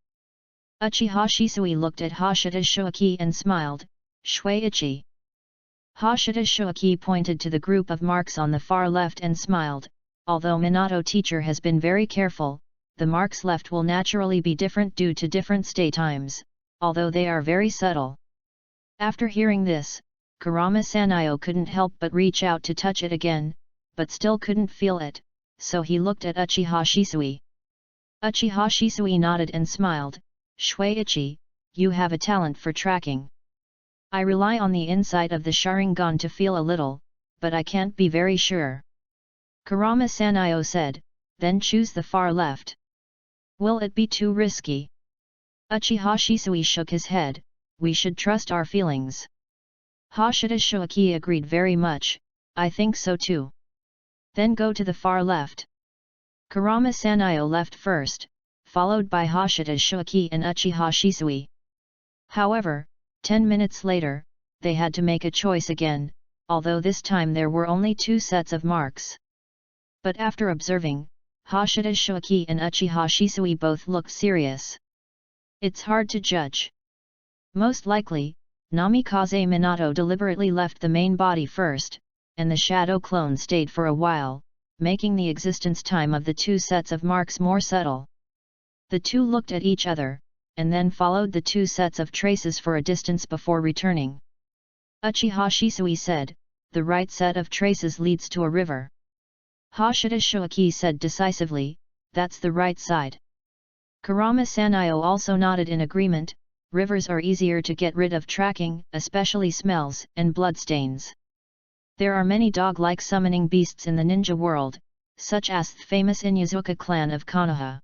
Uchiha Shisui looked at Hashida Shuaki and smiled, "Shuichi." Hashida Shuaki pointed to the group of marks on the far left and smiled, "Although Minato teacher has been very careful, the marks left will naturally be different due to different stay times, although they are very subtle." After hearing this, Kurama Sanyo couldn't help but reach out to touch it again, but still couldn't feel it, so he looked at Uchiha Shisui. Uchiha Shisui nodded and smiled, "Shuichi, you have a talent for tracking. I rely on the inside of the Sharingan to feel a little, but I can't be very sure." Kurama Sanyo said, "Then choose the far left." "Will it be too risky?" Uchiha Shisui shook his head, "We should trust our feelings." Hashida Shuaki agreed very much, "I think so too." "Then go to the far left." Kurama Sanyo left first, followed by Hashida Shuaki and Uchiha Shisui. However, 10 minutes later, they had to make a choice again, although this time there were only 2 sets of marks. But after observing, Hashida Shuaki and Uchiha Shisui both looked serious. It's hard to judge. Most likely, Namikaze Minato deliberately left the main body first, and the shadow clone stayed for a while, making the existence time of the 2 sets of marks more subtle. The two looked at each other, and then followed the 2 sets of traces for a distance before returning. Uchiha Shisui said, "The right set of traces leads to a river." Hashida Shuaki said decisively, "That's the right side." Kurama Sanyo also nodded in agreement, "Rivers are easier to get rid of tracking, especially smells and bloodstains. There are many dog-like summoning beasts in the ninja world, such as the famous Inyazuka clan of Konoha."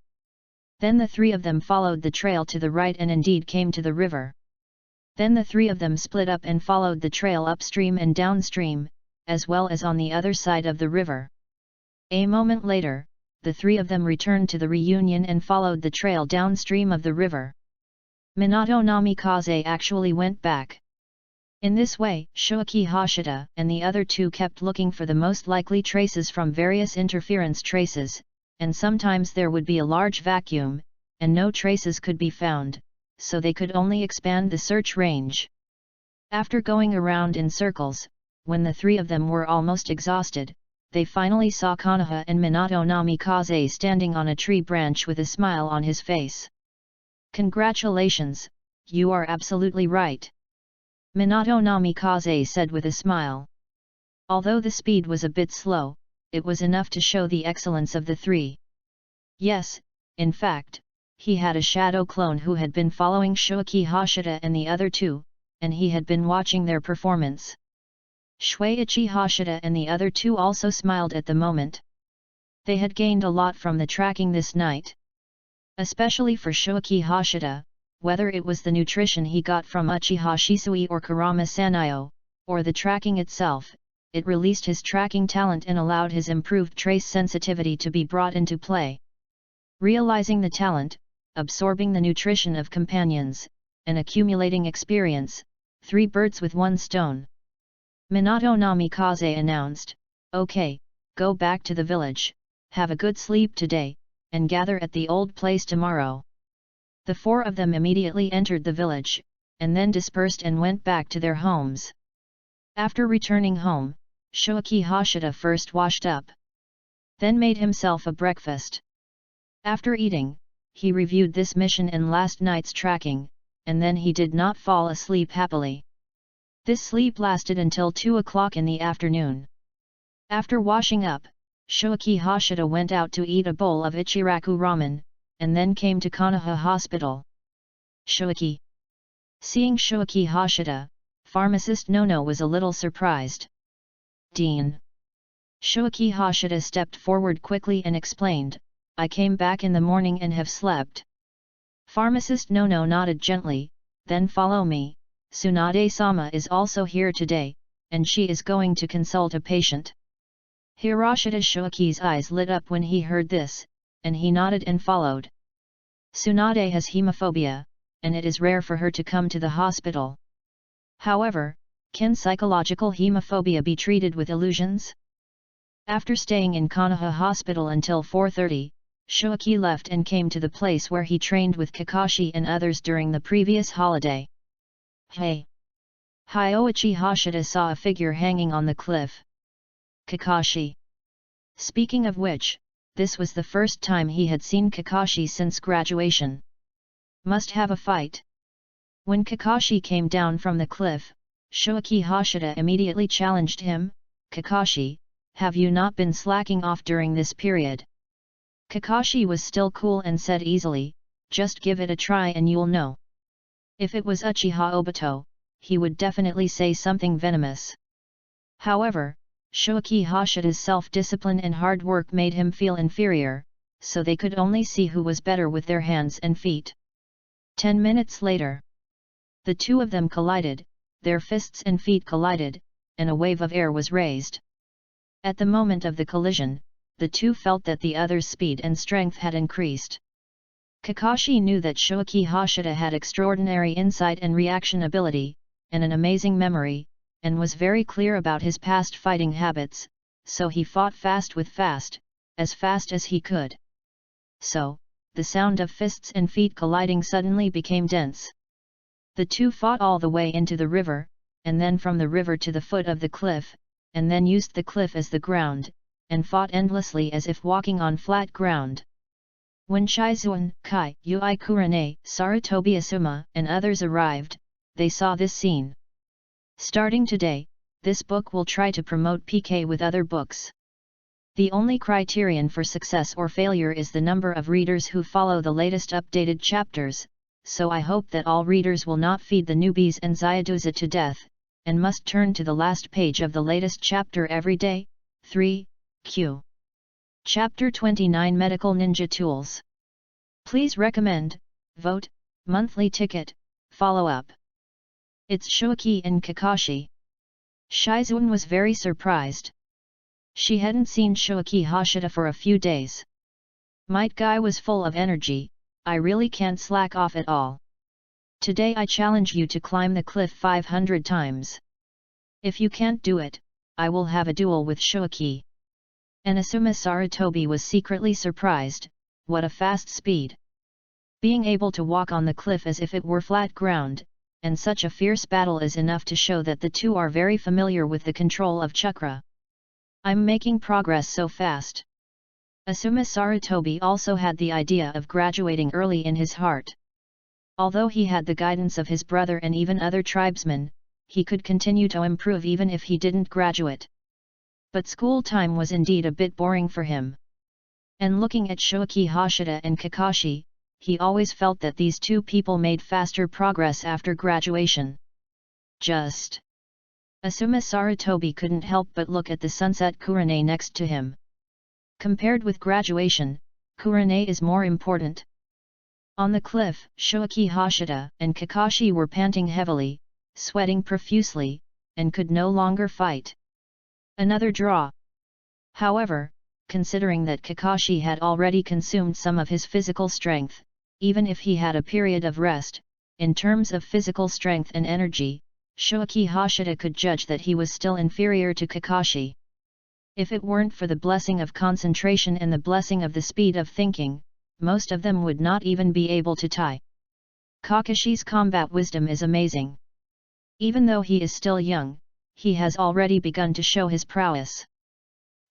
Then the 3 of them followed the trail to the right and indeed came to the river. Then the 3 of them split up and followed the trail upstream and downstream, as well as on the other side of the river. A moment later, the 3 of them returned to the reunion and followed the trail downstream of the river. Minato Namikaze actually went back. In this way, Shuaki Hashida and the other 2 kept looking for the most likely traces from various interference traces, and sometimes there would be a large vacuum, and no traces could be found, so they could only expand the search range. After going around in circles, when the 3 of them were almost exhausted, they finally saw Konoha and Minato Namikaze standing on a tree branch with a smile on his face. "Congratulations, you are absolutely right," Minato Namikaze said with a smile. Although the speed was a bit slow, it was enough to show the excellence of the 3. Yes, in fact, he had a shadow clone who had been following Shuaki Hashida and the other 2, and he had been watching their performance. Shuichi Hashida and the other 2 also smiled at the moment. They had gained a lot from the tracking this night. Especially for Shuaki Hashida, whether it was the nutrition he got from Uchiha Shisui or Kurama Sanyo, or the tracking itself, it released his tracking talent and allowed his improved trace sensitivity to be brought into play. Realizing the talent, absorbing the nutrition of companions, and accumulating experience, 3 birds with 1 stone. Minato Namikaze announced, "Okay, go back to the village, have a good sleep today, and gather at the old place tomorrow." The 4 of them immediately entered the village, and then dispersed and went back to their homes. After returning home, Shuaki Hashida first washed up. Then made himself a breakfast. After eating, he reviewed this mission and last night's tracking, and then he did not fall asleep happily. This sleep lasted until 2 o'clock in the afternoon. After washing up, Shuaki Hashida went out to eat a bowl of Ichiraku ramen, and then came to Konoha Hospital. Shoaki. Seeing Shoaki Hashida, pharmacist Nono was a little surprised. Dean. Shoaki Hashida stepped forward quickly and explained, I came back in the morning and have slept. Pharmacist Nono nodded gently, then follow me, Tsunade-sama is also here today, and she is going to consult a patient. Hiroshita Shoaki's eyes lit up when he heard this, and he nodded and followed. Tsunade has hemophobia, and it is rare for her to come to the hospital. However, can psychological hemophobia be treated with illusions? After staying in Konoha Hospital until 4:30, Shoaki left and came to the place where he trained with Kakashi and others during the previous holiday. Hey! Hyoichi Hashida saw a figure hanging on the cliff. Kakashi. Speaking of which, this was the first time he had seen Kakashi since graduation. Must have a fight. When Kakashi came down from the cliff, Shoaki Hashida immediately challenged him, Kakashi, have you not been slacking off during this period? Kakashi was still cool and said easily, just give it a try and you'll know. If it was Uchiha Obito, he would definitely say something venomous. However, Shoaki Hashida's self-discipline and hard work made him feel inferior, so they could only see who was better with their hands and feet. 10 minutes later, the two of them collided, their fists and feet collided, and a wave of air was raised. At the moment of the collision, the two felt that the other's speed and strength had increased. Kakashi knew that Shoaki Hashida had extraordinary insight and reaction ability, and an amazing memory, and was very clear about his past fighting habits, so he fought fast as fast as he could. So, the sound of fists and feet colliding suddenly became dense. The two fought all the way into the river, and then from the river to the foot of the cliff, and then used the cliff as the ground, and fought endlessly as if walking on flat ground. When Shizuan, Kai, Ui Kurane, Sarutobi Asuma, and others arrived, they saw this scene. Starting today, this book will try to promote PK with other books. The only criterion for success or failure is the number of readers who follow the latest updated chapters, so I hope that all readers will not feed the newbies and Zayaduza to death, and must turn to the last page of the latest chapter every day. 3. Q. Chapter 29 Medical Ninja Tools. Please recommend, vote, monthly ticket, follow up. It's Shoaki and Kakashi. Shizuan was very surprised. She hadn't seen Shoaki Hashida for a few days. Might guy was full of energy, I really can't slack off at all. Today I challenge you to climb the cliff 500 times. If you can't do it, I will have a duel with Shoaki. And Asuma Sarutobi was secretly surprised, what a fast speed. Being able to walk on the cliff as if it were flat ground, and such a fierce battle is enough to show that the two are very familiar with the control of chakra. I'm making progress so fast. Asuma Sarutobi also had the idea of graduating early in his heart. Although he had the guidance of his brother and even other tribesmen, he could continue to improve even if he didn't graduate. But school time was indeed a bit boring for him. And looking at Shoaki Hashida and Kakashi, he always felt that these two people made faster progress after graduation. Just. Asuma Sarutobi couldn't help but look at the sunset Kurane next to him. Compared with graduation, Kurane is more important. On the cliff, Shoaki Hashida and Kakashi were panting heavily, sweating profusely, and could no longer fight. Another draw. However, considering that Kakashi had already consumed some of his physical strength, even if he had a period of rest, in terms of physical strength and energy, Shoaki Hashida could judge that he was still inferior to Kakashi. If it weren't for the blessing of concentration and the blessing of the speed of thinking, most of them would not even be able to tie. Kakashi's combat wisdom is amazing. Even though he is still young, he has already begun to show his prowess.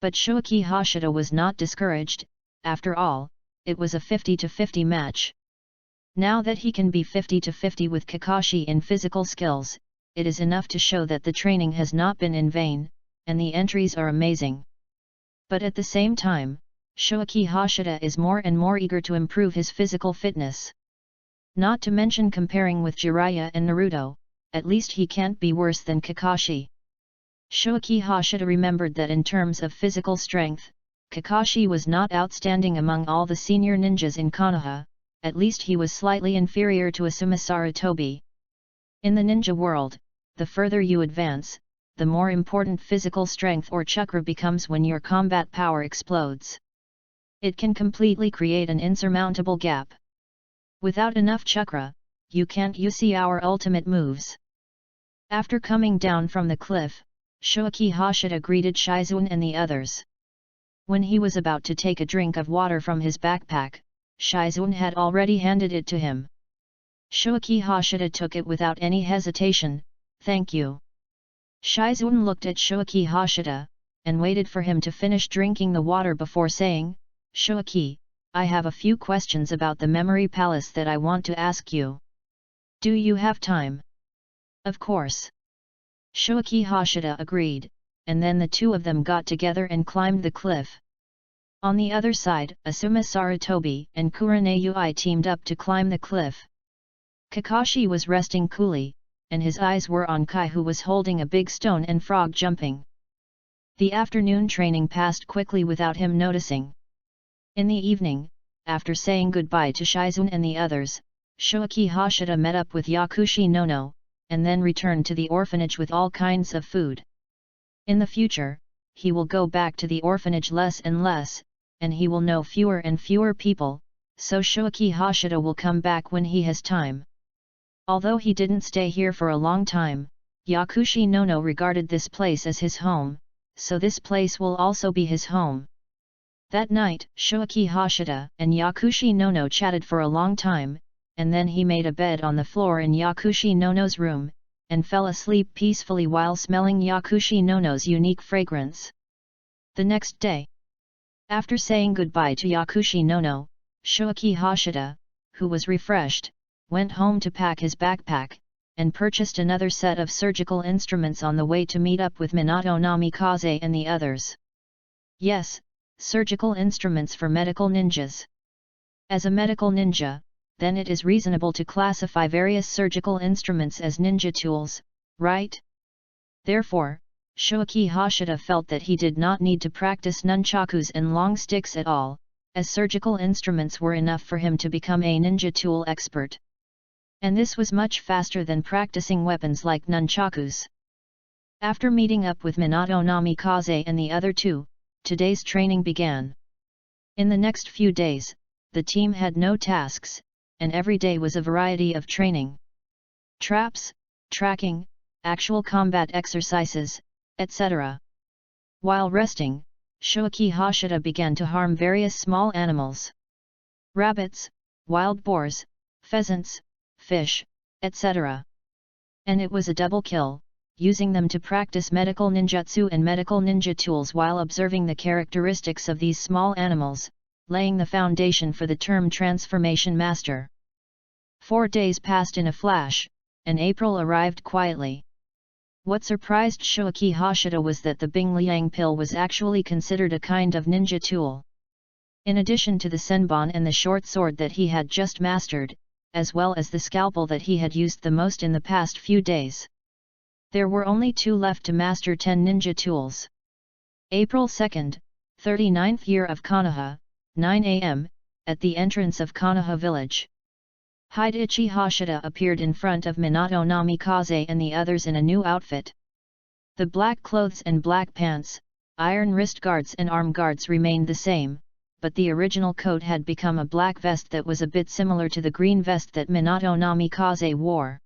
But Shoaki Hashida was not discouraged, after all, it was a 50-50 match. Now that he can be 50-50 with Kakashi in physical skills, it is enough to show that the training has not been in vain, and the entries are amazing. But at the same time, Shoaki Hashida is more and more eager to improve his physical fitness. Not to mention comparing with Jiraiya and Naruto, at least he can't be worse than Kakashi. Shoaki Hashida remembered that in terms of physical strength, Kakashi was not outstanding among all the senior ninjas in Konoha, at least he was slightly inferior to Asuma Sarutobi. In the ninja world, the further you advance, the more important physical strength or chakra becomes when your combat power explodes. It can completely create an insurmountable gap. Without enough chakra, you can't use our ultimate moves. After coming down from the cliff, Shoaki Hashida greeted Shizuan and the others. When he was about to take a drink of water from his backpack, Shizuan had already handed it to him. Shoaki Hashida took it without any hesitation. "Thank you." Shizuan looked at Shoaki Hashida, and waited for him to finish drinking the water before saying, "Shoaki, I have a few questions about the memory palace that I want to ask you. Do you have time?" "Of course." Shoaki Hashida agreed, and then the two of them got together and climbed the cliff. On the other side, Asuma Sarutobi and Kurenai teamed up to climb the cliff. Kakashi was resting coolly, and his eyes were on Kai, who was holding a big stone and frog jumping. The afternoon training passed quickly without him noticing. In the evening, after saying goodbye to Shizuan and the others, Shoaki Hashida met up with Yakushi Nono, and then returned to the orphanage with all kinds of food. In the future, he will go back to the orphanage less and less, and he will know fewer and fewer people, so Shoaki Hashida will come back when he has time. Although he didn't stay here for a long time, Yakushi Nono regarded this place as his home, so this place will also be his home. That night, Shoaki Hashida and Yakushi Nono chatted for a long time, and then he made a bed on the floor in Yakushi Nono's room, and fell asleep peacefully while smelling Yakushi Nono's unique fragrance. The next day, after saying goodbye to Yakushi Nono, Shoaki Hashida, who was refreshed, went home to pack his backpack, and purchased another set of surgical instruments on the way to meet up with Minato Namikaze and the others. Yes, surgical instruments for medical ninjas. As a medical ninja, then it is reasonable to classify various surgical instruments as ninja tools, right? Therefore, Shoaki Hashida felt that he did not need to practice nunchakus and long sticks at all, as surgical instruments were enough for him to become a ninja tool expert. And this was much faster than practicing weapons like nunchakus. After meeting up with Minato Namikaze and the other two, today's training began. In the next few days, the team had no tasks, and every day was a variety of training. Traps, tracking, actual combat exercises, etc. While resting, Shoaki Hashida began to harm various small animals. Rabbits, wild boars, pheasants, fish, etc. And it was a double kill, using them to practice medical ninjutsu and medical ninja tools while observing the characteristics of these small animals, laying the foundation for the term transformation master. 4 days passed in a flash, and April arrived quietly. What surprised Shoaki Hashida was that the Bing Liang pill was actually considered a kind of ninja tool. In addition to the senbon and the short sword that he had just mastered, as well as the scalpel that he had used the most in the past few days, there were only 2 left to master 10 ninja tools. April 2nd, 39th year of Konoha, 9 a.m., at the entrance of Konoha village. Heiichi Hashida appeared in front of Minato Namikaze and the others in a new outfit. The black clothes and black pants, iron wrist guards and arm guards remained the same, but the original coat had become a black vest that was a bit similar to the green vest that Minato Namikaze wore.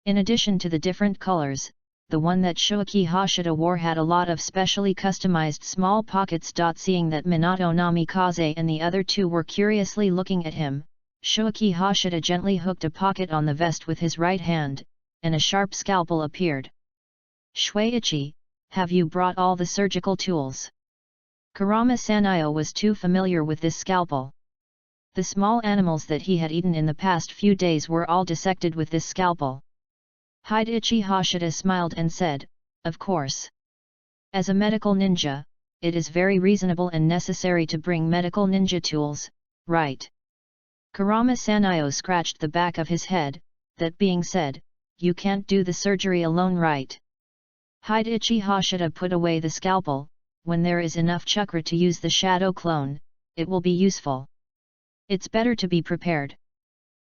In addition to the different colors, the one that Shoaki Hashida wore had a lot of specially customized small pockets. Seeing that Minato Namikaze and the other two were curiously looking at him, Shoaki Hashida gently hooked a pocket on the vest with his right hand, and a sharp scalpel appeared. "Shuichi, have you brought all the surgical tools?" Kurama Sanayo was too familiar with this scalpel. The small animals that he had eaten in the past few days were all dissected with this scalpel. Heiichi Hashida smiled and said, "Of course. As a medical ninja, it is very reasonable and necessary to bring medical ninja tools, right?" Kurama Sanayo scratched the back of his head. That being said, you can't do the surgery alone, right? Hidechi Hashida put away the scalpel. When there is enough chakra to use the shadow clone, it will be useful. It's better to be prepared.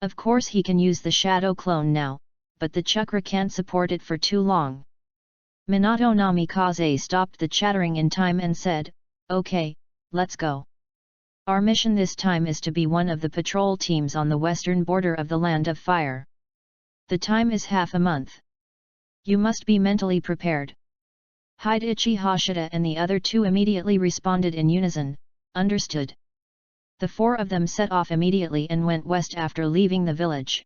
Of course he can use the shadow clone now, but the chakra can't support it for too long. Minato Namikaze stopped the chattering in time and said, "Okay, let's go. Our mission this time is to be one of the patrol teams on the western border of the Land of Fire. The time is half a month. You must be mentally prepared." Hidechi Hashida and the other two immediately responded in unison, "Understood." The four of them set off immediately and went west after leaving the village.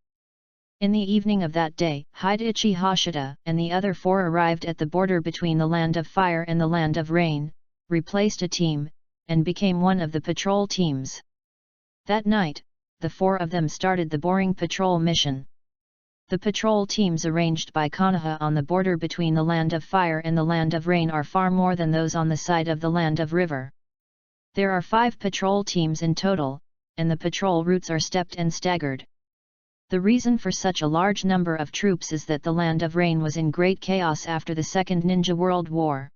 In the evening of that day, Hidechi Hashida and the other four arrived at the border between the Land of Fire and the Land of Rain, replaced a team, and became one of the patrol teams. That night, the four of them started the boring patrol mission. The patrol teams arranged by Konoha on the border between the Land of Fire and the Land of Rain are far more than those on the side of the Land of River. There are 5 patrol teams in total, and the patrol routes are stepped and staggered. The reason for such a large number of troops is that the Land of Rain was in great chaos after the Second Ninja World War.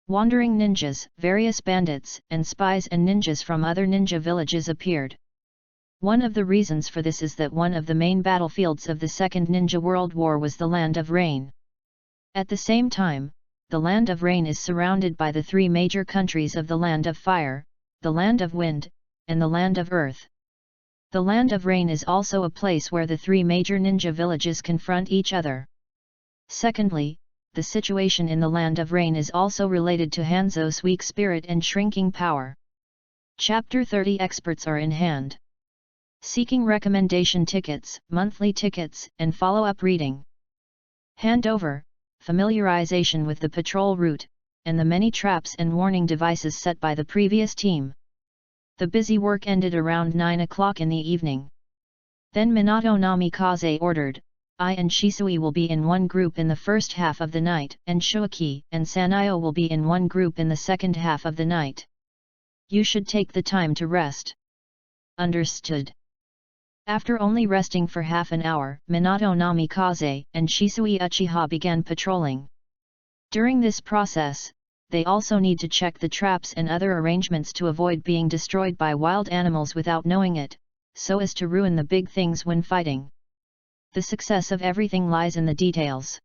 Wandering ninjas, various bandits, and spies and ninjas from other ninja villages appeared. One of the reasons for this is that one of the main battlefields of the Second Ninja World War was the Land of Rain. At the same time, the Land of Rain is surrounded by the 3 major countries of the Land of Fire, the Land of Wind, and the Land of Earth. The Land of Rain is also a place where the 3 major ninja villages confront each other. Secondly, the situation in the Land of Rain is also related to Hanzo's weak spirit and shrinking power. Chapter 30 Experts are in hand. Seeking recommendation tickets, monthly tickets, and follow-up reading. Handover, familiarization with the patrol route, and the many traps and warning devices set by the previous team. The busy work ended around 9 o'clock in the evening. Then Minato Namikaze ordered, "I and Shisui will be in one group in the first half of the night, and Shuaki and Sanayo will be in one group in the second half of the night. You should take the time to rest." Understood. After only resting for half an hour, Minato Namikaze and Shisui Uchiha began patrolling. During this process, they also need to check the traps and other arrangements to avoid being destroyed by wild animals without knowing it, so as to ruin the big things when fighting. The success of everything lies in the details.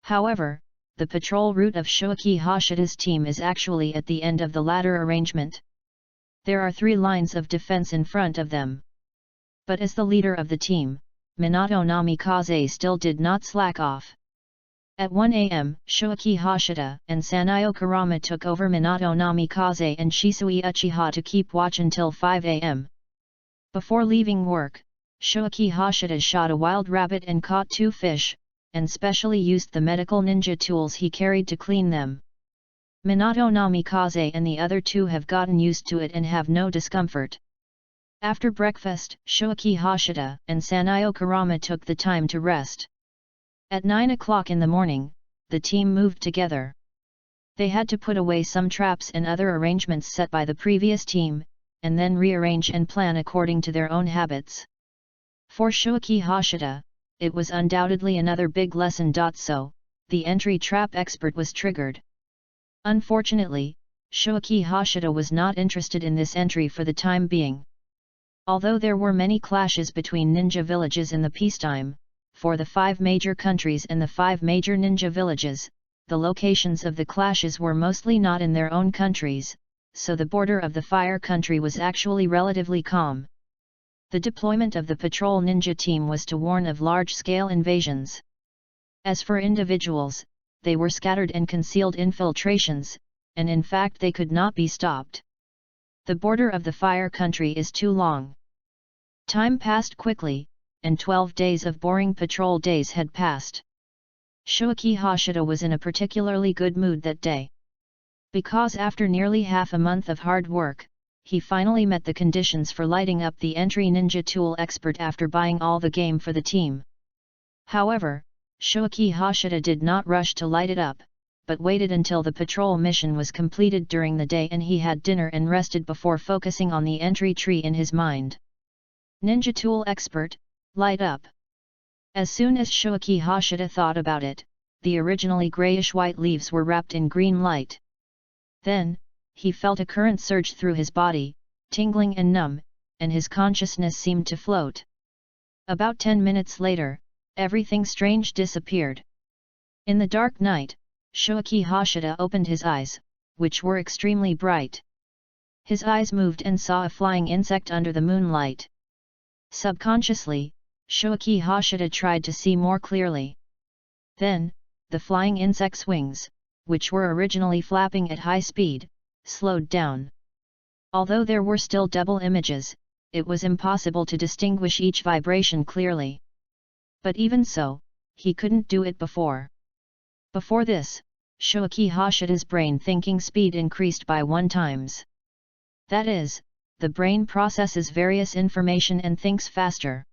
However, the patrol route of Shuaki Hashida's team is actually at the end of the latter arrangement. There are 3 lines of defense in front of them. But as the leader of the team, Minato Namikaze still did not slack off. At 1 a.m., Shuaki Hashida and Sanayo Kurama took over Minato Namikaze and Shisui Uchiha to keep watch until 5 a.m. Before leaving work, Shuaki Hashida shot a wild rabbit and caught 2 fish, and specially used the medical ninja tools he carried to clean them. Minato Namikaze and the other 2 have gotten used to it and have no discomfort. After breakfast, Shuaki Hashida and Sanayo Kurama took the time to rest. At 9 o'clock in the morning, the team moved together. They had to put away some traps and other arrangements set by the previous team, and then rearrange and plan according to their own habits. For Shuaki Hashida, it was undoubtedly another big lesson. So, the entry trap expert was triggered. Unfortunately, Shuaki Hashida was not interested in this entry for the time being. Although there were many clashes between ninja villages in the peacetime, for the 5 major countries and the 5 major ninja villages, the locations of the clashes were mostly not in their own countries, so the border of the fire country was actually relatively calm. The deployment of the patrol ninja team was to warn of large-scale invasions. As for individuals, they were scattered and concealed infiltrations, and in fact they could not be stopped. The border of the fire country is too long. Time passed quickly, and 12 days of boring patrol days had passed. Shuaki Hashida was in a particularly good mood that day. Because after nearly half a month of hard work, he finally met the conditions for lighting up the entry ninja tool expert after buying all the game for the team. However, Shuaki Hashida did not rush to light it up, but waited until the patrol mission was completed during the day and he had dinner and rested before focusing on the entry tree in his mind. Ninja tool expert, light up. As soon as Shoaki Hashida thought about it, the originally grayish-white leaves were wrapped in green light. Then, he felt a current surge through his body, tingling and numb, and his consciousness seemed to float. About 10 minutes later, everything strange disappeared. In the dark night, Shoaki Hashida opened his eyes, which were extremely bright. His eyes moved and saw a flying insect under the moonlight. Subconsciously, Shoaki Hashida tried to see more clearly. Then, the flying insect's wings, which were originally flapping at high speed, slowed down. Although there were still double images, it was impossible to distinguish each vibration clearly. But even so, he couldn't do it before. Before this, Shoaki Hashida's brain thinking speed increased by 1 times. That is, the brain processes various information and thinks faster.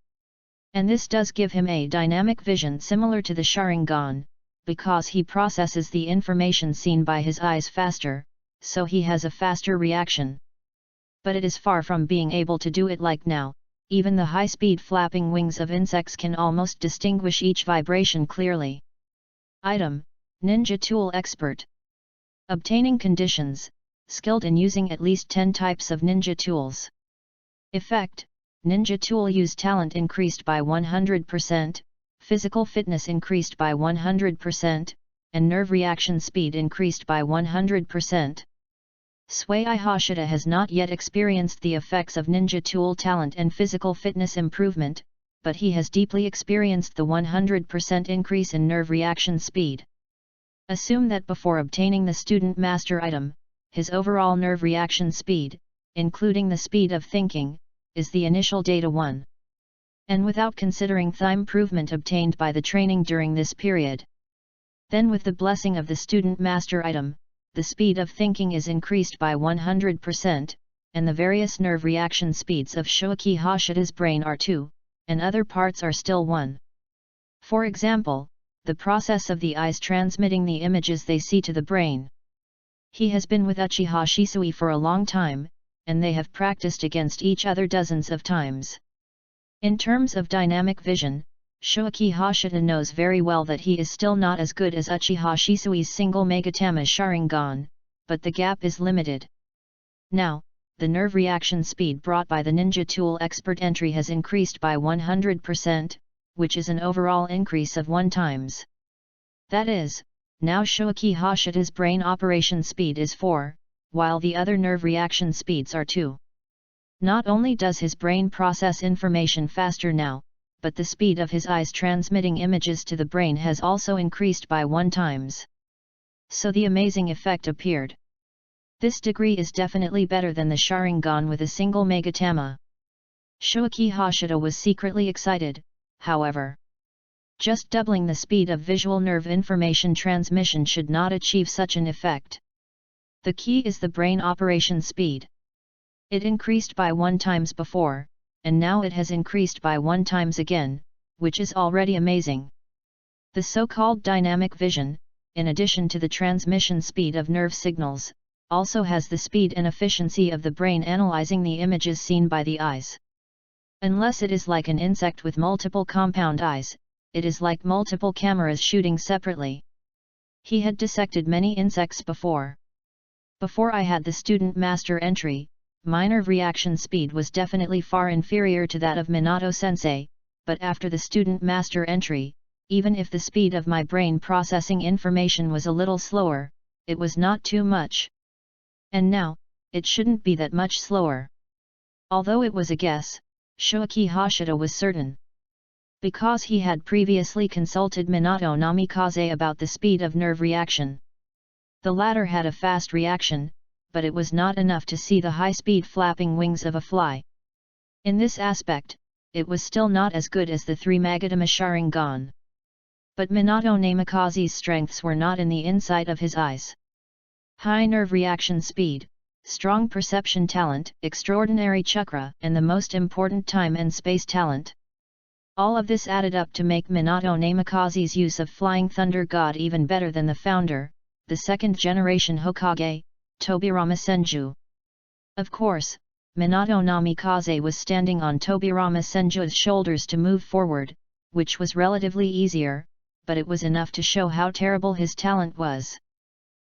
And this does give him a dynamic vision similar to the Sharingan, because he processes the information seen by his eyes faster, so he has a faster reaction. But it is far from being able to do it like now. Even the high-speed flapping wings of insects can almost distinguish each vibration clearly. Item: Ninja Tool Expert. Obtaining conditions: skilled in using at least 10 types of ninja tools. Effect: Ninja tool use talent increased by 100%, physical fitness increased by 100%, and nerve reaction speed increased by 100%. Suei Hashida has not yet experienced the effects of ninja tool talent and physical fitness improvement, but he has deeply experienced the 100% increase in nerve reaction speed. Assume that before obtaining the student master item, his overall nerve reaction speed, including the speed of thinking, is the initial data 1. And without considering the improvement obtained by the training during this period. Then with the blessing of the student master item, the speed of thinking is increased by 100%, and the various nerve reaction speeds of Shoaki Hashida's brain are 2, and other parts are still 1. For example, the process of the eyes transmitting the images they see to the brain. He has been with Uchiha Shisui for a long time, and they have practiced against each other dozens of times. In terms of dynamic vision, Shoaki Hashida knows very well that he is still not as good as Uchiha Shisui's single Megatama Sharingan, but the gap is limited. Now, the nerve reaction speed brought by the ninja tool expert entry has increased by 100%, which is an overall increase of 1 times. That is, now Shoaki Hashida's brain operation speed is 4, while the other nerve reaction speeds are 2. Not only does his brain process information faster now, but the speed of his eyes transmitting images to the brain has also increased by 1 times. So the amazing effect appeared. This degree is definitely better than the Sharingan with a single Megatama. Shoaki Hashida was secretly excited, however. Just doubling the speed of visual nerve information transmission should not achieve such an effect. The key is the brain operation speed. It increased by 1 times before, and now it has increased by 1 times again, which is already amazing. The so-called dynamic vision, in addition to the transmission speed of nerve signals, also has the speed and efficiency of the brain analyzing the images seen by the eyes. Unless it is like an insect with multiple compound eyes, it is like multiple cameras shooting separately. He had dissected many insects before. Before I had the student master entry, my nerve reaction speed was definitely far inferior to that of Minato-sensei, but after the student master entry, even if the speed of my brain processing information was a little slower, it was not too much. And now, it shouldn't be that much slower. Although it was a guess, Shoaki Hashida was certain. Because he had previously consulted Minato Namikaze about the speed of nerve reaction. The latter had a fast reaction, but it was not enough to see the high-speed flapping wings of a fly. In this aspect, it was still not as good as the 3 Magatama Sharingan. But Minato Namikaze's strengths were not in the inside of his eyes. High nerve reaction speed, strong perception talent, extraordinary chakra, and the most important time and space talent. All of this added up to make Minato Namikaze's use of Flying Thunder God even better than the founder, the 2nd generation Hokage, Tobirama Senju. Of course, Minato Namikaze was standing on Tobirama Senju's shoulders to move forward, which was relatively easier, but it was enough to show how terrible his talent was.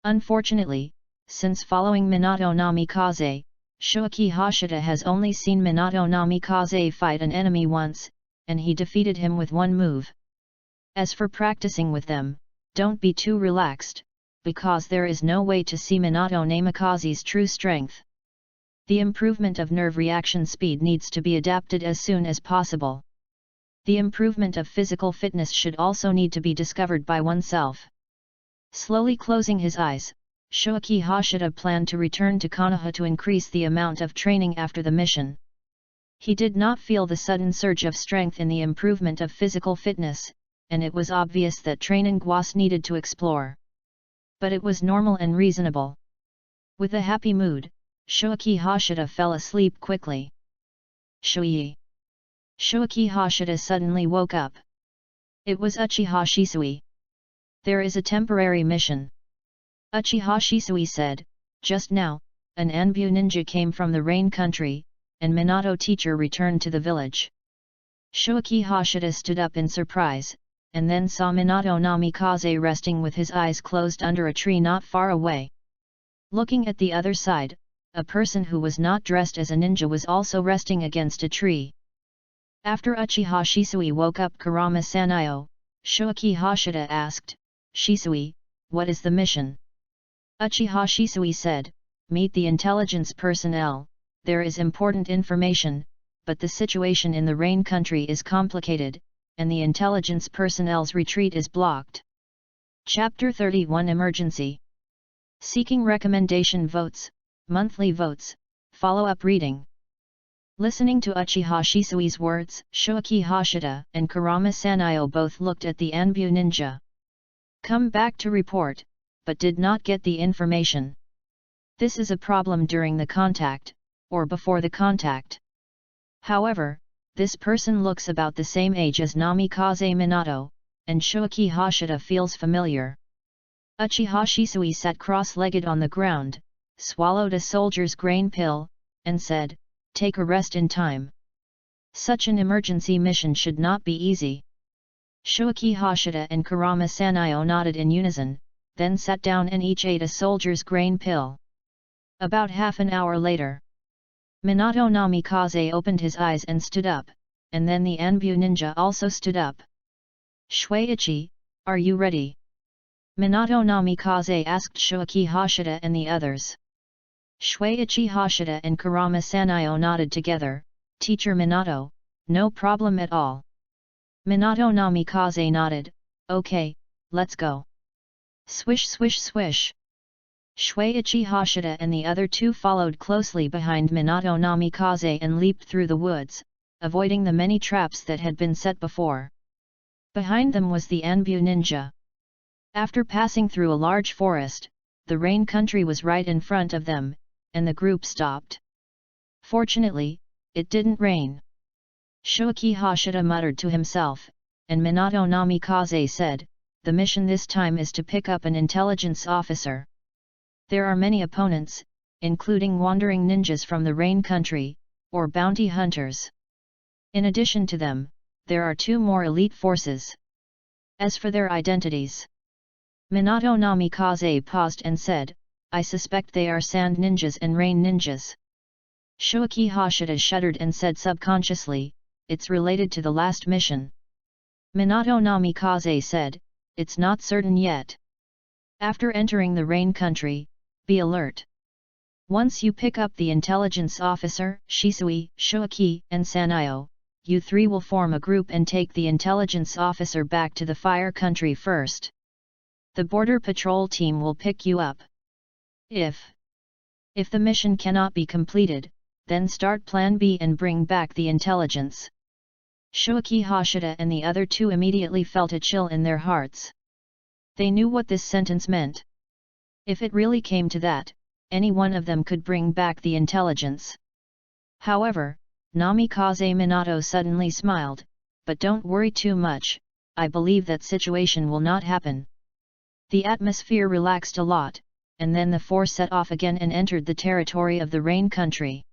Unfortunately, since following Minato Namikaze, Shuaki Hashida has only seen Minato Namikaze fight an enemy once, and he defeated him with one move. As for practicing with them, don't be too relaxed, because there is no way to see Minato Namikaze's true strength. The improvement of nerve reaction speed needs to be adapted as soon as possible. The improvement of physical fitness should also need to be discovered by oneself. Slowly closing his eyes, Shuaki Hashida planned to return to Konoha to increase the amount of training after the mission. He did not feel the sudden surge of strength in the improvement of physical fitness, and it was obvious that training Guas needed to explore. But it was normal and reasonable. With a happy mood, Shuaki Hashida fell asleep quickly. Shui! Shuaki Hashida suddenly woke up. It was Uchiha Shisui. There is a temporary mission. Uchiha Shisui said, just now, an Anbu ninja came from the Rain country, and Minato teacher returned to the village. Shuaki Hashida stood up in surprise, and then saw Minato Namikaze resting with his eyes closed under a tree not far away. Looking at the other side, a person who was not dressed as a ninja was also resting against a tree. After Uchiha Shisui woke up Kurama Sanayo, Shuaki Hashida asked, Shisui, what is the mission? Uchiha Shisui said, meet the intelligence personnel, there is important information, but the situation in the Rain country is complicated, and the intelligence personnel's retreat is blocked. Chapter 31 Emergency. Seeking recommendation votes, monthly votes, follow-up reading. Listening to Uchiha Shisui's words, Shuaki Hashida and Kurama Sanayo both looked at the Anbu ninja. Come back to report, but did not get the information. This is a problem during the contact, or before the contact. However, this person looks about the same age as Namikaze Minato, and Shuaki Hashida feels familiar. Uchiha Shisui sat cross-legged on the ground, swallowed a soldier's grain pill, and said, take a rest in time. Such an emergency mission should not be easy. Shuaki Hashida and Kurama Sanayo nodded in unison, then sat down and each ate a soldier's grain pill. About half an hour later, Minato Namikaze opened his eyes and stood up, and then the Anbu ninja also stood up. Shuichi, are you ready? Minato Namikaze asked Shuaki Hashida and the others. Shuichi Hashida and Kurama Sanayo nodded together, Teacher Minato, no problem at all. Minato Namikaze nodded, okay, let's go. Swish swish swish. Shuichi Hashida and the other two followed closely behind Minato Namikaze and leaped through the woods, avoiding the many traps that had been set before. Behind them was the Anbu ninja. After passing through a large forest, the Rain country was right in front of them, and the group stopped. Fortunately, it didn't rain. Shuaki Hashida muttered to himself, and Minato Namikaze said, the mission this time is to pick up an intelligence officer. There are many opponents, including wandering ninjas from the Rain country, or bounty hunters. In addition to them, there are two more elite forces. As for their identities, Minato Namikaze paused and said, I suspect they are sand ninjas and rain ninjas. Shuaki Hashida shuddered and said subconsciously, it's related to the last mission. Minato Namikaze said, it's not certain yet. After entering the Rain country, be alert. Once you pick up the intelligence officer, Shisui, Shuaki, and Sanayo, you three will form a group and take the intelligence officer back to the Fire country first. The border patrol team will pick you up. If the mission cannot be completed, then start Plan B and bring back the intelligence. Shuaki Hashida and the other two immediately felt a chill in their hearts. They knew what this sentence meant. If it really came to that, any one of them could bring back the intelligence. However, Namikaze Minato suddenly smiled, but don't worry too much, I believe that situation will not happen. The atmosphere relaxed a lot, and then the four set off again and entered the territory of the Rain country.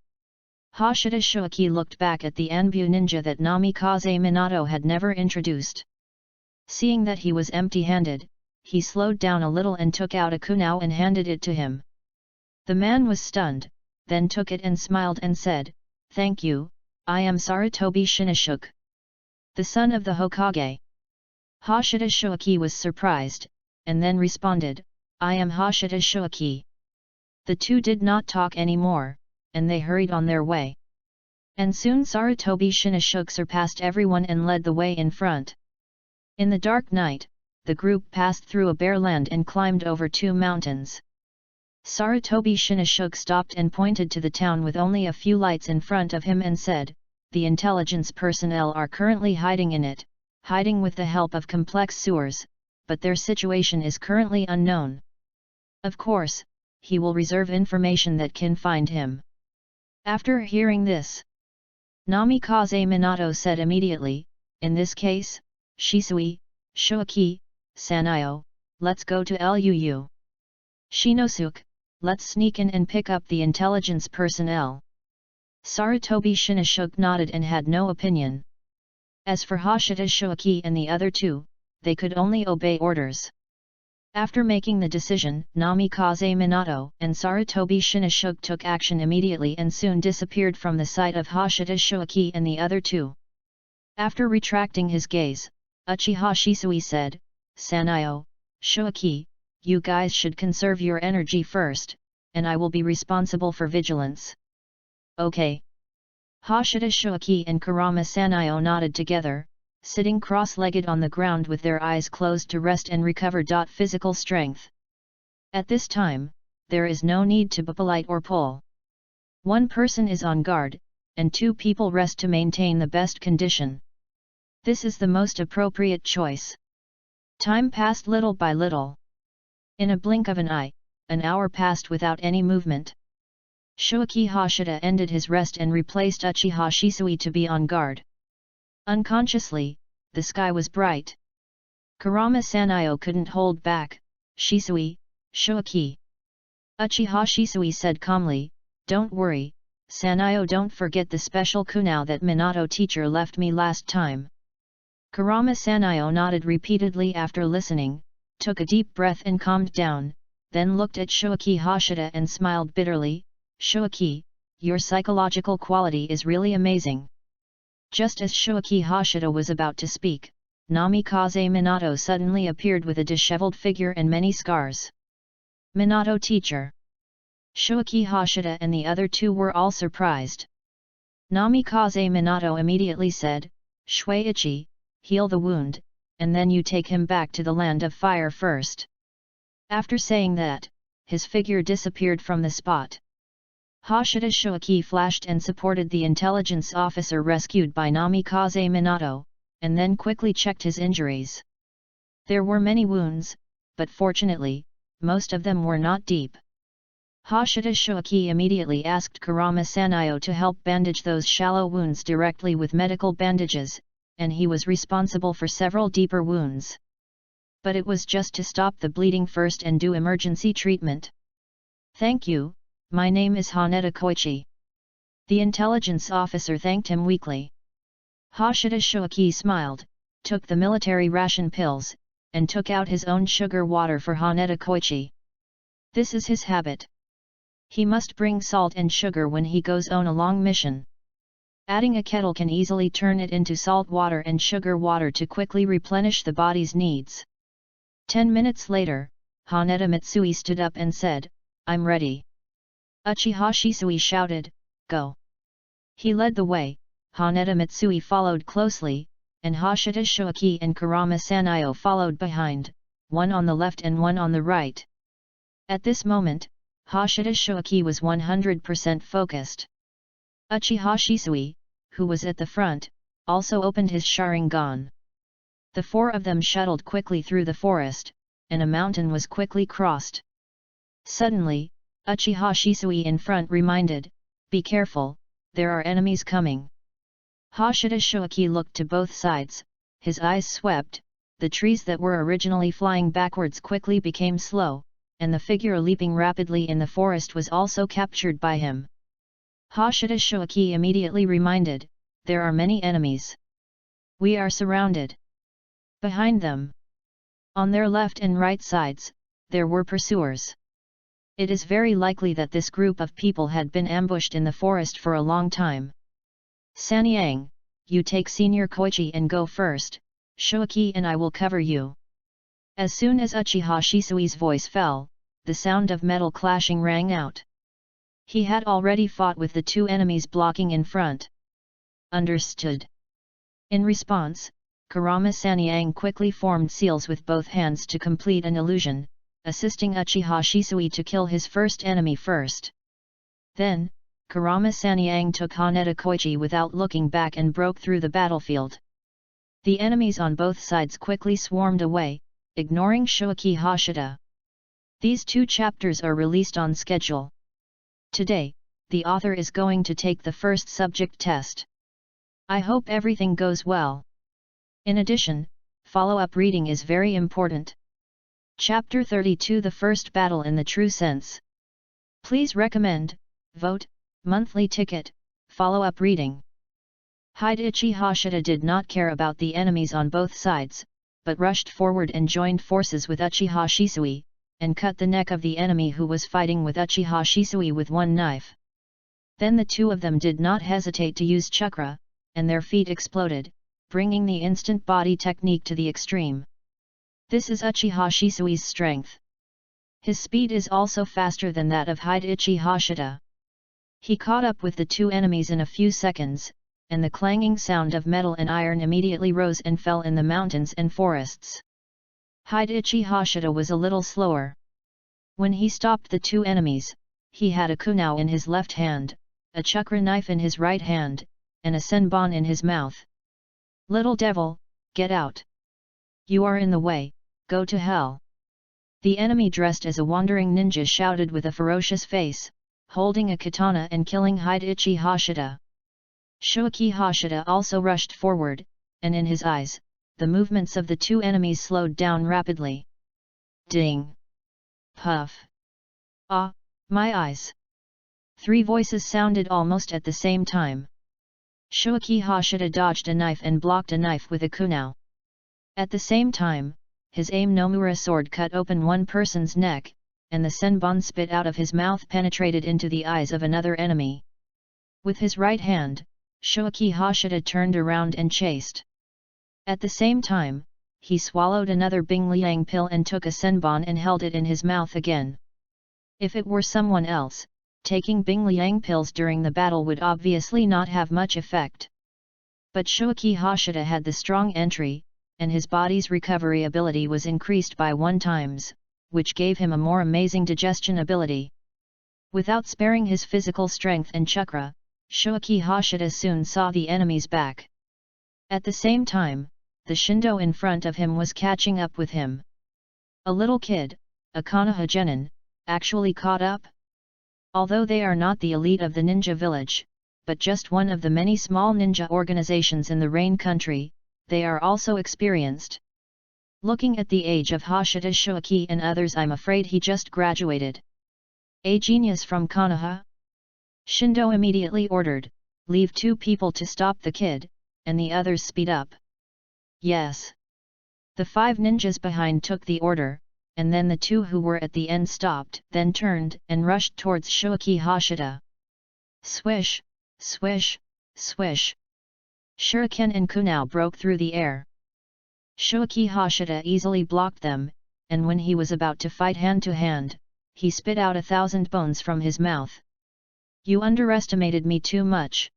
Hashida Shuaki looked back at the Anbu ninja that Namikaze Minato had never introduced. Seeing that he was empty-handed, he slowed down a little and took out a kunao and handed it to him. The man was stunned, then took it and smiled and said, "Thank you, I am Sarutobi Shinoshuke, the son of the Hokage." Hashida Shuaki was surprised, and then responded, "I am Hashida Shuaki." The two did not talk anymore, and they hurried on their way. And soon Sarutobi Shinoshuke surpassed everyone and led the way in front. In the dark night, the group passed through a bare land and climbed over 2 mountains. Sarutobi Shinoshuke stopped and pointed to the town with only a few lights in front of him and said, "The intelligence personnel are currently hiding in it, hiding with the help of complex sewers, but their situation is currently unknown. Of course, he will reserve information that can find him." After hearing this, Namikaze Minato said immediately, "In this case, Shisui, Shuaki, Sanayo, let's go to Luu. Shinosuke, let's sneak in and pick up the intelligence personnel." Sarutobi Shinoshuke nodded and had no opinion. As for Hashida Shuaki and the other two, they could only obey orders. After making the decision, Namikaze Minato and Sarutobi Shinoshuke took action immediately and soon disappeared from the sight of Hashida Shuaki and the other two. After retracting his gaze, Uchiha Shisui said, "Sanayo, Shuaki, you guys should conserve your energy first, and I will be responsible for vigilance." "Okay." Hashida Shuaki and Kurama Sanayo nodded together, sitting cross-legged on the ground with their eyes closed to rest and recover. Physical strength. At this time, there is no need to be polite or pull. One person is on guard, and 2 people rest to maintain the best condition. This is the most appropriate choice. Time passed little by little. In a blink of an eye, an hour passed without any movement. Shuaki Hashida ended his rest and replaced Uchiha Shisui to be on guard. Unconsciously, the sky was bright. Kurama Sanayo couldn't hold back, "Shisui, Shuaki." Uchiha Shisui said calmly, "Don't worry, Sanayo, don't forget the special kunao that Minato teacher left me last time." Kurama Sanayo nodded repeatedly after listening, took a deep breath and calmed down, then looked at Shuaki Hashida and smiled bitterly, "Shuaki, your psychological quality is really amazing." Just as Shuaki Hashida was about to speak, Namikaze Minato suddenly appeared with a disheveled figure and many scars. "Minato teacher." Shuaki Hashida and the other two were all surprised. Namikaze Minato immediately said, "Shuichi, heal the wound, and then you take him back to the land of fire first." After saying that, his figure disappeared from the spot. Hashida Shuaki flashed and supported the intelligence officer rescued by Namikaze Minato, and then quickly checked his injuries. There were many wounds, but fortunately, most of them were not deep. Hashida Shuaki immediately asked Kurama Sanayo to help bandage those shallow wounds directly with medical bandages, and he was responsible for several deeper wounds. But it was just to stop the bleeding first and do emergency treatment. "Thank you, my name is Haneda Koichi." The intelligence officer thanked him weakly. Hashida Shuaki smiled, took the military ration pills, and took out his own sugar water for Haneda Koichi. This is his habit. He must bring salt and sugar when he goes on a long mission. Adding a kettle can easily turn it into salt water and sugar water to quickly replenish the body's needs. 10 minutes later, Haneda Mitsui stood up and said, "I'm ready." Uchiha Shisui shouted, "Go!" He led the way, Haneda Mitsui followed closely, and Hashida Shuaki and Kurama Sanayo followed behind, one on the left and one on the right. At this moment, Hashida Shuaki was 100% focused. Uchiha Shisui, who was at the front, also opened his Sharingan. The 4 of them shuttled quickly through the forest, and a mountain was quickly crossed. Suddenly, Uchiha Shisui in front reminded, "Be careful, there are enemies coming." Hashida Shuaki looked to both sides, his eyes swept, the trees that were originally flying backwards quickly became slow, and the figure leaping rapidly in the forest was also captured by him. Hashida Shoaki immediately reminded, there are many enemies. We are surrounded. Behind them, on their left and right sides, there were pursuers. It is very likely that this group of people had been ambushed in the forest for a long time. Sanyang, you take Senior Koichi and go first, Shoaki and I will cover you. As soon as Uchiha Shisui's voice fell, the sound of metal clashing rang out. He had already fought with the two enemies blocking in front. Understood. In response, Kurama Sanyang quickly formed seals with both hands to complete an illusion, assisting Uchiha Shisui to kill his first enemy first. Then, Kurama Sanyang took Haneda Koichi without looking back and broke through the battlefield. The enemies on both sides quickly swarmed away, ignoring Shoaki Hashida. These two chapters are released on schedule. Today, the author is going to take the first subject test. I hope everything goes well. In addition, follow-up reading is very important. Chapter 32 The First Battle in the True Sense. Please recommend, vote, monthly ticket, follow-up reading. Hidechi Hashida did not care about the enemies on both sides, but rushed forward and joined forces with Uchiha Shisui, and cut the neck of the enemy who was fighting with Uchiha Shisui with one knife. Then the two of them did not hesitate to use chakra, and their feet exploded, bringing the instant body technique to the extreme. This is Uchiha Shisui's strength. His speed is also faster than that of Hidechi Hashida. He caught up with the two enemies in a few seconds, and the clanging sound of metal and iron immediately rose and fell in the mountains and forests. Hidechi Hashida was a little slower. When he stopped the two enemies, he had a kunao in his left hand, a chakra knife in his right hand, and a senbon in his mouth. Little devil, get out! You are in the way, go to hell! The enemy dressed as a wandering ninja shouted with a ferocious face, holding a katana and killing Hidechi Hashida. Shoaki Hashida also rushed forward, and in his eyes, the movements of the two enemies slowed down rapidly. Ding! Puff! Ah, my eyes! Three voices sounded almost at the same time. Shoaki Hashida dodged a knife and blocked a knife with a kunao. At the same time, his aim Nomura sword cut open one person's neck, and the senbon spit out of his mouth penetrated into the eyes of another enemy. With his right hand, Shoaki Hashida turned around and chased. At the same time, he swallowed another Bingliang pill and took a senbon and held it in his mouth again. If it were someone else, taking Bingliang pills during the battle would obviously not have much effect. But Shoaki Hashida had the strong entry, and his body's recovery ability was increased by 1 times, which gave him a more amazing digestion ability. Without sparing his physical strength and chakra, Shoaki Hashida soon saw the enemy's back. At the same time, the Shindo in front of him was catching up with him. A little kid, a Konoha genin, actually caught up? Although they are not the elite of the ninja village, but just one of the many small ninja organizations in the Rain country, they are also experienced. Looking at the age of Hashida Shoaki and others, I'm afraid he just graduated. A genius from Konoha? Shindo immediately ordered, leave 2 people to stop the kid, and the others speed up. Yes. The 5 ninjas behind took the order, and then the 2 who were at the end stopped, then turned and rushed towards Shoaki Hashida. Swish, swish, swish. Shuriken and kunao broke through the air. Shoaki Hashida easily blocked them, and when he was about to fight hand to hand, he spit out 1,000 bones from his mouth. You underestimated me too much.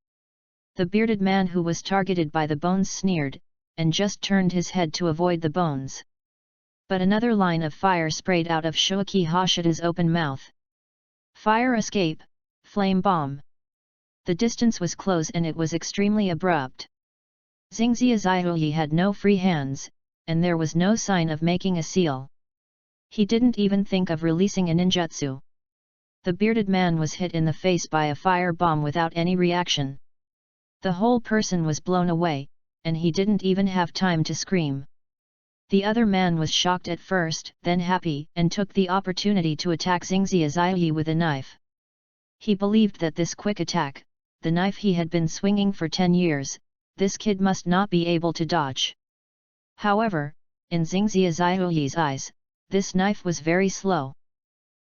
The bearded man who was targeted by the bones sneered, and just turned his head to avoid the bones. But another line of fire sprayed out of Shoaki Hashida's open mouth. Fire escape, flame bomb. The distance was close and it was extremely abrupt. Xingxia Zaihui had no free hands, and there was no sign of making a seal. He didn't even think of releasing a ninjutsu. The bearded man was hit in the face by a fire bomb without any reaction. The whole person was blown away, and he didn't even have time to scream. The other man was shocked at first, then happy, and took the opportunity to attack Xingxia Zaihui with a knife. He believed that this quick attack, the knife he had been swinging for 10 years, this kid must not be able to dodge. However, in Xingxia Ziyuyi's eyes, this knife was very slow.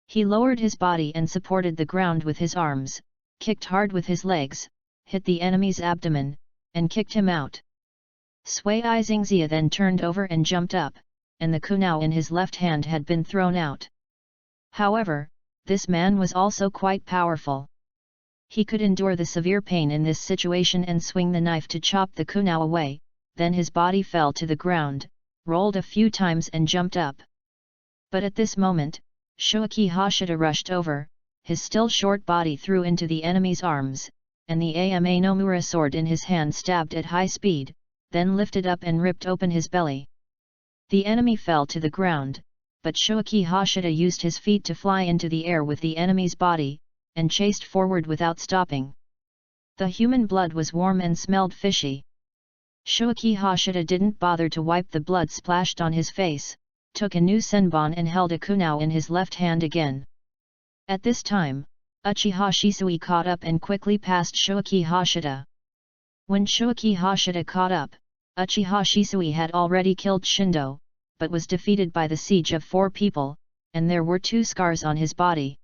He lowered his body and supported the ground with his arms, kicked hard with his legs, hit the enemy's abdomen, and kicked him out. Sui Xingxia then turned over and jumped up, and the kunao in his left hand had been thrown out. However, this man was also quite powerful. He could endure the severe pain in this situation and swing the knife to chop the kunao away, then his body fell to the ground, rolled a few times and jumped up. But at this moment, Shuaki Hashida rushed over, his still short body threw into the enemy's arms, and the Ama Nomura sword in his hand stabbed at high speed, then lifted up and ripped open his belly. The enemy fell to the ground, but Shuaki Hashida used his feet to fly into the air with the enemy's body, and chased forward without stopping. The human blood was warm and smelled fishy. Shuaki Hashida didn't bother to wipe the blood splashed on his face, took a new senbon and held a kunao in his left hand again. At this time, Uchiha Shisui caught up and quickly passed Shuaki Hashida. When Shuaki Hashida caught up, Uchiha Shisui had already killed Shindo, but was defeated by the siege of 4 people, and there were 2 scars on his body.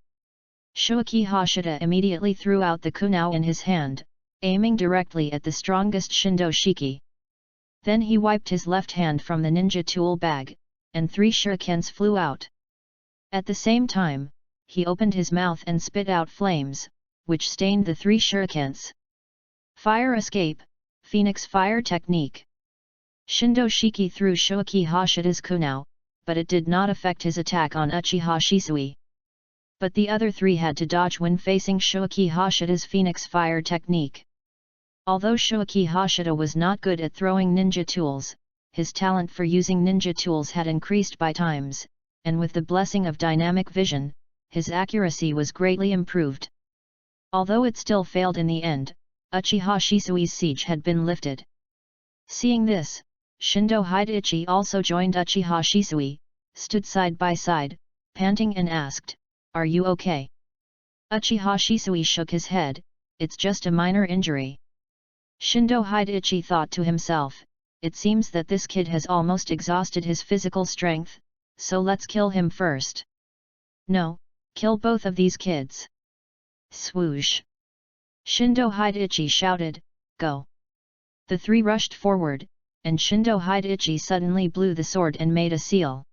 Shuaki Hashida immediately threw out the kunao in his hand, aiming directly at the strongest Shindo Shiki. Then he wiped his left hand from the ninja tool bag, and 3 shurikens flew out. At the same time, he opened his mouth and spit out flames, which stained the 3 shurikens. Fire escape, Phoenix fire technique. Shindo Shiki threw Shuaki Hashida's kunao, but it did not affect his attack on Uchiha Shisui. But the other 3 had to dodge when facing Shuaki Hashida's Phoenix fire technique. Although Shuaki Hashida was not good at throwing ninja tools, his talent for using ninja tools had increased by times, and with the blessing of dynamic vision, his accuracy was greatly improved. Although it still failed in the end, Uchiha Shisui's siege had been lifted. Seeing this, Shindo Hideichi also joined Uchiha Shisui, stood side by side, panting and asked, "Are you okay?" Uchiha Shisui shook his head, "It's just a minor injury." Shindo Hideichi thought to himself, "It seems that this kid has almost exhausted his physical strength, so let's kill him first." "No, kill both of these kids." Swoosh! Shindo Hideichi shouted, "Go!" The 3 rushed forward, and Shindo Hideichi suddenly blew the sword and made a seal.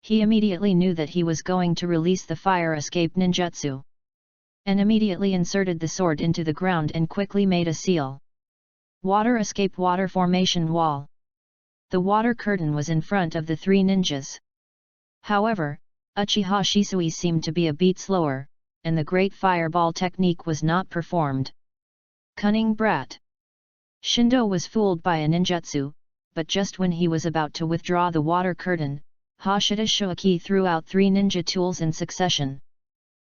He immediately knew that he was going to release the fire escape ninjutsu, and immediately inserted the sword into the ground and quickly made a seal. Water escape water formation wall. The water curtain was in front of the 3 ninjas. However, Uchiha Shisui seemed to be a beat slower, and the great fireball technique was not performed. Cunning brat! Shindo was fooled by a ninjutsu, but just when he was about to withdraw the water curtain, Hashida Shuaki threw out 3 ninja tools in succession.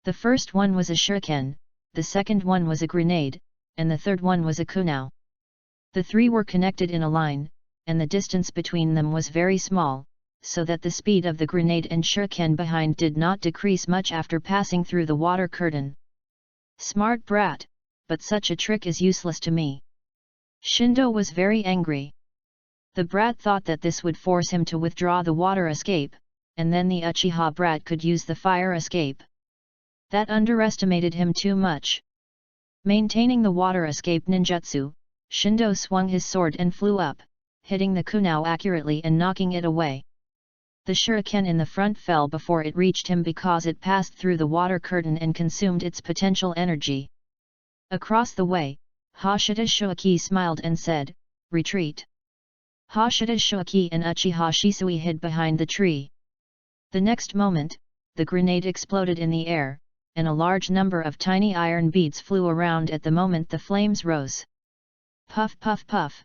The first one was a shuriken, the second one was a grenade, and the third one was a kunao. The 3 were connected in a line, and the distance between them was very small, so that the speed of the grenade and shuriken behind did not decrease much after passing through the water curtain. Smart brat, but such a trick is useless to me. Shindo was very angry. The brat thought that this would force him to withdraw the water escape, and then the Uchiha brat could use the fire escape. That underestimated him too much. Maintaining the water escape ninjutsu, Shindo swung his sword and flew up, hitting the kunao accurately and knocking it away. The shuriken in the front fell before it reached him because it passed through the water curtain and consumed its potential energy. Across the way, Hashida Shuaki smiled and said, "Retreat." Hashida Shuaki and Uchiha Shisui hid behind the tree. The next moment, the grenade exploded in the air, and a large number of tiny iron beads flew around at the moment the flames rose. Puff puff puff!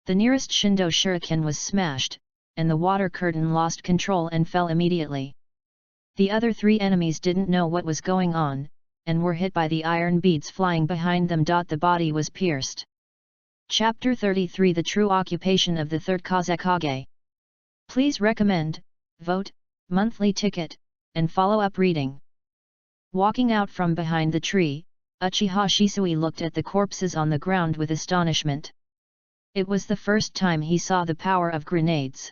The nearest Shindo shuriken was smashed, and the water curtain lost control and fell immediately. The other 3 enemies didn't know what was going on, and were hit by the iron beads flying behind them. The body was pierced. Chapter 33 The True Occupation of the Third Kazekage. Please recommend, vote, monthly ticket, and follow-up reading. Walking out from behind the tree, Uchiha Shisui looked at the corpses on the ground with astonishment. It was the first time he saw the power of grenades.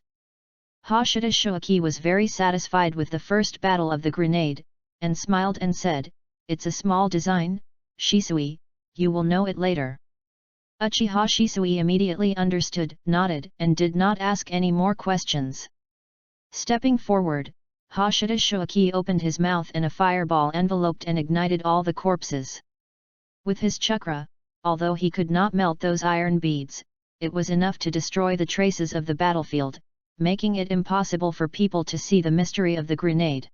Hashida Shoaki was very satisfied with the first battle of the grenade, and smiled and said, "It's a small design, Shisui, you will know it later." Uchiha Shisui immediately understood, nodded, and did not ask any more questions. Stepping forward, Hashida Shoaki opened his mouth and a fireball enveloped and ignited all the corpses. With his chakra, although he could not melt those iron beads, it was enough to destroy the traces of the battlefield, making it impossible for people to see the mystery of the grenade.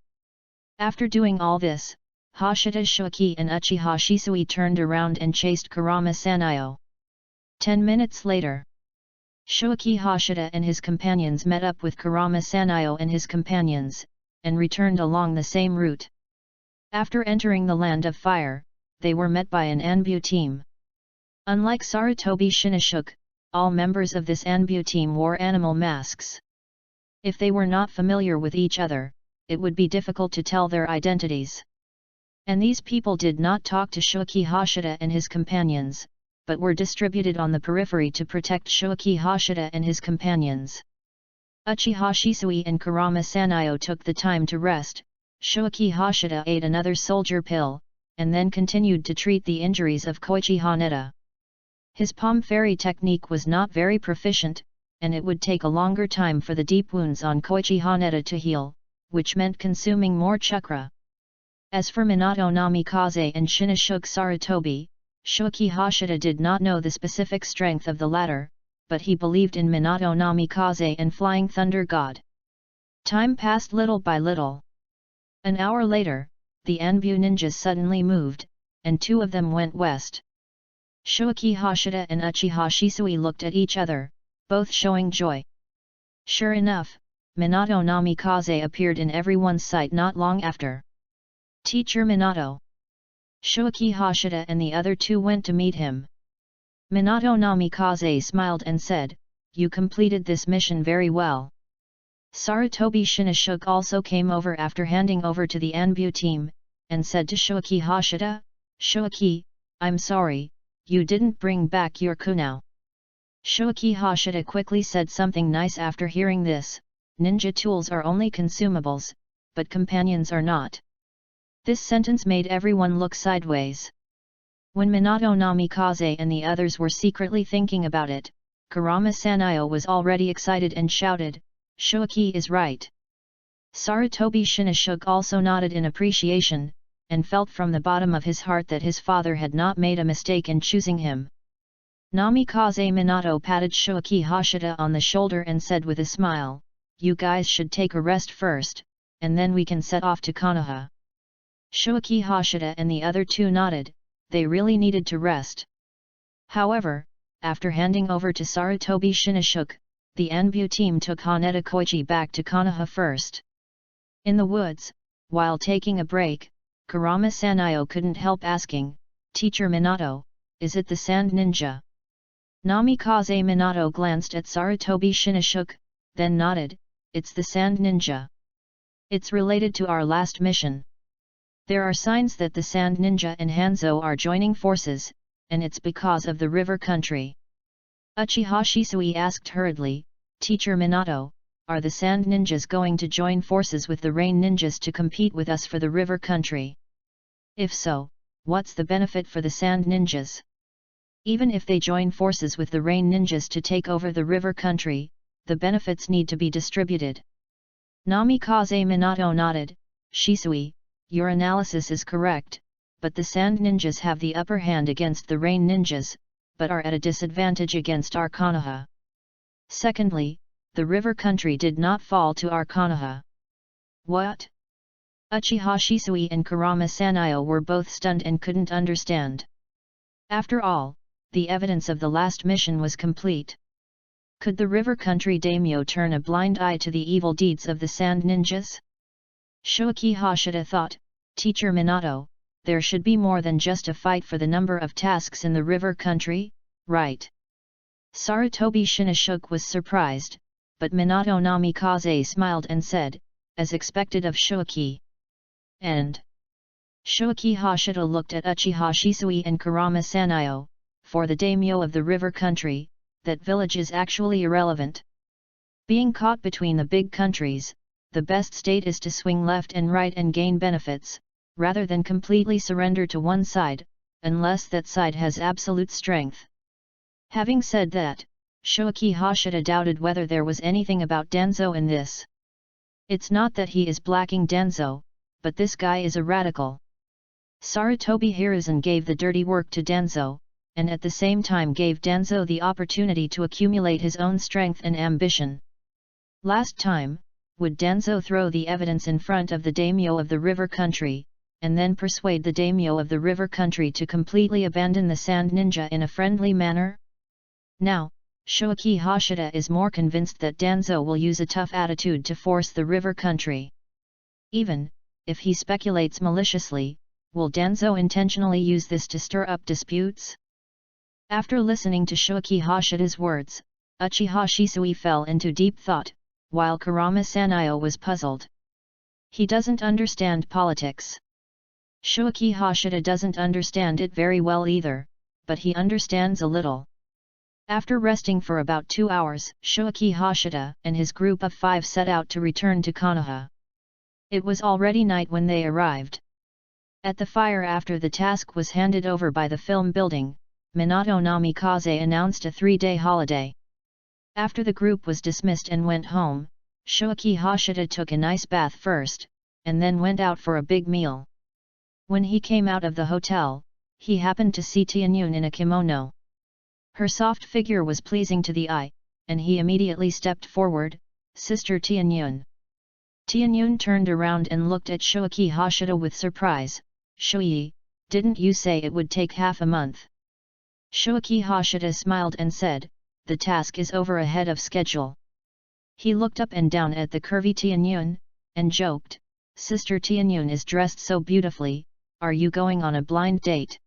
After doing all this, Hashida Shoaki and Uchiha Shisui turned around and chased Kurama Sanayo. 10 minutes later, Shoaki Hashida and his companions met up with Kurama Sanayo and his companions, and returned along the same route. After entering the Land of Fire, they were met by an Anbu team. Unlike Sarutobi Shinoshuke, all members of this Anbu team wore animal masks. If they were not familiar with each other, it would be difficult to tell their identities. And these people did not talk to Shoaki Hashida and his companions, but were distributed on the periphery to protect Shoaki Hashida and his companions. Uchiha Shisui and Kurama Sanayo took the time to rest. Shoaki Hashida ate another soldier pill, and then continued to treat the injuries of Koichi Haneda. His palm fairy technique was not very proficient, and it would take a longer time for the deep wounds on Koichi Haneda to heal, which meant consuming more chakra. As for Minato Namikaze and Shinoshuke Sarutobi, Shoaki Hashida did not know the specific strength of the latter, but he believed in Minato Namikaze and Flying Thunder God. Time passed little by little. An hour later, the Anbu ninjas suddenly moved, and two of them went west. Shoaki Hashida and Uchiha Shisui looked at each other, both showing joy. Sure enough, Minato Namikaze appeared in everyone's sight not long after. "Teacher Minato." Shoaki Hashida and the other two went to meet him. Minato Namikaze smiled and said, "You completed this mission very well." Sarutobi Shinoshuke also came over after handing over to the Anbu team, and said to Shoaki Hashida, "Shoaki, I'm sorry, you didn't bring back your kunao." Shoaki Hashida quickly said something nice after hearing this, "Ninja tools are only consumables, but companions are not." This sentence made everyone look sideways. When Minato Namikaze and the others were secretly thinking about it, Kurama Sanayo was already excited and shouted, "Shoaki is right." Sarutobi Shinoshuke also nodded in appreciation, and felt from the bottom of his heart that his father had not made a mistake in choosing him. Namikaze Minato patted Shoaki Hashida on the shoulder and said with a smile, "You guys should take a rest first, and then we can set off to Konoha." Shoaki Hashida and the other two nodded, they really needed to rest. However, after handing over to Sarutobi Shinoshuke, the Anbu team took Haneda Koichi back to Konoha first. In the woods, while taking a break, Kurama Sanayo couldn't help asking, "Teacher Minato, is it the Sand Ninja?" Namikaze Minato glanced at Sarutobi Shinoshuke, then nodded, "It's the Sand Ninja. It's related to our last mission. There are signs that the Sand Ninja and Hanzo are joining forces, and it's because of the river country." Uchiha Shisui asked hurriedly, "Teacher Minato, are the Sand Ninjas going to join forces with the Rain Ninjas to compete with us for the river country? If so, what's the benefit for the Sand Ninjas? Even if they join forces with the Rain Ninjas to take over the river country, the benefits need to be distributed." Namikaze Minato nodded, "Shisui, your analysis is correct, but the Sand Ninjas have the upper hand against the Rain Ninjas, but are at a disadvantage against our Konoha. Secondly, the river country did not fall to our Konoha." "What?" Uchiha Shisui and Kurama Sanayo were both stunned and couldn't understand. After all, the evidence of the last mission was complete. Could the river country daimyo turn a blind eye to the evil deeds of the Sand Ninjas? Shoaki Hashida thought, "Teacher Minato, there should be more than just a fight for the number of tasks in the river country, right?" Sarutobi Shinoshuke was surprised, but Minato Namikaze smiled and said, as expected of Shoaki. End. Shoaki Hashida looked at Uchiha Shisui and Kurama Sanayo. For the daimyo of the river country, that village is actually irrelevant. Being caught between the big countries, the best state is to swing left and right and gain benefits, rather than completely surrender to one side, unless that side has absolute strength. Having said that, Shoaki Hashida doubted whether there was anything about Danzo in this. It's not that he is blacking Danzo, but this guy is a radical. Sarutobi Hiruzen gave the dirty work to Danzo, and at the same time gave Danzo the opportunity to accumulate his own strength and ambition. Last time, would Danzo throw the evidence in front of the daimyo of the river country, and then persuade the daimyo of the river country to completely abandon the Sand Ninja in a friendly manner? Now, Shoaki Hashida is more convinced that Danzo will use a tough attitude to force the river country. Even, if he speculates maliciously, will Danzo intentionally use this to stir up disputes? After listening to Shoaki Hashida's words, Uchiha Shisui fell into deep thought, while Kurama Sanayo was puzzled. He doesn't understand politics. Shoaki Hashida doesn't understand it very well either, but he understands a little. After resting for about 2 hours, Shoaki Hashida and his group of 5 set out to return to Konoha. It was already night when they arrived. At the fire after the task was handed over by the film building, Minato Namikaze announced a 3-day holiday. After the group was dismissed and went home, Shoaki Hashida took a nice bath first, and then went out for a big meal. When he came out of the hotel, he happened to see Tianyun in a kimono. Her soft figure was pleasing to the eye, and he immediately stepped forward, "Sister Tianyun." Tianyun turned around and looked at Shoaki Hashida with surprise. "Shoyi, didn't you say it would take half a month?" Shoaki Hashida smiled and said, "The task is over ahead of schedule." He looked up and down at the curvy Tianyun, and joked, "Sister Tianyun is dressed so beautifully, are you going on a blind date?"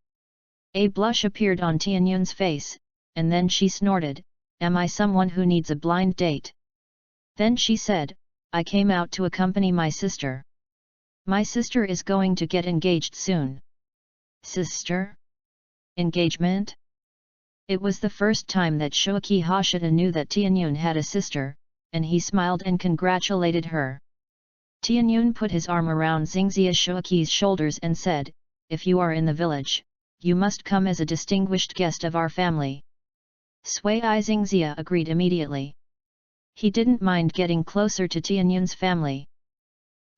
A blush appeared on Tianyun's face, and then she snorted, "Am I someone who needs a blind date?" Then she said, "I came out to accompany my sister. My sister is going to get engaged soon." "Sister? Engagement?" It was the first time that Shoaki Hashida knew that Tianyun had a sister, and he smiled and congratulated her. Tianyun put his arm around Xingxia Shoaki's shoulders and said, "If you are in the village, you must come as a distinguished guest of our family." Sui Xingxia agreed immediately. He didn't mind getting closer to Tianyun's family.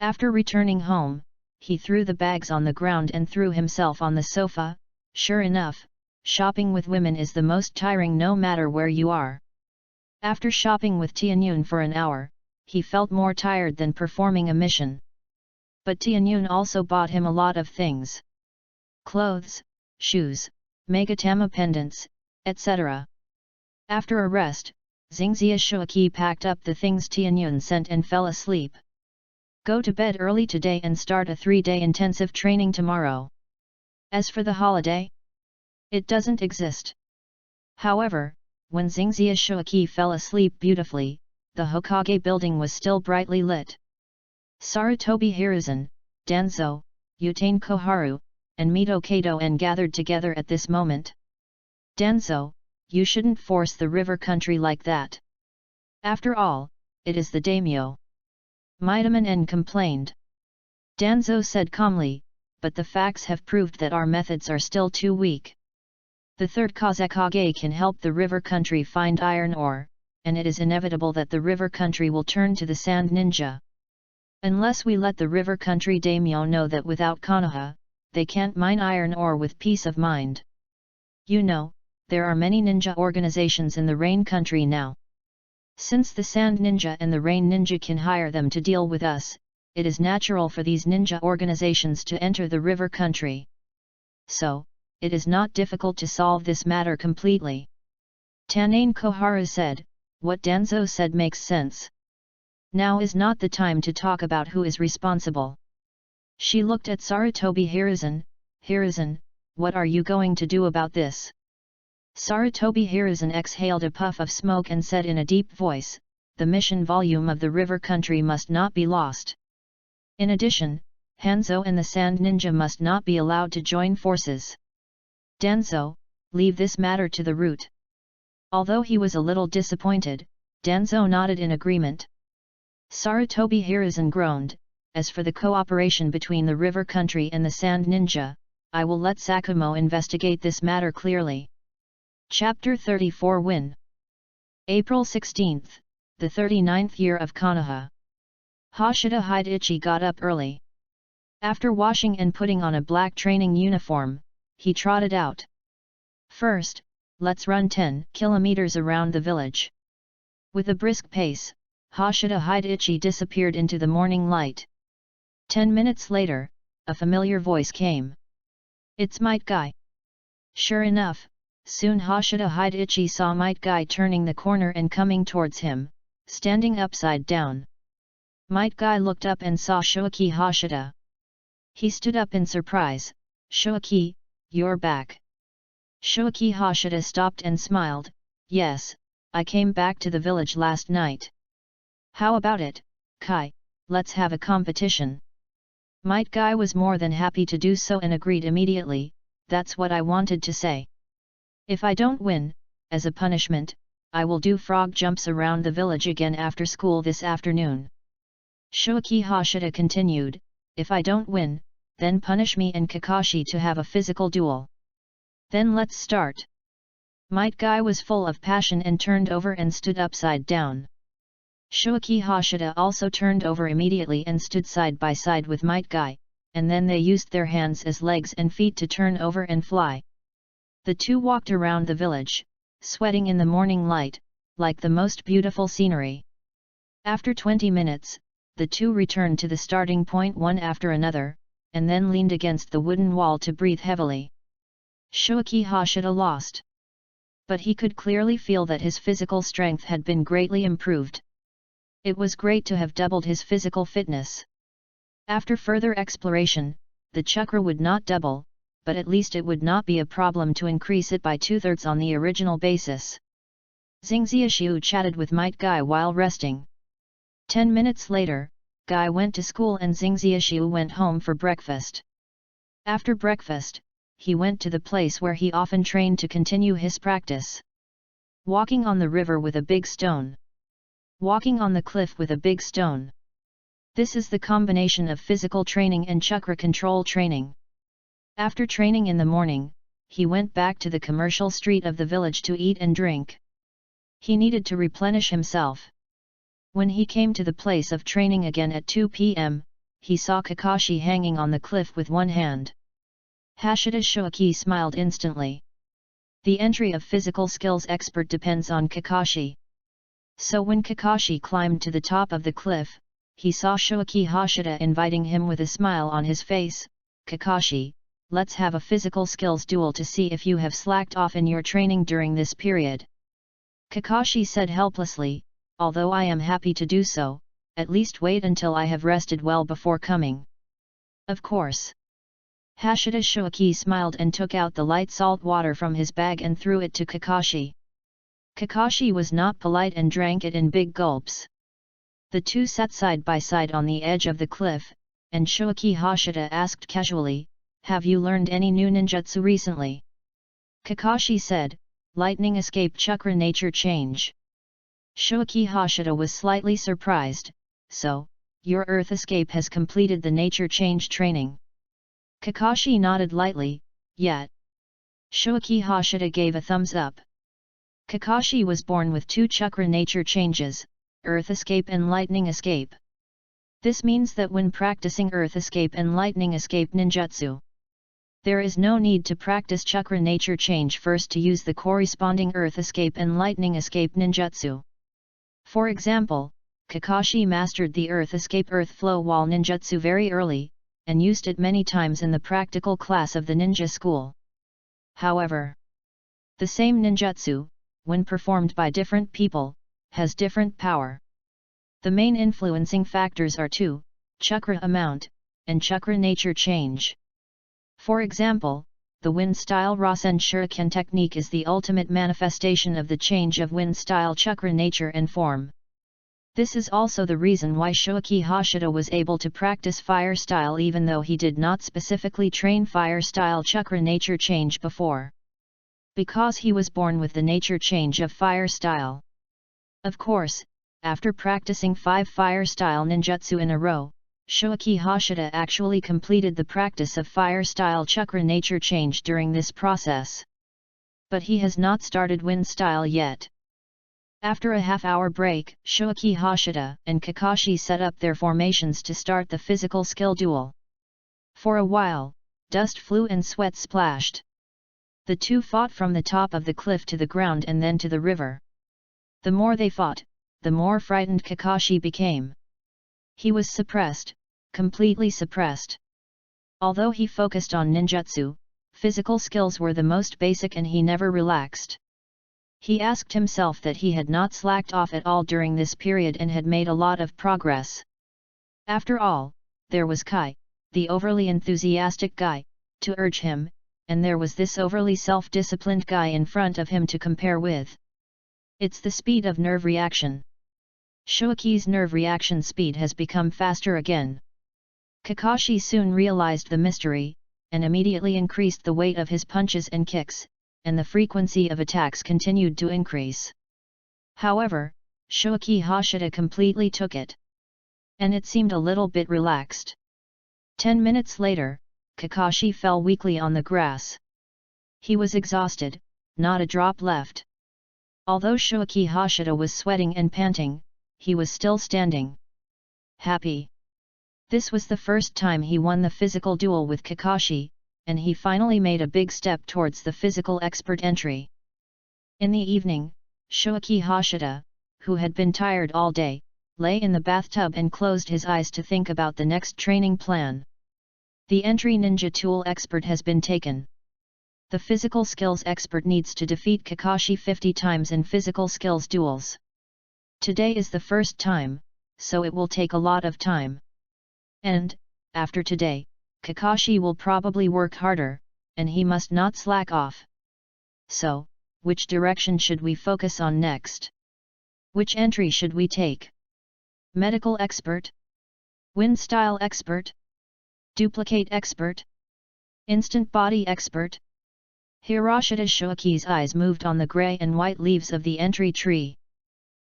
After returning home, he threw the bags on the ground and threw himself on the sofa. Sure enough, shopping with women is the most tiring no matter where you are. After shopping with Tianyun for an hour, he felt more tired than performing a mission. But Tianyun also bought him a lot of things. Clothes, shoes, Megatama pendants, etc. After a rest, Xingxia Shoaki packed up the things Tianyun sent and fell asleep. "Go to bed early today and start a 3-day intensive training tomorrow. As for the holiday, it doesn't exist." However, when Xingxia Shoaki fell asleep beautifully, the Hokage building was still brightly lit. Sarutobi Hiruzen, Danzo, Utane Koharu, and Mito Kato gathered together at this moment. "Danzo, you shouldn't force the river country like that. After all, it is the daimyo." Mitoman complained. Danzo said calmly, "But the facts have proved that our methods are still too weak. The third Kazekage can help the river country find iron ore, and it is inevitable that the river country will turn to the Sand Ninja. Unless we let the river country daimyo know that without Konoha, they can't mine iron ore with peace of mind. You know, there are many ninja organizations in the Rain Country now. Since the Sand Ninja and the Rain Ninja can hire them to deal with us, it is natural for these ninja organizations to enter the river country. So, it is not difficult to solve this matter completely." Tanane Koharu said, "What Danzo said makes sense. Now is not the time to talk about who is responsible." She looked at Sarutobi Hiruzen. "Hiruzen, what are you going to do about this?" Sarutobi Hiruzen exhaled a puff of smoke and said in a deep voice, "The mission volume of the river country must not be lost. In addition, Hanzo and the Sand Ninja must not be allowed to join forces. Danzo, leave this matter to the root. Although he was a little disappointed, Danzo nodded in agreement. Sarutobi Hiruzen groaned, as for the cooperation between the river country and the Sand Ninja, I will let Sakumo investigate this matter clearly. Chapter 34 Win. April 16th, the 39th year of Konoha. Hashida Hidechi got up early. After washing and putting on a black training uniform, he trotted out. First, let's run 10 kilometers around the village. With a brisk pace, Hashida Hidechi disappeared into the morning light. 10 minutes later, a familiar voice came. It's Might Guy. Sure enough, soon Hashida Hidechi saw Might Guy turning the corner and coming towards him, standing upside down. Might Guy looked up and saw Shoaki Hashida. He stood up in surprise. Shoaki, you're back. Shoaki Hashida stopped and smiled. Yes, I came back to the village last night. How about it, Kai, let's have a competition. Might Guy was more than happy to do so and agreed immediately. That's what I wanted to say. If I don't win, as a punishment, I will do frog jumps around the village again after school this afternoon. Shoaki Hashida continued, if I don't win, then punish me and Kakashi to have a physical duel. Then let's start. Might Guy was full of passion and turned over and stood upside down. Shoaki Hashida also turned over immediately and stood side by side with Might Guy, and then they used their hands as legs and feet to turn over and fly. The two walked around the village, sweating in the morning light, like the most beautiful scenery. After 20 minutes, the two returned to the starting point one after another, and then leaned against the wooden wall to breathe heavily. Shoaki Hashida lost. But he could clearly feel that his physical strength had been greatly improved. It was great to have doubled his physical fitness. After further exploration, the chakra would not double, but at least it would not be a problem to increase it by 2/3 on the original basis. Xingxiaxiu chatted with Might Guy while resting. 10 minutes later, Guy went to school and Xingxiaxiu went home for breakfast. After breakfast, he went to the place where he often trained to continue his practice. Walking on the river with a big stone. Walking on the cliff with a big stone. This is the combination of physical training and chakra control training. After training in the morning, he went back to the commercial street of the village to eat and drink. He needed to replenish himself. When he came to the place of training again at 2 p.m., he saw Kakashi hanging on the cliff with one hand. Hashida Shoaki smiled instantly. The entry of physical skills expert depends on Kakashi. So when Kakashi climbed to the top of the cliff, he saw Shoaki Hashida inviting him with a smile on his face. Kakashi, let's have a physical skills duel to see if you have slacked off in your training during this period. Kakashi said helplessly, although I am happy to do so, at least wait until I have rested well before coming. Of course. Hashida Shoaki smiled and took out the light salt water from his bag and threw it to Kakashi. Kakashi was not polite and drank it in big gulps. The two sat side by side on the edge of the cliff, and Shoaki Hashida asked casually, have you learned any new ninjutsu recently? Kakashi said, lightning escape chakra nature change. Shoaki Hashida was slightly surprised, so, your earth escape has completed the nature change training. Kakashi nodded lightly, yet. Shoaki Hashida gave a thumbs up. Kakashi was born with 2 chakra nature changes, earth escape and lightning escape. This means that when practicing earth escape and lightning escape ninjutsu, there is no need to practice chakra nature change first to use the corresponding earth escape and lightning escape ninjutsu. For example, Kakashi mastered the earth escape earth flow wall ninjutsu very early, and used it many times in the practical class of the ninja school. However, the same ninjutsu, when performed by different people, has different power. The main influencing factors are 2, chakra amount, and chakra nature change. For example, the wind-style Rasen Shuriken technique is the ultimate manifestation of the change of wind-style chakra nature and form. This is also the reason why Shoaki Hashida was able to practice fire style even though he did not specifically train fire style chakra nature change before. Because he was born with the nature change of fire style. Of course, after practicing 5 fire style ninjutsu in a row, Shoaki Hashida actually completed the practice of fire style chakra nature change during this process. But he has not started wind style yet. After a half-hour break, Shoaki Hashida and Kakashi set up their formations to start the physical skill duel. For a while, dust flew and sweat splashed. The two fought from the top of the cliff to the ground and then to the river. The more they fought, the more frightened Kakashi became. He was suppressed, completely suppressed. Although he focused on ninjutsu, physical skills were the most basic and he never relaxed. He asked himself that he had not slacked off at all during this period and had made a lot of progress. After all, there was Kai, the overly enthusiastic guy, to urge him, and there was this overly self-disciplined guy in front of him to compare with. It's the speed of nerve reaction. Shoaki's nerve reaction speed has become faster again. Kakashi soon realized the mystery, and immediately increased the weight of his punches and kicks, and the frequency of attacks continued to increase. However, Shoaki Hashida completely took it. And it seemed a little bit relaxed. 10 minutes later, Kakashi fell weakly on the grass. He was exhausted, not a drop left. Although Shoaki Hashida was sweating and panting, he was still standing. Happy. This was the first time he won the physical duel with Kakashi, and he finally made a big step towards the physical expert entry. In the evening, Shoaki Hashida, who had been tired all day, lay in the bathtub and closed his eyes to think about the next training plan. The entry ninja tool expert has been taken. The physical skills expert needs to defeat Kakashi 50 times in physical skills duels. Today is the first time, so it will take a lot of time. And, after today, Kakashi will probably work harder, and he must not slack off. So, which direction should we focus on next? Which entry should we take? Medical expert? Wind style expert? Duplicate expert? Instant body expert? Hiroshita Shoaki's eyes moved on the grey and white leaves of the entry tree.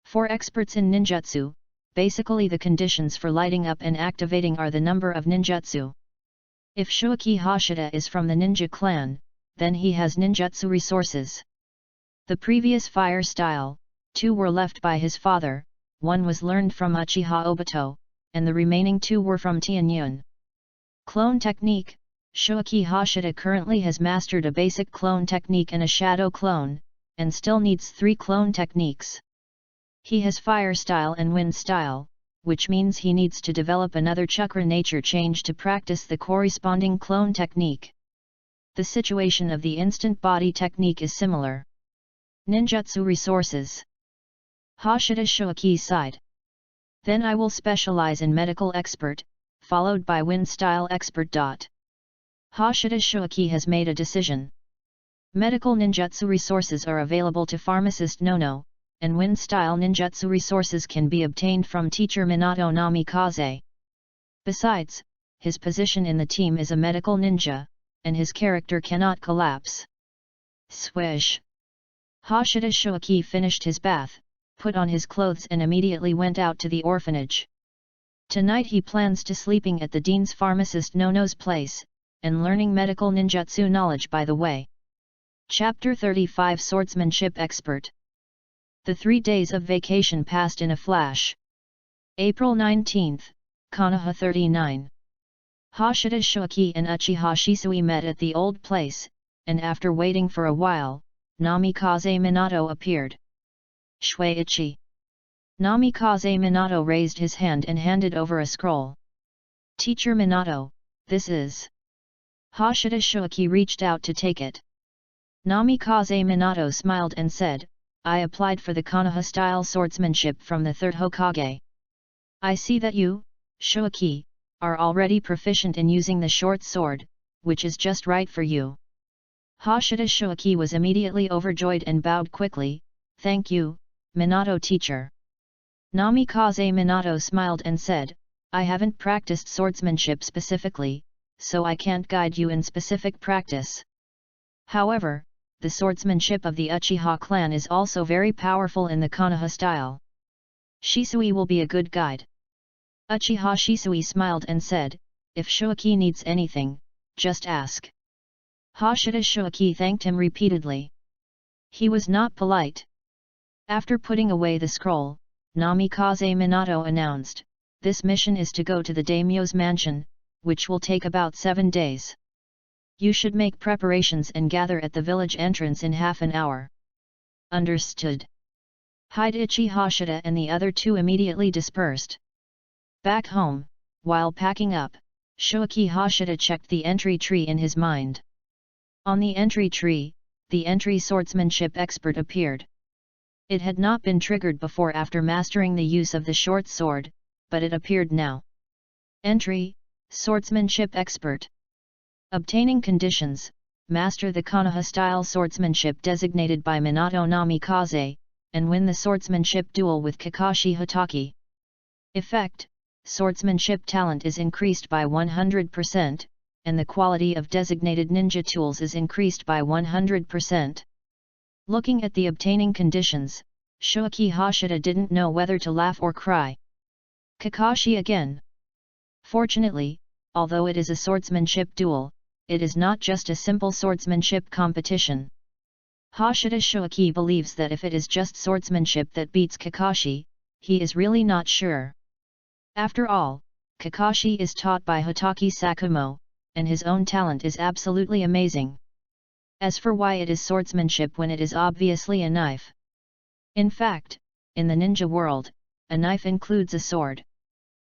For experts in ninjutsu, basically the conditions for lighting up and activating are the number of ninjutsu. If Shoaki Hashida is from the ninja clan, then he has ninjutsu resources. The previous fire style, 2 were left by his father, 1 was learned from Uchiha Obito, and the remaining 2 were from Tianyun. Clone technique, Shoaki Hashida currently has mastered a basic clone technique and a shadow clone, and still needs 3 clone techniques. He has fire style and wind style, which means he needs to develop another chakra nature change to practice the corresponding clone technique. The situation of the instant body technique is similar. Ninjutsu resources. Hashida Shoaki sighed. Then I will specialize in medical expert, followed by wind style expert. Hashida Shoaki has made a decision. Medical ninjutsu resources are available to pharmacist Nono, and wind style ninjutsu resources can be obtained from teacher Minato Namikaze. Besides, his position in the team is a medical ninja, and his character cannot collapse. Swish! Hashida Shoaki finished his bath, put on his clothes and immediately went out to the orphanage. Tonight he plans to sleeping at the dean's pharmacist Nono's place, and learning medical ninjutsu knowledge by the way. Chapter 35 Swordsmanship Expert. The 3 days of vacation passed in a flash. April 19, Konoha 39. Hashida Shoaki and Uchiha Shisui met at the old place, and after waiting for a while, Namikaze Minato appeared. Shuichi. Namikaze Minato raised his hand and handed over a scroll. Teacher Minato, this is. Hashida Shoaki reached out to take it. Namikaze Minato smiled and said, I applied for the Konoha-style swordsmanship from the 3rd Hokage. I see that you, Shoaki, are already proficient in using the short sword, which is just right for you. Hashida Shoaki was immediately overjoyed and bowed quickly, Thank you, Minato teacher. Namikaze Minato smiled and said, I haven't practiced swordsmanship specifically, so I can't guide you in specific practice. However, the swordsmanship of the Uchiha clan is also very powerful in the Konoha style. Shisui will be a good guide. Uchiha Shisui smiled and said, if Shuaki needs anything, just ask. Hashida Shuaki thanked him repeatedly. He was not polite. After putting away the scroll, Namikaze Minato announced, this mission is to go to the daimyo's mansion, which will take about 7 days. You should make preparations and gather at the village entrance in half an hour. Understood. Hidechi Hashida and the other two immediately dispersed. Back home, while packing up, Shuaki Hashida checked the entry tree in his mind. On the entry tree, the entry swordsmanship expert appeared. It had not been triggered before after mastering the use of the short sword, but it appeared now. Entry, swordsmanship expert. Obtaining conditions, master the Konoha-style swordsmanship designated by Minato Namikaze, and win the swordsmanship duel with Kakashi Hatake. Effect, swordsmanship talent is increased by 100%, and the quality of designated ninja tools is increased by 100%. Looking at the obtaining conditions, Shuaki Hashida didn't know whether to laugh or cry. Kakashi again. Fortunately, although it is a swordsmanship duel, it is not just a simple swordsmanship competition. Hashida Shuaki believes that if it is just swordsmanship that beats Kakashi, he is really not sure. After all, Kakashi is taught by Hatake Sakumo, and his own talent is absolutely amazing. As for why it is swordsmanship when it is obviously a knife. In fact, in the ninja world, a knife includes a sword.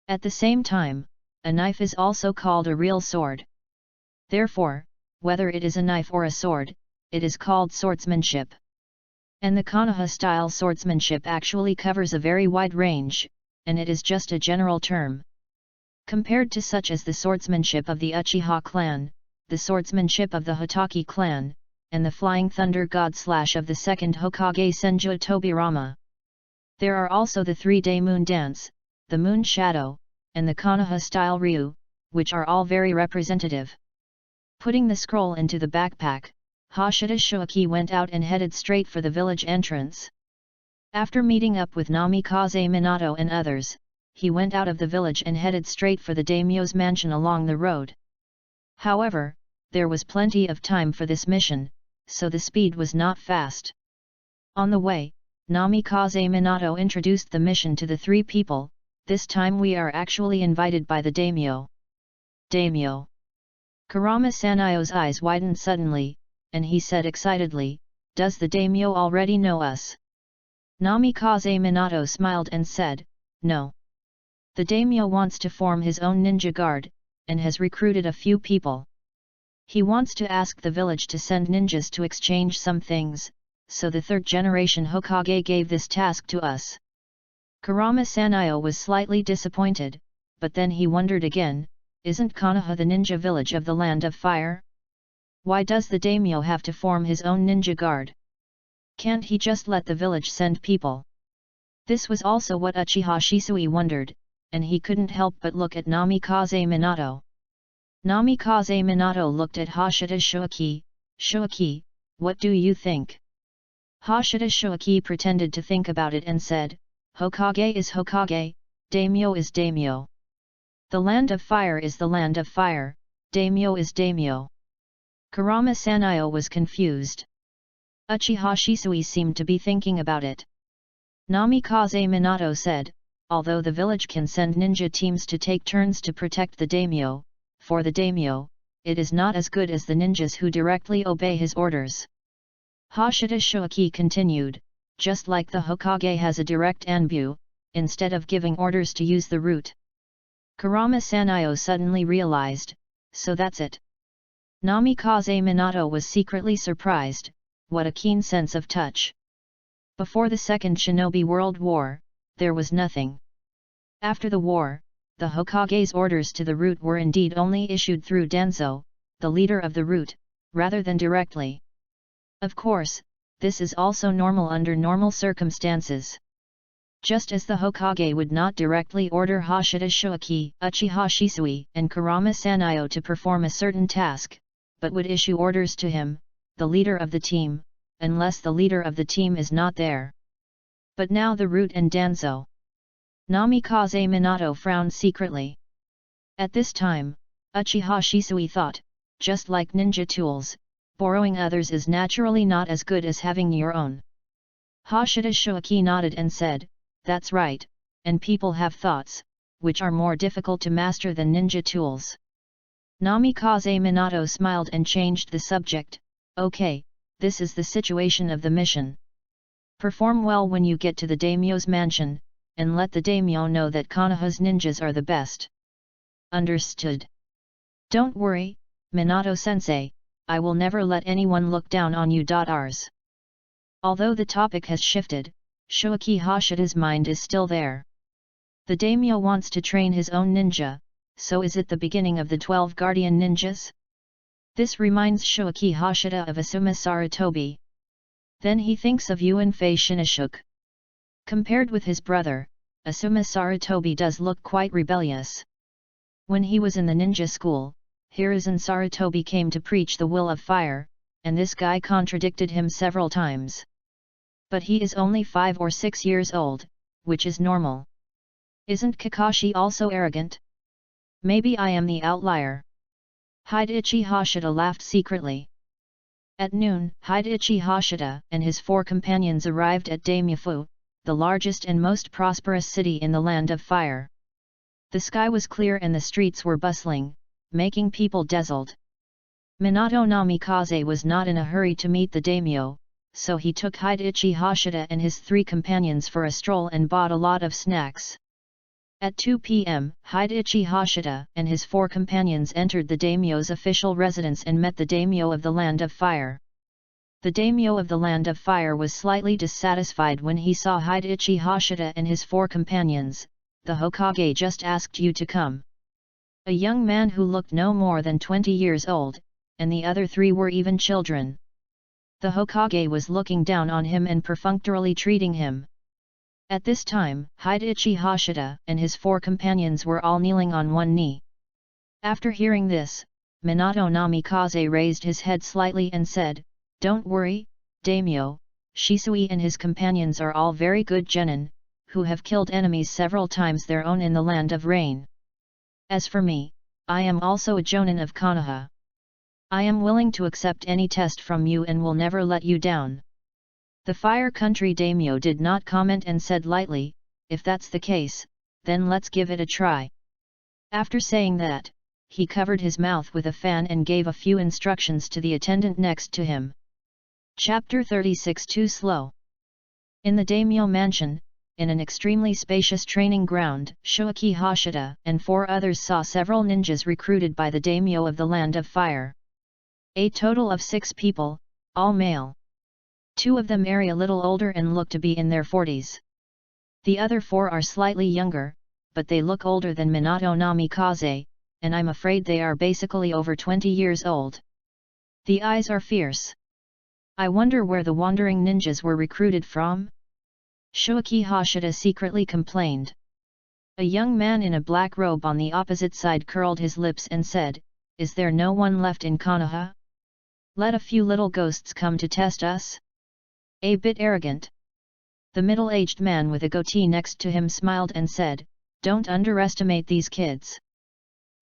At the same time, a knife is also called a real sword. Therefore, whether it is a knife or a sword, it is called swordsmanship. And the Konoha-style swordsmanship actually covers a very wide range, and it is just a general term. Compared to such as the swordsmanship of the Uchiha clan, the swordsmanship of the Hatake clan, and the Flying Thunder God / of the second Hokage Senju Tobirama. There are also the 3-day moon dance, the moon shadow, and the Konoha-style Ryu, which are all very representative. Putting the scroll into the backpack, Hashida Shuaki went out and headed straight for the village entrance. After meeting up with Namikaze Minato and others, he went out of the village and headed straight for the daimyo's mansion along the road. However, there was plenty of time for this mission, so the speed was not fast. On the way, Namikaze Minato introduced the mission to the 3 people. This time we are actually invited by the daimyo. Daimyo. Kurama Sanayo's eyes widened suddenly, and he said excitedly, does the daimyo already know us? Namikaze Minato smiled and said, no. The daimyo wants to form his own ninja guard, and has recruited a few people. He wants to ask the village to send ninjas to exchange some things, so the 3rd generation Hokage gave this task to us. Kurama Sanayo was slightly disappointed, but then he wondered again, isn't Konoha the ninja village of the Land of Fire? Why does the daimyo have to form his own ninja guard? Can't he just let the village send people? This was also what Uchiha Shisui wondered, and he couldn't help but look at Namikaze Minato. Namikaze Minato looked at Hashida Shuaki. Shuaki, what do you think? Hashida Shuaki pretended to think about it and said, Hokage is Hokage, daimyo is daimyo. The Land of Fire is the Land of Fire, daimyo is daimyo. Kurama Sanayo was confused. Uchiha Shisui seemed to be thinking about it. Namikaze Minato said, although the village can send ninja teams to take turns to protect the daimyo, for the daimyo, it is not as good as the ninjas who directly obey his orders. Hashida Shuaki continued, just like the Hokage has a direct anbu, instead of giving orders to use the route. Kurama Sanayo suddenly realized, so that's it. Namikaze Minato was secretly surprised, what a keen sense of touch. Before the Second Shinobi World War, there was nothing. After the war, the Hokage's orders to the route were indeed only issued through Danzo, the leader of the route, rather than directly. Of course, this is also normal under normal circumstances. Just as the Hokage would not directly order Hashida Shuaki, Uchiha Shisui, and Kurama Sanayo to perform a certain task, but would issue orders to him, the leader of the team, unless the leader of the team is not there. But now the Root and Danzo. Namikaze Minato frowned secretly. At this time, Uchiha Shisui thought, just like ninja tools, borrowing others is naturally not as good as having your own. Hashida Shuaki nodded and said, "That's right, and people have thoughts, which are more difficult to master than ninja tools." Namikaze Minato smiled and changed the subject. "Okay, this is the situation of the mission. Perform well when you get to the daimyo's mansion, and let the daimyo know that Konoha's ninjas are the best." "Understood. Don't worry, Minato-sensei, I will never let anyone look down on you. Rs." Although the topic has shifted, Shuaki Hashida's mind is still there. The daimyo wants to train his own ninja, so is it the beginning of the 12 guardian ninjas? This reminds Shuaki Hashida of Asuma Sarutobi. Then he thinks of Yuanfei Shinashuk. Compared with his brother, Asuma Sarutobi does look quite rebellious. When he was in the ninja school, Hiruzen Sarutobi came to preach the will of fire, and this guy contradicted him several times. But he is only 5 or 6 years old, which is normal. Isn't Kakashi also arrogant? Maybe I am the outlier. Hidechi Hashida laughed secretly. At noon, Hidechi Hashida and his 4 companions arrived at Daimyofu, the largest and most prosperous city in the Land of Fire. The sky was clear and the streets were bustling, making people dazzled. Minato Namikaze was not in a hurry to meet the daimyo, so he took Hidechi Hashida and his 3 companions for a stroll and bought a lot of snacks. At 2 p.m., Hidechi Hashida and his 4 companions entered the daimyo's official residence and met the daimyo of the Land of Fire. The daimyo of the Land of Fire was slightly dissatisfied when he saw Hidechi Hashida and his 4 companions. "The Hokage just asked you to come." A young man who looked no more than 20 years old, and the other 3 were even children. The Hokage was looking down on him and perfunctorily treating him. At this time, Hidechi Hashida and his 4 companions were all kneeling on one knee. After hearing this, Minato Namikaze raised his head slightly and said, "Don't worry, daimyo, Shisui and his companions are all very good genin, who have killed enemies several times their own in the Land of Rain. As for me, I am also a jonin of Konoha. I am willing to accept any test from you and will never let you down." The Fire Country daimyo did not comment and said lightly, "If that's the case, then let's give it a try." After saying that, he covered his mouth with a fan and gave a few instructions to the attendant next to him. Chapter 36 Too Slow. In the daimyo mansion, in an extremely spacious training ground, Shuaki Hashida and 4 others saw several ninjas recruited by the daimyo of the Land of Fire. A total of 6 people, all male. 2 of them are a little older and look to be in their 40s. The other 4 are slightly younger, but they look older than Minato Namikaze, and I'm afraid they are basically over 20 years old. The eyes are fierce. I wonder where the wandering ninjas were recruited from? Shuaki Hashida secretly complained. A young man in a black robe on the opposite side curled his lips and said, "Is there no one left in Konoha? Let a few little ghosts come to test us?" A bit arrogant. The middle-aged man with a goatee next to him smiled and said, "Don't underestimate these kids.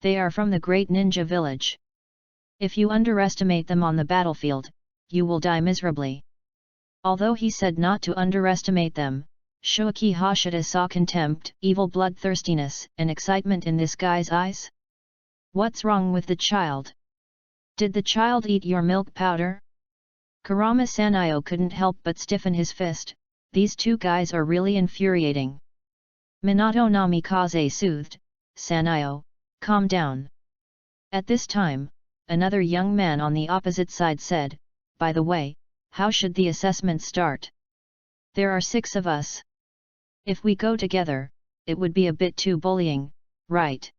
They are from the great ninja village. If you underestimate them on the battlefield, you will die miserably." Although he said not to underestimate them, Shuaki Hashida saw contempt, evil bloodthirstiness, and excitement in this guy's eyes. "What's wrong with the child? Did the child eat your milk powder?" Kurama Sanayo couldn't help but stiffen his fist. "These 2 guys are really infuriating." Minato Namikaze soothed, "Sanayo, calm down." At this time, another young man on the opposite side said, "By the way, how should the assessment start? There are 6 of us. If we go together, it would be a bit too bullying, right?"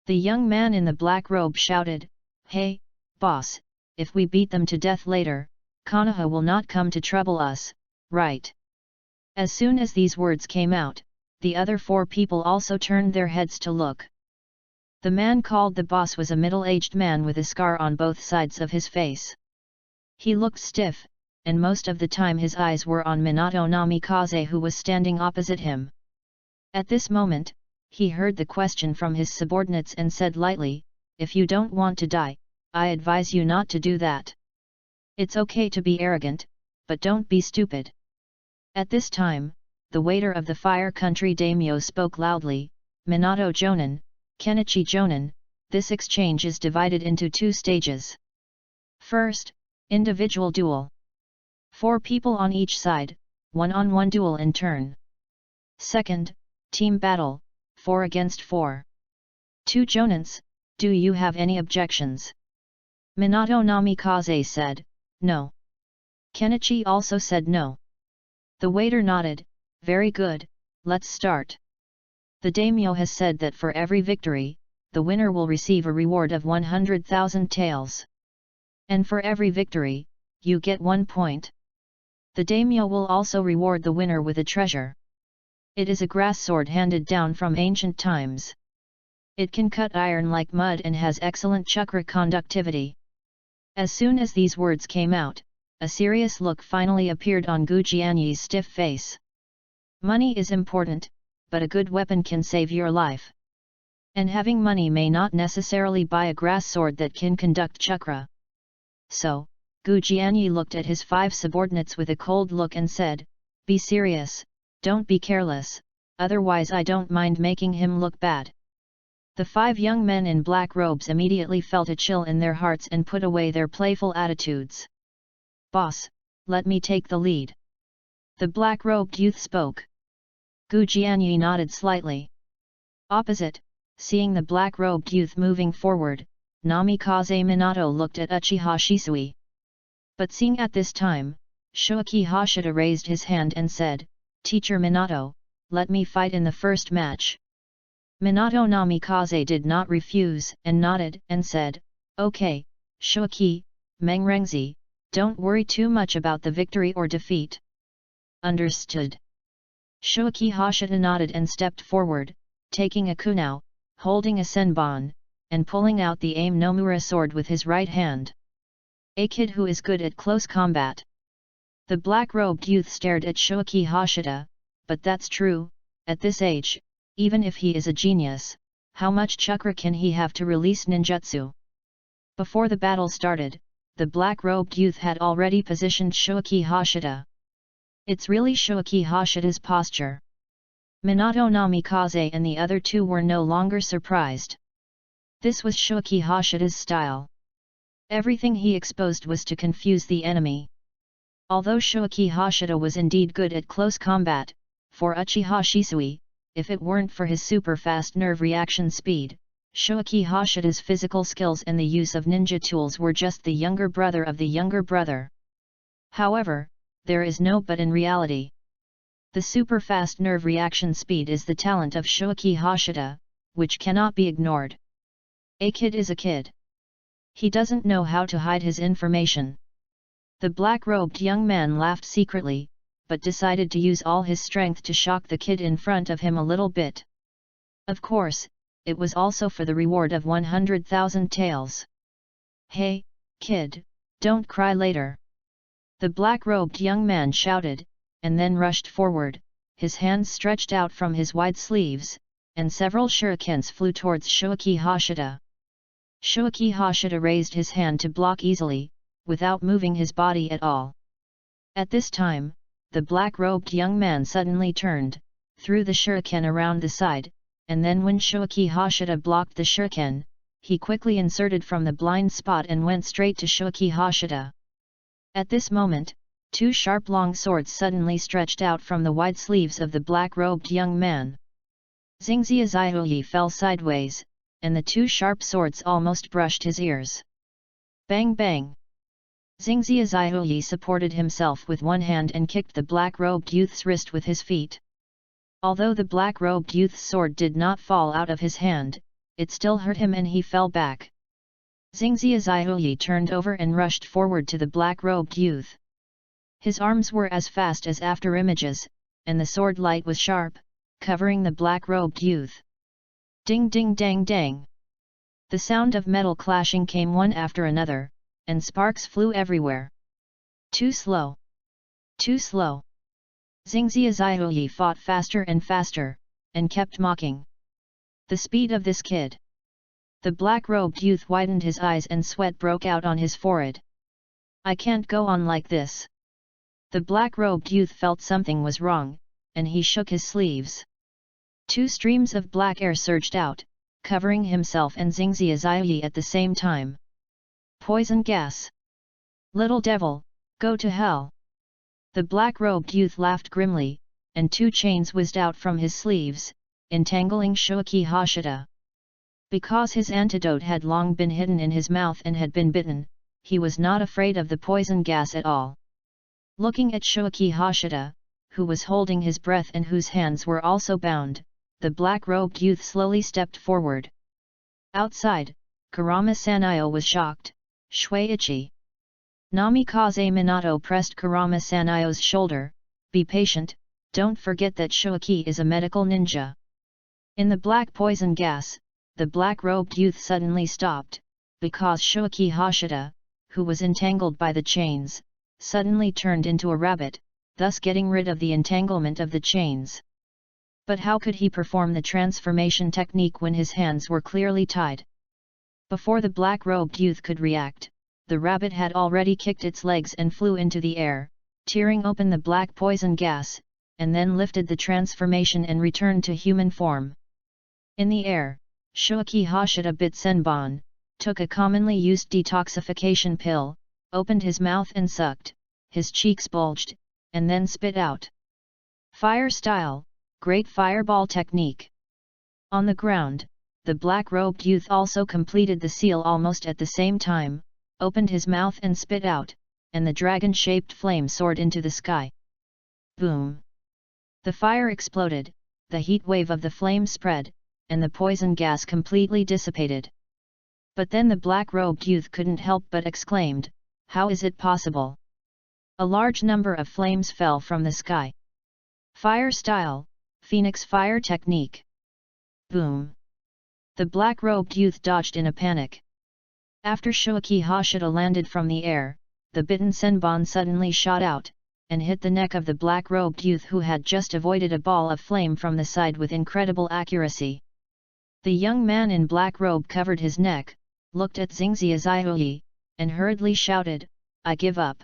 The young man in the black robe shouted, "Hey, boss, if we beat them to death later, Konoha will not come to trouble us, right?" As soon as these words came out, the other 4 people also turned their heads to look. The man called the boss was a middle-aged man with a scar on both sides of his face. He looked stiff, and most of the time his eyes were on Minato Namikaze, who was standing opposite him. At this moment, he heard the question from his subordinates and said lightly, "If you don't want to die, I advise you not to do that. It's okay to be arrogant, but don't be stupid." At this time, the waiter of the Fire Country daimyo spoke loudly, "Minato Jonin, Kenichi Jonin, this exchange is divided into 2 stages. First, individual duel. 4 people on each side, 1-on-1 duel in turn. Second, team battle, 4 against 4. 2 Jonins, do you have any objections?" Minato Namikaze said, "No." Kenichi also said no. The waiter nodded, "Very good, let's start. The daimyo has said that for every victory, the winner will receive a reward of 100,000 taels. And for every victory, you get 1 point. The daimyo will also reward the winner with a treasure. It is a grass sword handed down from ancient times. It can cut iron like mud and has excellent chakra conductivity." As soon as these words came out, a serious look finally appeared on Gu Jianyi's stiff face. Money is important, but a good weapon can save your life. And having money may not necessarily buy a grass sword that can conduct chakra. So, Gu Jianyi looked at his 5 subordinates with a cold look and said, "Be serious, don't be careless, otherwise I don't mind making him look bad." The 5 young men in black robes immediately felt a chill in their hearts and put away their playful attitudes. "Boss, let me take the lead." The black-robed youth spoke. Gu Jianyi nodded slightly. Opposite, seeing the black-robed youth moving forward, Namikaze Minato looked at Uchiha Shisui. But seeing at this time, Shoaki Hashida raised his hand and said, "Teacher Minato, let me fight in the first match." Minato Namikaze did not refuse and nodded and said, "Okay, Shoaki, Mengrengzi, don't worry too much about the victory or defeat." "Understood." Shoaki Hashida nodded and stepped forward, taking a kunao, holding a senbon, and pulling out the Aim Nomura sword with his right hand. "A kid who is good at close combat." The black-robed youth stared at Shoaki Hashida, "But that's true, at this age, even if he is a genius, how much chakra can he have to release ninjutsu?" Before the battle started, the black-robed youth had already positioned Shoaki Hashida. It's really Shoaki Hashida's posture. Minato Namikaze and the other 2 were no longer surprised. This was Shoaki Hashida's style. Everything he exposed was to confuse the enemy. Although Shoaki Hashida was indeed good at close combat, for Uchiha Shisui, if it weren't for his super-fast nerve reaction speed, Shoaki Hashida's physical skills and the use of ninja tools were just the younger brother of the younger brother. However, there is no but in reality. The super-fast nerve reaction speed is the talent of Shoaki Hashida, which cannot be ignored. A kid is a kid. He doesn't know how to hide his information. The black-robed young man laughed secretly, but decided to use all his strength to shock the kid in front of him a little bit. Of course, it was also for the reward of 100,000 taels. "Hey, kid, don't cry later." The black-robed young man shouted, and then rushed forward, his hands stretched out from his wide sleeves, and several shurikens flew towards Shoaki Hashida. Shoaki Hashida raised his hand to block easily, without moving his body at all. At this time, the black-robed young man suddenly turned, threw the shuriken around the side, and then when Shoaki Hashida blocked the shuriken, he quickly inserted from the blind spot and went straight to Shoaki Hashida. At this moment, 2 sharp long swords suddenly stretched out from the wide sleeves of the black-robed young man. Xingxia Zaihuyi fell sideways, and the 2 sharp swords almost brushed his ears. Bang bang! Xingxia Zaihuyi supported himself with one hand and kicked the black-robed youth's wrist with his feet. Although the black-robed youth's sword did not fall out of his hand, it still hurt him and he fell back. Xingxia Zaihuyi turned over and rushed forward to the black-robed youth. His arms were as fast as after images, and the sword light was sharp, covering the black-robed youth. Ding ding dang dang! The sound of metal clashing came one after another, and sparks flew everywhere. Too slow! Too slow! Xingxia Zaihui fought faster and faster, and kept mocking. The speed of this kid! The black-robed youth widened his eyes and sweat broke out on his forehead. I can't go on like this. The black-robed youth felt something was wrong, and he shook his sleeves. Two streams of black air surged out, covering himself and Xingxia Zaihui at the same time. Poison gas! Little devil, go to hell! The black-robed youth laughed grimly, and two chains whizzed out from his sleeves, entangling Shuaki Hashida. Because his antidote had long been hidden in his mouth and had been bitten, he was not afraid of the poison gas at all. Looking at Shuaki Hashida, who was holding his breath and whose hands were also bound, the black-robed youth slowly stepped forward. Outside, Kurama Sanayo was shocked. Shuichi. Namikaze Minato pressed Kurama Sanayo's shoulder. Be patient, don't forget that Shuaki is a medical ninja. In the black poison gas, the black-robed youth suddenly stopped, because Shuaki Hashida, who was entangled by the chains, suddenly turned into a rabbit, thus getting rid of the entanglement of the chains. But how could he perform the transformation technique when his hands were clearly tied? Before the black-robed youth could react, the rabbit had already kicked its legs and flew into the air, tearing open the black poison gas, and then lifted the transformation and returned to human form. In the air, Shuaki Hashida bit Senbon, took a commonly used detoxification pill, opened his mouth and sucked, his cheeks bulged, and then spit out. Fire style, great fireball technique. On the ground, the black-robed youth also completed the seal almost at the same time, opened his mouth and spit out, and the dragon-shaped flame soared into the sky. Boom! The fire exploded, the heat wave of the flame spread, and the poison gas completely dissipated. But then the black-robed youth couldn't help but exclaimed, how is it possible? A large number of flames fell from the sky. Fire style, Phoenix fire technique. Boom! The black-robed youth dodged in a panic. After Shuaki Hashida landed from the air, the bitten Senbon suddenly shot out, and hit the neck of the black-robed youth who had just avoided a ball of flame from the side with incredible accuracy. The young man in black robe covered his neck, looked at Xingxia Zaihui, and hurriedly shouted, I give up.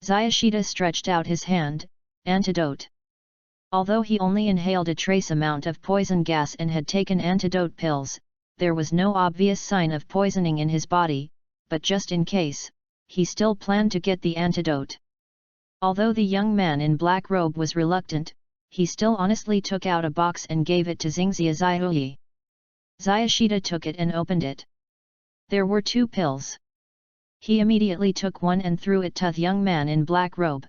Zayashida stretched out his hand, antidote. Although he only inhaled a trace amount of poison gas and had taken antidote pills, there was no obvious sign of poisoning in his body, but just in case, he still planned to get the antidote. Although the young man in black robe was reluctant, he still honestly took out a box and gave it to Xingxia Zaihui. Zayashida took it and opened it. There were 2 pills. He immediately took one and threw it to the young man in black robe.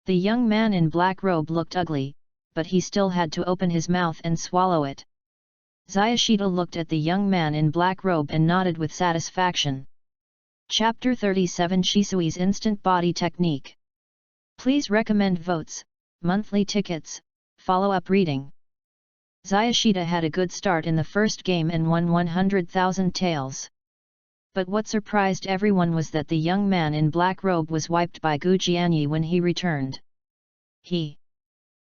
The young man in black robe looked ugly, but he still had to open his mouth and swallow it. Zayashida looked at the young man in black robe and nodded with satisfaction. Chapter 37 Shisui's Instant Body Technique. Please recommend votes, monthly tickets, follow-up reading. Zayashida had a good start in the first game and won 100,000 taels. But what surprised everyone was that the young man in black robe was wiped by Gu Jianyi when he returned.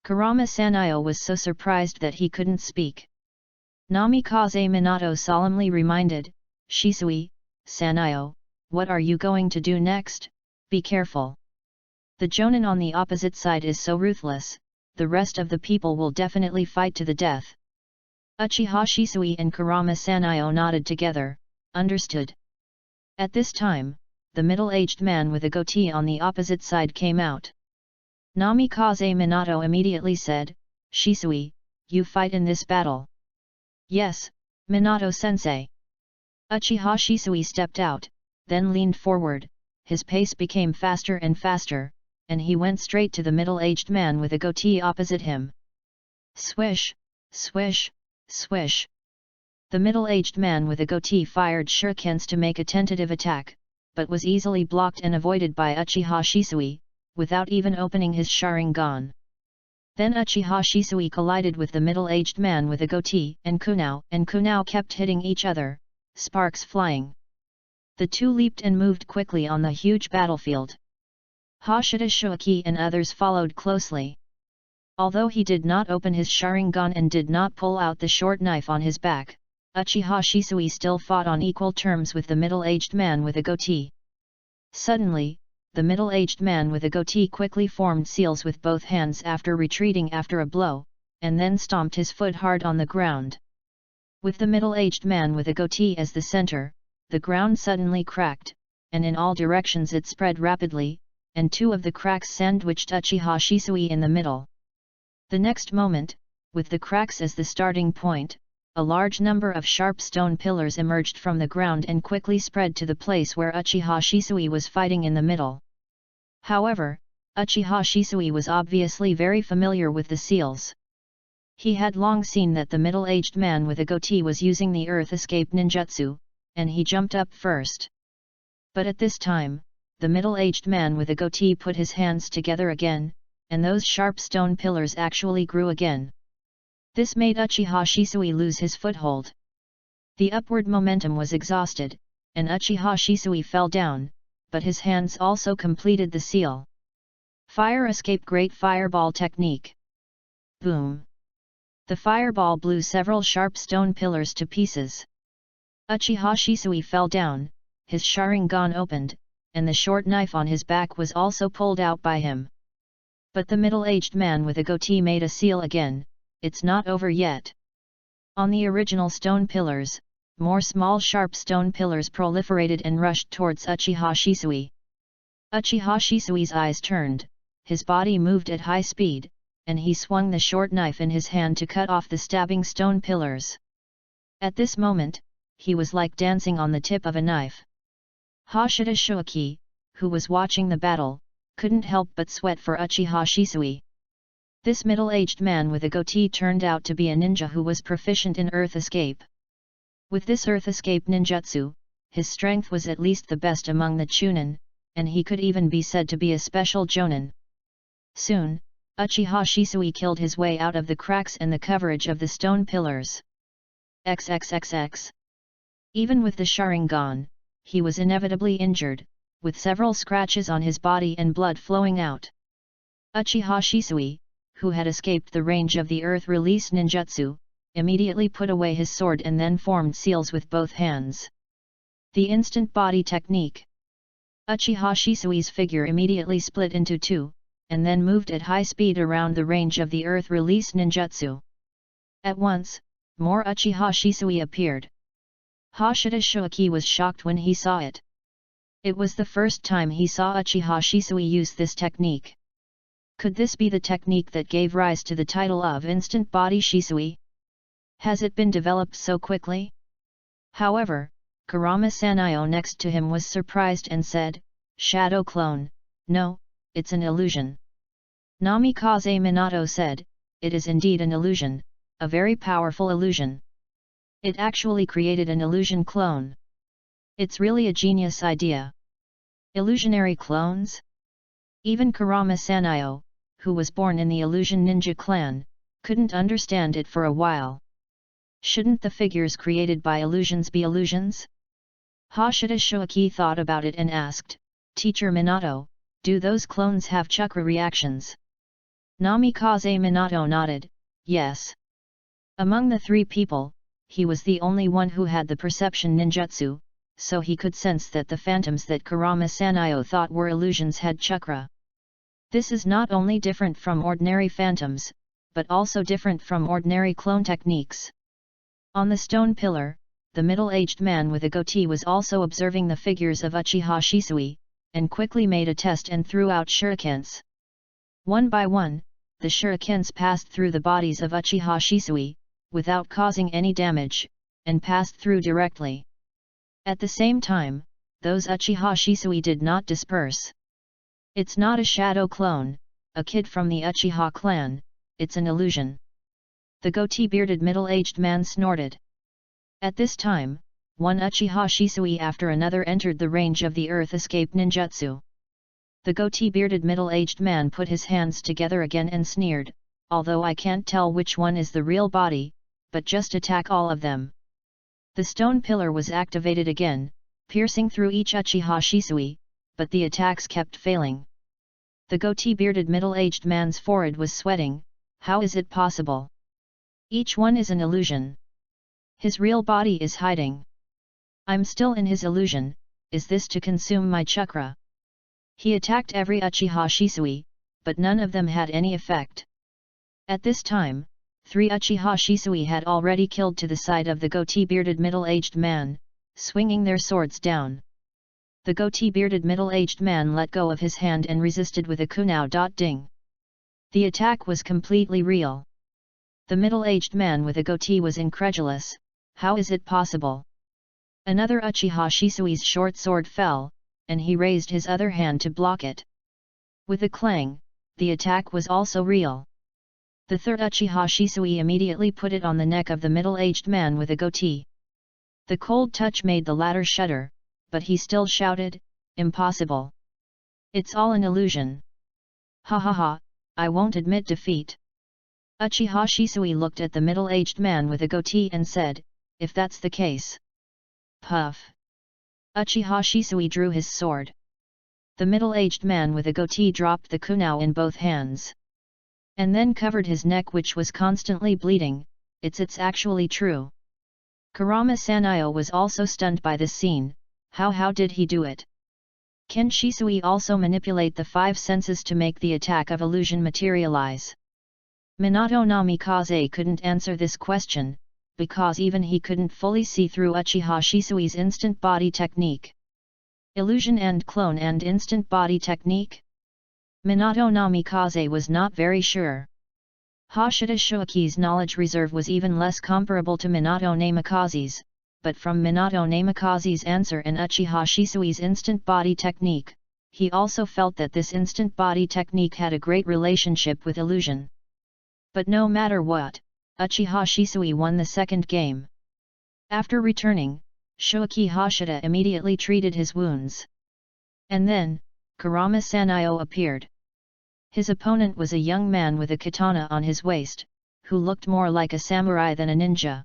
Kurama Sanayo was so surprised that he couldn't speak. Namikaze Minato solemnly reminded, Shisui, Sanayo, what are you going to do next? Be careful. The Jonin on the opposite side is so ruthless, the rest of the people will definitely fight to the death. Uchiha Shisui and Kurama Sanayo nodded together, understood. At this time, the middle-aged man with a goatee on the opposite side came out. Namikaze Minato immediately said, Shisui, you fight in this battle. Yes, Minato-sensei. Uchiha Shisui stepped out, then leaned forward, his pace became faster and faster, and he went straight to the middle-aged man with a goatee opposite him. Swish, swish, swish. The middle-aged man with a goatee fired shurikens to make a tentative attack, but was easily blocked and avoided by Uchiha Shisui, without even opening his Sharingan. Then Uchiha Shisui collided with the middle-aged man with a goatee, and Kunao kept hitting each other, sparks flying. The two leaped and moved quickly on the huge battlefield. Hashida Shuaki and others followed closely. Although he did not open his Sharingan and did not pull out the short knife on his back, Uchiha Shisui still fought on equal terms with the middle-aged man with a goatee. Suddenly, the middle-aged man with a goatee quickly formed seals with both hands after retreating after a blow, and then stomped his foot hard on the ground. With the middle-aged man with a goatee as the center, the ground suddenly cracked, and in all directions it spread rapidly, and two of the cracks sandwiched Uchiha Shisui in the middle. The next moment, with the cracks as the starting point, a large number of sharp stone pillars emerged from the ground and quickly spread to the place where Uchiha Shisui was fighting in the middle. However, Uchiha Shisui was obviously very familiar with the seals. He had long seen that the middle-aged man with a goatee was using the earth escape ninjutsu, and he jumped up first. But at this time, the middle-aged man with a goatee put his hands together again, and those sharp stone pillars actually grew again. This made Uchiha Shisui lose his foothold. The upward momentum was exhausted, and Uchiha Shisui fell down, but his hands also completed the seal. Fire escape great fireball technique. Boom! The fireball blew several sharp stone pillars to pieces. Uchiha Shisui fell down, his Sharingan opened, and the short knife on his back was also pulled out by him. But the middle-aged man with a goatee made a seal again. It's not over yet. On the original stone pillars, more small sharp stone pillars proliferated and rushed towards Uchiha Shisui. Uchiha Shisui's eyes turned, his body moved at high speed, and he swung the short knife in his hand to cut off the stabbing stone pillars. At this moment, he was like dancing on the tip of a knife. Hashida Shuaki, who was watching the battle, couldn't help but sweat for Uchiha Shisui. This middle-aged man with a goatee turned out to be a ninja who was proficient in earth escape. With this earth escape ninjutsu, his strength was at least the best among the Chunin, and he could even be said to be a special jonin. Soon, Uchiha Shisui killed his way out of the cracks and the coverage of the stone pillars. XXXX. Even with the Sharingan, he was inevitably injured, with several scratches on his body and blood flowing out. Uchiha Shisui, who had escaped the range of the earth release ninjutsu, immediately put away his sword and then formed seals with both hands. The instant body technique. Uchiha Shisui's figure immediately split into two, and then moved at high speed around the range of the earth release ninjutsu. At once, more Uchiha Shisui appeared. Hashida Shuaki was shocked when he saw it. It was the first time he saw Uchiha Shisui use this technique. Could this be the technique that gave rise to the title of Instant Body Shisui? Has it been developed so quickly? However, Kurama Sanayo next to him was surprised and said, "Shadow clone, no, it's an illusion." Namikaze Minato said, "It is indeed an illusion, a very powerful illusion. It actually created an illusion clone. It's really a genius idea. Illusionary clones?" Even Kurama Sanayo, who was born in the illusion ninja clan, couldn't understand it for a while. Shouldn't the figures created by illusions be illusions? Hashida Shuaki thought about it and asked, "Teacher Minato, do those clones have chakra reactions?" Namikaze Minato nodded, "Yes." Among the three people, he was the only one who had the perception ninjutsu, so he could sense that the phantoms that Kurama Sanayo thought were illusions had chakra. This is not only different from ordinary phantoms, but also different from ordinary clone techniques. On the stone pillar, the middle-aged man with a goatee was also observing the figures of Uchiha Shisui, and quickly made a test and threw out shurikens. One by one, the shurikens passed through the bodies of Uchiha Shisui, without causing any damage, and passed through directly. At the same time, those Uchiha Shisui did not disperse. It's not a shadow clone, a kid from the Uchiha clan, it's an illusion. The goatee-bearded middle-aged man snorted. At this time, one Uchiha Shisui after another entered the range of the earth escape ninjutsu. The goatee-bearded middle-aged man put his hands together again and sneered, although I can't tell which one is the real body, but just attack all of them. The stone pillar was activated again, piercing through each Uchiha Shisui, but the attacks kept failing. The goatee-bearded middle-aged man's forehead was sweating. How is it possible? Each one is an illusion. His real body is hiding. I'm still in his illusion. Is this to consume my chakra? He attacked every Uchiha Shisui, but none of them had any effect. At this time, 3 Uchiha Shisui had already killed to the side of the goatee-bearded middle-aged man, swinging their swords down. The goatee-bearded middle-aged man let go of his hand and resisted with a kunao. Ding. The attack was completely real. The middle-aged man with a goatee was incredulous. How is it possible? Another Uchiha Shisui's short sword fell, and he raised his other hand to block it. With a clang, the attack was also real. The third Uchiha Shisui immediately put it on the neck of the middle-aged man with a goatee. The cold touch made the latter shudder, but he still shouted, "Impossible! It's all an illusion! Ha ha ha, I won't admit defeat!" Uchiha Shisui looked at the middle-aged man with a goatee and said, "If that's the case..." Puff! Uchiha Shisui drew his sword. The middle-aged man with a goatee dropped the kunao in both hands. And then covered his neck, which was constantly bleeding. It's actually true. Kurama Sanayo was also stunned by this scene. How did he do it? Can Shisui also manipulate the 5 senses to make the attack of illusion materialize? Minato Namikaze couldn't answer this question, because even he couldn't fully see through Uchiha Shisui's instant body technique. Illusion and clone and instant body technique? Minato Namikaze was not very sure. Hashida Shuiki's knowledge reserve was even less comparable to Minato Namikaze's, but from Minato Namikaze's answer and Uchiha Shisui's instant body technique, he also felt that this instant body technique had a great relationship with illusion. But no matter what, Uchiha Shisui won the second game. After returning, Shuiki Hashida immediately treated his wounds. And then, Kurama Sanayo appeared. His opponent was a young man with a katana on his waist, who looked more like a samurai than a ninja.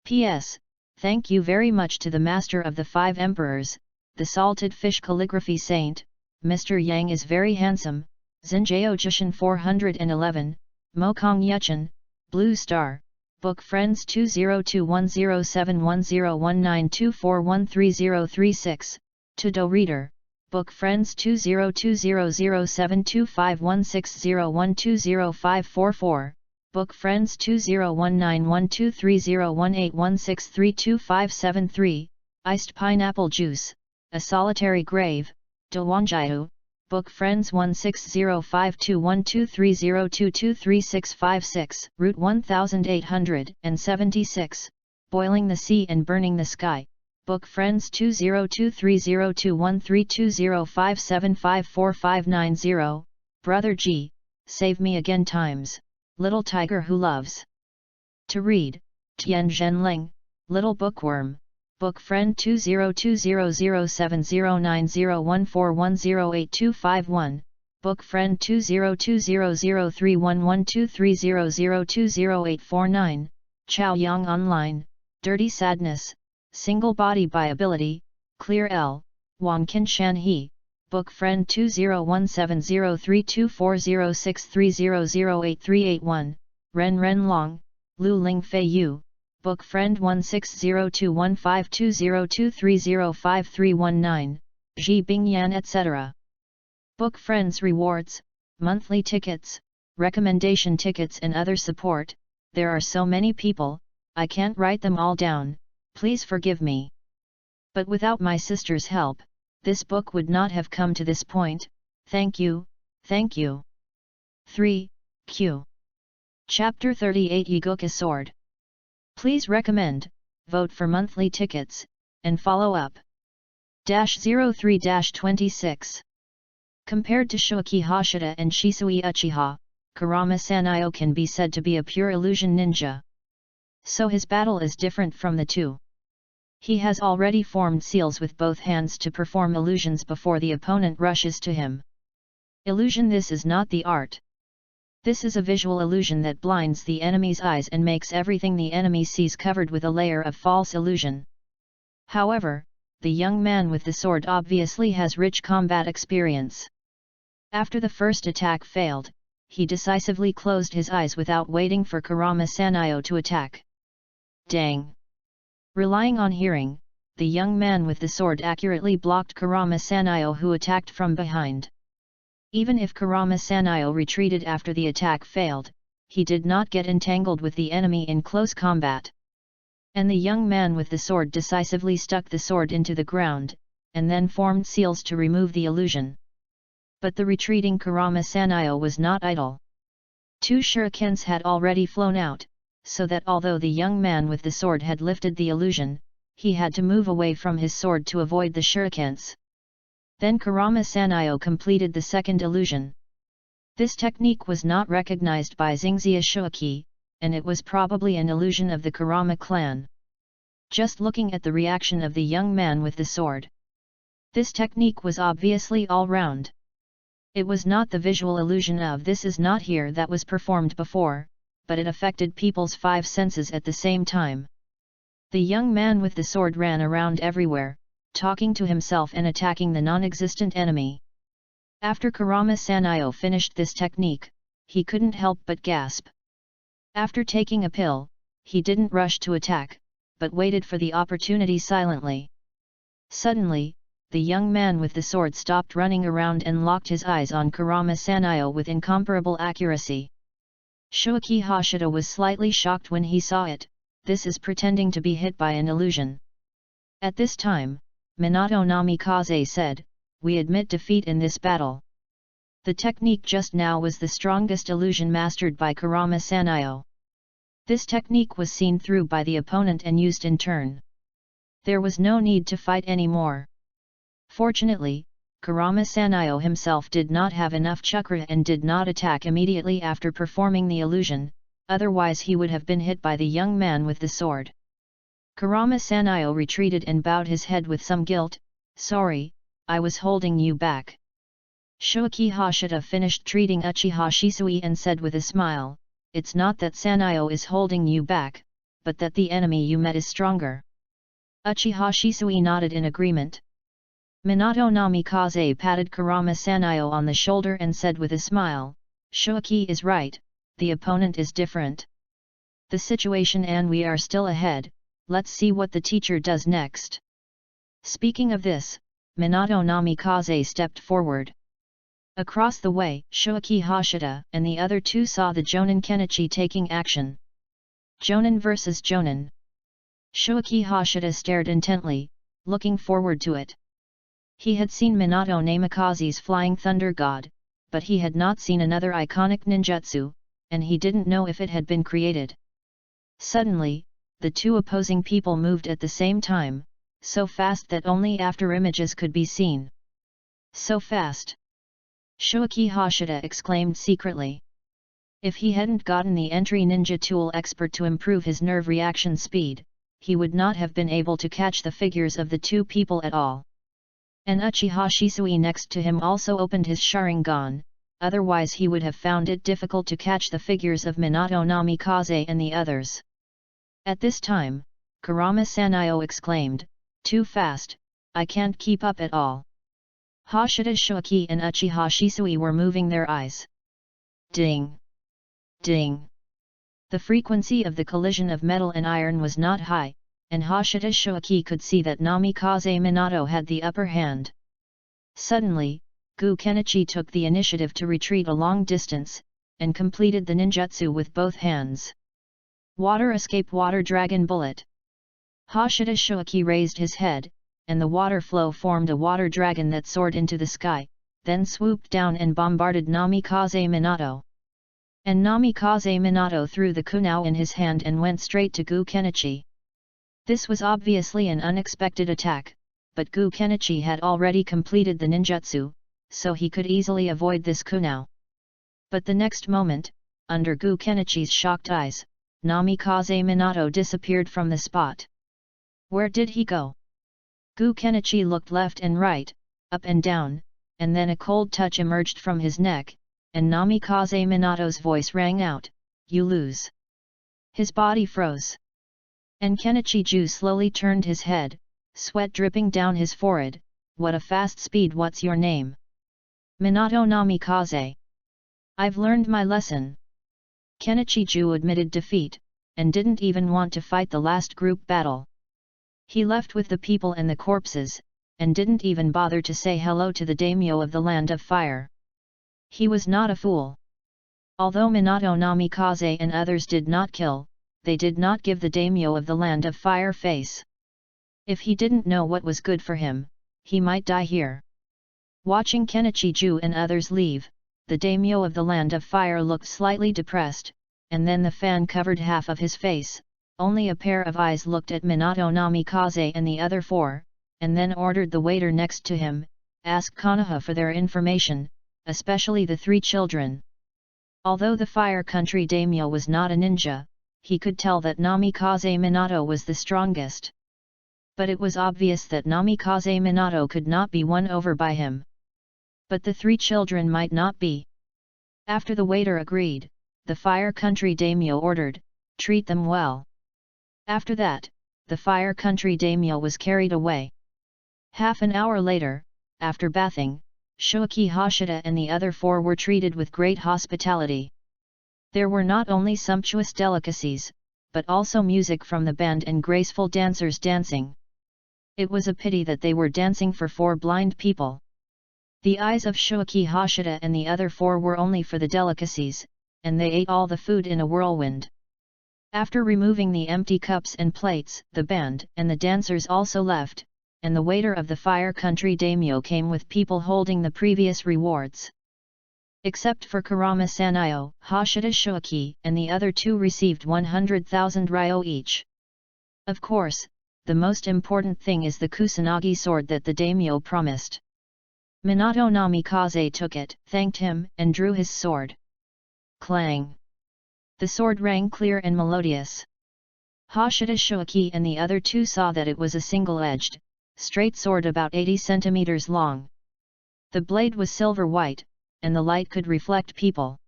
P.S. Thank you very much to the Master of the 5 Emperors, the Salted Fish Calligraphy Saint. Mr. Yang is very handsome. Zinjao Jushin 411, Mokong Yuchen, Blue Star, Book Friends 202107101924130336, To-Do Reader, Book Friends 202007251601205444, Book Friends 201912301816325573, Iced Pineapple Juice, A Solitary Grave, Dowanjiu, Book Friends 1605212302236656, Route 1876, Boiling the Sea and Burning the Sky, Book Friends 202302132057545590, Brother G, Save Me Again Times, Little Tiger Who Loves to Read, Tian Zhenling, Little Bookworm, Book Friend 202007090141082251, Book Friend 202003112300200849, Chao Yang Online, Dirty Sadness, Single Body by Ability, Clear L, Wang Qin Shan He, Book Friend 201703240630083881, Ren Ren Long, Lu Ling Fei Yu, Book Friend 160215202305305319, Ji Bingyan etc. Book Friends Rewards, Monthly Tickets, Recommendation Tickets and other support. There are so many people, I can't write them all down, please forgive me. But without my sister's help, this book would not have come to this point. Thank you, thank you. 3. Q. Chapter 38 Yiguka Sword. Please recommend, vote for monthly tickets, and follow up. 03-26. Compared to Shuiki Hashida and Shisui Uchiha, Kurama Sanayo can be said to be a pure illusion ninja. So his battle is different from the two. He has already formed seals with both hands to perform illusions before the opponent rushes to him. Illusion. This is not the art. This is a visual illusion that blinds the enemy's eyes and makes everything the enemy sees covered with a layer of false illusion. However, the young man with the sword obviously has rich combat experience. After the first attack failed, he decisively closed his eyes without waiting for Kurama Sanayo to attack. Dang! Relying on hearing, the young man with the sword accurately blocked Kurama Sanayo, who attacked from behind. Even if Kurama Sanayo retreated after the attack failed, he did not get entangled with the enemy in close combat. And the young man with the sword decisively stuck the sword into the ground, and then formed seals to remove the illusion. But the retreating Kurama Sanayo was not idle. 2 shurikens had already flown out, so that although the young man with the sword had lifted the illusion, he had to move away from his sword to avoid the shurikens. Then Kurama Sanayo completed the second illusion. This technique was not recognized by Xingxia Shuaki, and it was probably an illusion of the Kurama clan. Just looking at the reaction of the young man with the sword, this technique was obviously all-round. It was not the visual illusion of "this is not here" that was performed before, but it affected people's 5 senses at the same time. The young man with the sword ran around everywhere, talking to himself and attacking the non-existent enemy. After Kurama Sanayo finished this technique, he couldn't help but gasp. After taking a pill, he didn't rush to attack, but waited for the opportunity silently. Suddenly, the young man with the sword stopped running around and locked his eyes on Kurama Sanayo with incomparable accuracy. Shuaki Hashida was slightly shocked when he saw it. This is pretending to be hit by an illusion. At this time, Minato Namikaze said, "We admit defeat in this battle." The technique just now was the strongest illusion mastered by Kurama Sanayo. This technique was seen through by the opponent and used in turn. There was no need to fight anymore. Fortunately, Kurama Sanayo himself did not have enough chakra and did not attack immediately after performing the illusion, otherwise he would have been hit by the young man with the sword. Kurama Sanayo retreated and bowed his head with some guilt. "Sorry, I was holding you back." Shuaki Hashida finished treating Uchiha Shisui and said with a smile, "It's not that Sanayo is holding you back, but that the enemy you met is stronger." Uchiha Shisui nodded in agreement. Minato Namikaze patted Kurama Sanayo on the shoulder and said with a smile, "Shuaki is right, the opponent is different. The situation and we are still ahead, let's see what the teacher does next." Speaking of this, Minato Namikaze stepped forward. Across the way, Shuaki Hashida and the other 2 saw the Jonin Kenichi taking action. Jonin versus Jonin. Shuaki Hashida stared intently, looking forward to it. He had seen Minato Namikaze's Flying Thunder God, but he had not seen another iconic ninjutsu, and he didn't know if it had been created. Suddenly, the 2 opposing people moved at the same time, so fast that only after images could be seen. So fast! Shuaki Hashida exclaimed secretly. If he hadn't gotten the entry ninja tool expert to improve his nerve reaction speed, he would not have been able to catch the figures of the 2 people at all. And Uchiha Shisui next to him also opened his Sharingan, otherwise he would have found it difficult to catch the figures of Minato Namikaze and the others. At this time, Kurama Sanayo exclaimed, "Too fast, I can't keep up at all." Hashida Shuaki and Uchiha Shisui were moving their eyes. Ding! Ding! The frequency of the collision of metal and iron was not high, and Hashida Shuaki could see that Namikaze Minato had the upper hand. Suddenly, Gu Kenichi took the initiative to retreat a long distance, and completed the ninjutsu with both hands. Water Escape Water Dragon Bullet. Hashida Shuaki raised his head, and the water flow formed a water dragon that soared into the sky, then swooped down and bombarded Namikaze Minato. And Namikaze Minato threw the kunao in his hand and went straight to Gu Kenichi. This was obviously an unexpected attack, but Gu Kenichi had already completed the ninjutsu, so he could easily avoid this kunao. But the next moment, under Gu Kenichi's shocked eyes, Namikaze Minato disappeared from the spot. Where did he go? Gu Kenichi looked left and right, up and down, and then a cold touch emerged from his neck, and Namikaze Minato's voice rang out, "You lose." His body froze. And Kenichi-ju slowly turned his head, sweat dripping down his forehead. "What a fast speed, what's your name?" "Minato Namikaze. I've learned my lesson." Kenichi-ju admitted defeat, and didn't even want to fight the last group battle. He left with the people and the corpses, and didn't even bother to say hello to the daimyo of the Land of Fire. He was not a fool. Although Minato Namikaze and others did not kill, they did not give the daimyo of the Land of Fire face. If he didn't know what was good for him, he might die here. Watching Kenichi-ju and others leave, the daimyo of the Land of Fire looked slightly depressed, and then the fan covered half of his face. Only a pair of eyes looked at Minato Namikaze and the other four, and then ordered the waiter next to him, "Ask Konoha for their information, especially the 3 children." Although the Fire Country daimyo was not a ninja, he could tell that Namikaze Minato was the strongest. But it was obvious that Namikaze Minato could not be won over by him. But the 3 children might not be. After the waiter agreed, the Fire Country daimyo ordered, "Treat them well." After that, the Fire Country daimyo was carried away. Half an hour later, after bathing, Shuaki Hashida and the other 4 were treated with great hospitality. There were not only sumptuous delicacies, but also music from the band and graceful dancers dancing. It was a pity that they were dancing for 4 blind people. The eyes of Shuaki Hashida and the other 4 were only for the delicacies, and they ate all the food in a whirlwind. After removing the empty cups and plates, the band and the dancers also left, and the waiter of the Fire Country daimyo came with people holding the previous rewards. Except for Kurama Sanyo, Hashida Shuaki and the other 2 received 100,000 ryo each. Of course, the most important thing is the Kusanagi sword that the daimyo promised. Minato Namikaze took it, thanked him, and drew his sword. Clang! The sword rang clear and melodious. Hashida Shuaki and the other 2 saw that it was a single-edged, straight sword about 80 centimeters long. The blade was silver-white, and the light could reflect people.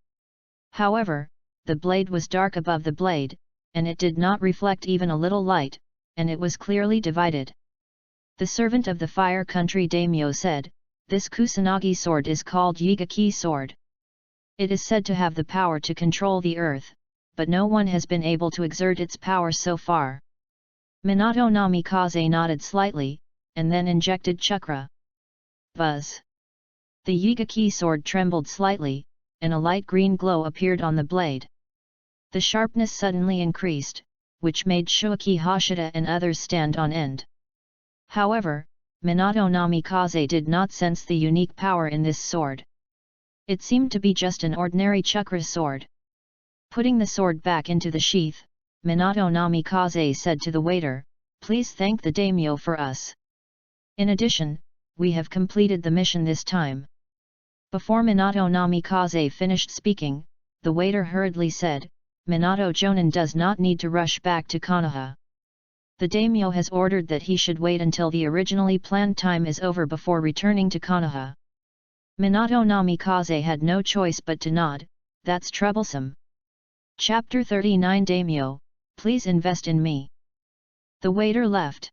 However, the blade was dark above the blade, and it did not reflect even a little light, and it was clearly divided. The servant of the Fire Country daimyo said, "This Kusanagi sword is called Yigaki sword. It is said to have the power to control the earth, but no one has been able to exert its power so far." Minato Namikaze nodded slightly, and then injected chakra. Buzz! The Yigaki sword trembled slightly, and a light green glow appeared on the blade. The sharpness suddenly increased, which made Shuaki Hashida and others stand on end. However, Minato Namikaze did not sense the unique power in this sword. It seemed to be just an ordinary chakra sword. Putting the sword back into the sheath, Minato Namikaze said to the waiter, "Please thank the daimyo for us. In addition, we have completed the mission this time." Before Minato Namikaze finished speaking, the waiter hurriedly said, "Minato Jonin does not need to rush back to Konoha. The daimyo has ordered that he should wait until the originally planned time is over before returning to Konoha." Minato Namikaze had no choice but to nod. "That's troublesome. Chapter 39 Daimyo, please invest in me." The waiter left.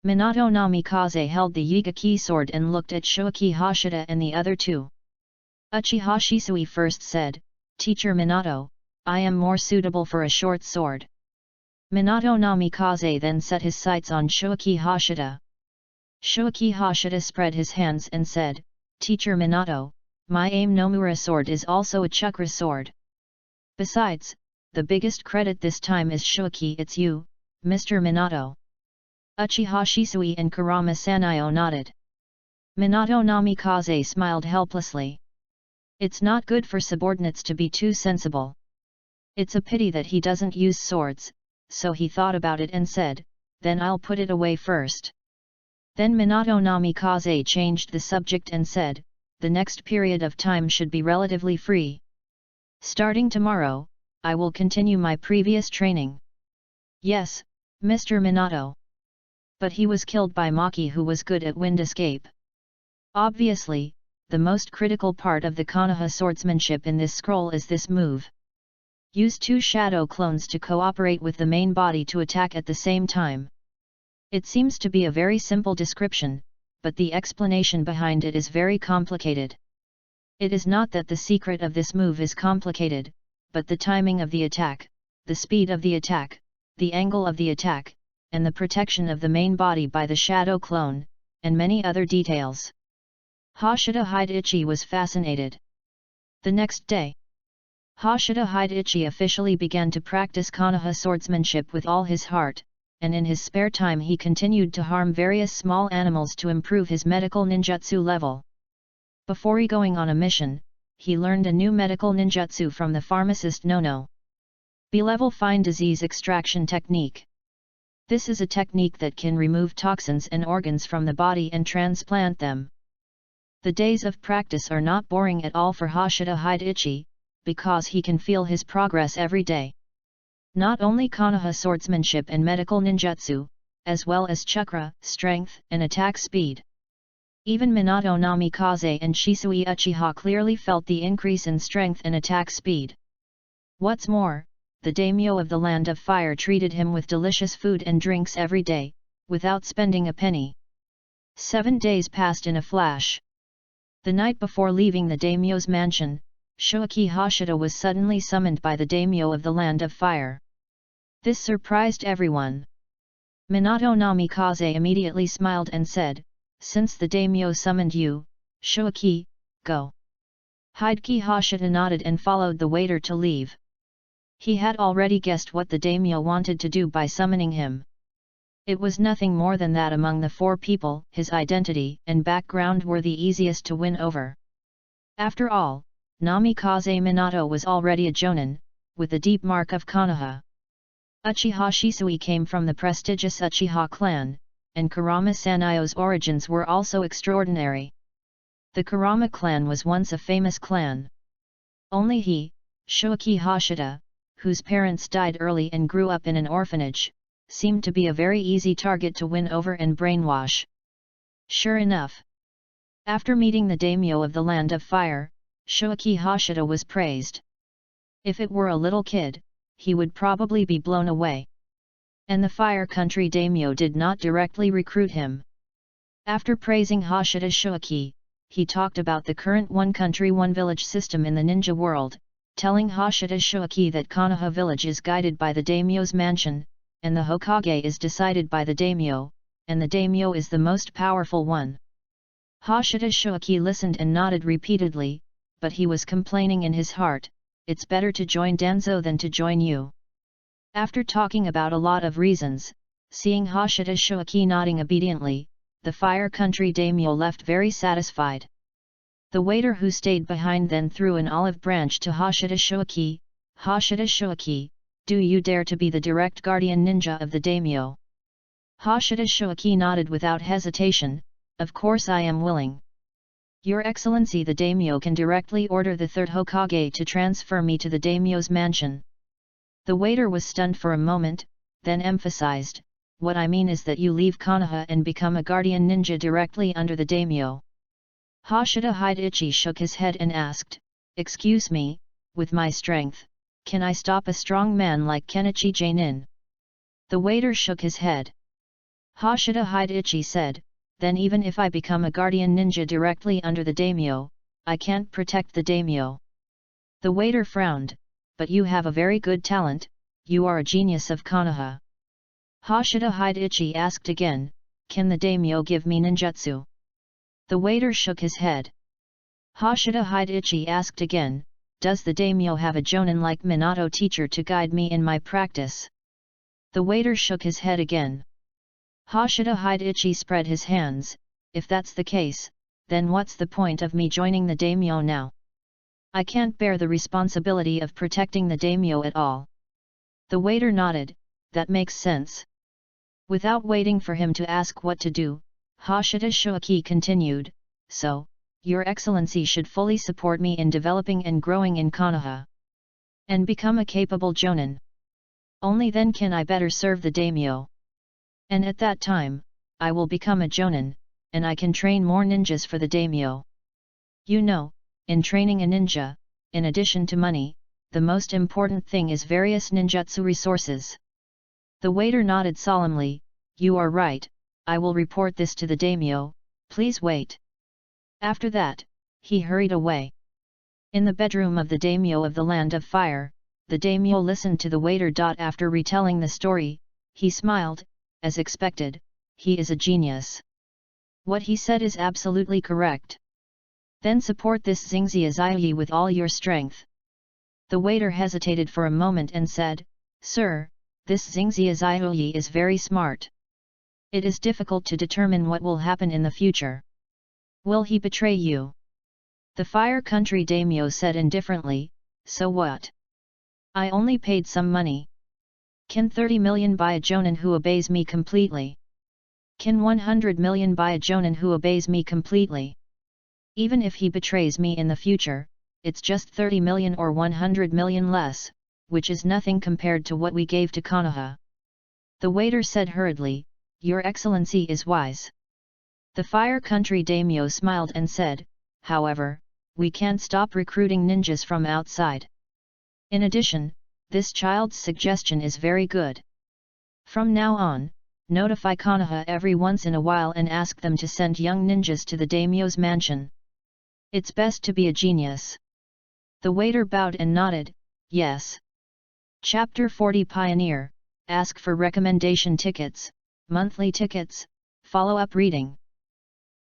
Minato Namikaze held the Yigaki sword and looked at Shuaki Hashida and the other 2. Uchiha Shisui first said, "Teacher Minato, I am more suitable for a short sword." Minato Namikaze then set his sights on Shuaki Hashida. Shuaki Hashida spread his hands and said, "Teacher Minato, my aim Nomura sword is also a chakra sword. Besides, the biggest credit this time is Shuaki, it's you, Mr. Minato." Uchiha Shisui and Kurama Sanyo nodded. Minato Namikaze smiled helplessly. It's not good for subordinates to be too sensible. It's a pity that he doesn't use swords, so he thought about it and said, "Then I'll put it away first." Then Minato Namikaze changed the subject and said, "The next period of time should be relatively free. Starting tomorrow, I will continue my previous training." "Yes, Mr. Minato." But he was killed by Maki, who was good at wind escape. Obviously, the most critical part of the Konoha swordsmanship in this scroll is this move. Use 2 shadow clones to cooperate with the main body to attack at the same time. It seems to be a very simple description, but the explanation behind it is very complicated. It is not that the secret of this move is complicated, but the timing of the attack, the speed of the attack, the angle of the attack, and the protection of the main body by the shadow clone, and many other details. Hashida Heidichi was fascinated. The next day, Hashida Heidichi officially began to practice Konoha swordsmanship with all his heart, and in his spare time he continued to harm various small animals to improve his medical ninjutsu level. Before going on a mission, he learned a new medical ninjutsu from the pharmacist Nono. B-level fine disease extraction technique. This is a technique that can remove toxins and organs from the body and transplant them. The days of practice are not boring at all for Hashida Heidichi, because he can feel his progress every day. Not only Konoha swordsmanship and medical ninjutsu, as well as chakra, strength, and attack speed. Even Minato Namikaze and Shisui Uchiha clearly felt the increase in strength and attack speed. What's more, the daimyo of the Land of Fire treated him with delicious food and drinks every day, without spending a penny. 7 days passed in a flash. The night before leaving the daimyo's mansion, Shuaki Hashida was suddenly summoned by the daimyo of the Land of Fire. This surprised everyone. Minato Namikaze immediately smiled and said, "Since the daimyo summoned you, Shuaki, go." Heidichi Hashida nodded and followed the waiter to leave. He had already guessed what the daimyo wanted to do by summoning him. It was nothing more than that among the 4 people, his identity and background were the easiest to win over. After all, Namikaze Minato was already a jonin, with the deep mark of Konoha. Uchiha Shisui came from the prestigious Uchiha clan, and Kurama Sanyo's origins were also extraordinary. The Kurama clan was once a famous clan. Only he, Shuaki Hashida, whose parents died early and grew up in an orphanage, seemed to be a very easy target to win over and brainwash. Sure enough. After meeting the daimyo of the Land of Fire, Shuaki Hashida was praised. If it were a little kid, he would probably be blown away. And the Fire Country daimyo did not directly recruit him. After praising Hashida Shuaki, he talked about the current one country one village system in the ninja world, telling Hashida Shuaki that Konoha village is guided by the daimyo's mansion, and the Hokage is decided by the daimyo, and the daimyo is the most powerful one. Hashida Shuaki listened and nodded repeatedly, but he was complaining in his heart, "It's better to join Danzo than to join you." After talking about a lot of reasons, seeing Hashida Shuaki nodding obediently, the Fire Country daimyo left very satisfied. The waiter who stayed behind then threw an olive branch to Hashida Shuaki. "Hashida Shuaki, do you dare to be the direct guardian ninja of the daimyo?" Hashida Shuaki nodded without hesitation, "Of course I am willing. Your Excellency the daimyo can directly order the 3rd Hokage to transfer me to the daimyo's mansion." The waiter was stunned for a moment, then emphasized, "What I mean is that you leave Konoha and become a guardian ninja directly under the daimyo." Hashida Heidichi shook his head and asked, "Excuse me, with my strength, can I stop a strong man like Kenichi Jainin?" The waiter shook his head. Hashida Heidichi said, "Then even if I become a guardian ninja directly under the daimyo, I can't protect the daimyo." The waiter frowned, "But you have a very good talent, you are a genius of Konoha." Hashida Heidichi asked again, "Can the daimyo give me ninjutsu?" The waiter shook his head. Hashida Heidichi asked again, "Does the daimyo have a jonin like Minato teacher to guide me in my practice?" The waiter shook his head again. Hashida Heidichi spread his hands, "If that's the case, then what's the point of me joining the daimyo now? I can't bear the responsibility of protecting the daimyo at all." The waiter nodded, "That makes sense." Without waiting for him to ask what to do, Hashida Shuaki continued, "So, Your Excellency should fully support me in developing and growing in Konoha. And become a capable jonin. Only then can I better serve the daimyo. And at that time, I will become a jonin, and I can train more ninjas for the daimyo." You know, in training a ninja, in addition to money, the most important thing is various ninjutsu resources. The waiter nodded solemnly. You are right, I will report this to the daimyo, please wait. After that, he hurried away. In the bedroom of the daimyo of the Land of Fire, the daimyo listened to the waiter. After retelling the story, he smiled, as expected, he is a genius. What he said is absolutely correct. Then support this Xingxia Zaiyi with all your strength. The waiter hesitated for a moment and said, Sir, this Xingxia Zaiyi is very smart. It is difficult to determine what will happen in the future. Will he betray you? The Fire Country daimyo said indifferently, so what? I only paid some money. Can 30 million buy a jonin who obeys me completely? Can 100 million buy a jonin who obeys me completely? Even if he betrays me in the future, it's just 30 million or 100 million less, which is nothing compared to what we gave to Konoha. The waiter said hurriedly, Your Excellency is wise. The Fire Country daimyo smiled and said, however, we can't stop recruiting ninjas from outside. In addition, this child's suggestion is very good. From now on, notify Konoha every once in a while and ask them to send young ninjas to the daimyo's mansion. It's best to be a genius. The waiter bowed and nodded, yes. Chapter 40 Pioneer, ask for recommendation tickets, monthly tickets, follow-up reading.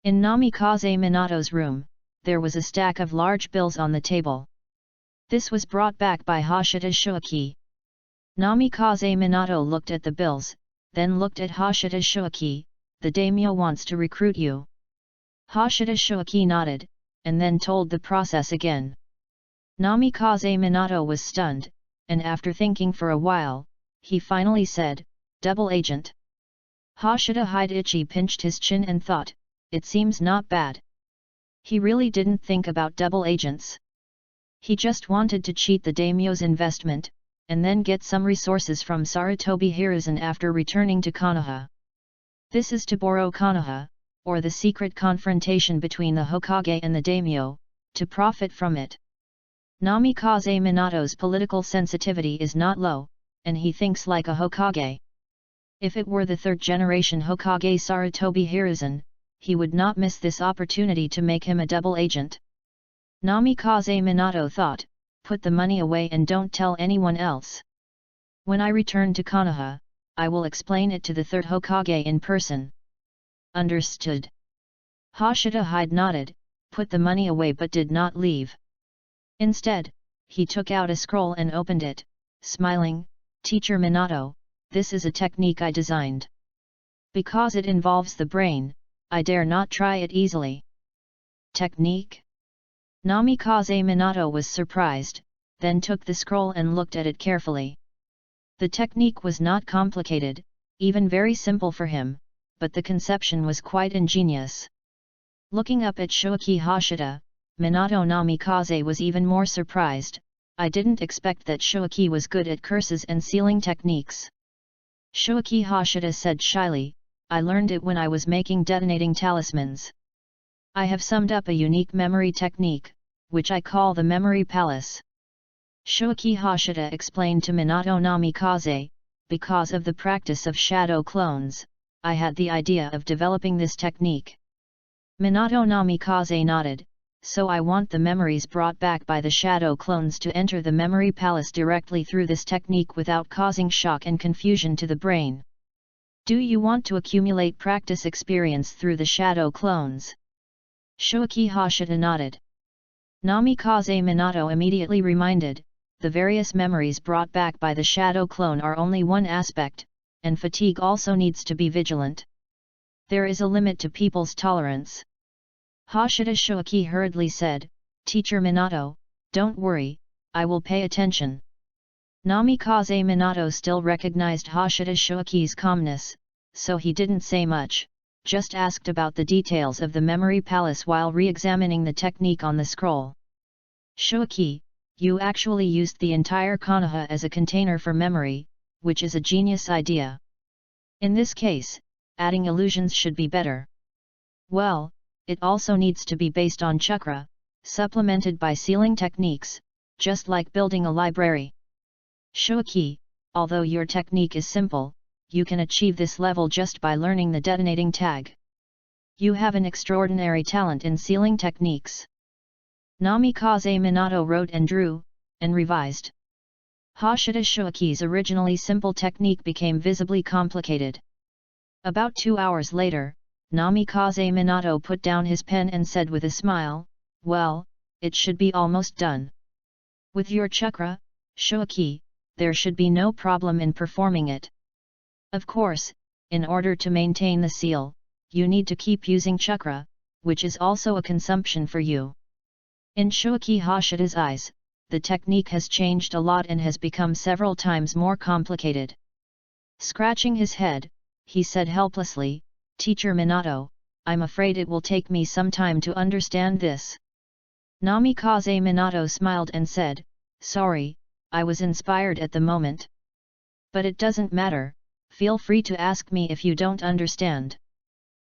In Namikaze Minato's room, there was a stack of large bills on the table. This was brought back by Hashida Shuaki. Namikaze Minato looked at the bills, then looked at Hashida Shuaki. The daimyo wants to recruit you. Hashida Shuaki nodded, and then told the process again. Namikaze Minato was stunned, and after thinking for a while, he finally said, double agent. Hashida Hidichi pinched his chin and thought, it seems not bad. He really didn't think about double agents. He just wanted to cheat the daimyo's investment, and then get some resources from Sarutobi Hiruzen after returning to Konoha. This is to borrow Konoha, or the secret confrontation between the Hokage and the daimyo, to profit from it. Namikaze Minato's political sensitivity is not low, and he thinks like a Hokage. If it were the third-generation Hokage Sarutobi Hiruzen, he would not miss this opportunity to make him a double agent. Namikaze Minato thought, put the money away and don't tell anyone else. When I return to Konoha, I will explain it to the third Hokage in person. Understood. Hashida Hide nodded, put the money away but did not leave. Instead, he took out a scroll and opened it, smiling, Teacher Minato, this is a technique I designed. Because it involves the brain, I dare not try it easily. Technique? Namikaze Minato was surprised, then took the scroll and looked at it carefully. The technique was not complicated, even very simple for him, but the conception was quite ingenious. Looking up at Shuaki Hashida, Minato Namikaze was even more surprised. I didn't expect that Shuaki was good at curses and sealing techniques. Shuaki Hashida said shyly, I learned it when I was making detonating talismans. I have summed up a unique memory technique, which I call the Memory Palace. Shuaki Hashida explained to Minato Namikaze, because of the practice of shadow clones, I had the idea of developing this technique. Minato Namikaze nodded, so I want the memories brought back by the shadow clones to enter the memory palace directly through this technique without causing shock and confusion to the brain. Do you want to accumulate practice experience through the shadow clones? Shuaki Hashida nodded. Namikaze Minato immediately reminded, the various memories brought back by the shadow clone are only one aspect, and fatigue also needs to be vigilant. There is a limit to people's tolerance. Hashida Shuaki hurriedly said, Teacher Minato, don't worry, I will pay attention. Namikaze Minato still recognized Hashida Shuaki's calmness, so he didn't say much, just asked about the details of the memory palace while re-examining the technique on the scroll. Shuaki, you actually used the entire Konoha as a container for memory, which is a genius idea. In this case, adding illusions should be better. Well, it also needs to be based on chakra, supplemented by sealing techniques, just like building a library. Shuaki, although your technique is simple, you can achieve this level just by learning the detonating tag. You have an extraordinary talent in sealing techniques. Namikaze Minato wrote and drew, and revised. Hashida Shuaki's originally simple technique became visibly complicated. About 2 hours later, Namikaze Minato put down his pen and said with a smile, "Well, it should be almost done. With your chakra, Shuaki, there should be no problem in performing it. Of course, in order to maintain the seal, you need to keep using chakra, which is also a consumption for you." In Shuaki Hashida's eyes, the technique has changed a lot and has become several times more complicated. Scratching his head, he said helplessly, "Teacher Minato, I'm afraid it will take me some time to understand this." Namikaze Minato smiled and said, "Sorry, I was inspired at the moment. But it doesn't matter, feel free to ask me if you don't understand."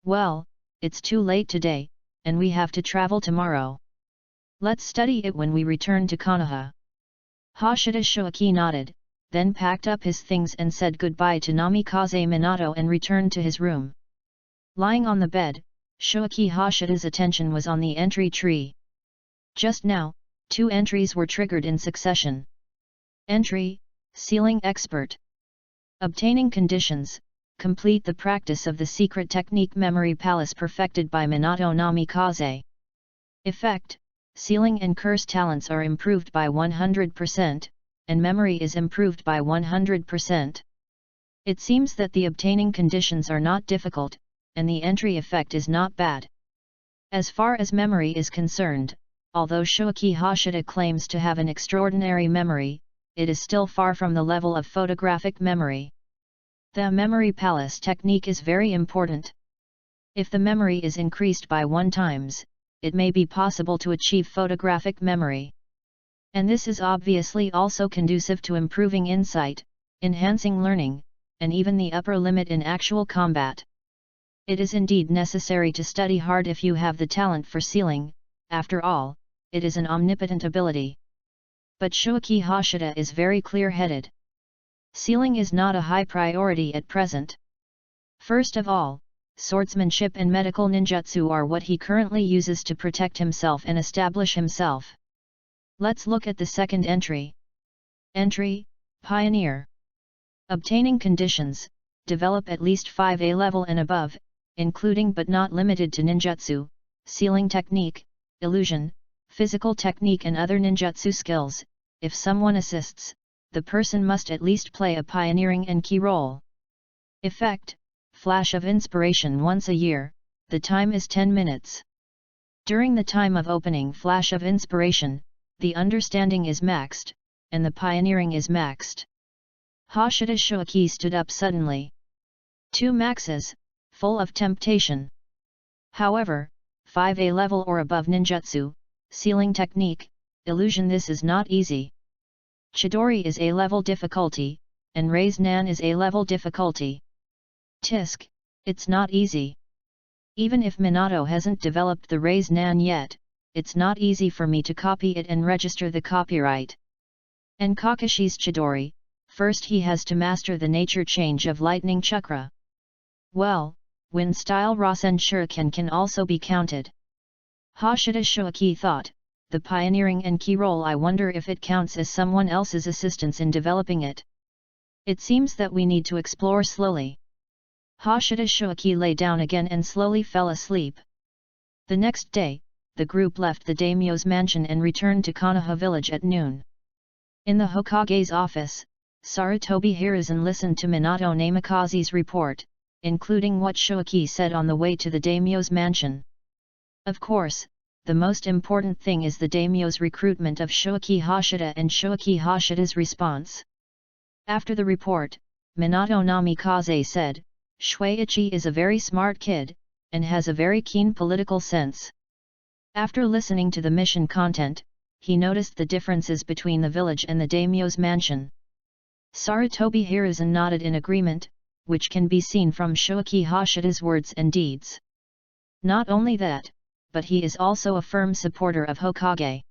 "Well, it's too late today, and we have to travel tomorrow. Let's study it when we return to Konoha." Hashida Shuaki nodded, then packed up his things and said goodbye to Namikaze Minato and returned to his room. Lying on the bed, Shuaki Hashida's attention was on the entry tree. Just now, 2 entries were triggered in succession. Entry: Sealing Expert. Obtaining conditions: complete the practice of the secret technique Memory Palace perfected by Minato Namikaze. Effect: Sealing and curse talents are improved by 100%, and memory is improved by 100%. It seems that the obtaining conditions are not difficult, and the entry effect is not bad. As far as memory is concerned, although Shuaki Hashida claims to have an extraordinary memory, it is still far from the level of photographic memory. The Memory Palace technique is very important. If the memory is increased by 1 times, it may be possible to achieve photographic memory. And this is obviously also conducive to improving insight, enhancing learning, and even the upper limit in actual combat. It is indeed necessary to study hard if you have the talent for sealing. After all, it is an omnipotent ability. But Shuaki Hashida is very clear-headed. Sealing is not a high priority at present. First of all, swordsmanship and medical ninjutsu are what he currently uses to protect himself and establish himself. Let's look at the second entry. Entry: Pioneer. Obtaining conditions: develop at least 5A level and above, including but not limited to ninjutsu, sealing technique, illusion, physical technique and other ninjutsu skills. If someone assists, the person must at least play a pioneering and key role. Effect: Flash of inspiration once a year, the time is 10 minutes. During the time of opening flash of inspiration, the understanding is maxed, and the pioneering is maxed. Hashida Shuaki stood up suddenly. 2 maxes, full of temptation. However, 5A level or above ninjutsu, sealing technique, illusion, this is not easy. Chidori is A level difficulty, and Raise Nan is A level difficulty. Tisk, it's not easy. Even if Minato hasn't developed the Raise Nan yet, it's not easy for me to copy it and register the copyright. And Kakashi's Chidori, first he has to master the nature change of lightning chakra. Well, wind style Rasen Shuriken can also be counted. Hashida Shuaki thought, the pioneering and key role, I wonder if it counts as someone else's assistance in developing it. It seems that we need to explore slowly. Hashida Shuaki lay down again and slowly fell asleep. The next day, the group left the daimyo's mansion and returned to Konoha village at noon. In the Hokage's office, Sarutobi Hiruzen listened to Minato Namikaze's report, including what Shuaki said on the way to the daimyo's mansion. Of course, the most important thing is the daimyo's recruitment of Shuaki Hashida and Shuaki Hashida's response. After the report, Minato Namikaze said, "Shuichi is a very smart kid, and has a very keen political sense." After listening to the mission content, he noticed the differences between the village and the daimyo's mansion. Sarutobi Hiruzen nodded in agreement, which can be seen from Shuaki Hashida's words and deeds. Not only that, but he is also a firm supporter of Hokage.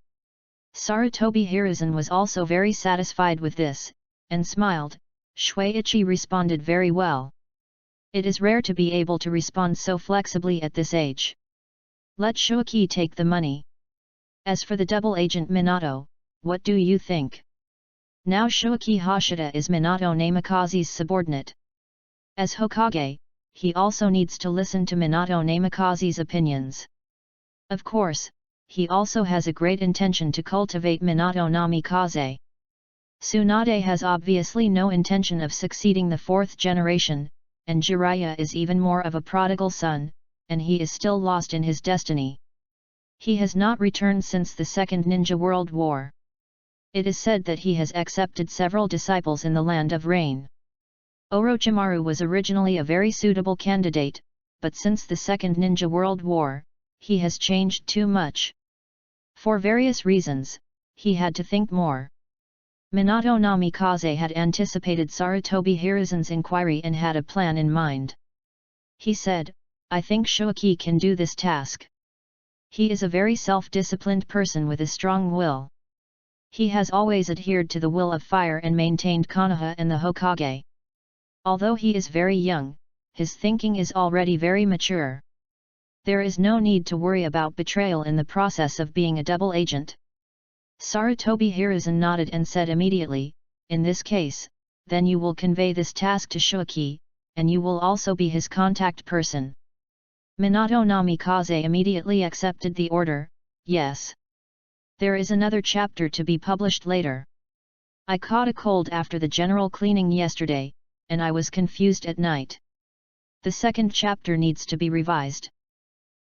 Sarutobi Hiruzen was also very satisfied with this, and smiled. Shuichi responded very well. It is rare to be able to respond so flexibly at this age. Let Shuichi take the money. As for the double agent Minato, what do you think? Now Shuichi Hashida is Minato Namikaze's subordinate. As Hokage, he also needs to listen to Minato Namikaze's opinions. Of course, he also has a great intention to cultivate Minato Namikaze. Tsunade has obviously no intention of succeeding the fourth generation, and Jiraiya is even more of a prodigal son, and he is still lost in his destiny. He has not returned since the Second Ninja World War. It is said that he has accepted several disciples in the Land of Rain. Orochimaru was originally a very suitable candidate, but since the Second Ninja World War, he has changed too much. For various reasons, he had to think more. Minato Namikaze had anticipated Sarutobi Hiruzen's inquiry and had a plan in mind. He said, I think Shuichi can do this task. He is a very self-disciplined person with a strong will. He has always adhered to the will of fire and maintained Konoha and the Hokage. Although he is very young, his thinking is already very mature. There is no need to worry about betrayal in the process of being a double agent. Sarutobi Hiruzen nodded and said immediately, in this case, then you will convey this task to Shuichi, and you will also be his contact person. Minato Namikaze immediately accepted the order, yes. There is another chapter to be published later. I caught a cold after the general cleaning yesterday, and I was confused at night. The second chapter needs to be revised.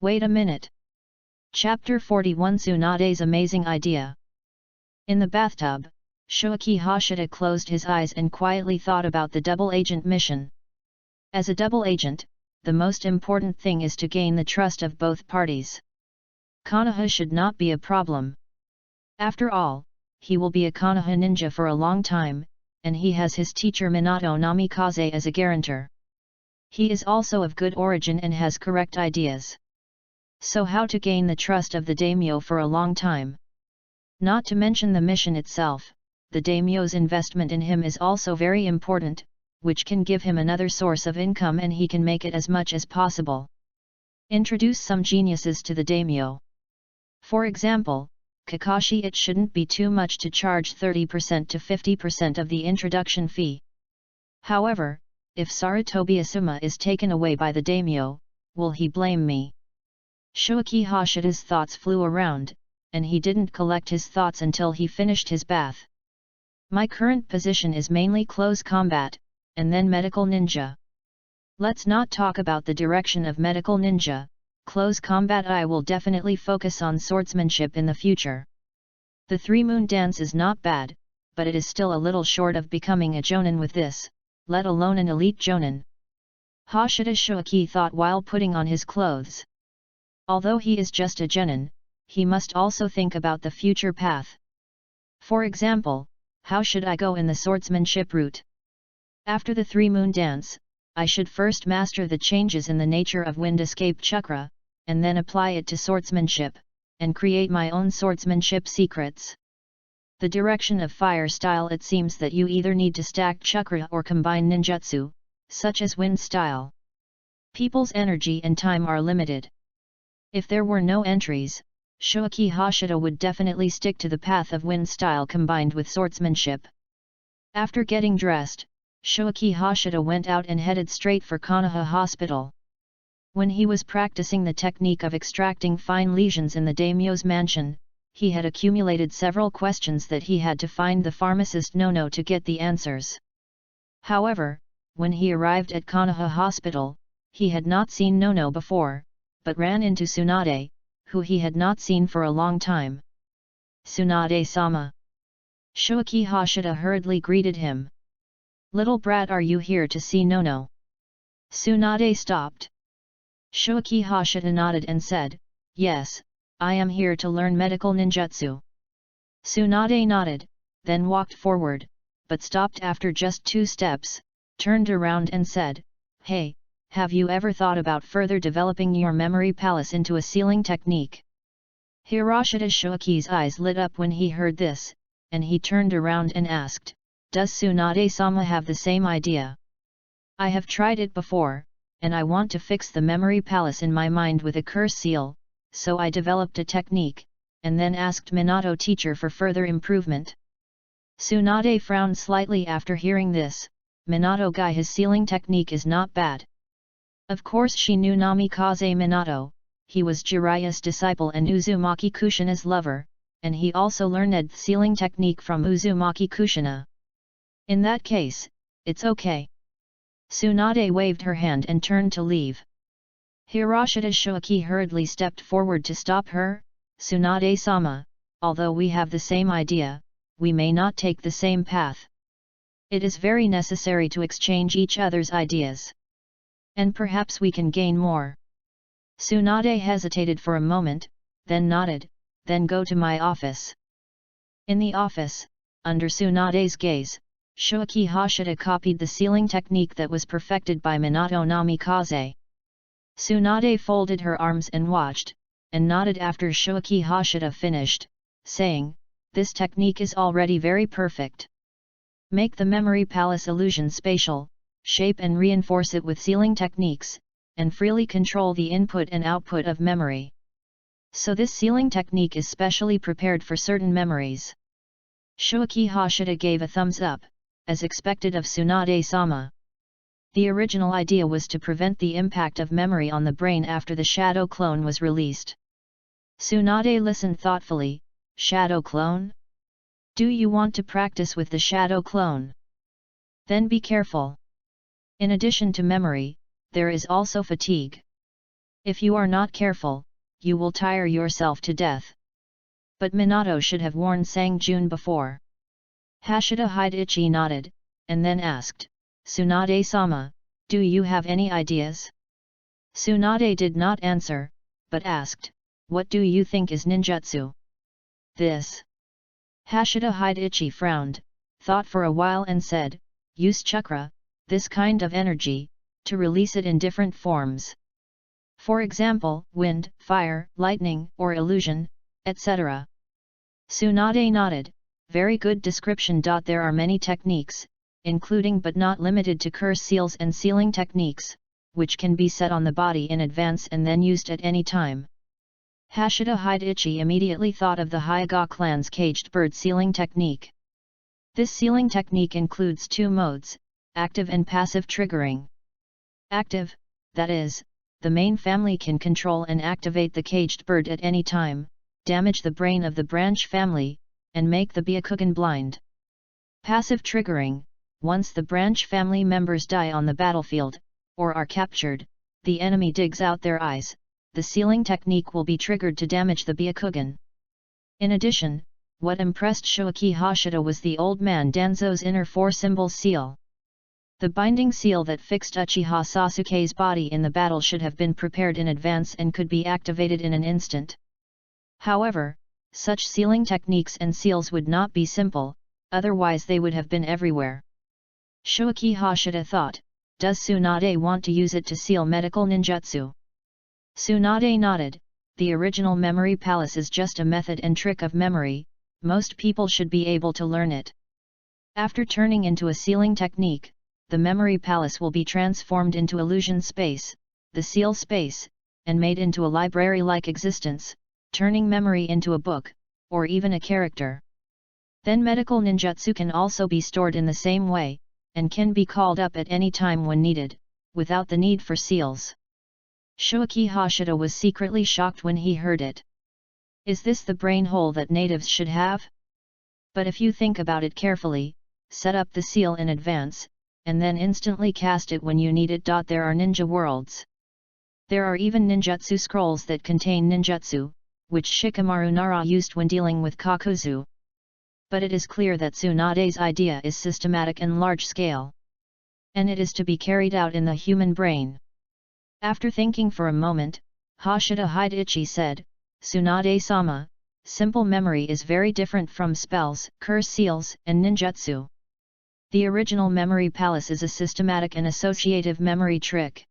Wait a minute. Chapter 41 Tsunade's Amazing Idea. In the bathtub, Shuichi Hashida closed his eyes and quietly thought about the double agent mission. As a double agent, the most important thing is to gain the trust of both parties. Konoha should not be a problem. After all, he will be a Konoha ninja for a long time, and he has his teacher Minato Namikaze as a guarantor. He is also of good origin and has correct ideas. So how to gain the trust of the daimyo for a long time? Not to mention the mission itself, the daimyo's investment in him is also very important, which can give him another source of income and he can make it as much as possible. Introduce some geniuses to the daimyo. For example, Kakashi, it shouldn't be too much to charge 30% to 50% of the introduction fee. However, if Sarutobi Asuma is taken away by the daimyo, will he blame me? Shuichi Hashida's thoughts flew around, and he didn't collect his thoughts until he finished his bath. My current position is mainly close combat, and then medical ninja. Let's not talk about the direction of medical ninja. Close combat I will definitely focus on swordsmanship in the future. The three-moon dance is not bad, but it is still a little short of becoming a jonin with this, let alone an elite jonin. Hashida Shuichi thought while putting on his clothes. Although he is just a genin, he must also think about the future path. For example, how should I go in the swordsmanship route? After the three-moon dance, I should first master the changes in the nature of wind escape chakra, and then apply it to swordsmanship, and create my own swordsmanship secrets. The direction of fire style, it seems that you either need to stack chakra or combine ninjutsu, such as wind style. People's energy and time are limited. If there were no entries, Shuichi Hashida would definitely stick to the path of wind style combined with swordsmanship. After getting dressed, Shuichi Hashida went out and headed straight for Konoha Hospital. When he was practicing the technique of extracting fine lesions in the daimyo's mansion, he had accumulated several questions that he had to find the pharmacist Nono to get the answers. However, when he arrived at Konoha Hospital, he had not seen Nono before, but ran into Tsunade, who he had not seen for a long time. Tsunade-sama. Shuichi Hashida hurriedly greeted him. Little brat, are you here to see Nono? Tsunade stopped. Shuichi Hashida nodded and said, yes, I am here to learn medical ninjutsu. Tsunade nodded, then walked forward, but stopped after just 2 steps, turned around and said, hey, Have you ever thought about further developing your memory palace into a sealing technique? Hiroshita Shoichi's eyes lit up when he heard this, and he turned around and asked, "Does Tsunade-sama have the same idea?" "I have tried it before, and I want to fix the memory palace in my mind with a curse seal, so I developed a technique, and then asked Minato teacher for further improvement." Tsunade frowned slightly after hearing this. Minato gai his sealing technique is not bad. Of course she knew Namikaze Minato, he was Jiraiya's disciple and Uzumaki Kushina's lover, and he also learned the sealing technique from Uzumaki Kushina. In that case, it's okay. Tsunade waved her hand and turned to leave. Hiroshita Shoichi hurriedly stepped forward to stop her. "Tsunade-sama, although we have the same idea, we may not take the same path. It is very necessary to exchange each other's ideas. And perhaps we can gain more." Tsunade hesitated for a moment, then nodded, "Then go to my office." In the office, under Tsunade's gaze, Shoichi Hashida copied the sealing technique that was perfected by Minato Namikaze. Tsunade folded her arms and watched, and nodded after Shoichi Hashida finished, saying, "This technique is already very perfect. Make the memory palace illusion spatial, shape and reinforce it with sealing techniques, and freely control the input and output of memory. So this sealing technique is specially prepared for certain memories." Shoichi Hashida gave a thumbs up, as expected of Tsunade-sama. The original idea was to prevent the impact of memory on the brain after the shadow clone was released. Tsunade listened thoughtfully. "Shadow clone? Do you want to practice with the shadow clone? Then be careful. In addition to memory, there is also fatigue. If you are not careful, you will tire yourself to death." But Minato should have warned Sangjun before. Hashida Hidichi nodded, and then asked, "Tsunade-sama, do you have any ideas?" Tsunade did not answer, but asked, "What do you think is ninjutsu?" "This." Hashida Hidichi frowned, thought for a while and said, "Use chakra, this kind of energy, to release it in different forms. For example, wind, fire, lightning, or illusion, etc." Tsunade nodded, "Very good description. There are many techniques, including but not limited to curse seals and sealing techniques, which can be set on the body in advance and then used at any time." Hashida Hidichi immediately thought of the Hyuga clan's caged bird sealing technique. This sealing technique includes two modes, active and passive triggering. Active, that is, the main family can control and activate the caged bird at any time, damage the brain of the branch family, and make the Byakugan blind. Passive triggering, once the branch family members die on the battlefield, or are captured, the enemy digs out their eyes, the sealing technique will be triggered to damage the Byakugan. In addition, what impressed Shoichi Hashida was the old man Danzo's inner four-symbol seal. The binding seal that fixed Uchiha Sasuke's body in the battle should have been prepared in advance and could be activated in an instant. However, such sealing techniques and seals would not be simple, otherwise they would have been everywhere. Shoichi Hashida thought, "Does Tsunade want to use it to seal medical ninjutsu?" Tsunade nodded, "The original memory palace is just a method and trick of memory, most people should be able to learn it. After turning into a sealing technique, the memory palace will be transformed into illusion space, the seal space, and made into a library-like existence, turning memory into a book, or even a character. Then medical ninjutsu can also be stored in the same way, and can be called up at any time when needed, without the need for seals." Shoichi Hashida was secretly shocked when he heard it. Is this the brain hole that natives should have? But if you think about it carefully, set up the seal in advance, and then instantly cast it when you need it. There are ninja worlds. There are even ninjutsu scrolls that contain ninjutsu, which Shikamaru Nara used when dealing with Kakuzu. But it is clear that Tsunade's idea is systematic and large-scale. And it is to be carried out in the human brain. After thinking for a moment, Hashida Hidichi said, "Tsunade-sama, simple memory is very different from spells, curse seals, and ninjutsu. The original memory palace is a systematic and associative memory trick.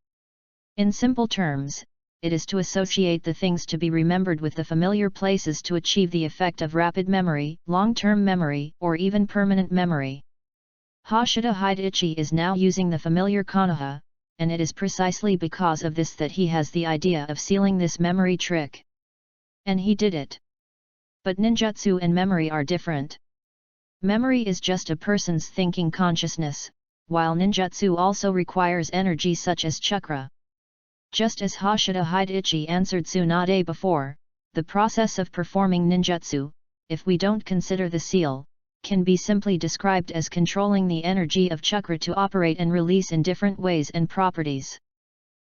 In simple terms, it is to associate the things to be remembered with the familiar places to achieve the effect of rapid memory, long-term memory, or even permanent memory. Hoshida Heidichi is now using the familiar Konoha, and it is precisely because of this that he has the idea of sealing this memory trick. And he did it. But ninjutsu and memory are different. Memory is just a person's thinking consciousness, while ninjutsu also requires energy such as chakra. Just as Hoshida Heidichi answered Tsunade before, the process of performing ninjutsu, if we don't consider the seal, can be simply described as controlling the energy of chakra to operate and release in different ways and properties.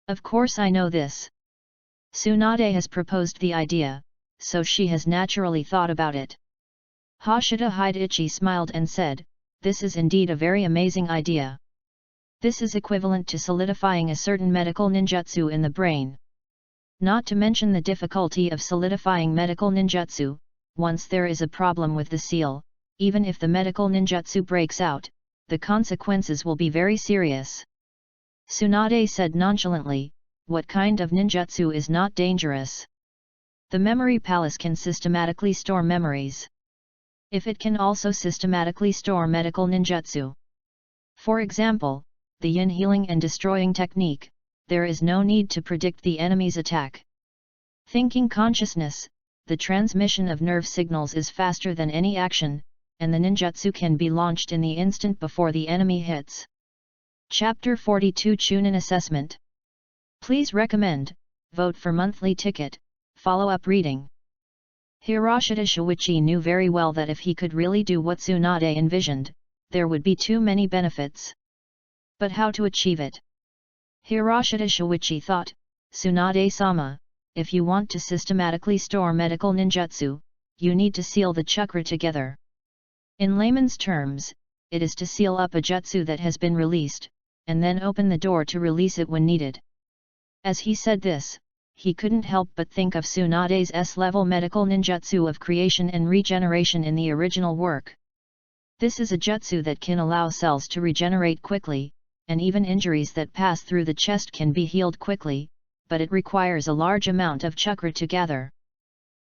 Of course I know this. Tsunade has proposed the idea, so she has naturally thought about it. Hoshida Heidichi smiled and said, "This is indeed a very amazing idea. This is equivalent to solidifying a certain medical ninjutsu in the brain. Not to mention the difficulty of solidifying medical ninjutsu, once there is a problem with the seal, even if the medical ninjutsu breaks out, the consequences will be very serious." Tsunade said nonchalantly, "What kind of ninjutsu is not dangerous? The memory palace can systematically store memories. If it can also systematically store medical ninjutsu. For example, the yin healing and destroying technique, there is no need to predict the enemy's attack. Thinking consciousness, the transmission of nerve signals is faster than any action, and the ninjutsu can be launched in the instant before the enemy hits." Chapter 42 Chunin Assessment. Please recommend, vote for monthly ticket, follow-up reading. Hiroshita Shuichi knew very well that if he could really do what Tsunade envisioned, there would be too many benefits. But how to achieve it? Hiroshita Shuichi thought, "Tsunade-sama, if you want to systematically store medical ninjutsu, you need to seal the chakra together. In layman's terms, it is to seal up a jutsu that has been released, and then open the door to release it when needed." As he said this, he couldn't help but think of Tsunade's S-level medical ninjutsu of creation and regeneration in the original work. This is a jutsu that can allow cells to regenerate quickly, and even injuries that pass through the chest can be healed quickly, but it requires a large amount of chakra to gather.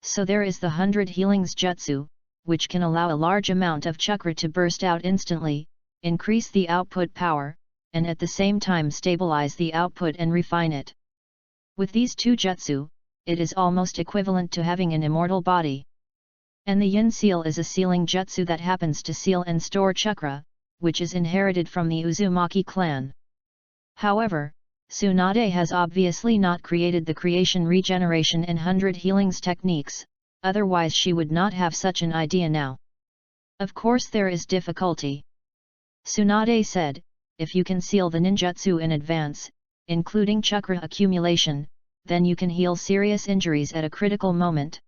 So there is the 100 Healings Jutsu, which can allow a large amount of chakra to burst out instantly, increase the output power, and at the same time stabilize the output and refine it. With these two jutsu, it is almost equivalent to having an immortal body. And the Yin Seal is a sealing jutsu that happens to seal and store chakra, which is inherited from the Uzumaki clan. However, Tsunade has obviously not created the creation, regeneration and 100 healings techniques, otherwise she would not have such an idea now. Of course there is difficulty. Tsunade said, "If you can seal the ninjutsu in advance, including chakra accumulation, then you can heal serious injuries at a critical moment.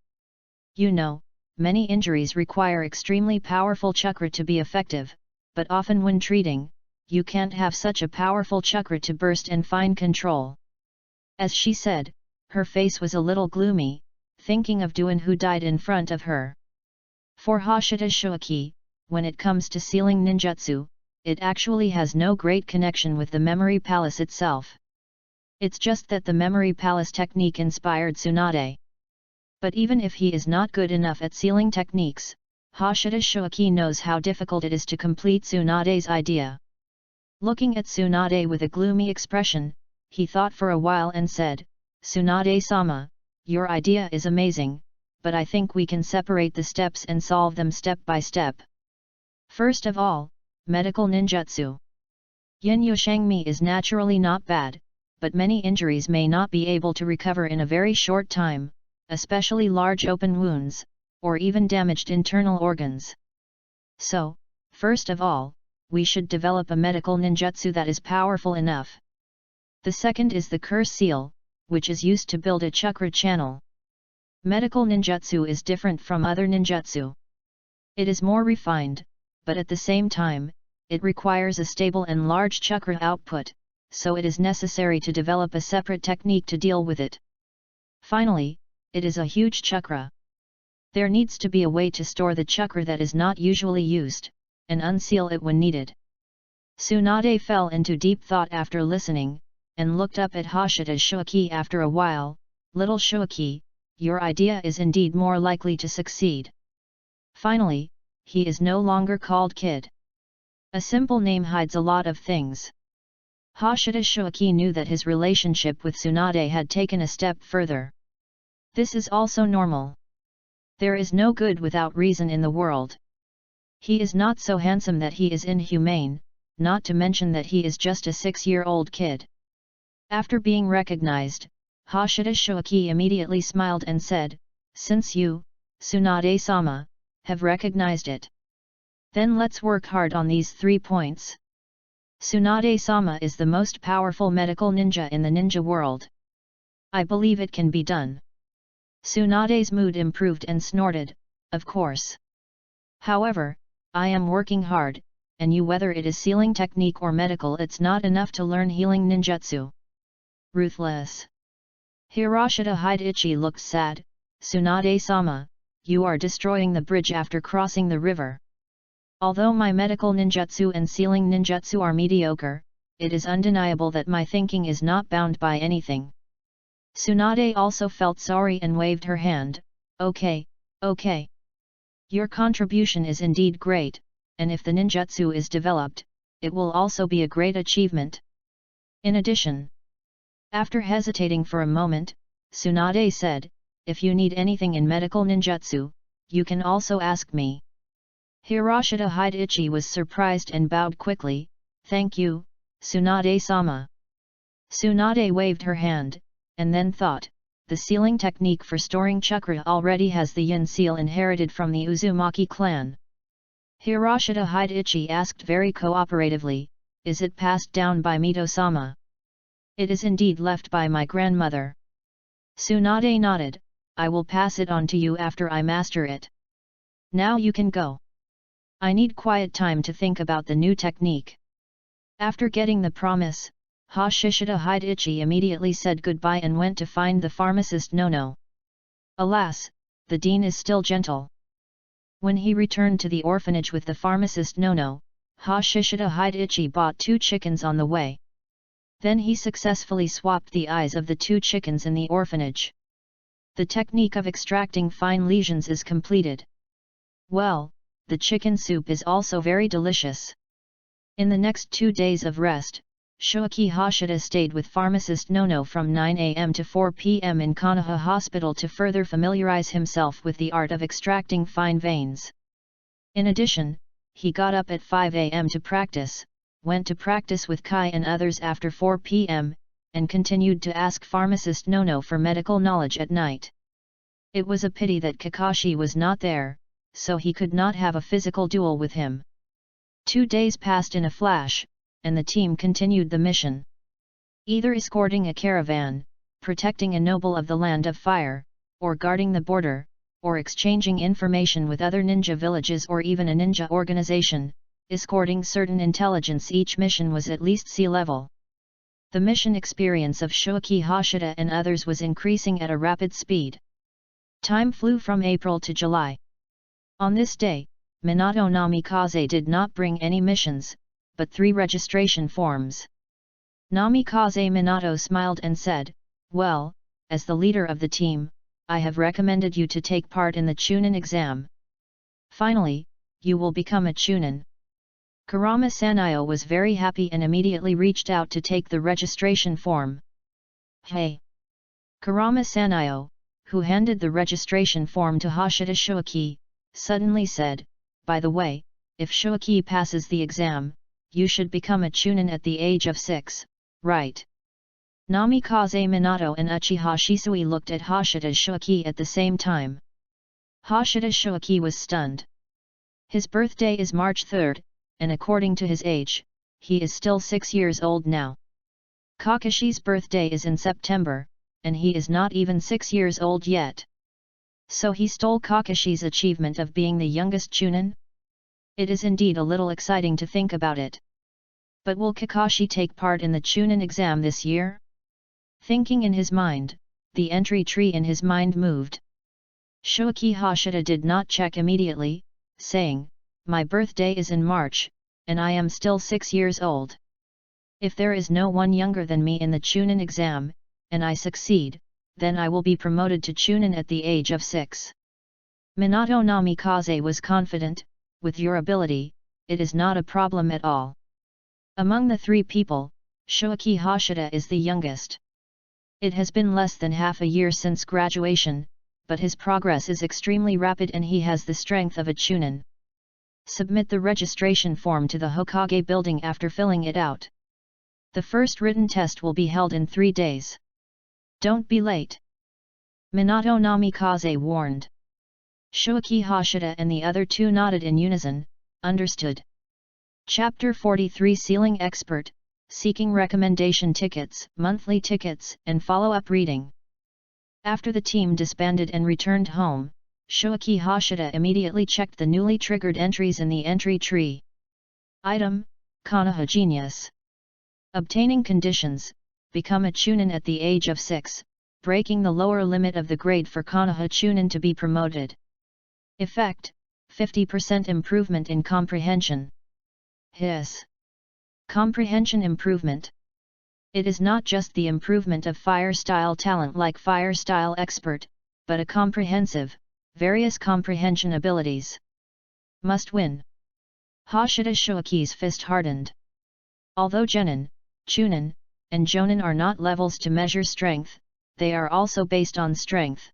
You know, many injuries require extremely powerful chakra to be effective, but often when treating, you can't have such a powerful chakra to burst and find control." As she said, her face was a little gloomy, thinking of Duan who died in front of her. For Hoshida Shuichi, when it comes to sealing ninjutsu, it actually has no great connection with the memory palace itself. It's just that the memory palace technique inspired Tsunade. But even if he is not good enough at sealing techniques, Hoshida Shuichi knows how difficult it is to complete Tsunade's idea. Looking at Tsunade with a gloomy expression, he thought for a while and said, "Tsunade-sama, your idea is amazing, but I think we can separate the steps and solve them step by step. First of all, medical ninjutsu. Yin Yushangmi is naturally not bad, but many injuries may not be able to recover in a very short time, especially large open wounds, or even damaged internal organs. So, first of all, we should develop a medical ninjutsu that is powerful enough. The second is the curse seal, which is used to build a chakra channel. Medical ninjutsu is different from other ninjutsu. It is more refined, but at the same time, it requires a stable and large chakra output, so it is necessary to develop a separate technique to deal with it. Finally, it is a huge chakra. There needs to be a way to store the chakra that is not usually used, and unseal it when needed." Tsunade fell into deep thought after listening, and looked up at Hashida Shuaki after a while. Little Shuaki, your idea is indeed more likely to succeed. Finally, he is no longer called Kid. A simple name hides a lot of things. Hashida Shuaki knew that his relationship with Tsunade had taken a step further. This is also normal. There is no good without reason in the world. He is not so handsome that he is inhumane, not to mention that he is just a 6-year-old kid. After being recognized, Hashida Shuaki immediately smiled and said, "Since you, Tsunade-sama, have recognized it, then let's work hard on these 3 points. Tsunade-sama is the most powerful medical ninja in the ninja world. I believe it can be done." Tsunade's mood improved and snorted, "Of course. However, I am working hard, and you, whether it is sealing technique or medical, it's not enough to learn healing ninjutsu." Ruthless. Hiroshita Hidechi looked sad. "Tsunade-sama, you are destroying the bridge after crossing the river. Although my medical ninjutsu and sealing ninjutsu are mediocre, it is undeniable that my thinking is not bound by anything." Tsunade also felt sorry and waved her hand. Okay. Your contribution is indeed great, and if the ninjutsu is developed, it will also be a great achievement. In addition, after hesitating for a moment, Tsunade said, "If you need anything in medical ninjutsu, you can also ask me." Hiroshita Hidechi was surprised and bowed quickly. "Thank you, Tsunade-sama." Tsunade waved her hand, and then thought, the sealing technique for storing chakra already has the yin seal inherited from the Uzumaki clan. Hiroshita Hidechi asked very cooperatively, "Is it passed down by Mito-sama?" "It is indeed left by my grandmother." Tsunade nodded, "I will pass it on to you after I master it. Now you can go. I need quiet time to think about the new technique." After getting the promise, Hashishita Hidechi immediately said goodbye and went to find the pharmacist Nono. Alas, the dean is still gentle. When he returned to the orphanage with the pharmacist Nono, Hashishita Hidechi bought 2 chickens on the way. Then he successfully swapped the eyes of the 2 chickens in the orphanage. The technique of extracting fine lesions is completed. Well, the chicken soup is also very delicious. In the next 2 days of rest, Shuaki Hashida stayed with pharmacist Nono from 9 am to 4 pm in Konoha Hospital to further familiarize himself with the art of extracting fine veins. In addition, he got up at 5 am to practice, went to practice with Kai and others after 4 pm, and continued to ask pharmacist Nono for medical knowledge at night. It was a pity that Kakashi was not there, so he could not have a physical duel with him. 2 days passed in a flash, and the team continued the mission. Either escorting a caravan, protecting a noble of the Land of Fire, or guarding the border, or exchanging information with other ninja villages or even a ninja organization, escorting certain intelligence, each mission was at least sea level. The mission experience of Shuaki Hashida and others was increasing at a rapid speed. Time flew from April to July. On this day, Minato Namikaze did not bring any missions, but 3 registration forms. Namikaze Minato smiled and said, "Well, as the leader of the team, I have recommended you to take part in the Chunin exam. Finally, you will become a Chunin." Kurama Sanayo was very happy and immediately reached out to take the registration form. "Hey!" Kurama Sanayo, who handed the registration form to Hashida Shuaki, suddenly said, "By the way, if Shuaki passes the exam, you should become a Chunin at the age of 6, right?" Namikaze Minato and Uchiha Shisui looked at Hashida Shuaki at the same time. Hashida Shuaki was stunned. His birthday is March 3, and according to his age, he is still 6 years old now. Kakashi's birthday is in September, and he is not even 6 years old yet. So he stole Kakashi's achievement of being the youngest Chunin? It is indeed a little exciting to think about it. But will Kakashi take part in the Chunin exam this year? Thinking in his mind, the entry tree in his mind moved. Shuaki Hashida did not check immediately, saying, "My birthday is in March, and I am still 6 years old. If there is no one younger than me in the Chunin exam, and I succeed, then I will be promoted to Chunin at the age of 6. Minato Namikaze was confident, with your ability, it is not a problem at all. Among the 3 people, Shoaki Hashida is the youngest. It has been less than half a year since graduation, but his progress is extremely rapid and he has the strength of a Chunin. Submit the registration form to the Hokage building after filling it out. The first written test will be held in 3 days. Don't be late. Minato Namikaze warned. Shoaki Hashida and the other 2 nodded in unison, understood. Chapter 43 Sealing Expert, Seeking Recommendation Tickets, Monthly Tickets, and Follow-up Reading. After the team disbanded and returned home, Shoaki Hashida immediately checked the newly triggered entries in the entry tree. Item, Konoha Genius. Obtaining conditions, become a Chunin at the age of 6, breaking the lower limit of the grade for Konoha Chunin to be promoted. Effect, 50% improvement in comprehension. His comprehension improvement. It is not just the improvement of fire style talent like fire style expert, but a comprehensive, various comprehension abilities. Must win. Hashida Shoaki's fist hardened. Although Genin, Chunin, and Jonin are not levels to measure strength, they are also based on strength.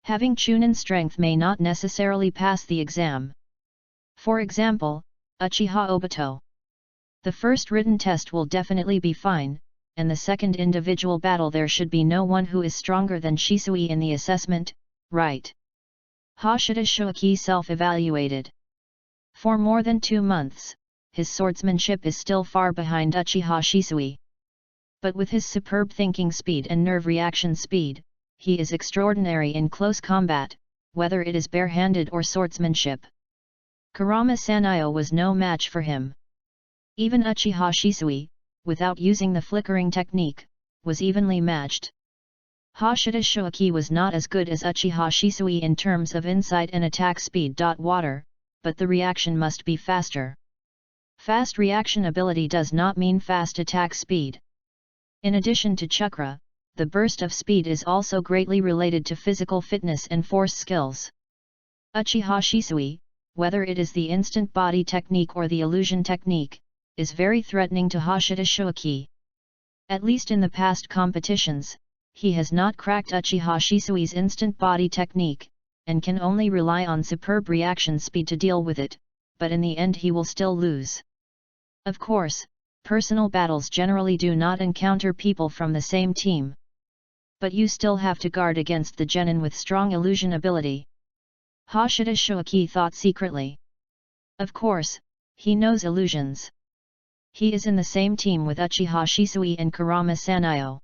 Having Chunin strength may not necessarily pass the exam. For example, Uchiha Obito. The first written test will definitely be fine, and the second individual battle there should be no one who is stronger than Shisui in the assessment, right? Hashida Shoaki self-evaluated. For more than 2 months, his swordsmanship is still far behind Uchiha Shisui. But with his superb thinking speed and nerve reaction speed, he is extraordinary in close combat, whether it is bare-handed or swordsmanship. Kurama Sanyo was no match for him. Even Uchiha Shisui, without using the flickering technique, was evenly matched. Hashida Shoaki was not as good as Uchiha Shisui in terms of insight and attack speed. Water, but the reaction must be faster. Fast reaction ability does not mean fast attack speed. In addition to chakra, the burst of speed is also greatly related to physical fitness and force skills. Uchiha Shisui, whether it is the instant body technique or the illusion technique, is very threatening to Hashida Shoaki. At least in the past competitions, he has not cracked Uchiha Shisui's instant body technique, and can only rely on superb reaction speed to deal with it, but in the end he will still lose. Of course, personal battles generally do not encounter people from the same team. But you still have to guard against the genin with strong illusion ability. Hashida Shoaki thought secretly. Of course, he knows illusions. He is in the same team with Uchiha Shisui and Kurama Sanyo.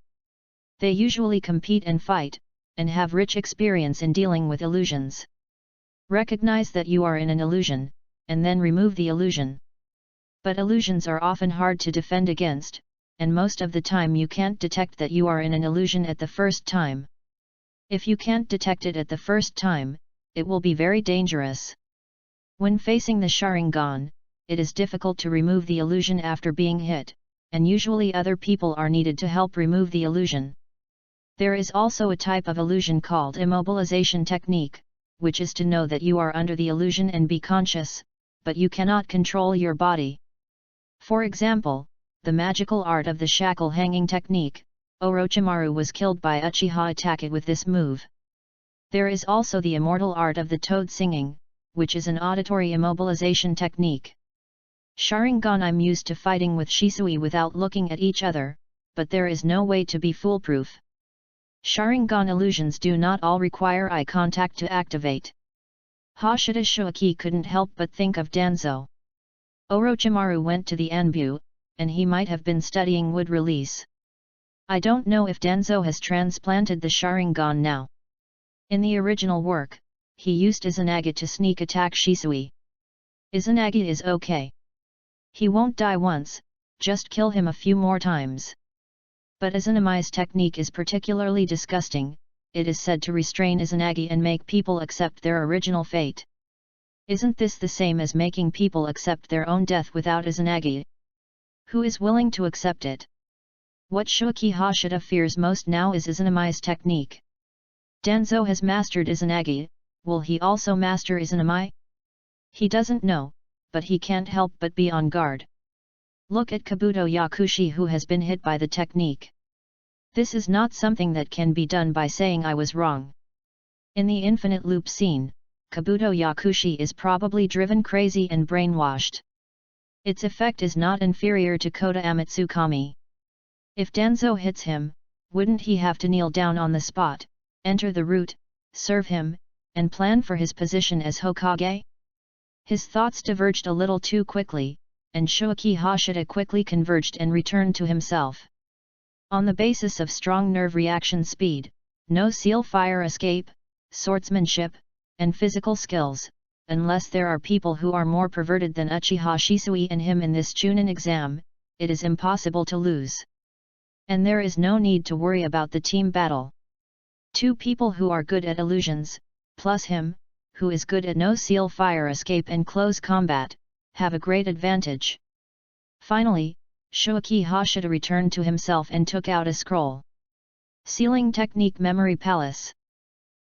They usually compete and fight, and have rich experience in dealing with illusions. Recognize that you are in an illusion, and then remove the illusion. But illusions are often hard to defend against, and most of the time you can't detect that you are in an illusion at the first time. If you can't detect it at the first time, it will be very dangerous. When facing the Sharingan, it is difficult to remove the illusion after being hit, and usually other people are needed to help remove the illusion. There is also a type of illusion called immobilization technique, which is to know that you are under the illusion and be conscious, but you cannot control your body. For example, the magical art of the shackle hanging technique, Orochimaru was killed by Uchiha Itachi with this move. There is also the immortal art of the toad singing, which is an auditory immobilization technique. Sharingan: I'm used to fighting with Shisui without looking at each other, but there is no way to be foolproof. Sharingan illusions do not all require eye contact to activate. Hashida Shoaki couldn't help but think of Danzo. Orochimaru went to the Anbu, and he might have been studying wood release. I don't know if Danzo has transplanted the Sharingan now. In the original work, he used Izanagi to sneak attack Shisui. Izanagi is okay. He won't die once, just kill him a few more times. But Izanami's technique is particularly disgusting. It is said to restrain Izanagi and make people accept their original fate. Isn't this the same as making people accept their own death without Izanagi? Who is willing to accept it? What Shuichi Hashida fears most now is Izanami's technique. Danzo has mastered Izanagi, will he also master Izanami? He doesn't know, but he can't help but be on guard. Look at Kabuto Yakushi, who has been hit by the technique. This is not something that can be done by saying I was wrong. In the infinite loop scene, Kabuto Yakushi is probably driven crazy and brainwashed. Its effect is not inferior to Kota Amatsukami. If Danzo hits him, wouldn't he have to kneel down on the spot, enter the route, serve him, and plan for his position as Hokage? His thoughts diverged a little too quickly, and Shuichi Hashida quickly converged and returned to himself. On the basis of strong nerve reaction speed, no seal fire escape, swordsmanship, and physical skills, unless there are people who are more perverted than Uchiha Shisui and him in this Chunin exam, it is impossible to lose. And there is no need to worry about the team battle. Two people who are good at illusions, plus him, who is good at no seal fire escape and close combat, have a great advantage. Finally, Shuichi Hashida returned to himself and took out a scroll. Sealing Technique Memory Palace.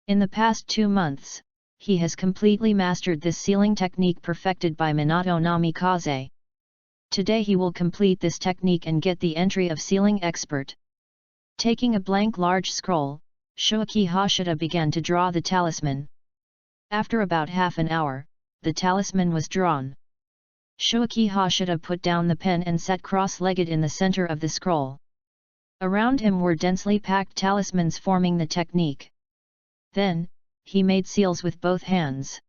In the past 2 months, he has completely mastered this sealing technique perfected by Minato Namikaze. Today he will complete this technique and get the entry of Sealing Expert. Taking a blank large scroll, Shuichi Hashida began to draw the talisman. After about half an hour, the talisman was drawn. Shuichi Hashida put down the pen and sat cross-legged in the center of the scroll. Around him were densely packed talismans forming the technique. Then, he made seals with both hands.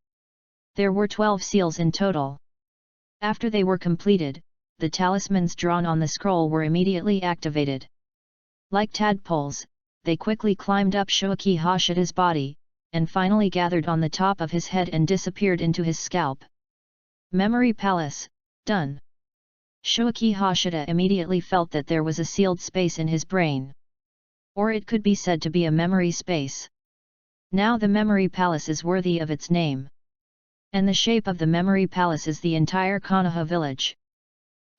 There were 12 seals in total. After they were completed, the talismans drawn on the scroll were immediately activated. Like tadpoles, they quickly climbed up Shuichi Hashida's body, and finally gathered on the top of his head and disappeared into his scalp. Memory Palace, done. Shuichi Hashida immediately felt that there was a sealed space in his brain. Or it could be said to be a memory space. Now the Memory Palace is worthy of its name. And the shape of the Memory Palace is the entire Konoha village.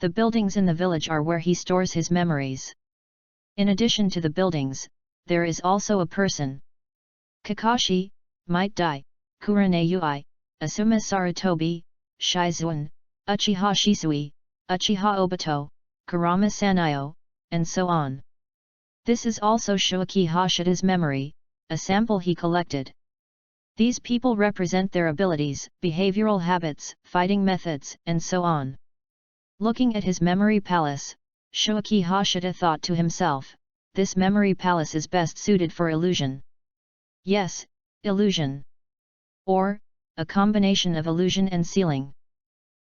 The buildings in the village are where he stores his memories. In addition to the buildings, there is also a person. Kakashi, Might Dai, Kurane Ui, Asuma Sarutobi, Shizuan, Uchiha Shisui, Uchiha Obito, Kurama Sanayo, and so on. This is also Shuichi Hashida's memory, a sample he collected. These people represent their abilities, behavioral habits, fighting methods, and so on. Looking at his memory palace, Shuichi Hashida thought to himself, this memory palace is best suited for illusion. Yes, illusion. Or, a combination of illusion and sealing.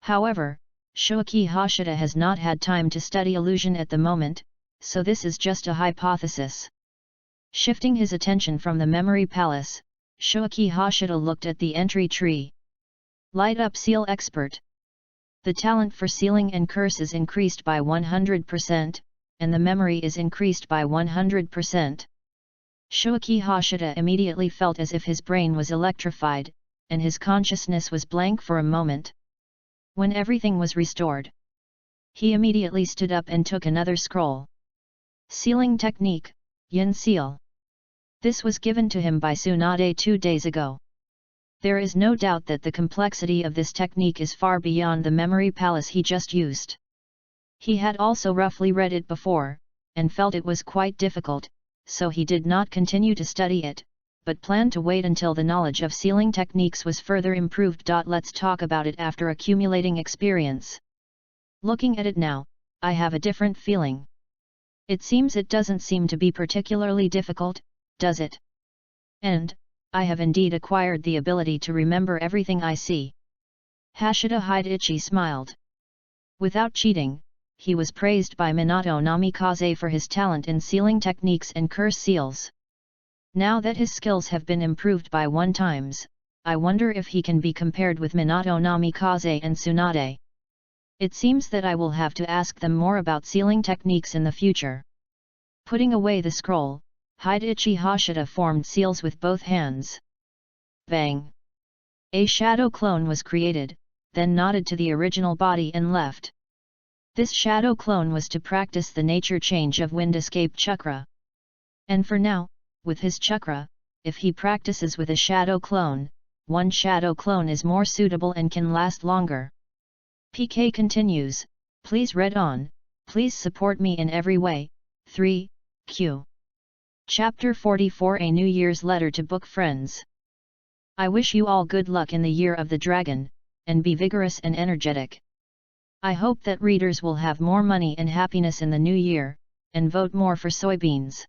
However, Shuichi Hashida has not had time to study illusion at the moment, so this is just a hypothesis. Shifting his attention from the memory palace, Shuichi Hashida looked at the entry tree. Light up Seal Expert. The talent for sealing and curse is increased by 100%, and the memory is increased by 100%. Shuichi Hashida immediately felt as if his brain was electrified, and his consciousness was blank for a moment. When everything was restored, he immediately stood up and took another scroll. Sealing Technique, Yin Seal. This was given to him by Tsunade 2 days ago. There is no doubt that the complexity of this technique is far beyond the memory palace he just used. He had also roughly read it before, and felt it was quite difficult, so he did not continue to study it, but planned to wait until the knowledge of sealing techniques was further improved. Let's talk about it after accumulating experience. Looking at it now, I have a different feeling. It seems it doesn't seem to be particularly difficult, does it? And, I have indeed acquired the ability to remember everything I see. Hashida Hidechi smiled. Without cheating, he was praised by Minato Namikaze for his talent in sealing techniques and curse seals. Now that his skills have been improved by 1 times, I wonder if he can be compared with Minato Namikaze and Tsunade. It seems that I will have to ask them more about sealing techniques in the future. Putting away the scroll, Hidechi Hashida formed seals with both hands. Bang! A shadow clone was created, then nodded to the original body and left. This shadow clone was to practice the nature change of wind escape chakra. And for now, with his chakra, if he practices with a shadow clone, one shadow clone is more suitable and can last longer. PK continues, please read on, please support me in every way. 3. Q. Chapter 44, A New Year's Letter to Book Friends. I wish you all good luck in the Year of the Dragon, and be vigorous and energetic. I hope that readers will have more money and happiness in the new year, and vote more for soybeans.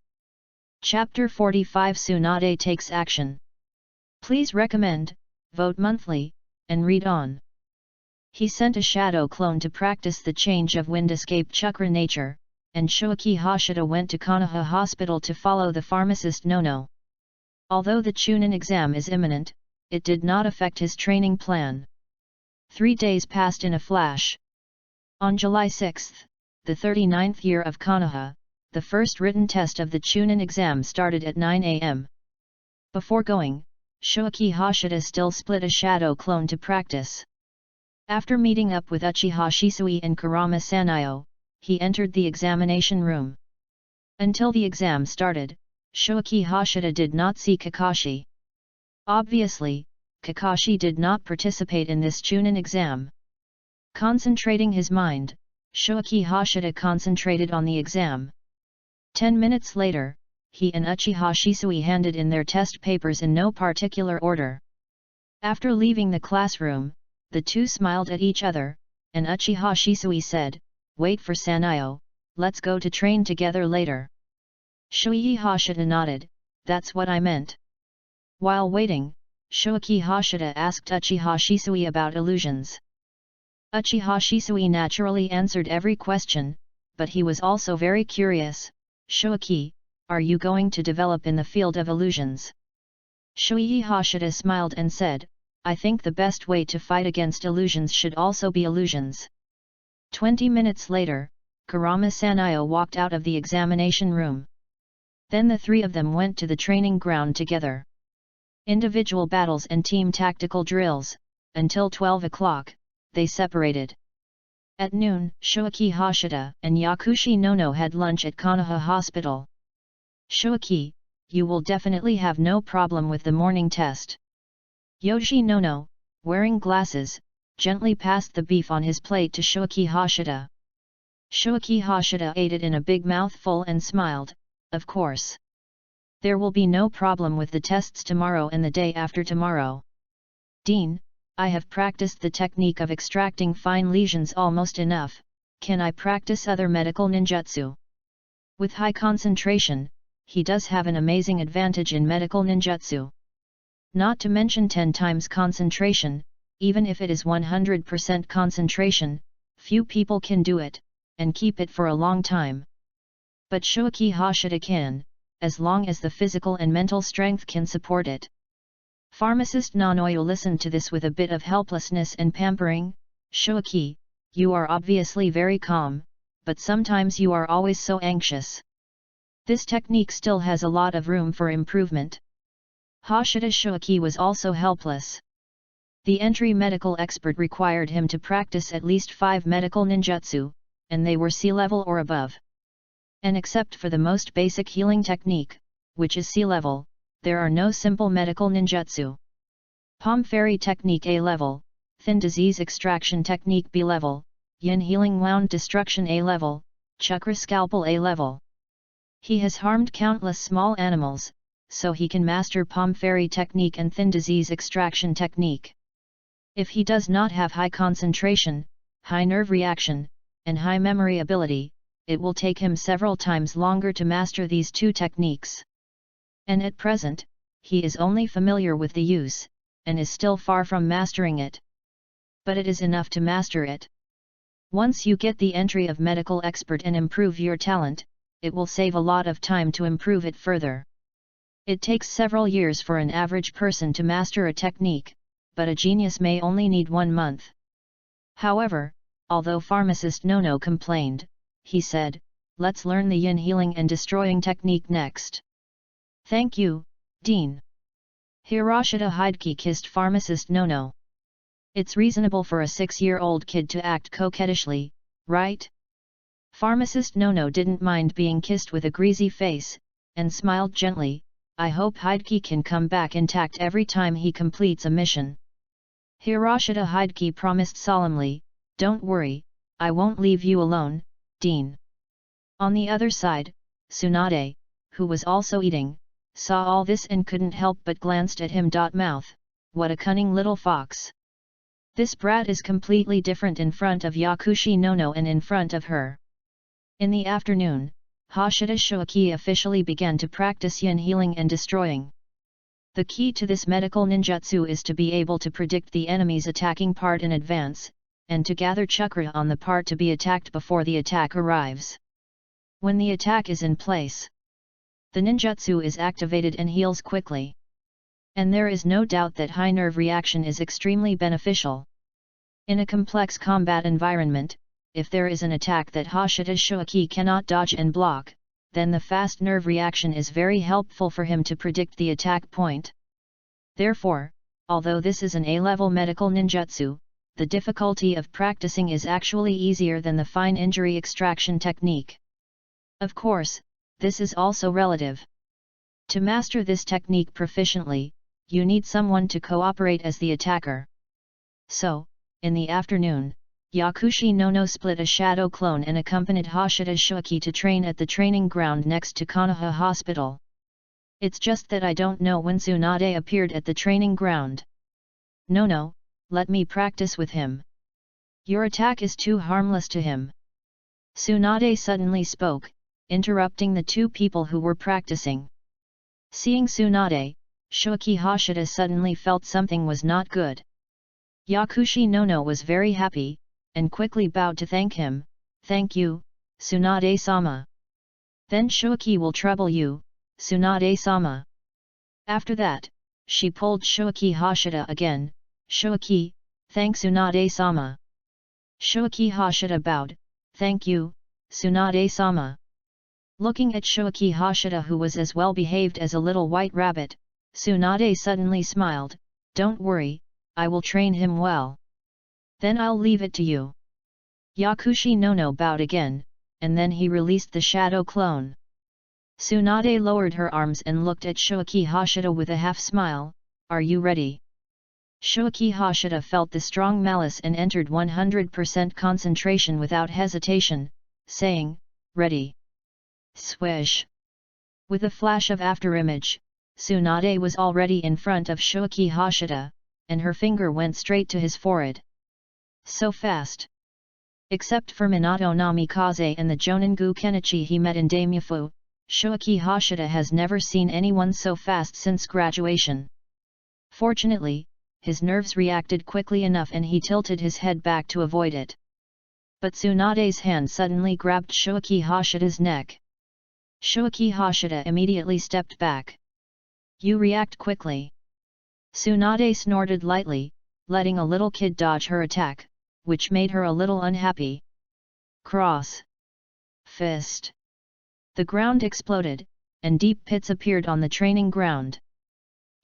Chapter 45, Tsunade takes action. Please recommend, vote monthly, and read on. He sent a shadow clone to practice the change of wind escape chakra nature, and Shoaki Hashida went to Konoha Hospital to follow the pharmacist Nono. Although the Chunin exam is imminent, it did not affect his training plan. 3 days passed in a flash. On July 6, the 39th year of Konoha, the first written test of the Chunin exam started at 9 a.m. Before going, Shoaki Hashida still split a shadow clone to practice. After meeting up with Uchiha Shisui and Kurama Sanayo, he entered the examination room. Until the exam started, Shoaki Hashida did not see Kakashi. Obviously, Kakashi did not participate in this Chunin exam. Concentrating his mind, Shoaki Hashida concentrated on the exam. 10 minutes later, he and Uchiha Shisui handed in their test papers in no particular order. After leaving the classroom, the two smiled at each other, and Uchiha Shisui said, "Wait for Sanayo, let's go to train together later." Shoaki Hashida nodded, "That's what I meant." While waiting, Shoaki Hashida asked Uchiha Shisui about illusions. Uchiha Shisui naturally answered every question, but he was also very curious. "Shoaki, are you going to develop in the field of illusions?" Shoaki Hashida smiled and said, "I think the best way to fight against illusions should also be illusions." 20 minutes later, Kurama Sanayo walked out of the examination room. Then the three of them went to the training ground together. Individual battles and team tactical drills, until 12 o'clock, they separated. At noon, Shoaki Hashida and Yakushi Nono had lunch at Konoha Hospital. "Shoaki, you will definitely have no problem with the morning test." Yoshi Nono, wearing glasses, gently passed the beef on his plate to Shoaki Hashida. Shoaki Hashida ate it in a big mouthful and smiled, "Of course. There will be no problem with the tests tomorrow and the day after tomorrow. Dean, I have practiced the technique of extracting fine lesions almost enough, can I practice other medical ninjutsu?" With high concentration, he does have an amazing advantage in medical ninjutsu. Not to mention 10 times concentration, even if it is 100% concentration, few people can do it, and keep it for a long time. But Shoaki Hashida can, as long as the physical and mental strength can support it. Pharmacist Nanoyo listened to this with a bit of helplessness and pampering. "Shoaki, you are obviously very calm, but sometimes you are always so anxious. This technique still has a lot of room for improvement." Hashida Shoaki was also helpless. The entry medical expert required him to practice at least 5 medical ninjutsu, and they were C-level or above. And except for the most basic healing technique, which is C-level, there are no simple medical ninjutsu. Palm Fairy technique A-level, Thin disease extraction technique B-level, Yin healing wound destruction A-level, Chakra scalpel A-level. He has harmed countless small animals, so he can master Palm Fairy technique and Thin disease extraction technique. If he does not have high concentration, high nerve reaction, and high memory ability, it will take him several times longer to master these two techniques. And at present, he is only familiar with the use, and is still far from mastering it. But it is enough to master it. Once you get the entry of medical expert and improve your talent, it will save a lot of time to improve it further. It takes several years for an average person to master a technique, but a genius may only need 1 month. However, although pharmacist Nono complained, he said, "Let's learn the yin healing and destroying technique next." "Thank you, Dean." Hiroshita Hideki kissed pharmacist Nono. "It's reasonable for a 6-year-old kid to act coquettishly, right?" Pharmacist Nono didn't mind being kissed with a greasy face, and smiled gently, I hope Hideki can come back intact every time he completes a mission. Hiroshita Hideki promised solemnly, don't worry, I won't leave you alone, Dean. On the other side, Tsunade, who was also eating, saw all this and couldn't help but glanced at him. Mouth, what a cunning little fox. This brat is completely different in front of Yakushi Nono and in front of her. In the afternoon, Hashida Shoaki officially began to practice yin healing and destroying. The key to this medical ninjutsu is to be able to predict the enemy's attacking part in advance, and to gather chakra on the part to be attacked before the attack arrives. When the attack is in place, the ninjutsu is activated and heals quickly. And there is no doubt that high nerve reaction is extremely beneficial. In a complex combat environment, if there is an attack that Hashida Shoaki cannot dodge and block, then the fast nerve reaction is very helpful for him to predict the attack point. Therefore, although this is an A-level medical ninjutsu, the difficulty of practicing is actually easier than the fine injury extraction technique. Of course, this is also relative. To master this technique proficiently, you need someone to cooperate as the attacker. So, in the afternoon, Yakushi Nono split a shadow clone and accompanied Hashida Shoaki to train at the training ground next to Konoha Hospital. It's just that I don't know when Tsunade appeared at the training ground. No, let me practice with him. Your attack is too harmless to him. Tsunade suddenly spoke, interrupting the two people who were practicing. Seeing Tsunade, Shoaki Hashida suddenly felt something was not good. Yakushi Nono was very happy, and quickly bowed to thank him. Thank you, Tsunade-sama. Then Shoaki will trouble you, Tsunade-sama. After that, she pulled Shoaki Hashida again. Shoaki, thank Tsunade-sama. Shoaki Hashida bowed, thank you, Tsunade-sama. Looking at Shoaki Hashida, who was as well behaved as a little white rabbit, Tsunade suddenly smiled, don't worry, I will train him well. Then I'll leave it to you. Yakushi Nono bowed again, and then he released the shadow clone. Tsunade lowered her arms and looked at Shoaki Hashida with a half smile, are you ready? Shoaki Hashida felt the strong malice and entered 100% concentration without hesitation, saying, ready. Swish. With a flash of afterimage, Tsunade was already in front of Shoaki Hashida, and her finger went straight to his forehead. So fast. Except for Minato Namikaze and the Joningu Kenichi he met in Daimyofu, Shoaki Hashida has never seen anyone so fast since graduation. Fortunately, his nerves reacted quickly enough and he tilted his head back to avoid it. But Tsunade's hand suddenly grabbed Shoaki Hashida's neck. Shoaki Hashida immediately stepped back. You react quickly. Tsunade snorted lightly, letting a little kid dodge her attack, which made her a little unhappy. Cross. Fist. The ground exploded, and deep pits appeared on the training ground.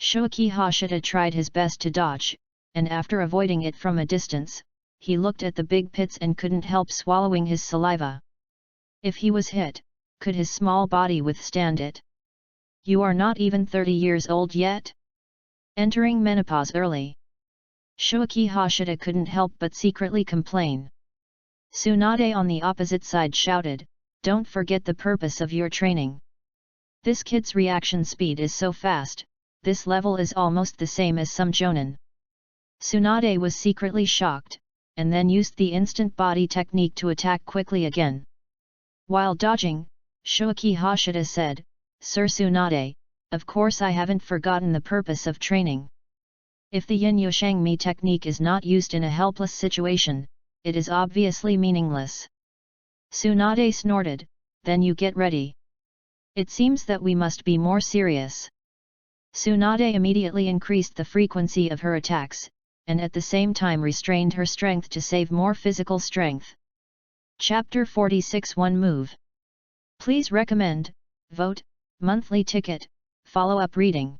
Shoaki Hashida tried his best to dodge, and after avoiding it from a distance, he looked at the big pits and couldn't help swallowing his saliva. If he was hit, could his small body withstand it? You are not even 30 years old yet? Entering menopause early. Shoaki Hashida couldn't help but secretly complain. Tsunade on the opposite side shouted, don't forget the purpose of your training. This kid's reaction speed is so fast, this level is almost the same as some jonin. Tsunade was secretly shocked, and then used the instant body technique to attack quickly again. While dodging, Shoaki Hashida said, Sir Tsunade, of course I haven't forgotten the purpose of training. If the yin yoshangmi technique is not used in a helpless situation, it is obviously meaningless. Tsunade snorted, then you get ready. It seems that we must be more serious. Tsunade immediately increased the frequency of her attacks, and at the same time restrained her strength to save more physical strength. Chapter 46 One Move. Please recommend, vote, monthly ticket, follow-up reading.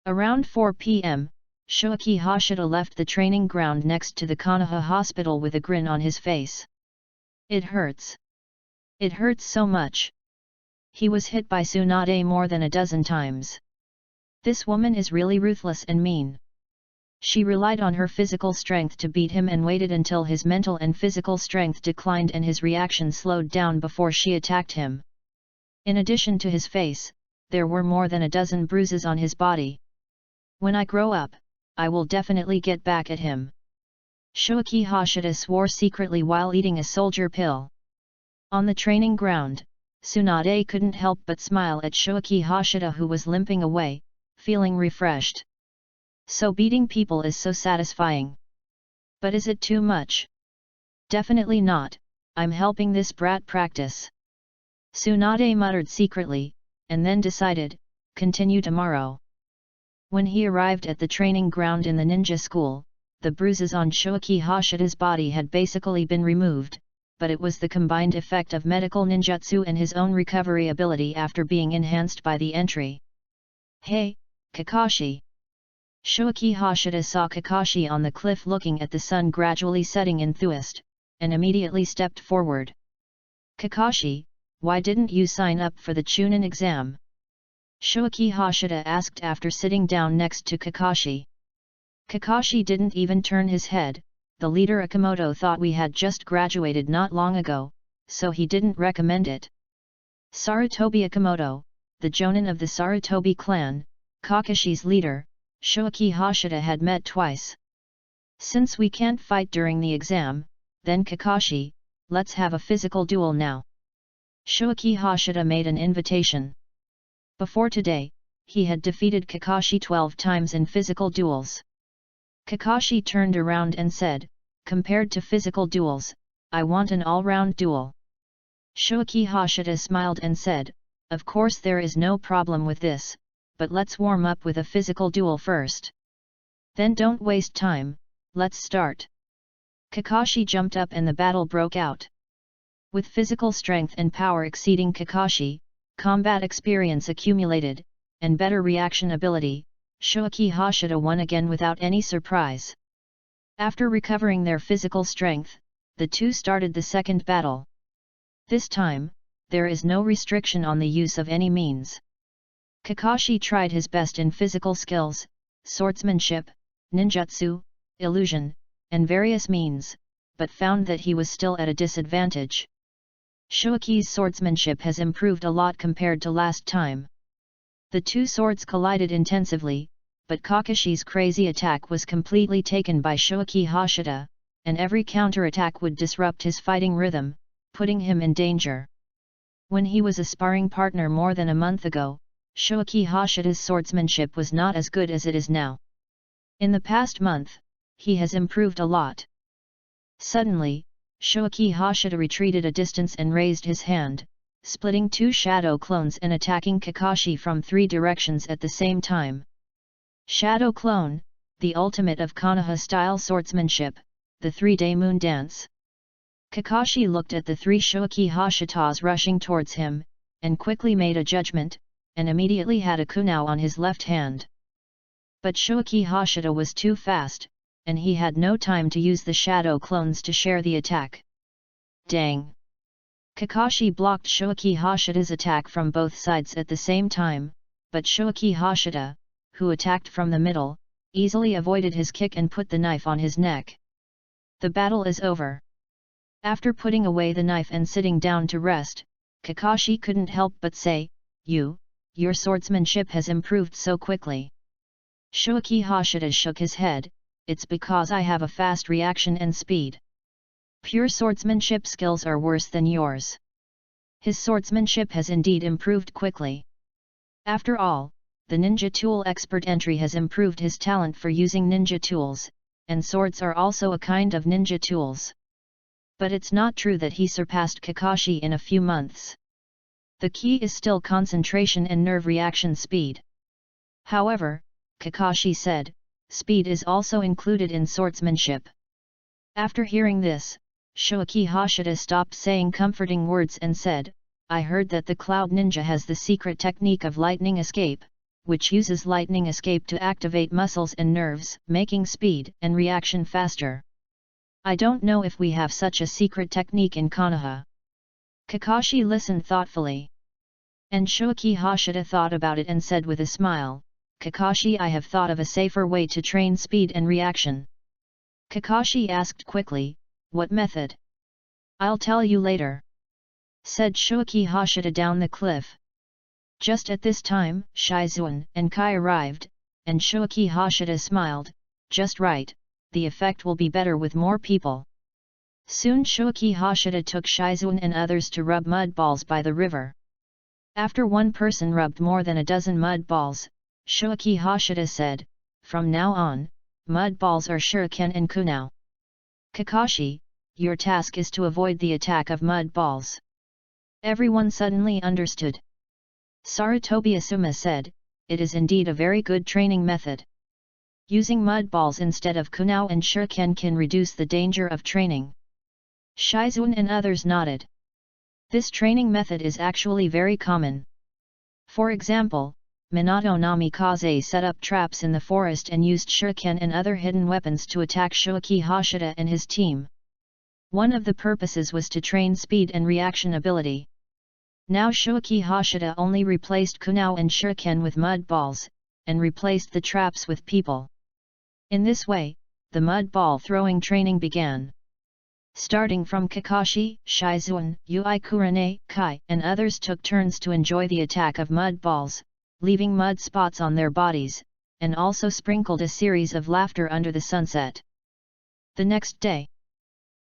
Around 4 p.m., Shoaki Hashida left the training ground next to the Konoha hospital with a grin on his face. It hurts. It hurts so much. He was hit by Tsunade more than a dozen times. This woman is really ruthless and mean. She relied on her physical strength to beat him and waited until his mental and physical strength declined and his reaction slowed down before she attacked him. In addition to his face, there were more than a dozen bruises on his body. When I grow up, I will definitely get back at him. Shoaki Hashida swore secretly while eating a soldier pill. On the training ground, Tsunade couldn't help but smile at Shoaki Hashida, who was limping away, feeling refreshed. So beating people is so satisfying. But is it too much? Definitely not, I'm helping this brat practice. Tsunade muttered secretly, and then decided, continue tomorrow. When he arrived at the training ground in the ninja school, the bruises on Shoaki Hashida's body had basically been removed, but it was the combined effect of medical ninjutsu and his own recovery ability after being enhanced by the entry. Hey, Kakashi! Shoaki Hashida saw Kakashi on the cliff looking at the sun gradually setting enthused, and immediately stepped forward. Kakashi, why didn't you sign up for the Chunin exam? Shoaki Hashida asked after sitting down next to Kakashi. Kakashi didn't even turn his head. The leader Akamoto thought we had just graduated not long ago, so he didn't recommend it. Sarutobi Akamoto, the jonin of the Sarutobi clan, Kakashi's leader, Shoaki Hashida had met twice. Since we can't fight during the exam, then Kakashi, let's have a physical duel now. Shoaki Hashida made an invitation. Before today, he had defeated Kakashi 12 times in physical duels. Kakashi turned around and said, compared to physical duels, I want an all-round duel. Shoaki Hashida smiled and said, of course there is no problem with this, but let's warm up with a physical duel first. Then don't waste time, let's start. Kakashi jumped up and the battle broke out. With physical strength and power exceeding Kakashi, combat experience accumulated, and better reaction ability, Shoaki Hashida won again without any surprise. After recovering their physical strength, the two started the second battle. This time, there is no restriction on the use of any means. Kakashi tried his best in physical skills, swordsmanship, ninjutsu, illusion, and various means, but found that he was still at a disadvantage. Shoaki's swordsmanship has improved a lot compared to last time. The two swords collided intensively, but Kakashi's crazy attack was completely taken by Shoaki Hashida, and every counterattack would disrupt his fighting rhythm, putting him in danger. When he was a sparring partner more than a month ago, Shoaki Hashida's swordsmanship was not as good as it is now. In the past month, he has improved a lot. Suddenly, Shoaki Hashida retreated a distance and raised his hand, splitting two shadow clones and attacking Kakashi from 3 directions at the same time. Shadow Clone, the ultimate of Konoha-style swordsmanship, the 3-day moon dance. Kakashi looked at the 3 Shoaki Hashitas rushing towards him, and quickly made a judgment, and immediately had a kunao on his left hand. But Shoaki Hashida was too fast, and he had no time to use the shadow clones to share the attack. Dang! Kakashi blocked Shoaki Hashida's attack from both sides at the same time, but Shoaki Hashida, who attacked from the middle, easily avoided his kick and put the knife on his neck. The battle is over. After putting away the knife and sitting down to rest, Kakashi couldn't help but say, your swordsmanship has improved so quickly. Shoaki Hashida shook his head, it's because I have a fast reaction and speed. Pure swordsmanship skills are worse than yours. His swordsmanship has indeed improved quickly. After all, the ninja tool expert entry has improved his talent for using ninja tools, and swords are also a kind of ninja tools. But it's not true that he surpassed Kakashi in a few months. The key is still concentration and nerve reaction speed. However, Kakashi said, speed is also included in swordsmanship. After hearing this, Shoaki Hashida stopped saying comforting words and said, I heard that the Cloud Ninja has the secret technique of lightning escape, which uses lightning escape to activate muscles and nerves, making speed and reaction faster. I don't know if we have such a secret technique in Konoha. Kakashi listened thoughtfully. And Shoki Hashida thought about it and said with a smile, Kakashi, I have thought of a safer way to train speed and reaction. Kakashi asked quickly, what method? I'll tell you later, said Shoki Hashida down the cliff. Just at this time, Shizuan and Kai arrived, and Shoki Hashida smiled, just right, the effect will be better with more people. Soon Shoki Hashida took Shizuan and others to rub mud balls by the river. After one person rubbed more than a dozen mud balls, Shoki Hashida said, from now on, mud balls are shuriken and kunao. Kakashi, your task is to avoid the attack of mud balls. Everyone suddenly understood. Sarutobi Asuma said, it is indeed a very good training method. Using mud balls instead of kunao and shuriken can reduce the danger of training. Shizuan and others nodded. This training method is actually very common. For example, Minato Namikaze set up traps in the forest and used shuriken and other hidden weapons to attack Shoki Hashida and his team. One of the purposes was to train speed and reaction ability. Now Shoki Hashida only replaced kunao and shuriken with mud balls, and replaced the traps with people. In this way, the mud ball throwing training began. Starting from Kakashi, Shizuan, Ui Kurane, Kai, and others took turns to enjoy the attack of mud balls, leaving mud spots on their bodies, and also sprinkled a series of laughter under the sunset. The next day,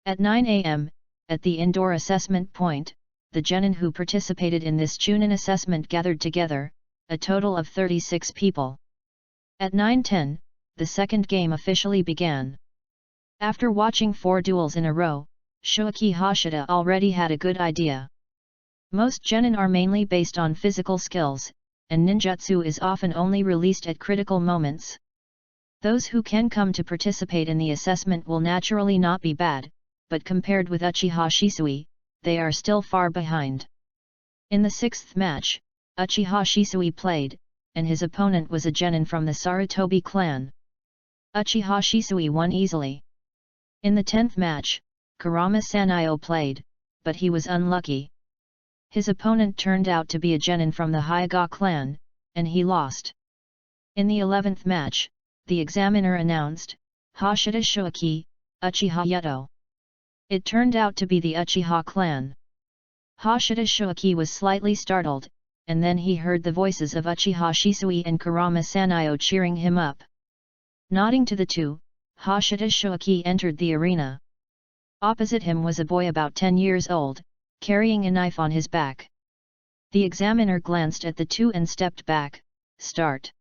at 9 a.m., at the indoor assessment point, the genin who participated in this Chunin assessment gathered together, a total of 36 people. At 9:10, the second game officially began. After watching 4 duels in a row, Shoki Hashida already had a good idea. Most genin are mainly based on physical skills, and ninjutsu is often only released at critical moments. Those who can come to participate in the assessment will naturally not be bad, but compared with Uchiha Shisui, they are still far behind. In the 6th match, Uchiha Shisui played, and his opponent was a genin from the Sarutobi clan. Uchiha Shisui won easily. In the 10th match, Kurama Sanyo played, but he was unlucky. His opponent turned out to be a genin from the Hyuga clan, and he lost. In the 11th match, the examiner announced, Hashida Shoki, Uchiha Yuto. It turned out to be the Uchiha clan. Hashida Shoki was slightly startled, and then he heard the voices of Uchiha Shisui and Kurama Sanyo cheering him up. Nodding to the two, Hashida Shoki entered the arena. Opposite him was a boy about 10 years old, carrying a knife on his back. The examiner glanced at the two and stepped back. Start.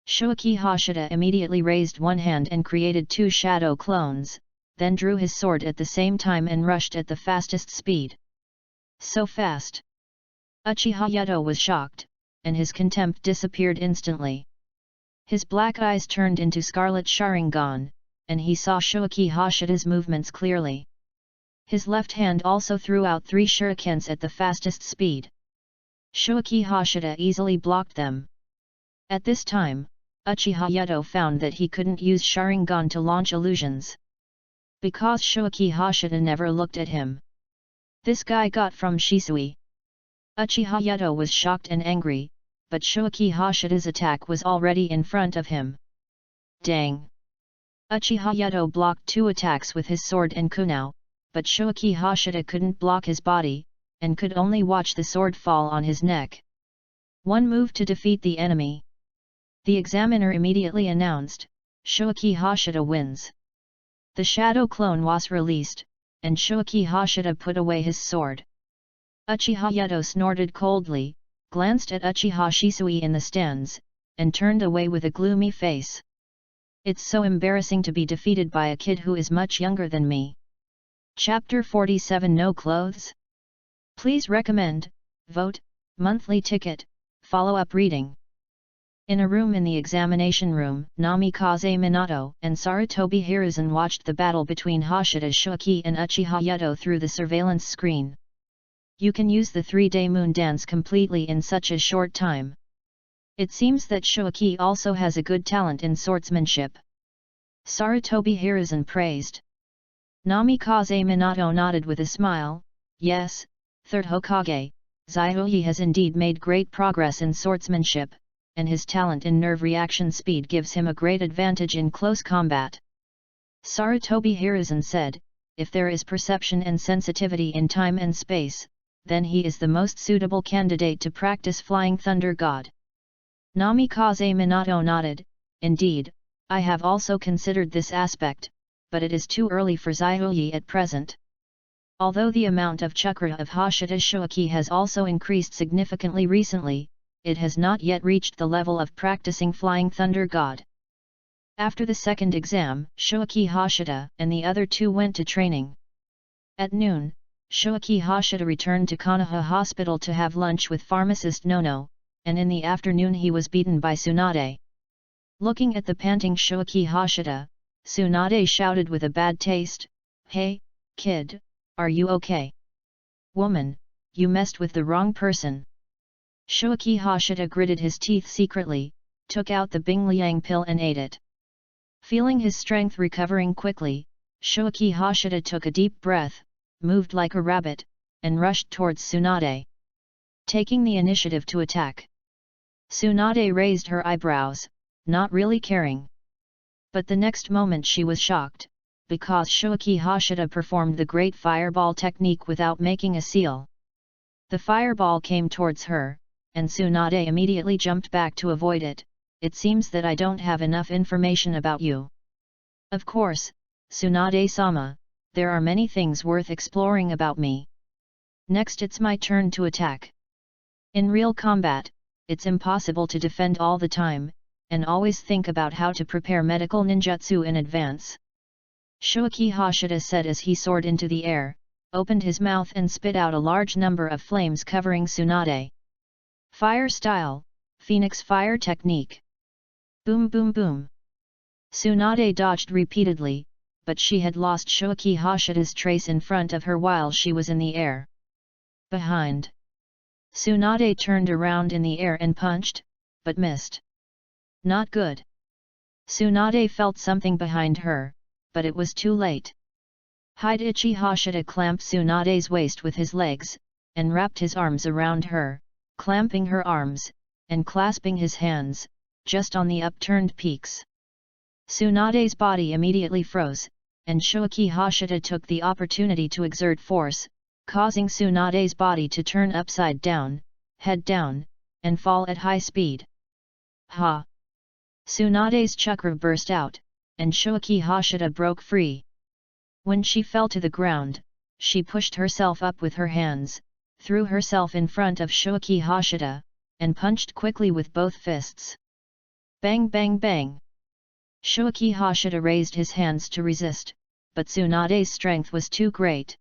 Shoki Hashida immediately raised one hand and created 2 shadow clones, then drew his sword at the same time and rushed at the fastest speed. So fast! Uchiha Yuto was shocked, and his contempt disappeared instantly. His black eyes turned into scarlet Sharingan, and he saw Shoki Hashida's movements clearly. His left hand also threw out 3 shurikens at the fastest speed. Shoki Hashida easily blocked them. At this time, Uchiha Yuto found that he couldn't use Sharingan to launch illusions. Because Shoki Hashida never looked at him. This guy got from Shisui. Uchiha Yuto was shocked and angry, but Shoki Hashida's attack was already in front of him. Dang! Uchiha Yuto blocked 2 attacks with his sword and kunao, but Shoki Hashida couldn't block his body, and could only watch the sword fall on his neck. One move to defeat the enemy. The examiner immediately announced, Shoki Hashida wins. The shadow clone was released, and Shoki Hashida put away his sword. Uchiha Yuto snorted coldly, glanced at Uchiha Shisui in the stands, and turned away with a gloomy face. It's so embarrassing to be defeated by a kid who is much younger than me. Chapter 47 No Clothes? Please recommend, vote, monthly ticket, follow-up reading. In a room in the examination room, Namikaze Minato and Sarutobi Hiruzen watched the battle between Hashida Shoki and Uchiha Yuto through the surveillance screen. You can use the 3-day moon dance completely in such a short time. It seems that Shoki also has a good talent in swordsmanship. Sarutobi Hiruzen praised. Namikaze Minato nodded with a smile, yes, 3rd Hokage, Zyuyi has indeed made great progress in swordsmanship, and his talent in nerve reaction speed gives him a great advantage in close combat. Sarutobi Hiruzen said, if there is perception and sensitivity in time and space, then he is the most suitable candidate to practice Flying Thunder God. Namikaze Minato nodded, indeed, I have also considered this aspect, but it is too early for Zyuyi at present. Although the amount of chakra of Hashida Shoaki has also increased significantly recently, it has not yet reached the level of practicing Flying Thunder God. After the second exam, Shoaki Hashida and the other two went to training. At noon, Shoaki Hashida returned to Konoha Hospital to have lunch with pharmacist Nono, and in the afternoon he was beaten by Tsunade. Looking at the panting Shoaki Hashida, Tsunade shouted with a bad taste, "Hey, kid, are you okay? Woman, you messed with the wrong person." Shoaki Hashida gritted his teeth secretly, took out the Bingliang pill and ate it. Feeling his strength recovering quickly, Shoaki Hashida took a deep breath, moved like a rabbit, and rushed towards Tsunade, taking the initiative to attack. Tsunade raised her eyebrows, not really caring. But the next moment she was shocked, because Shoaki Hashida performed the great fireball technique without making a seal. The fireball came towards her, and Tsunade immediately jumped back to avoid it. It seems that I don't have enough information about you. Of course, Tsunade-sama, there are many things worth exploring about me. Next it's my turn to attack. In real combat, it's impossible to defend all the time, and always think about how to prepare medical ninjutsu in advance. Shoaki Hashida said as he soared into the air, opened his mouth and spit out a large number of flames covering Tsunade. Fire style, Phoenix fire technique. Boom boom boom. Tsunade dodged repeatedly, but she had lost Shoaki Hashida's trace in front of her while she was in the air. Behind. Tsunade turned around in the air and punched, but missed. Not good. Tsunade felt something behind her, but it was too late. Hidechi Hashida clamped Tsunade's waist with his legs, and wrapped his arms around her, clamping her arms, and clasping his hands, just on the upturned peaks. Tsunade's body immediately froze, and Shoaki Hashida took the opportunity to exert force, causing Tsunade's body to turn upside down, head down, and fall at high speed. Ha! Tsunade's chakra burst out, and Shoaki Hashida broke free. When she fell to the ground, she pushed herself up with her hands, threw herself in front of Shoaki Hashida, and punched quickly with both fists. Bang bang bang! Shoaki Hashida raised his hands to resist, but Tsunade's strength was too great.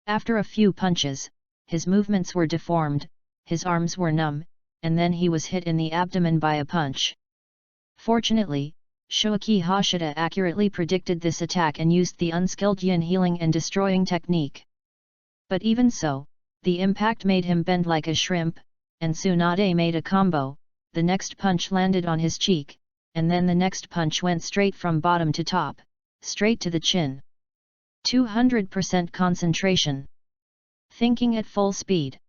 After a few punches, his movements were deformed, his arms were numb, and then he was hit in the abdomen by a punch. Fortunately, Shoaki Hashida accurately predicted this attack and used the unskilled yin healing and destroying technique. But even so, the impact made him bend like a shrimp, and Tsunade made a combo. The next punch landed on his cheek, and then the next punch went straight from bottom to top, straight to the chin. 200% concentration. Thinking at full speed.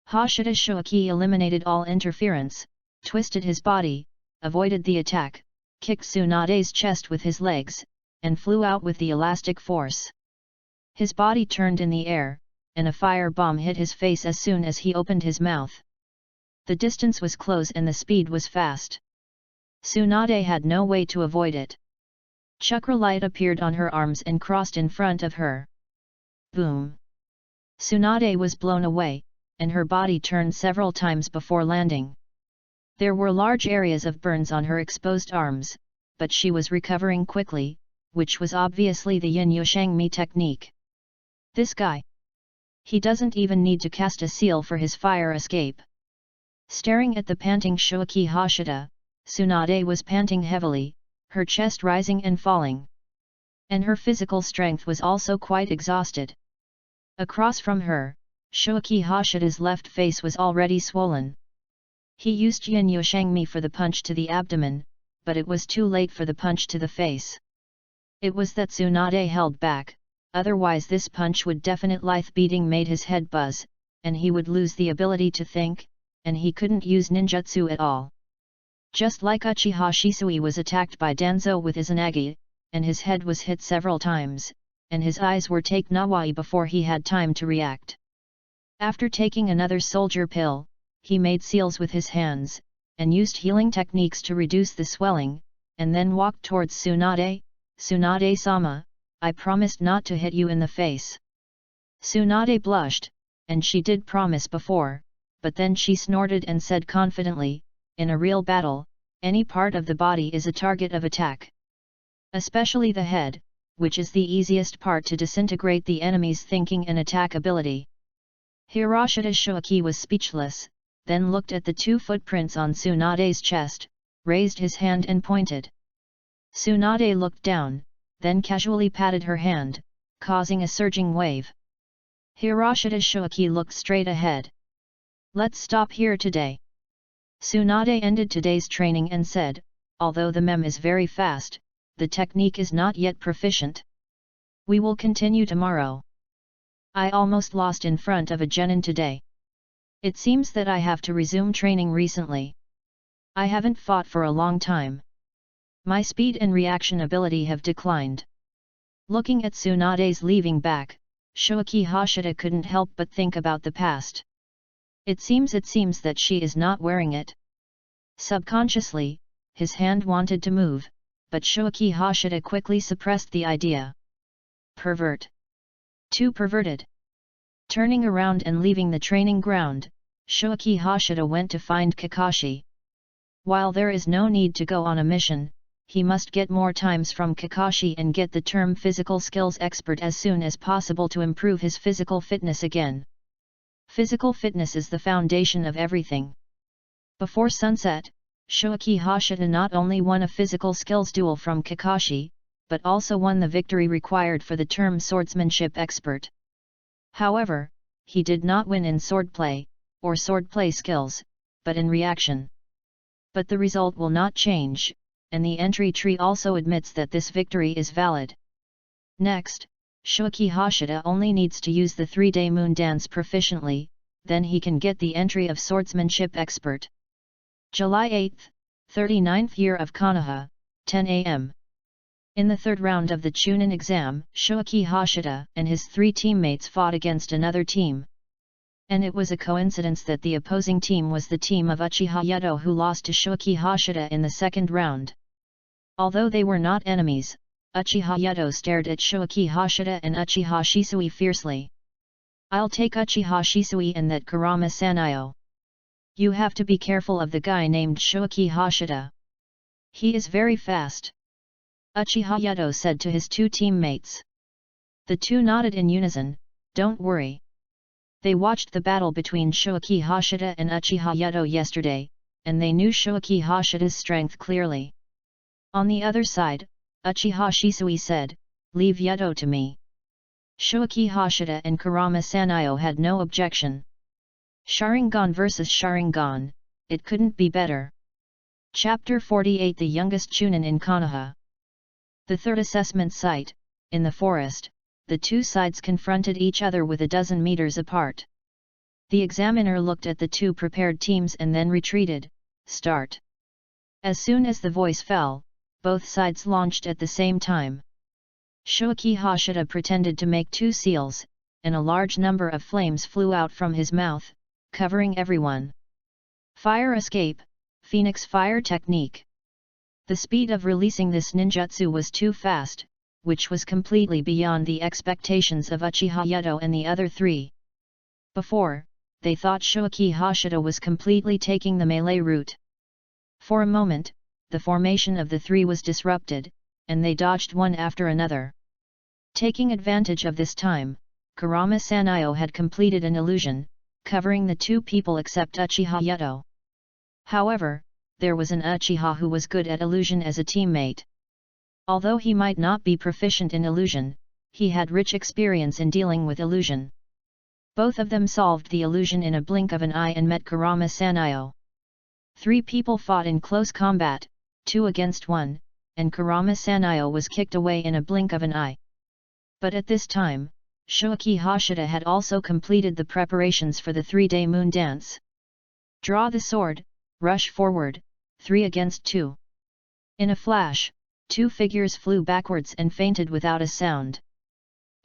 Hashida Shoaki eliminated all interference, twisted his body, avoided the attack, kicked Tsunade's chest with his legs, and flew out with the elastic force. His body turned in the air, and a fire bomb hit his face as soon as he opened his mouth. The distance was close and the speed was fast. Tsunade had no way to avoid it. Chakra light appeared on her arms and crossed in front of her. Boom! Tsunade was blown away, and her body turned several times before landing. There were large areas of burns on her exposed arms, but she was recovering quickly, which was obviously the Yin Yoshangmi technique. This guy. He doesn't even need to cast a seal for his fire escape. Staring at the panting Shoaki Hashida, Tsunade was panting heavily, her chest rising and falling. And her physical strength was also quite exhausted. Across from her, Shoaki Hashida's left face was already swollen. He used Yin Yoshangmi for the punch to the abdomen, but it was too late for the punch to the face. It was that Tsunade held back, otherwise this punch would definite lithe beating made his head buzz, and he would lose the ability to think, and he couldn't use ninjutsu at all. Just like Uchiha Shisui was attacked by Danzo with Izanagi, and his head was hit several times, and his eyes were taken away before he had time to react. After taking another soldier pill, he made seals with his hands, and used healing techniques to reduce the swelling, and then walked towards Tsunade. Tsunade-sama, I promised not to hit you in the face. Tsunade blushed, and she did promise before, but then she snorted and said confidently, in a real battle, any part of the body is a target of attack. Especially the head, which is the easiest part to disintegrate the enemy's thinking and attack ability. Hiroshita Shoaki was speechless, then looked at the two footprints on Tsunade's chest, raised his hand and pointed. Tsunade looked down, then casually patted her hand, causing a surging wave. Hiroshita Shoaki looked straight ahead. Let's stop here today. Tsunade ended today's training and said, although the mem is very fast, the technique is not yet proficient. We will continue tomorrow. I almost lost in front of a genin today. It seems that I have to resume training recently. I haven't fought for a long time. My speed and reaction ability have declined. Looking at Tsunade's leaving back, Shoaki Hashida couldn't help but think about the past. It seems that she is not wearing it. Subconsciously, his hand wanted to move, but Shoaki Hashida quickly suppressed the idea. Pervert. Too perverted. Turning around and leaving the training ground, Shoaki Hashida went to find Kakashi. While there is no need to go on a mission, he must get more times from Kakashi and get the term physical skills expert as soon as possible to improve his physical fitness again. Physical fitness is the foundation of everything. Before sunset, Shoaki Hashida not only won a physical skills duel from Kakashi, but also won the victory required for the term swordsmanship expert. However, he did not win in swordplay, or swordplay skills, but in reaction. But the result will not change, and the entry tree also admits that this victory is valid. Next, Shoaki Hashida only needs to use the 3-day moon dance proficiently, then he can get the entry of swordsmanship expert. July 8, 39th year of Konoha, 10 a.m. In the third round of the Chunin exam, Shoaki Hashida and his 3 teammates fought against another team. And it was a coincidence that the opposing team was the team of Uchiha Yudo, who lost to Shoaki Hashida in the second round. Although they were not enemies, Uchiha Yudo stared at Shoaki Hashida and Uchiha Shisui fiercely. I'll take Uchiha Shisui and that Kurama Sanayo. You have to be careful of the guy named Shoaki Hashida. He is very fast. Uchiha Yudo said to his 2 teammates. The 2 nodded in unison, don't worry. They watched the battle between Shoaki Hashida and Uchiha Yudo yesterday, and they knew Shoaki Hashida's strength clearly. On the other side, Uchiha Shisui said, leave Yudo to me. Shoaki Hashida and Kurama Sanayo had no objection. Sharingan vs Sharingan, it couldn't be better. Chapter 48 The youngest Chunin in Konoha. The third assessment site, in the forest, the 2 sides confronted each other with a dozen meters apart. The examiner looked at the 2 prepared teams and then retreated. Start. As soon as the voice fell, both sides launched at the same time. Shoaki Hashida pretended to make 2 seals, and a large number of flames flew out from his mouth, covering everyone. Fire escape, Phoenix fire technique. The speed of releasing this ninjutsu was too fast, which was completely beyond the expectations of Uchiha Yudo and the other 3. Before, they thought Shoaki Hashida was completely taking the melee route. For a moment, the formation of the 3 was disrupted, and they dodged one after another. Taking advantage of this time, Kurama Sanayo had completed an illusion, covering the 2 people except Uchiha Yudo. However, there was an Uchiha who was good at illusion as a teammate. Although he might not be proficient in illusion, he had rich experience in dealing with illusion. Both of them solved the illusion in a blink of an eye and met Kurama Sanayo. 3 people fought in close combat, 2 against 1, and Kurama Sanayo was kicked away in a blink of an eye. But at this time, Shoaki Hashida had also completed the preparations for the 3-day moon dance. Draw the sword, rush forward, 3 against 2. In a flash, 2 figures flew backwards and fainted without a sound.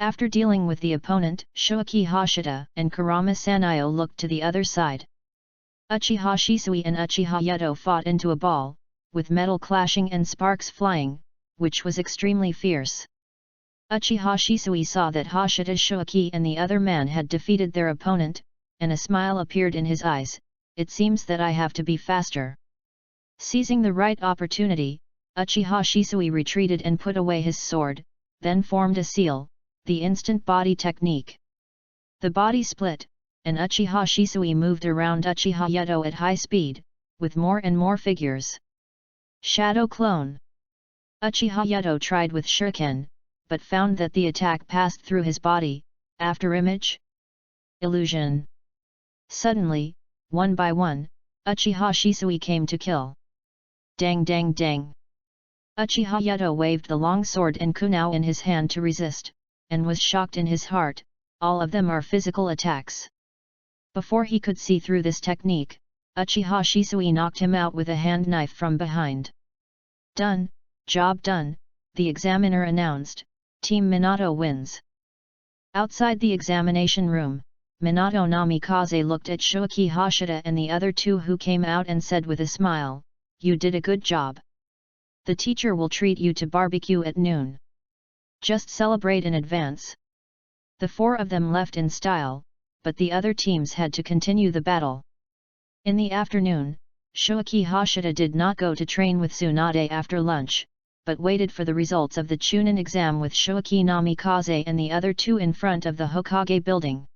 After dealing with the opponent, Shoaki Hashida and Kurama Sanayo looked to the other side. Uchiha Shisui and Uchiha Yuto fought into a ball, with metal clashing and sparks flying, which was extremely fierce. Uchiha Shisui saw that Hashida Shoaki and the other man had defeated their opponent, and a smile appeared in his eyes. It seems that I have to be faster. Seizing the right opportunity, Uchiha Shisui retreated and put away his sword, then formed a seal, the instant body technique. The body split, and Uchiha Shisui moved around Uchiha Yuto at high speed, with more and more figures. Shadow Clone. Uchiha Yuto tried with shuriken, but found that the attack passed through his body. After image? Illusion. Suddenly, one by one, Uchiha Shisui came to kill. Dang dang dang. Uchiha Yuto waved the long sword and kunao in his hand to resist, and was shocked in his heart. All of them are physical attacks. Before he could see through this technique, Uchiha Shisui knocked him out with a hand knife from behind. Done, job done, the examiner announced. Team Minato wins. Outside the examination room, Minato Namikaze looked at Shoaki Hashida and the other 2 who came out and said with a smile, "You did a good job. The teacher will treat you to barbecue at noon. Just celebrate in advance." The 4 of them left in style, but the other teams had to continue the battle. In the afternoon, Shoaki Hashida did not go to train with Tsunade after lunch, but waited for the results of the Chunin exam with Shoaki Namikaze and the other 2 in front of the Hokage building.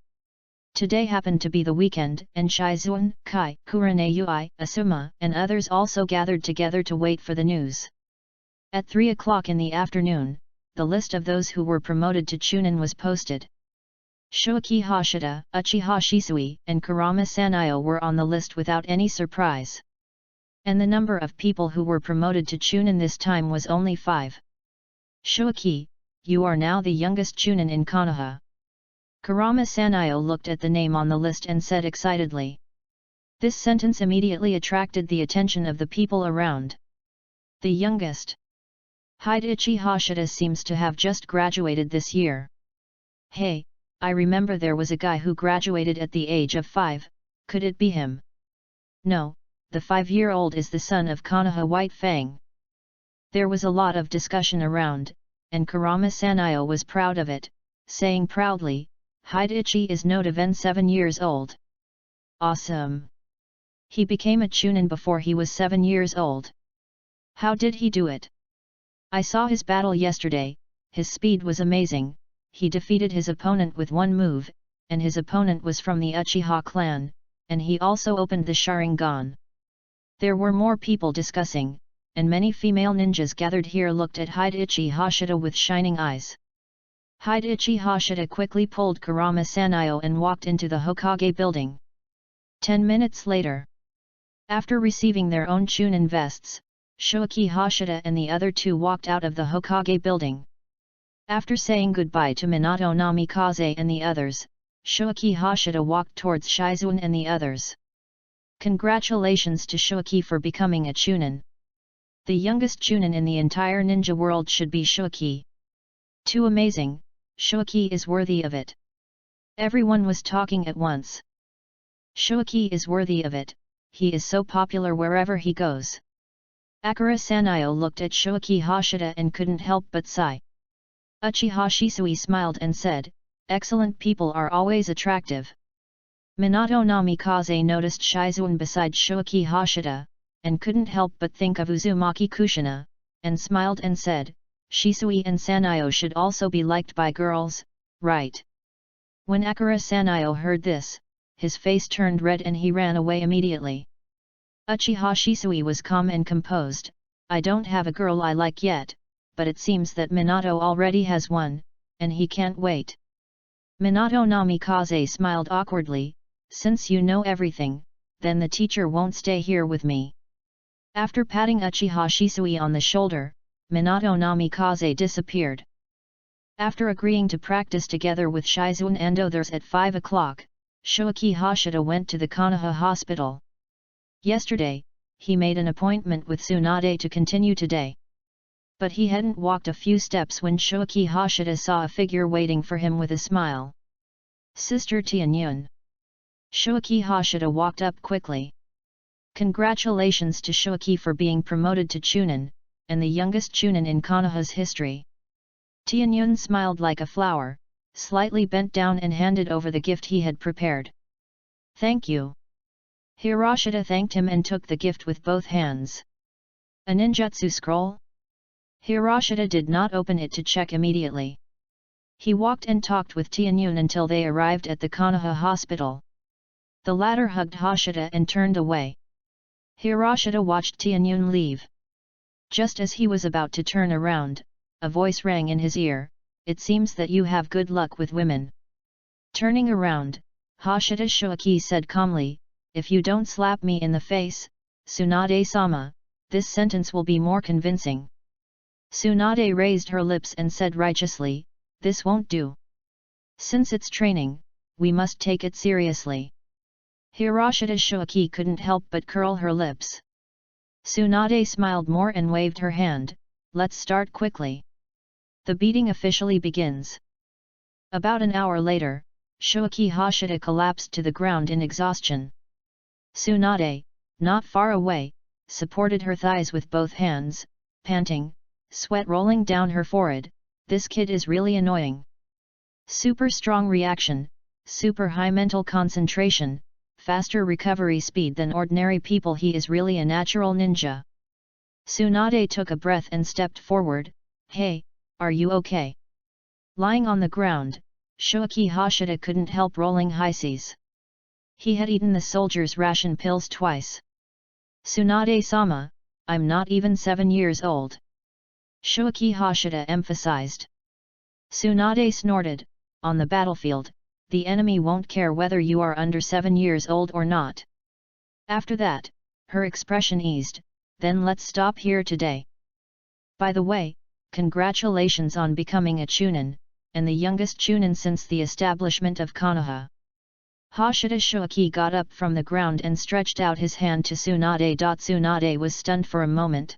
Today happened to be the weekend, and Shizuan, Kai, Kurenei, Asuma, and others also gathered together to wait for the news. At 3 o'clock in the afternoon, the list of those who were promoted to Chunin was posted. Shoaki Hashida, Uchiha Shisui, and Kurama Sanayo were on the list without any surprise. And the number of people who were promoted to Chunin this time was only 5. Shoaki, you are now the youngest Chunin in Konoha. Kurama Sanayo looked at the name on the list and said excitedly. This sentence immediately attracted the attention of the people around. The youngest. Hidechi Hashida seems to have just graduated this year. Hey, I remember there was a guy who graduated at the age of 5, could it be him? No, the 5-year-old is the son of Konoha White Fang. There was a lot of discussion around, and Kurama Sanayo was proud of it, saying proudly, Hidechi is not even 7 years old. Awesome! He became a Chunin before he was 7 years old. How did he do it? I saw his battle yesterday, his speed was amazing, he defeated his opponent with one move, and his opponent was from the Uchiha clan, and he also opened the Sharingan. There were more people discussing, and many female ninjas gathered here looked at Hidechi Hashida with shining eyes. Hidechi Hashida quickly pulled Kurama Sanayo and walked into the Hokage building. 10 minutes later. After receiving their own Chunin vests, Shoaki Hashida and the other 2 walked out of the Hokage building. After saying goodbye to Minato Namikaze and the others, Shoaki Hashida walked towards Shizuan and the others. Congratulations to Shoaki for becoming a Chunin. The youngest Chunin in the entire ninja world should be Shoaki. Too amazing, Shoaki is worthy of it. Everyone was talking at once. Shoaki is worthy of it, he is so popular wherever he goes. Akira Sanayo looked at Shoaki Hashida and couldn't help but sigh. Uchiha Shisui smiled and said, excellent people are always attractive. Minato Namikaze noticed Shizuan beside Shoaki Hashida, and couldn't help but think of Uzumaki Kushina, and smiled and said, Shisui and Sanayo should also be liked by girls, right? When Akira Sanayo heard this, his face turned red and he ran away immediately. Uchiha Shisui was calm and composed, I don't have a girl I like yet, but it seems that Minato already has one, and he can't wait. Minato Namikaze smiled awkwardly, since you know everything, then the teacher won't stay here with me. After patting Uchiha Shisui on the shoulder, Minato Namikaze disappeared. After agreeing to practice together with Shizuan and others at 5 o'clock, Shoaki Hashida went to the Konoha hospital. Yesterday, he made an appointment with Tsunade to continue today. But he hadn't walked a few steps when Shoaki Hashida saw a figure waiting for him with a smile. Sister Tianyun. Shoaki Hashida walked up quickly. Congratulations to Shoaki for being promoted to Chunin, and the youngest Chunin in Konoha's history. Tianyun smiled like a flower, slightly bent down and handed over the gift he had prepared. Thank you. Hiroshita thanked him and took the gift with both hands. A ninjutsu scroll? Hiroshita did not open it to check immediately. He walked and talked with Tianyun until they arrived at the Konoha hospital. The latter hugged Hashida and turned away. Hiroshita watched Tianyun leave. Just as he was about to turn around, a voice rang in his ear, "It seems that you have good luck with women." Turning around, Hashida Shoaki said calmly, "If you don't slap me in the face, Tsunade-sama, this sentence will be more convincing." Tsunade raised her lips and said righteously, "This won't do. Since it's training, we must take it seriously." Hiroshita Shoaki couldn't help but curl her lips. Tsunade smiled more and waved her hand, "Let's start quickly. The beating officially begins." About an hour later, Shoaki Hashida collapsed to the ground in exhaustion. Tsunade, not far away, supported her thighs with both hands, panting, sweat rolling down her forehead. "This kid is really annoying. Super strong reaction, super high mental concentration, faster recovery speed than ordinary people. He is really a natural ninja." Tsunade took a breath and stepped forward. "Hey, are you okay?" Lying on the ground, Shoaki Hashida couldn't help rolling highs. He had eaten the soldier's ration pills twice. "Tsunade-sama, I'm not even 7 years old," Shoaki Hashida emphasized. Tsunade snorted, "On the battlefield, the enemy won't care whether you are under 7 years old or not." After that, her expression eased, "Then let's stop here today. By the way, congratulations on becoming a Chunin, and the youngest Chunin since the establishment of Konoha." Hashida Shoaki got up from the ground and stretched out his hand to Tsunade. Tsunade was stunned for a moment.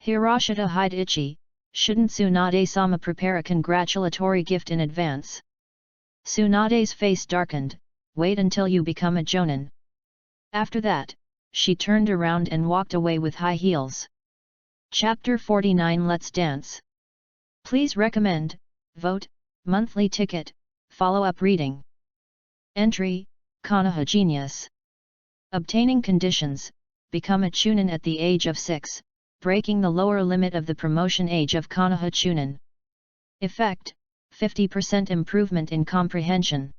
Hiroshita hide itchy, "Shouldn't Tsunade-sama prepare a congratulatory gift in advance?" Tsunade's face darkened, "Wait until you become a jonin." After that, she turned around and walked away with high heels. Chapter 49 Let's Dance. Please recommend, vote, monthly ticket, follow-up reading. Entry, Konoha Genius. Obtaining conditions, become a Chunin at the age of 6, breaking the lower limit of the promotion age of Konoha Chunin. Effect, 50% improvement in comprehension.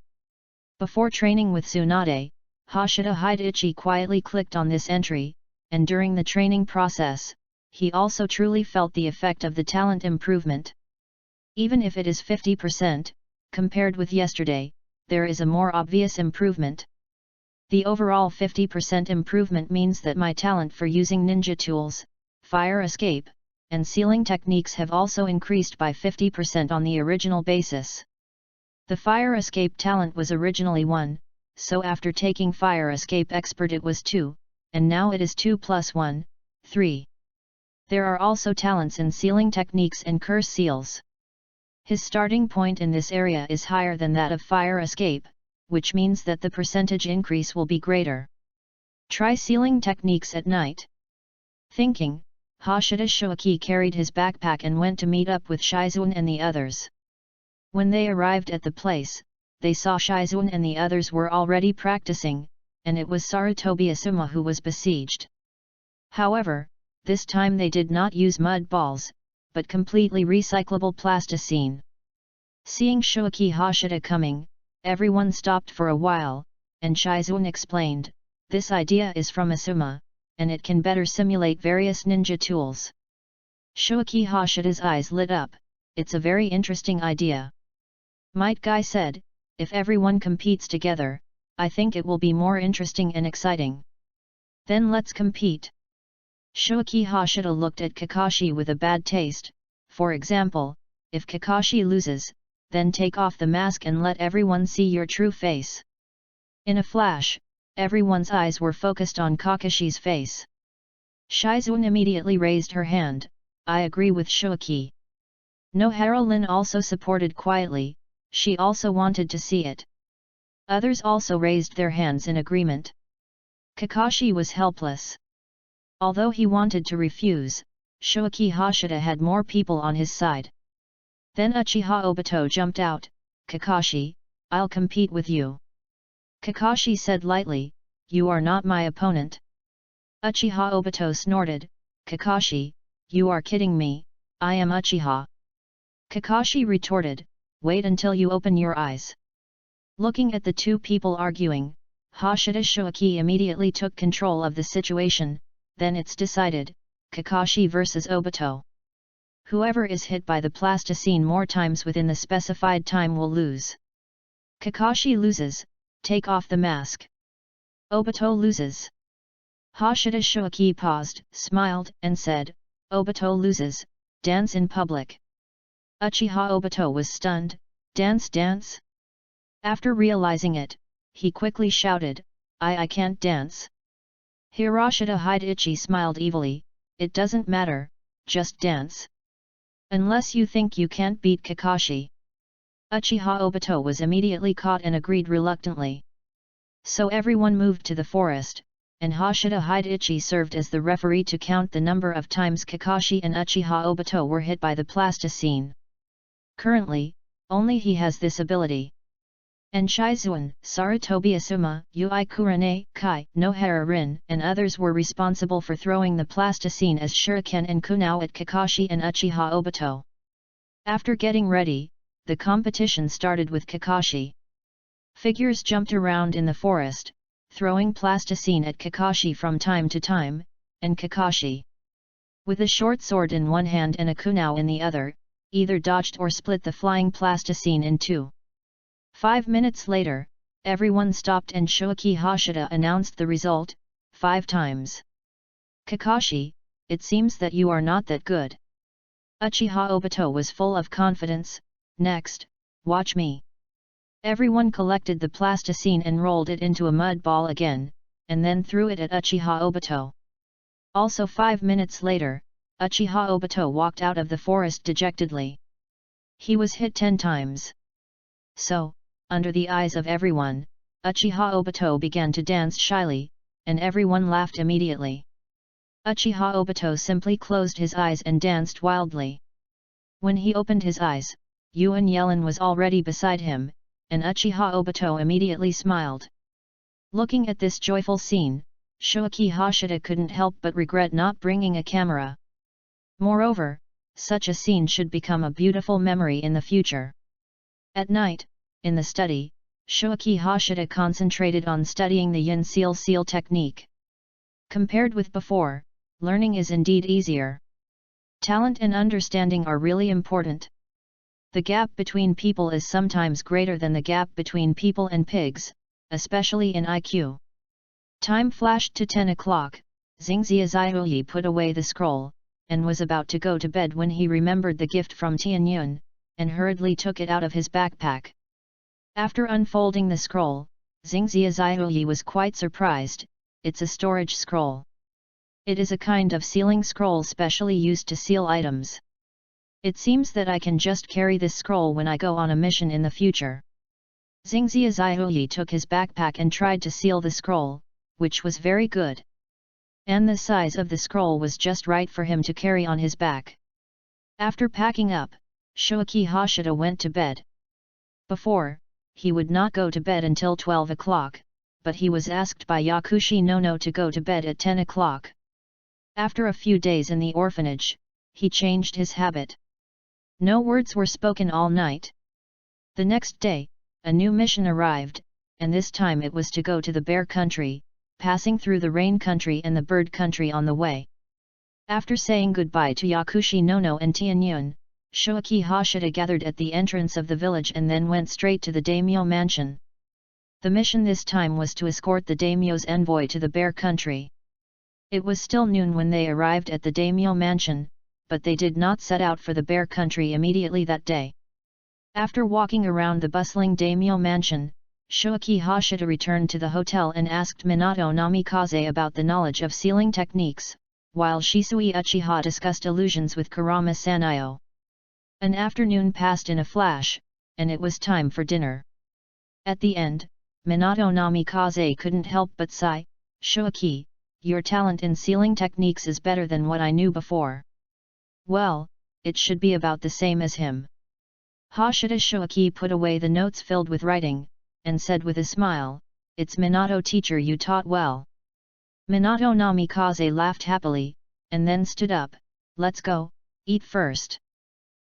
Before training with Tsunade, Hashida Hideichi quietly clicked on this entry, and during the training process, he also truly felt the effect of the talent improvement. Even if it is 50%, compared with yesterday, there is a more obvious improvement. The overall 50% improvement means that my talent for using ninja tools, fire escape, and sealing techniques have also increased by 50% on the original basis. The fire escape talent was originally 1, so after taking fire escape expert it was 2, and now it is 2 plus 1, 3. There are also talents in sealing techniques and curse seals. His starting point in this area is higher than that of fire escape, which means that the percentage increase will be greater. Try sealing techniques at night. Thinking, Hashida Shoaki carried his backpack and went to meet up with Shizuan and the others. When they arrived at the place, they saw Shizuan and the others were already practicing, and it was Sarutobi Asuma who was besieged. However, this time they did not use mud balls, but completely recyclable plasticine. Seeing Shoaki Hashida coming, everyone stopped for a while, and Shizuan explained, "This idea is from Asuma, and it can better simulate various ninja tools." Shoaki Hashida's eyes lit up, "It's a very interesting idea." Might Guy said, "If everyone competes together, I think it will be more interesting and exciting. Then let's compete." Shoaki Hashida looked at Kakashi with a bad taste. For example, if Kakashi loses, then take off the mask and let everyone see your true face. In a flash, everyone's eyes were focused on Kakashi's face. Shizune immediately raised her hand. I agree with Shuaki. Nohara Lin also supported quietly, she also wanted to see it. Others also raised their hands in agreement. Kakashi was helpless. Although he wanted to refuse, Shuaki Hashida had more people on his side. Then Uchiha Obito jumped out, Kakashi, I'll compete with you. Kakashi said lightly, you are not my opponent. Uchiha Obito snorted, Kakashi, you are kidding me, I am Uchiha. Kakashi retorted, wait until you open your eyes. Looking at the two people arguing, Hashida Shuaki immediately took control of the situation, then it's decided, Kakashi vs Obito. Whoever is hit by the plasticine more times within the specified time will lose. Kakashi loses, take off the mask. Obito loses. Hashida Shuaki paused, smiled, and said, Obito loses, dance in public. Uchiha Obito was stunned, dance? After realizing it, he quickly shouted, I can't dance. Hiroshita Hidechi smiled evilly, it doesn't matter, just dance. Unless you think you can't beat Kakashi. Uchiha Obito was immediately caught and agreed reluctantly. So everyone moved to the forest, and Hashida Hidechi served as the referee to count the number of times Kakashi and Uchiha Obito were hit by the plasticine. Currently, only he has this ability. And Shizune, Sarutobi Asuma, Ui Kurane, Kai, Nohara Rin, and others were responsible for throwing the plasticine as shuriken and kunao at Kakashi and Uchiha Obito. After getting ready, the competition started with Kakashi. Figures jumped around in the forest, throwing plasticine at Kakashi from time to time, and Kakashi, with a short sword in one hand and a kunao in the other, either dodged or split the flying plasticine in two. 5 minutes later, everyone stopped and Shuaki Hashida announced the result, 5 times. Kakashi, it seems that you are not that good. Uchiha Obito was full of confidence, next, watch me. Everyone collected the plasticine and rolled it into a mud ball again, and then threw it at Uchiha Obito. Also 5 minutes later, Uchiha Obito walked out of the forest dejectedly. He was hit 10 times. So, under the eyes of everyone, Uchiha Obito began to dance shyly, and everyone laughed immediately. Uchiha Obito simply closed his eyes and danced wildly. When he opened his eyes, Yuan Yelin was already beside him, and Uchiha Obito immediately smiled. Looking at this joyful scene, Shuaki Hashida couldn't help but regret not bringing a camera. Moreover, such a scene should become a beautiful memory in the future. At night, in the study, Shuaki Hashida concentrated on studying the yin seal technique. Compared with before, learning is indeed easier. Talent and understanding are really important. The gap between people is sometimes greater than the gap between people and pigs, especially in IQ. Time flashed to 10 o'clock, Xingxia Zaihuyi put away the scroll, and was about to go to bed when he remembered the gift from Tianyun, and hurriedly took it out of his backpack. After unfolding the scroll, Xingxia Zaihuyi was quite surprised, it's a storage scroll. It is a kind of sealing scroll specially used to seal items. It seems that I can just carry this scroll when I go on a mission in the future. Xingxia Zaihuyi took his backpack and tried to seal the scroll, which was very good. And the size of the scroll was just right for him to carry on his back. After packing up, Shuaki Hashida went to bed. Before, he would not go to bed until 12 o'clock, but he was asked by Yakushi Nono to go to bed at 10 o'clock. After a few days in the orphanage, he changed his habit. No words were spoken all night. The next day, a new mission arrived, and this time it was to go to the bear country, passing through the rain country and the bird country on the way. After saying goodbye to Yakushi Nono and Tianyun, Shuaki Hashida gathered at the entrance of the village and then went straight to the daimyo mansion. The mission this time was to escort the daimyo's envoy to the bear country. It was still noon when they arrived at the daimyo mansion, but they did not set out for the bear country immediately that day. After walking around the bustling daimyo mansion, Shoaki Hashida returned to the hotel and asked Minato Namikaze about the knowledge of sealing techniques, while Shisui Uchiha discussed illusions with Kurama Sanayo. An afternoon passed in a flash, and it was time for dinner. At the end, Minato Namikaze couldn't help but sigh, "Shoaki, your talent in sealing techniques is better than what I knew before." "Well, it should be about the same as him." Hashida Shoaki put away the notes filled with writing, and said with a smile, "It's Minato teacher, you taught well." Minato Namikaze laughed happily, and then stood up, "Let's go, eat first."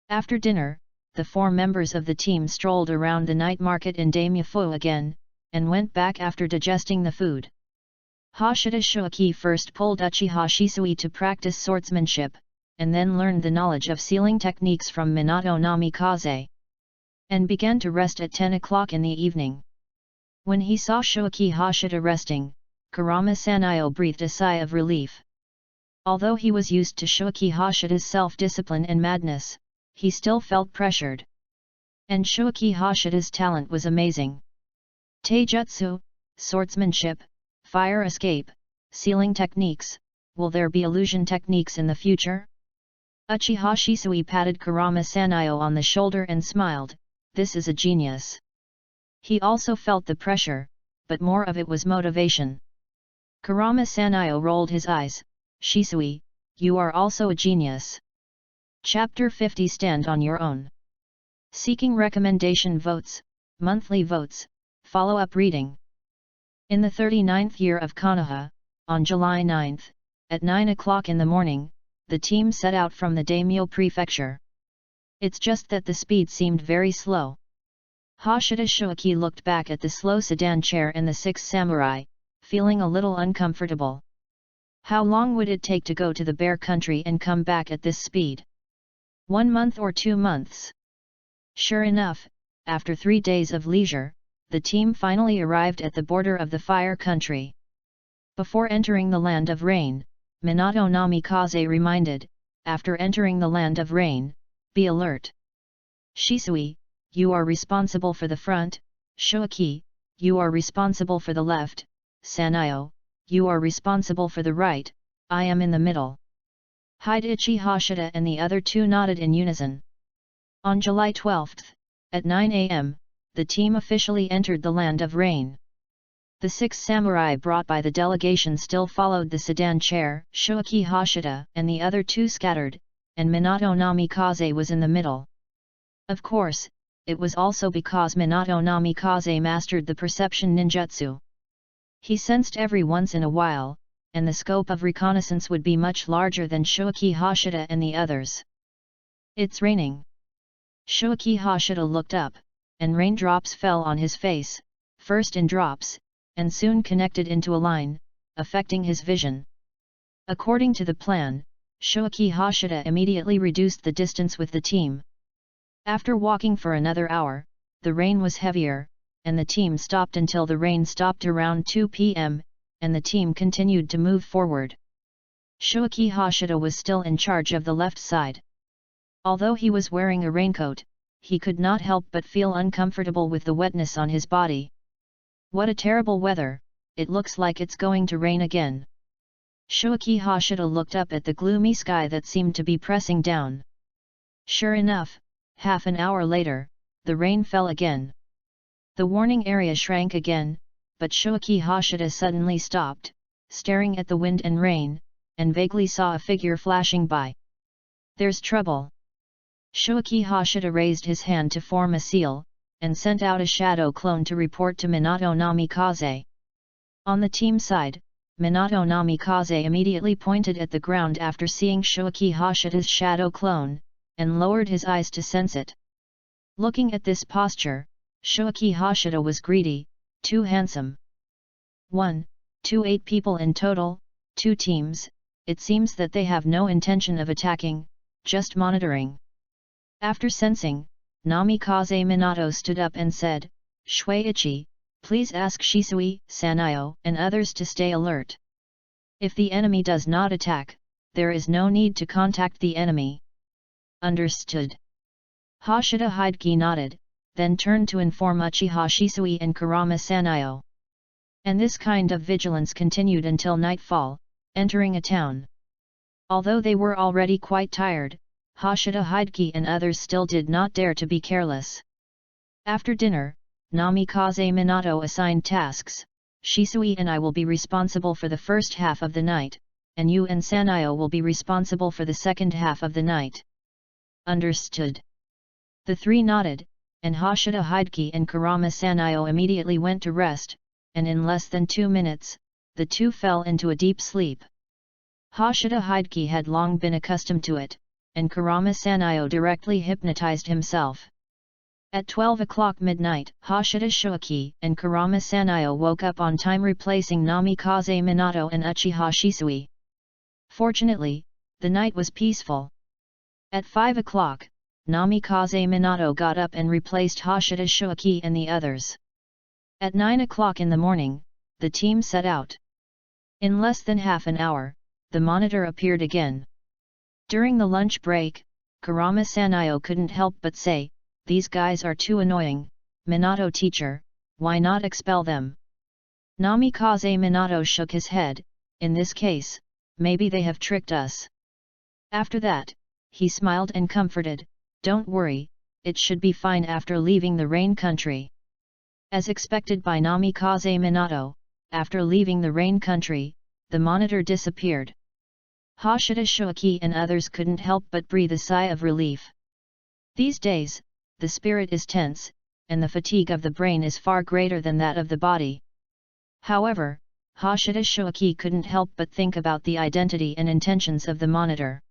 After dinner, the 4 members of the team strolled around the night market in Daimyofu again, and went back after digesting the food. Hashida Shoaki first pulled Uchiha Shisui to practice swordsmanship, and then learned the knowledge of sealing techniques from Minato Namikaze, and began to rest at 10 o'clock in the evening. When he saw Shoaki Hashida resting, Kurama Sanayo breathed a sigh of relief. Although he was used to Shoaki Hashida's self-discipline and madness, he still felt pressured. And Shoaki Hashida's talent was amazing. Taijutsu, swordsmanship, fire escape, sealing techniques, will there be illusion techniques in the future? Uchiha Shisui patted Kurama Sanayo on the shoulder and smiled, "This is a genius." He also felt the pressure, but more of it was motivation. Kurama Sanayo rolled his eyes, "Shisui, you are also a genius." Chapter 50 Stand on your own. Seeking recommendation votes, monthly votes, follow-up reading. In the 39th year of Konoha, on July 9, at 9 o'clock in the morning, the team set out from the daimyo prefecture. It's just that the speed seemed very slow. Hashida Shoaki looked back at the slow sedan chair and the 6 samurai, feeling a little uncomfortable. How long would it take to go to the bear country and come back at this speed? 1 month or 2 months? Sure enough, after 3 days of leisure, the team finally arrived at the border of the fire country. Before entering the land of rain, Minato Namikaze reminded, "After entering the land of rain, be alert. Shisui, you are responsible for the front, Shoaki, you are responsible for the left, Sanayo, you are responsible for the right, I am in the middle." Hidechi Hashida and the other 2 nodded in unison. On July 12, at 9 a.m., the team officially entered the land of rain. The 6 samurai brought by the delegation still followed the sedan chair, Shoaki Hashida and the other 2 scattered, and Minato Namikaze was in the middle. Of course, it was also because Minato Namikaze mastered the perception ninjutsu. He sensed every once in a while, and the scope of reconnaissance would be much larger than Shoaki Hashida and the others. "It's raining." Shoaki Hashida looked up, and raindrops fell on his face, first in drops, and soon connected into a line, affecting his vision. According to the plan, Shoaki Hashida immediately reduced the distance with the team. After walking for another hour, the rain was heavier, and the team stopped until the rain stopped around 2 p.m., and the team continued to move forward. Shoaki Hashida was still in charge of the left side. Although he was wearing a raincoat, he could not help but feel uncomfortable with the wetness on his body. "What a terrible weather, it looks like it's going to rain again." Shoaki Hashida looked up at the gloomy sky that seemed to be pressing down. Sure enough, half an hour later, the rain fell again. The warning area shrank again, but Shoaki Hashida suddenly stopped, staring at the wind and rain, and vaguely saw a figure flashing by. "There's trouble." Shoaki Hashida raised his hand to form a seal, and sent out a shadow clone to report to Minato Namikaze. On the team side, Minato Namikaze immediately pointed at the ground after seeing Shoaki Hashida's shadow clone, and lowered his eyes to sense it. Looking at this posture, Shoaki Hashida was greedy, too handsome. 1, 2, 8 people in total, 2 teams, it seems that they have no intention of attacking, just monitoring. After sensing, Namikaze Minato stood up and said, "Shuichi, please ask Shisui, Sanayo and others to stay alert. If the enemy does not attack, there is no need to contact the enemy. Understood. Hashida Hideki nodded, then turned to inform Uchiha Shisui and Kurama Sanayo. And this kind of vigilance continued until nightfall, entering a town. Although they were already quite tired, Hashida Hideki and others still did not dare to be careless. After dinner, Namikaze Minato assigned tasks. Shisui and I will be responsible for the first half of the night, and you and Sanayo will be responsible for the second half of the night. Understood. The three nodded, and Hashida Hideki and Kurama Sanayo immediately went to rest, and in less than 2 minutes, the two fell into a deep sleep. Hashida Hideki had long been accustomed to it, and Kurama Sanayo directly hypnotized himself. At 12 o'clock midnight, Hashida Shuaki and Kurama Sanayo woke up on time, replacing Namikaze Minato and Uchiha Shisui. Fortunately, the night was peaceful. At 5 o'clock, Namikaze Minato got up and replaced Hashida Shuaki and the others. At 9 o'clock in the morning, the team set out. In less than half an hour, the monitor appeared again. During the lunch break, Kurama Sanayo couldn't help but say, "These guys are too annoying, Minato teacher, why not expel them?" Namikaze Minato shook his head, "In this case, maybe they have tricked us." After that, he smiled and comforted, "Don't worry, it should be fine after leaving the rain country." As expected by Namikaze Minato, after leaving the rain country, the monitor disappeared. Hashida Shuaki and others couldn't help but breathe a sigh of relief. These days, the spirit is tense, and the fatigue of the brain is far greater than that of the body. However, Hashida Shuaki couldn't help but think about the identity and intentions of the monitor.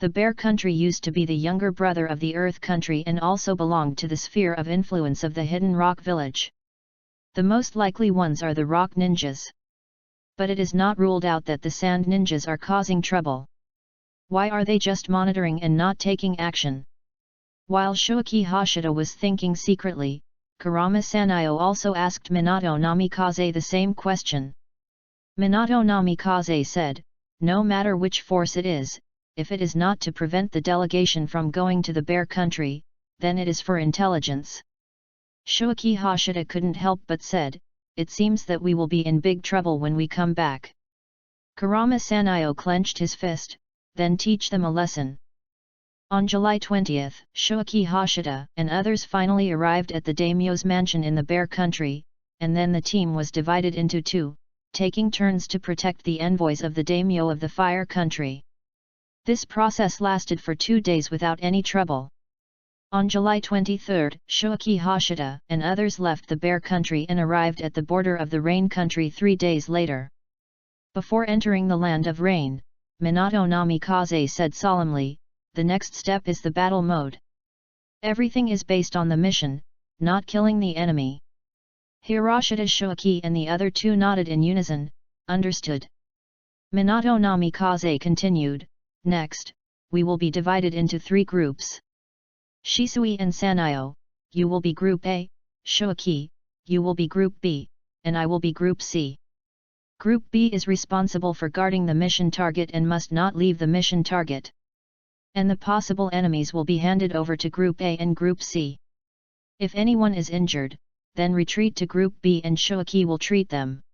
The Bear Country used to be the younger brother of the Earth Country and also belonged to the sphere of influence of the Hidden Rock Village. The most likely ones are the Rock Ninjas. But it is not ruled out that the Sand Ninjas are causing trouble. Why are they just monitoring and not taking action? While Shuaki Hashida was thinking secretly, Kurama Sanayo also asked Minato Namikaze the same question. Minato Namikaze said, "No matter which force it is, if it is not to prevent the delegation from going to the Bear Country, then it is for intelligence." Shuaki Hashida couldn't help but said, "It seems that we will be in big trouble when we come back." Kurama Sanayo clenched his fist, "Then teach them a lesson." On July 20th, Shuaki Hashida and others finally arrived at the daimyo's mansion in the Bear Country, and then the team was divided into two, taking turns to protect the envoys of the daimyo of the Fire Country. This process lasted for 2 days without any trouble. On July 23, Shuaki Hashida and others left the Bear Country and arrived at the border of the Rain Country 3 days later. Before entering the Land of Rain, Minato Namikaze said solemnly, "The next step is the battle mode. Everything is based on the mission, not killing the enemy." Hiroshita Shuaki and the other two nodded in unison, "Understood." Minato Namikaze continued, "Next, we will be divided into 3 groups. Shisui and Sanayo, you will be Group A, Shuaki, you will be Group B, and I will be Group C. Group B is responsible for guarding the mission target and must not leave the mission target. And the possible enemies will be handed over to Group A and Group C. If anyone is injured, then retreat to Group B and Shuaki will treat them."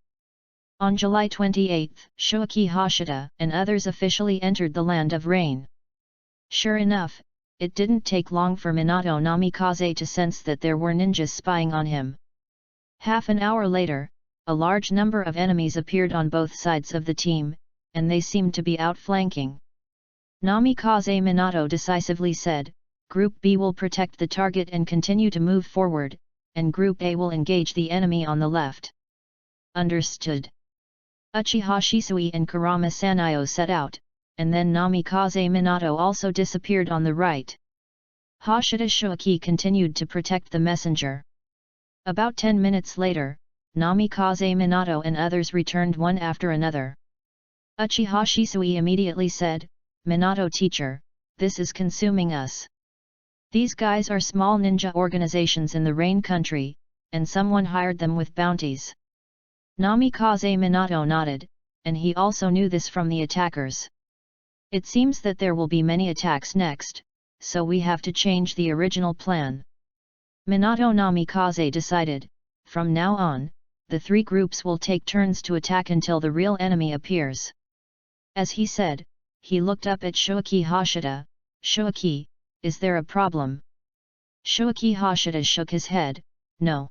On July 28, Shuaki Hashida and others officially entered the Land of Rain. Sure enough, it didn't take long for Minato Namikaze to sense that there were ninjas spying on him. Half an hour later, a large number of enemies appeared on both sides of the team, and they seemed to be outflanking. Namikaze Minato decisively said, "Group B will protect the target and continue to move forward, and Group A will engage the enemy on the left." Understood. Uchiha Shisui and Kurama Sanayo set out, and then Namikaze Minato also disappeared on the right. Hashida Shuaki continued to protect the messenger. About 10 minutes later, Namikaze Minato and others returned one after another. Uchiha Shisui immediately said, "Minato teacher, this is consuming us. These guys are small ninja organizations in the Rain Country, and someone hired them with bounties." Namikaze Minato nodded, and he also knew this from the attackers. It seems that there will be many attacks next, so we have to change the original plan. Minato Namikaze decided, from now on, the three groups will take turns to attack until the real enemy appears. As he said, he looked up at Shoaki Hashida. Shoaki, is there a problem? Shoaki Hashida shook his head, no.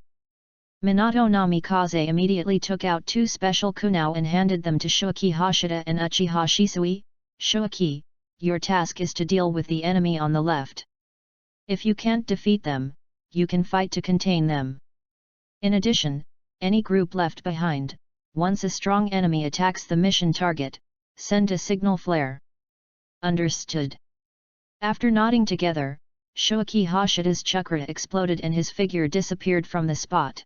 Minato Namikaze immediately took out two special kunao and handed them to Shoaki Hashida and Uchiha Shisui. Shoaki, your task is to deal with the enemy on the left. If you can't defeat them, you can fight to contain them. In addition, any group left behind, once a strong enemy attacks the mission target, send a signal flare. Understood. After nodding together, Shoaki Hashida's chakra exploded and his figure disappeared from the spot.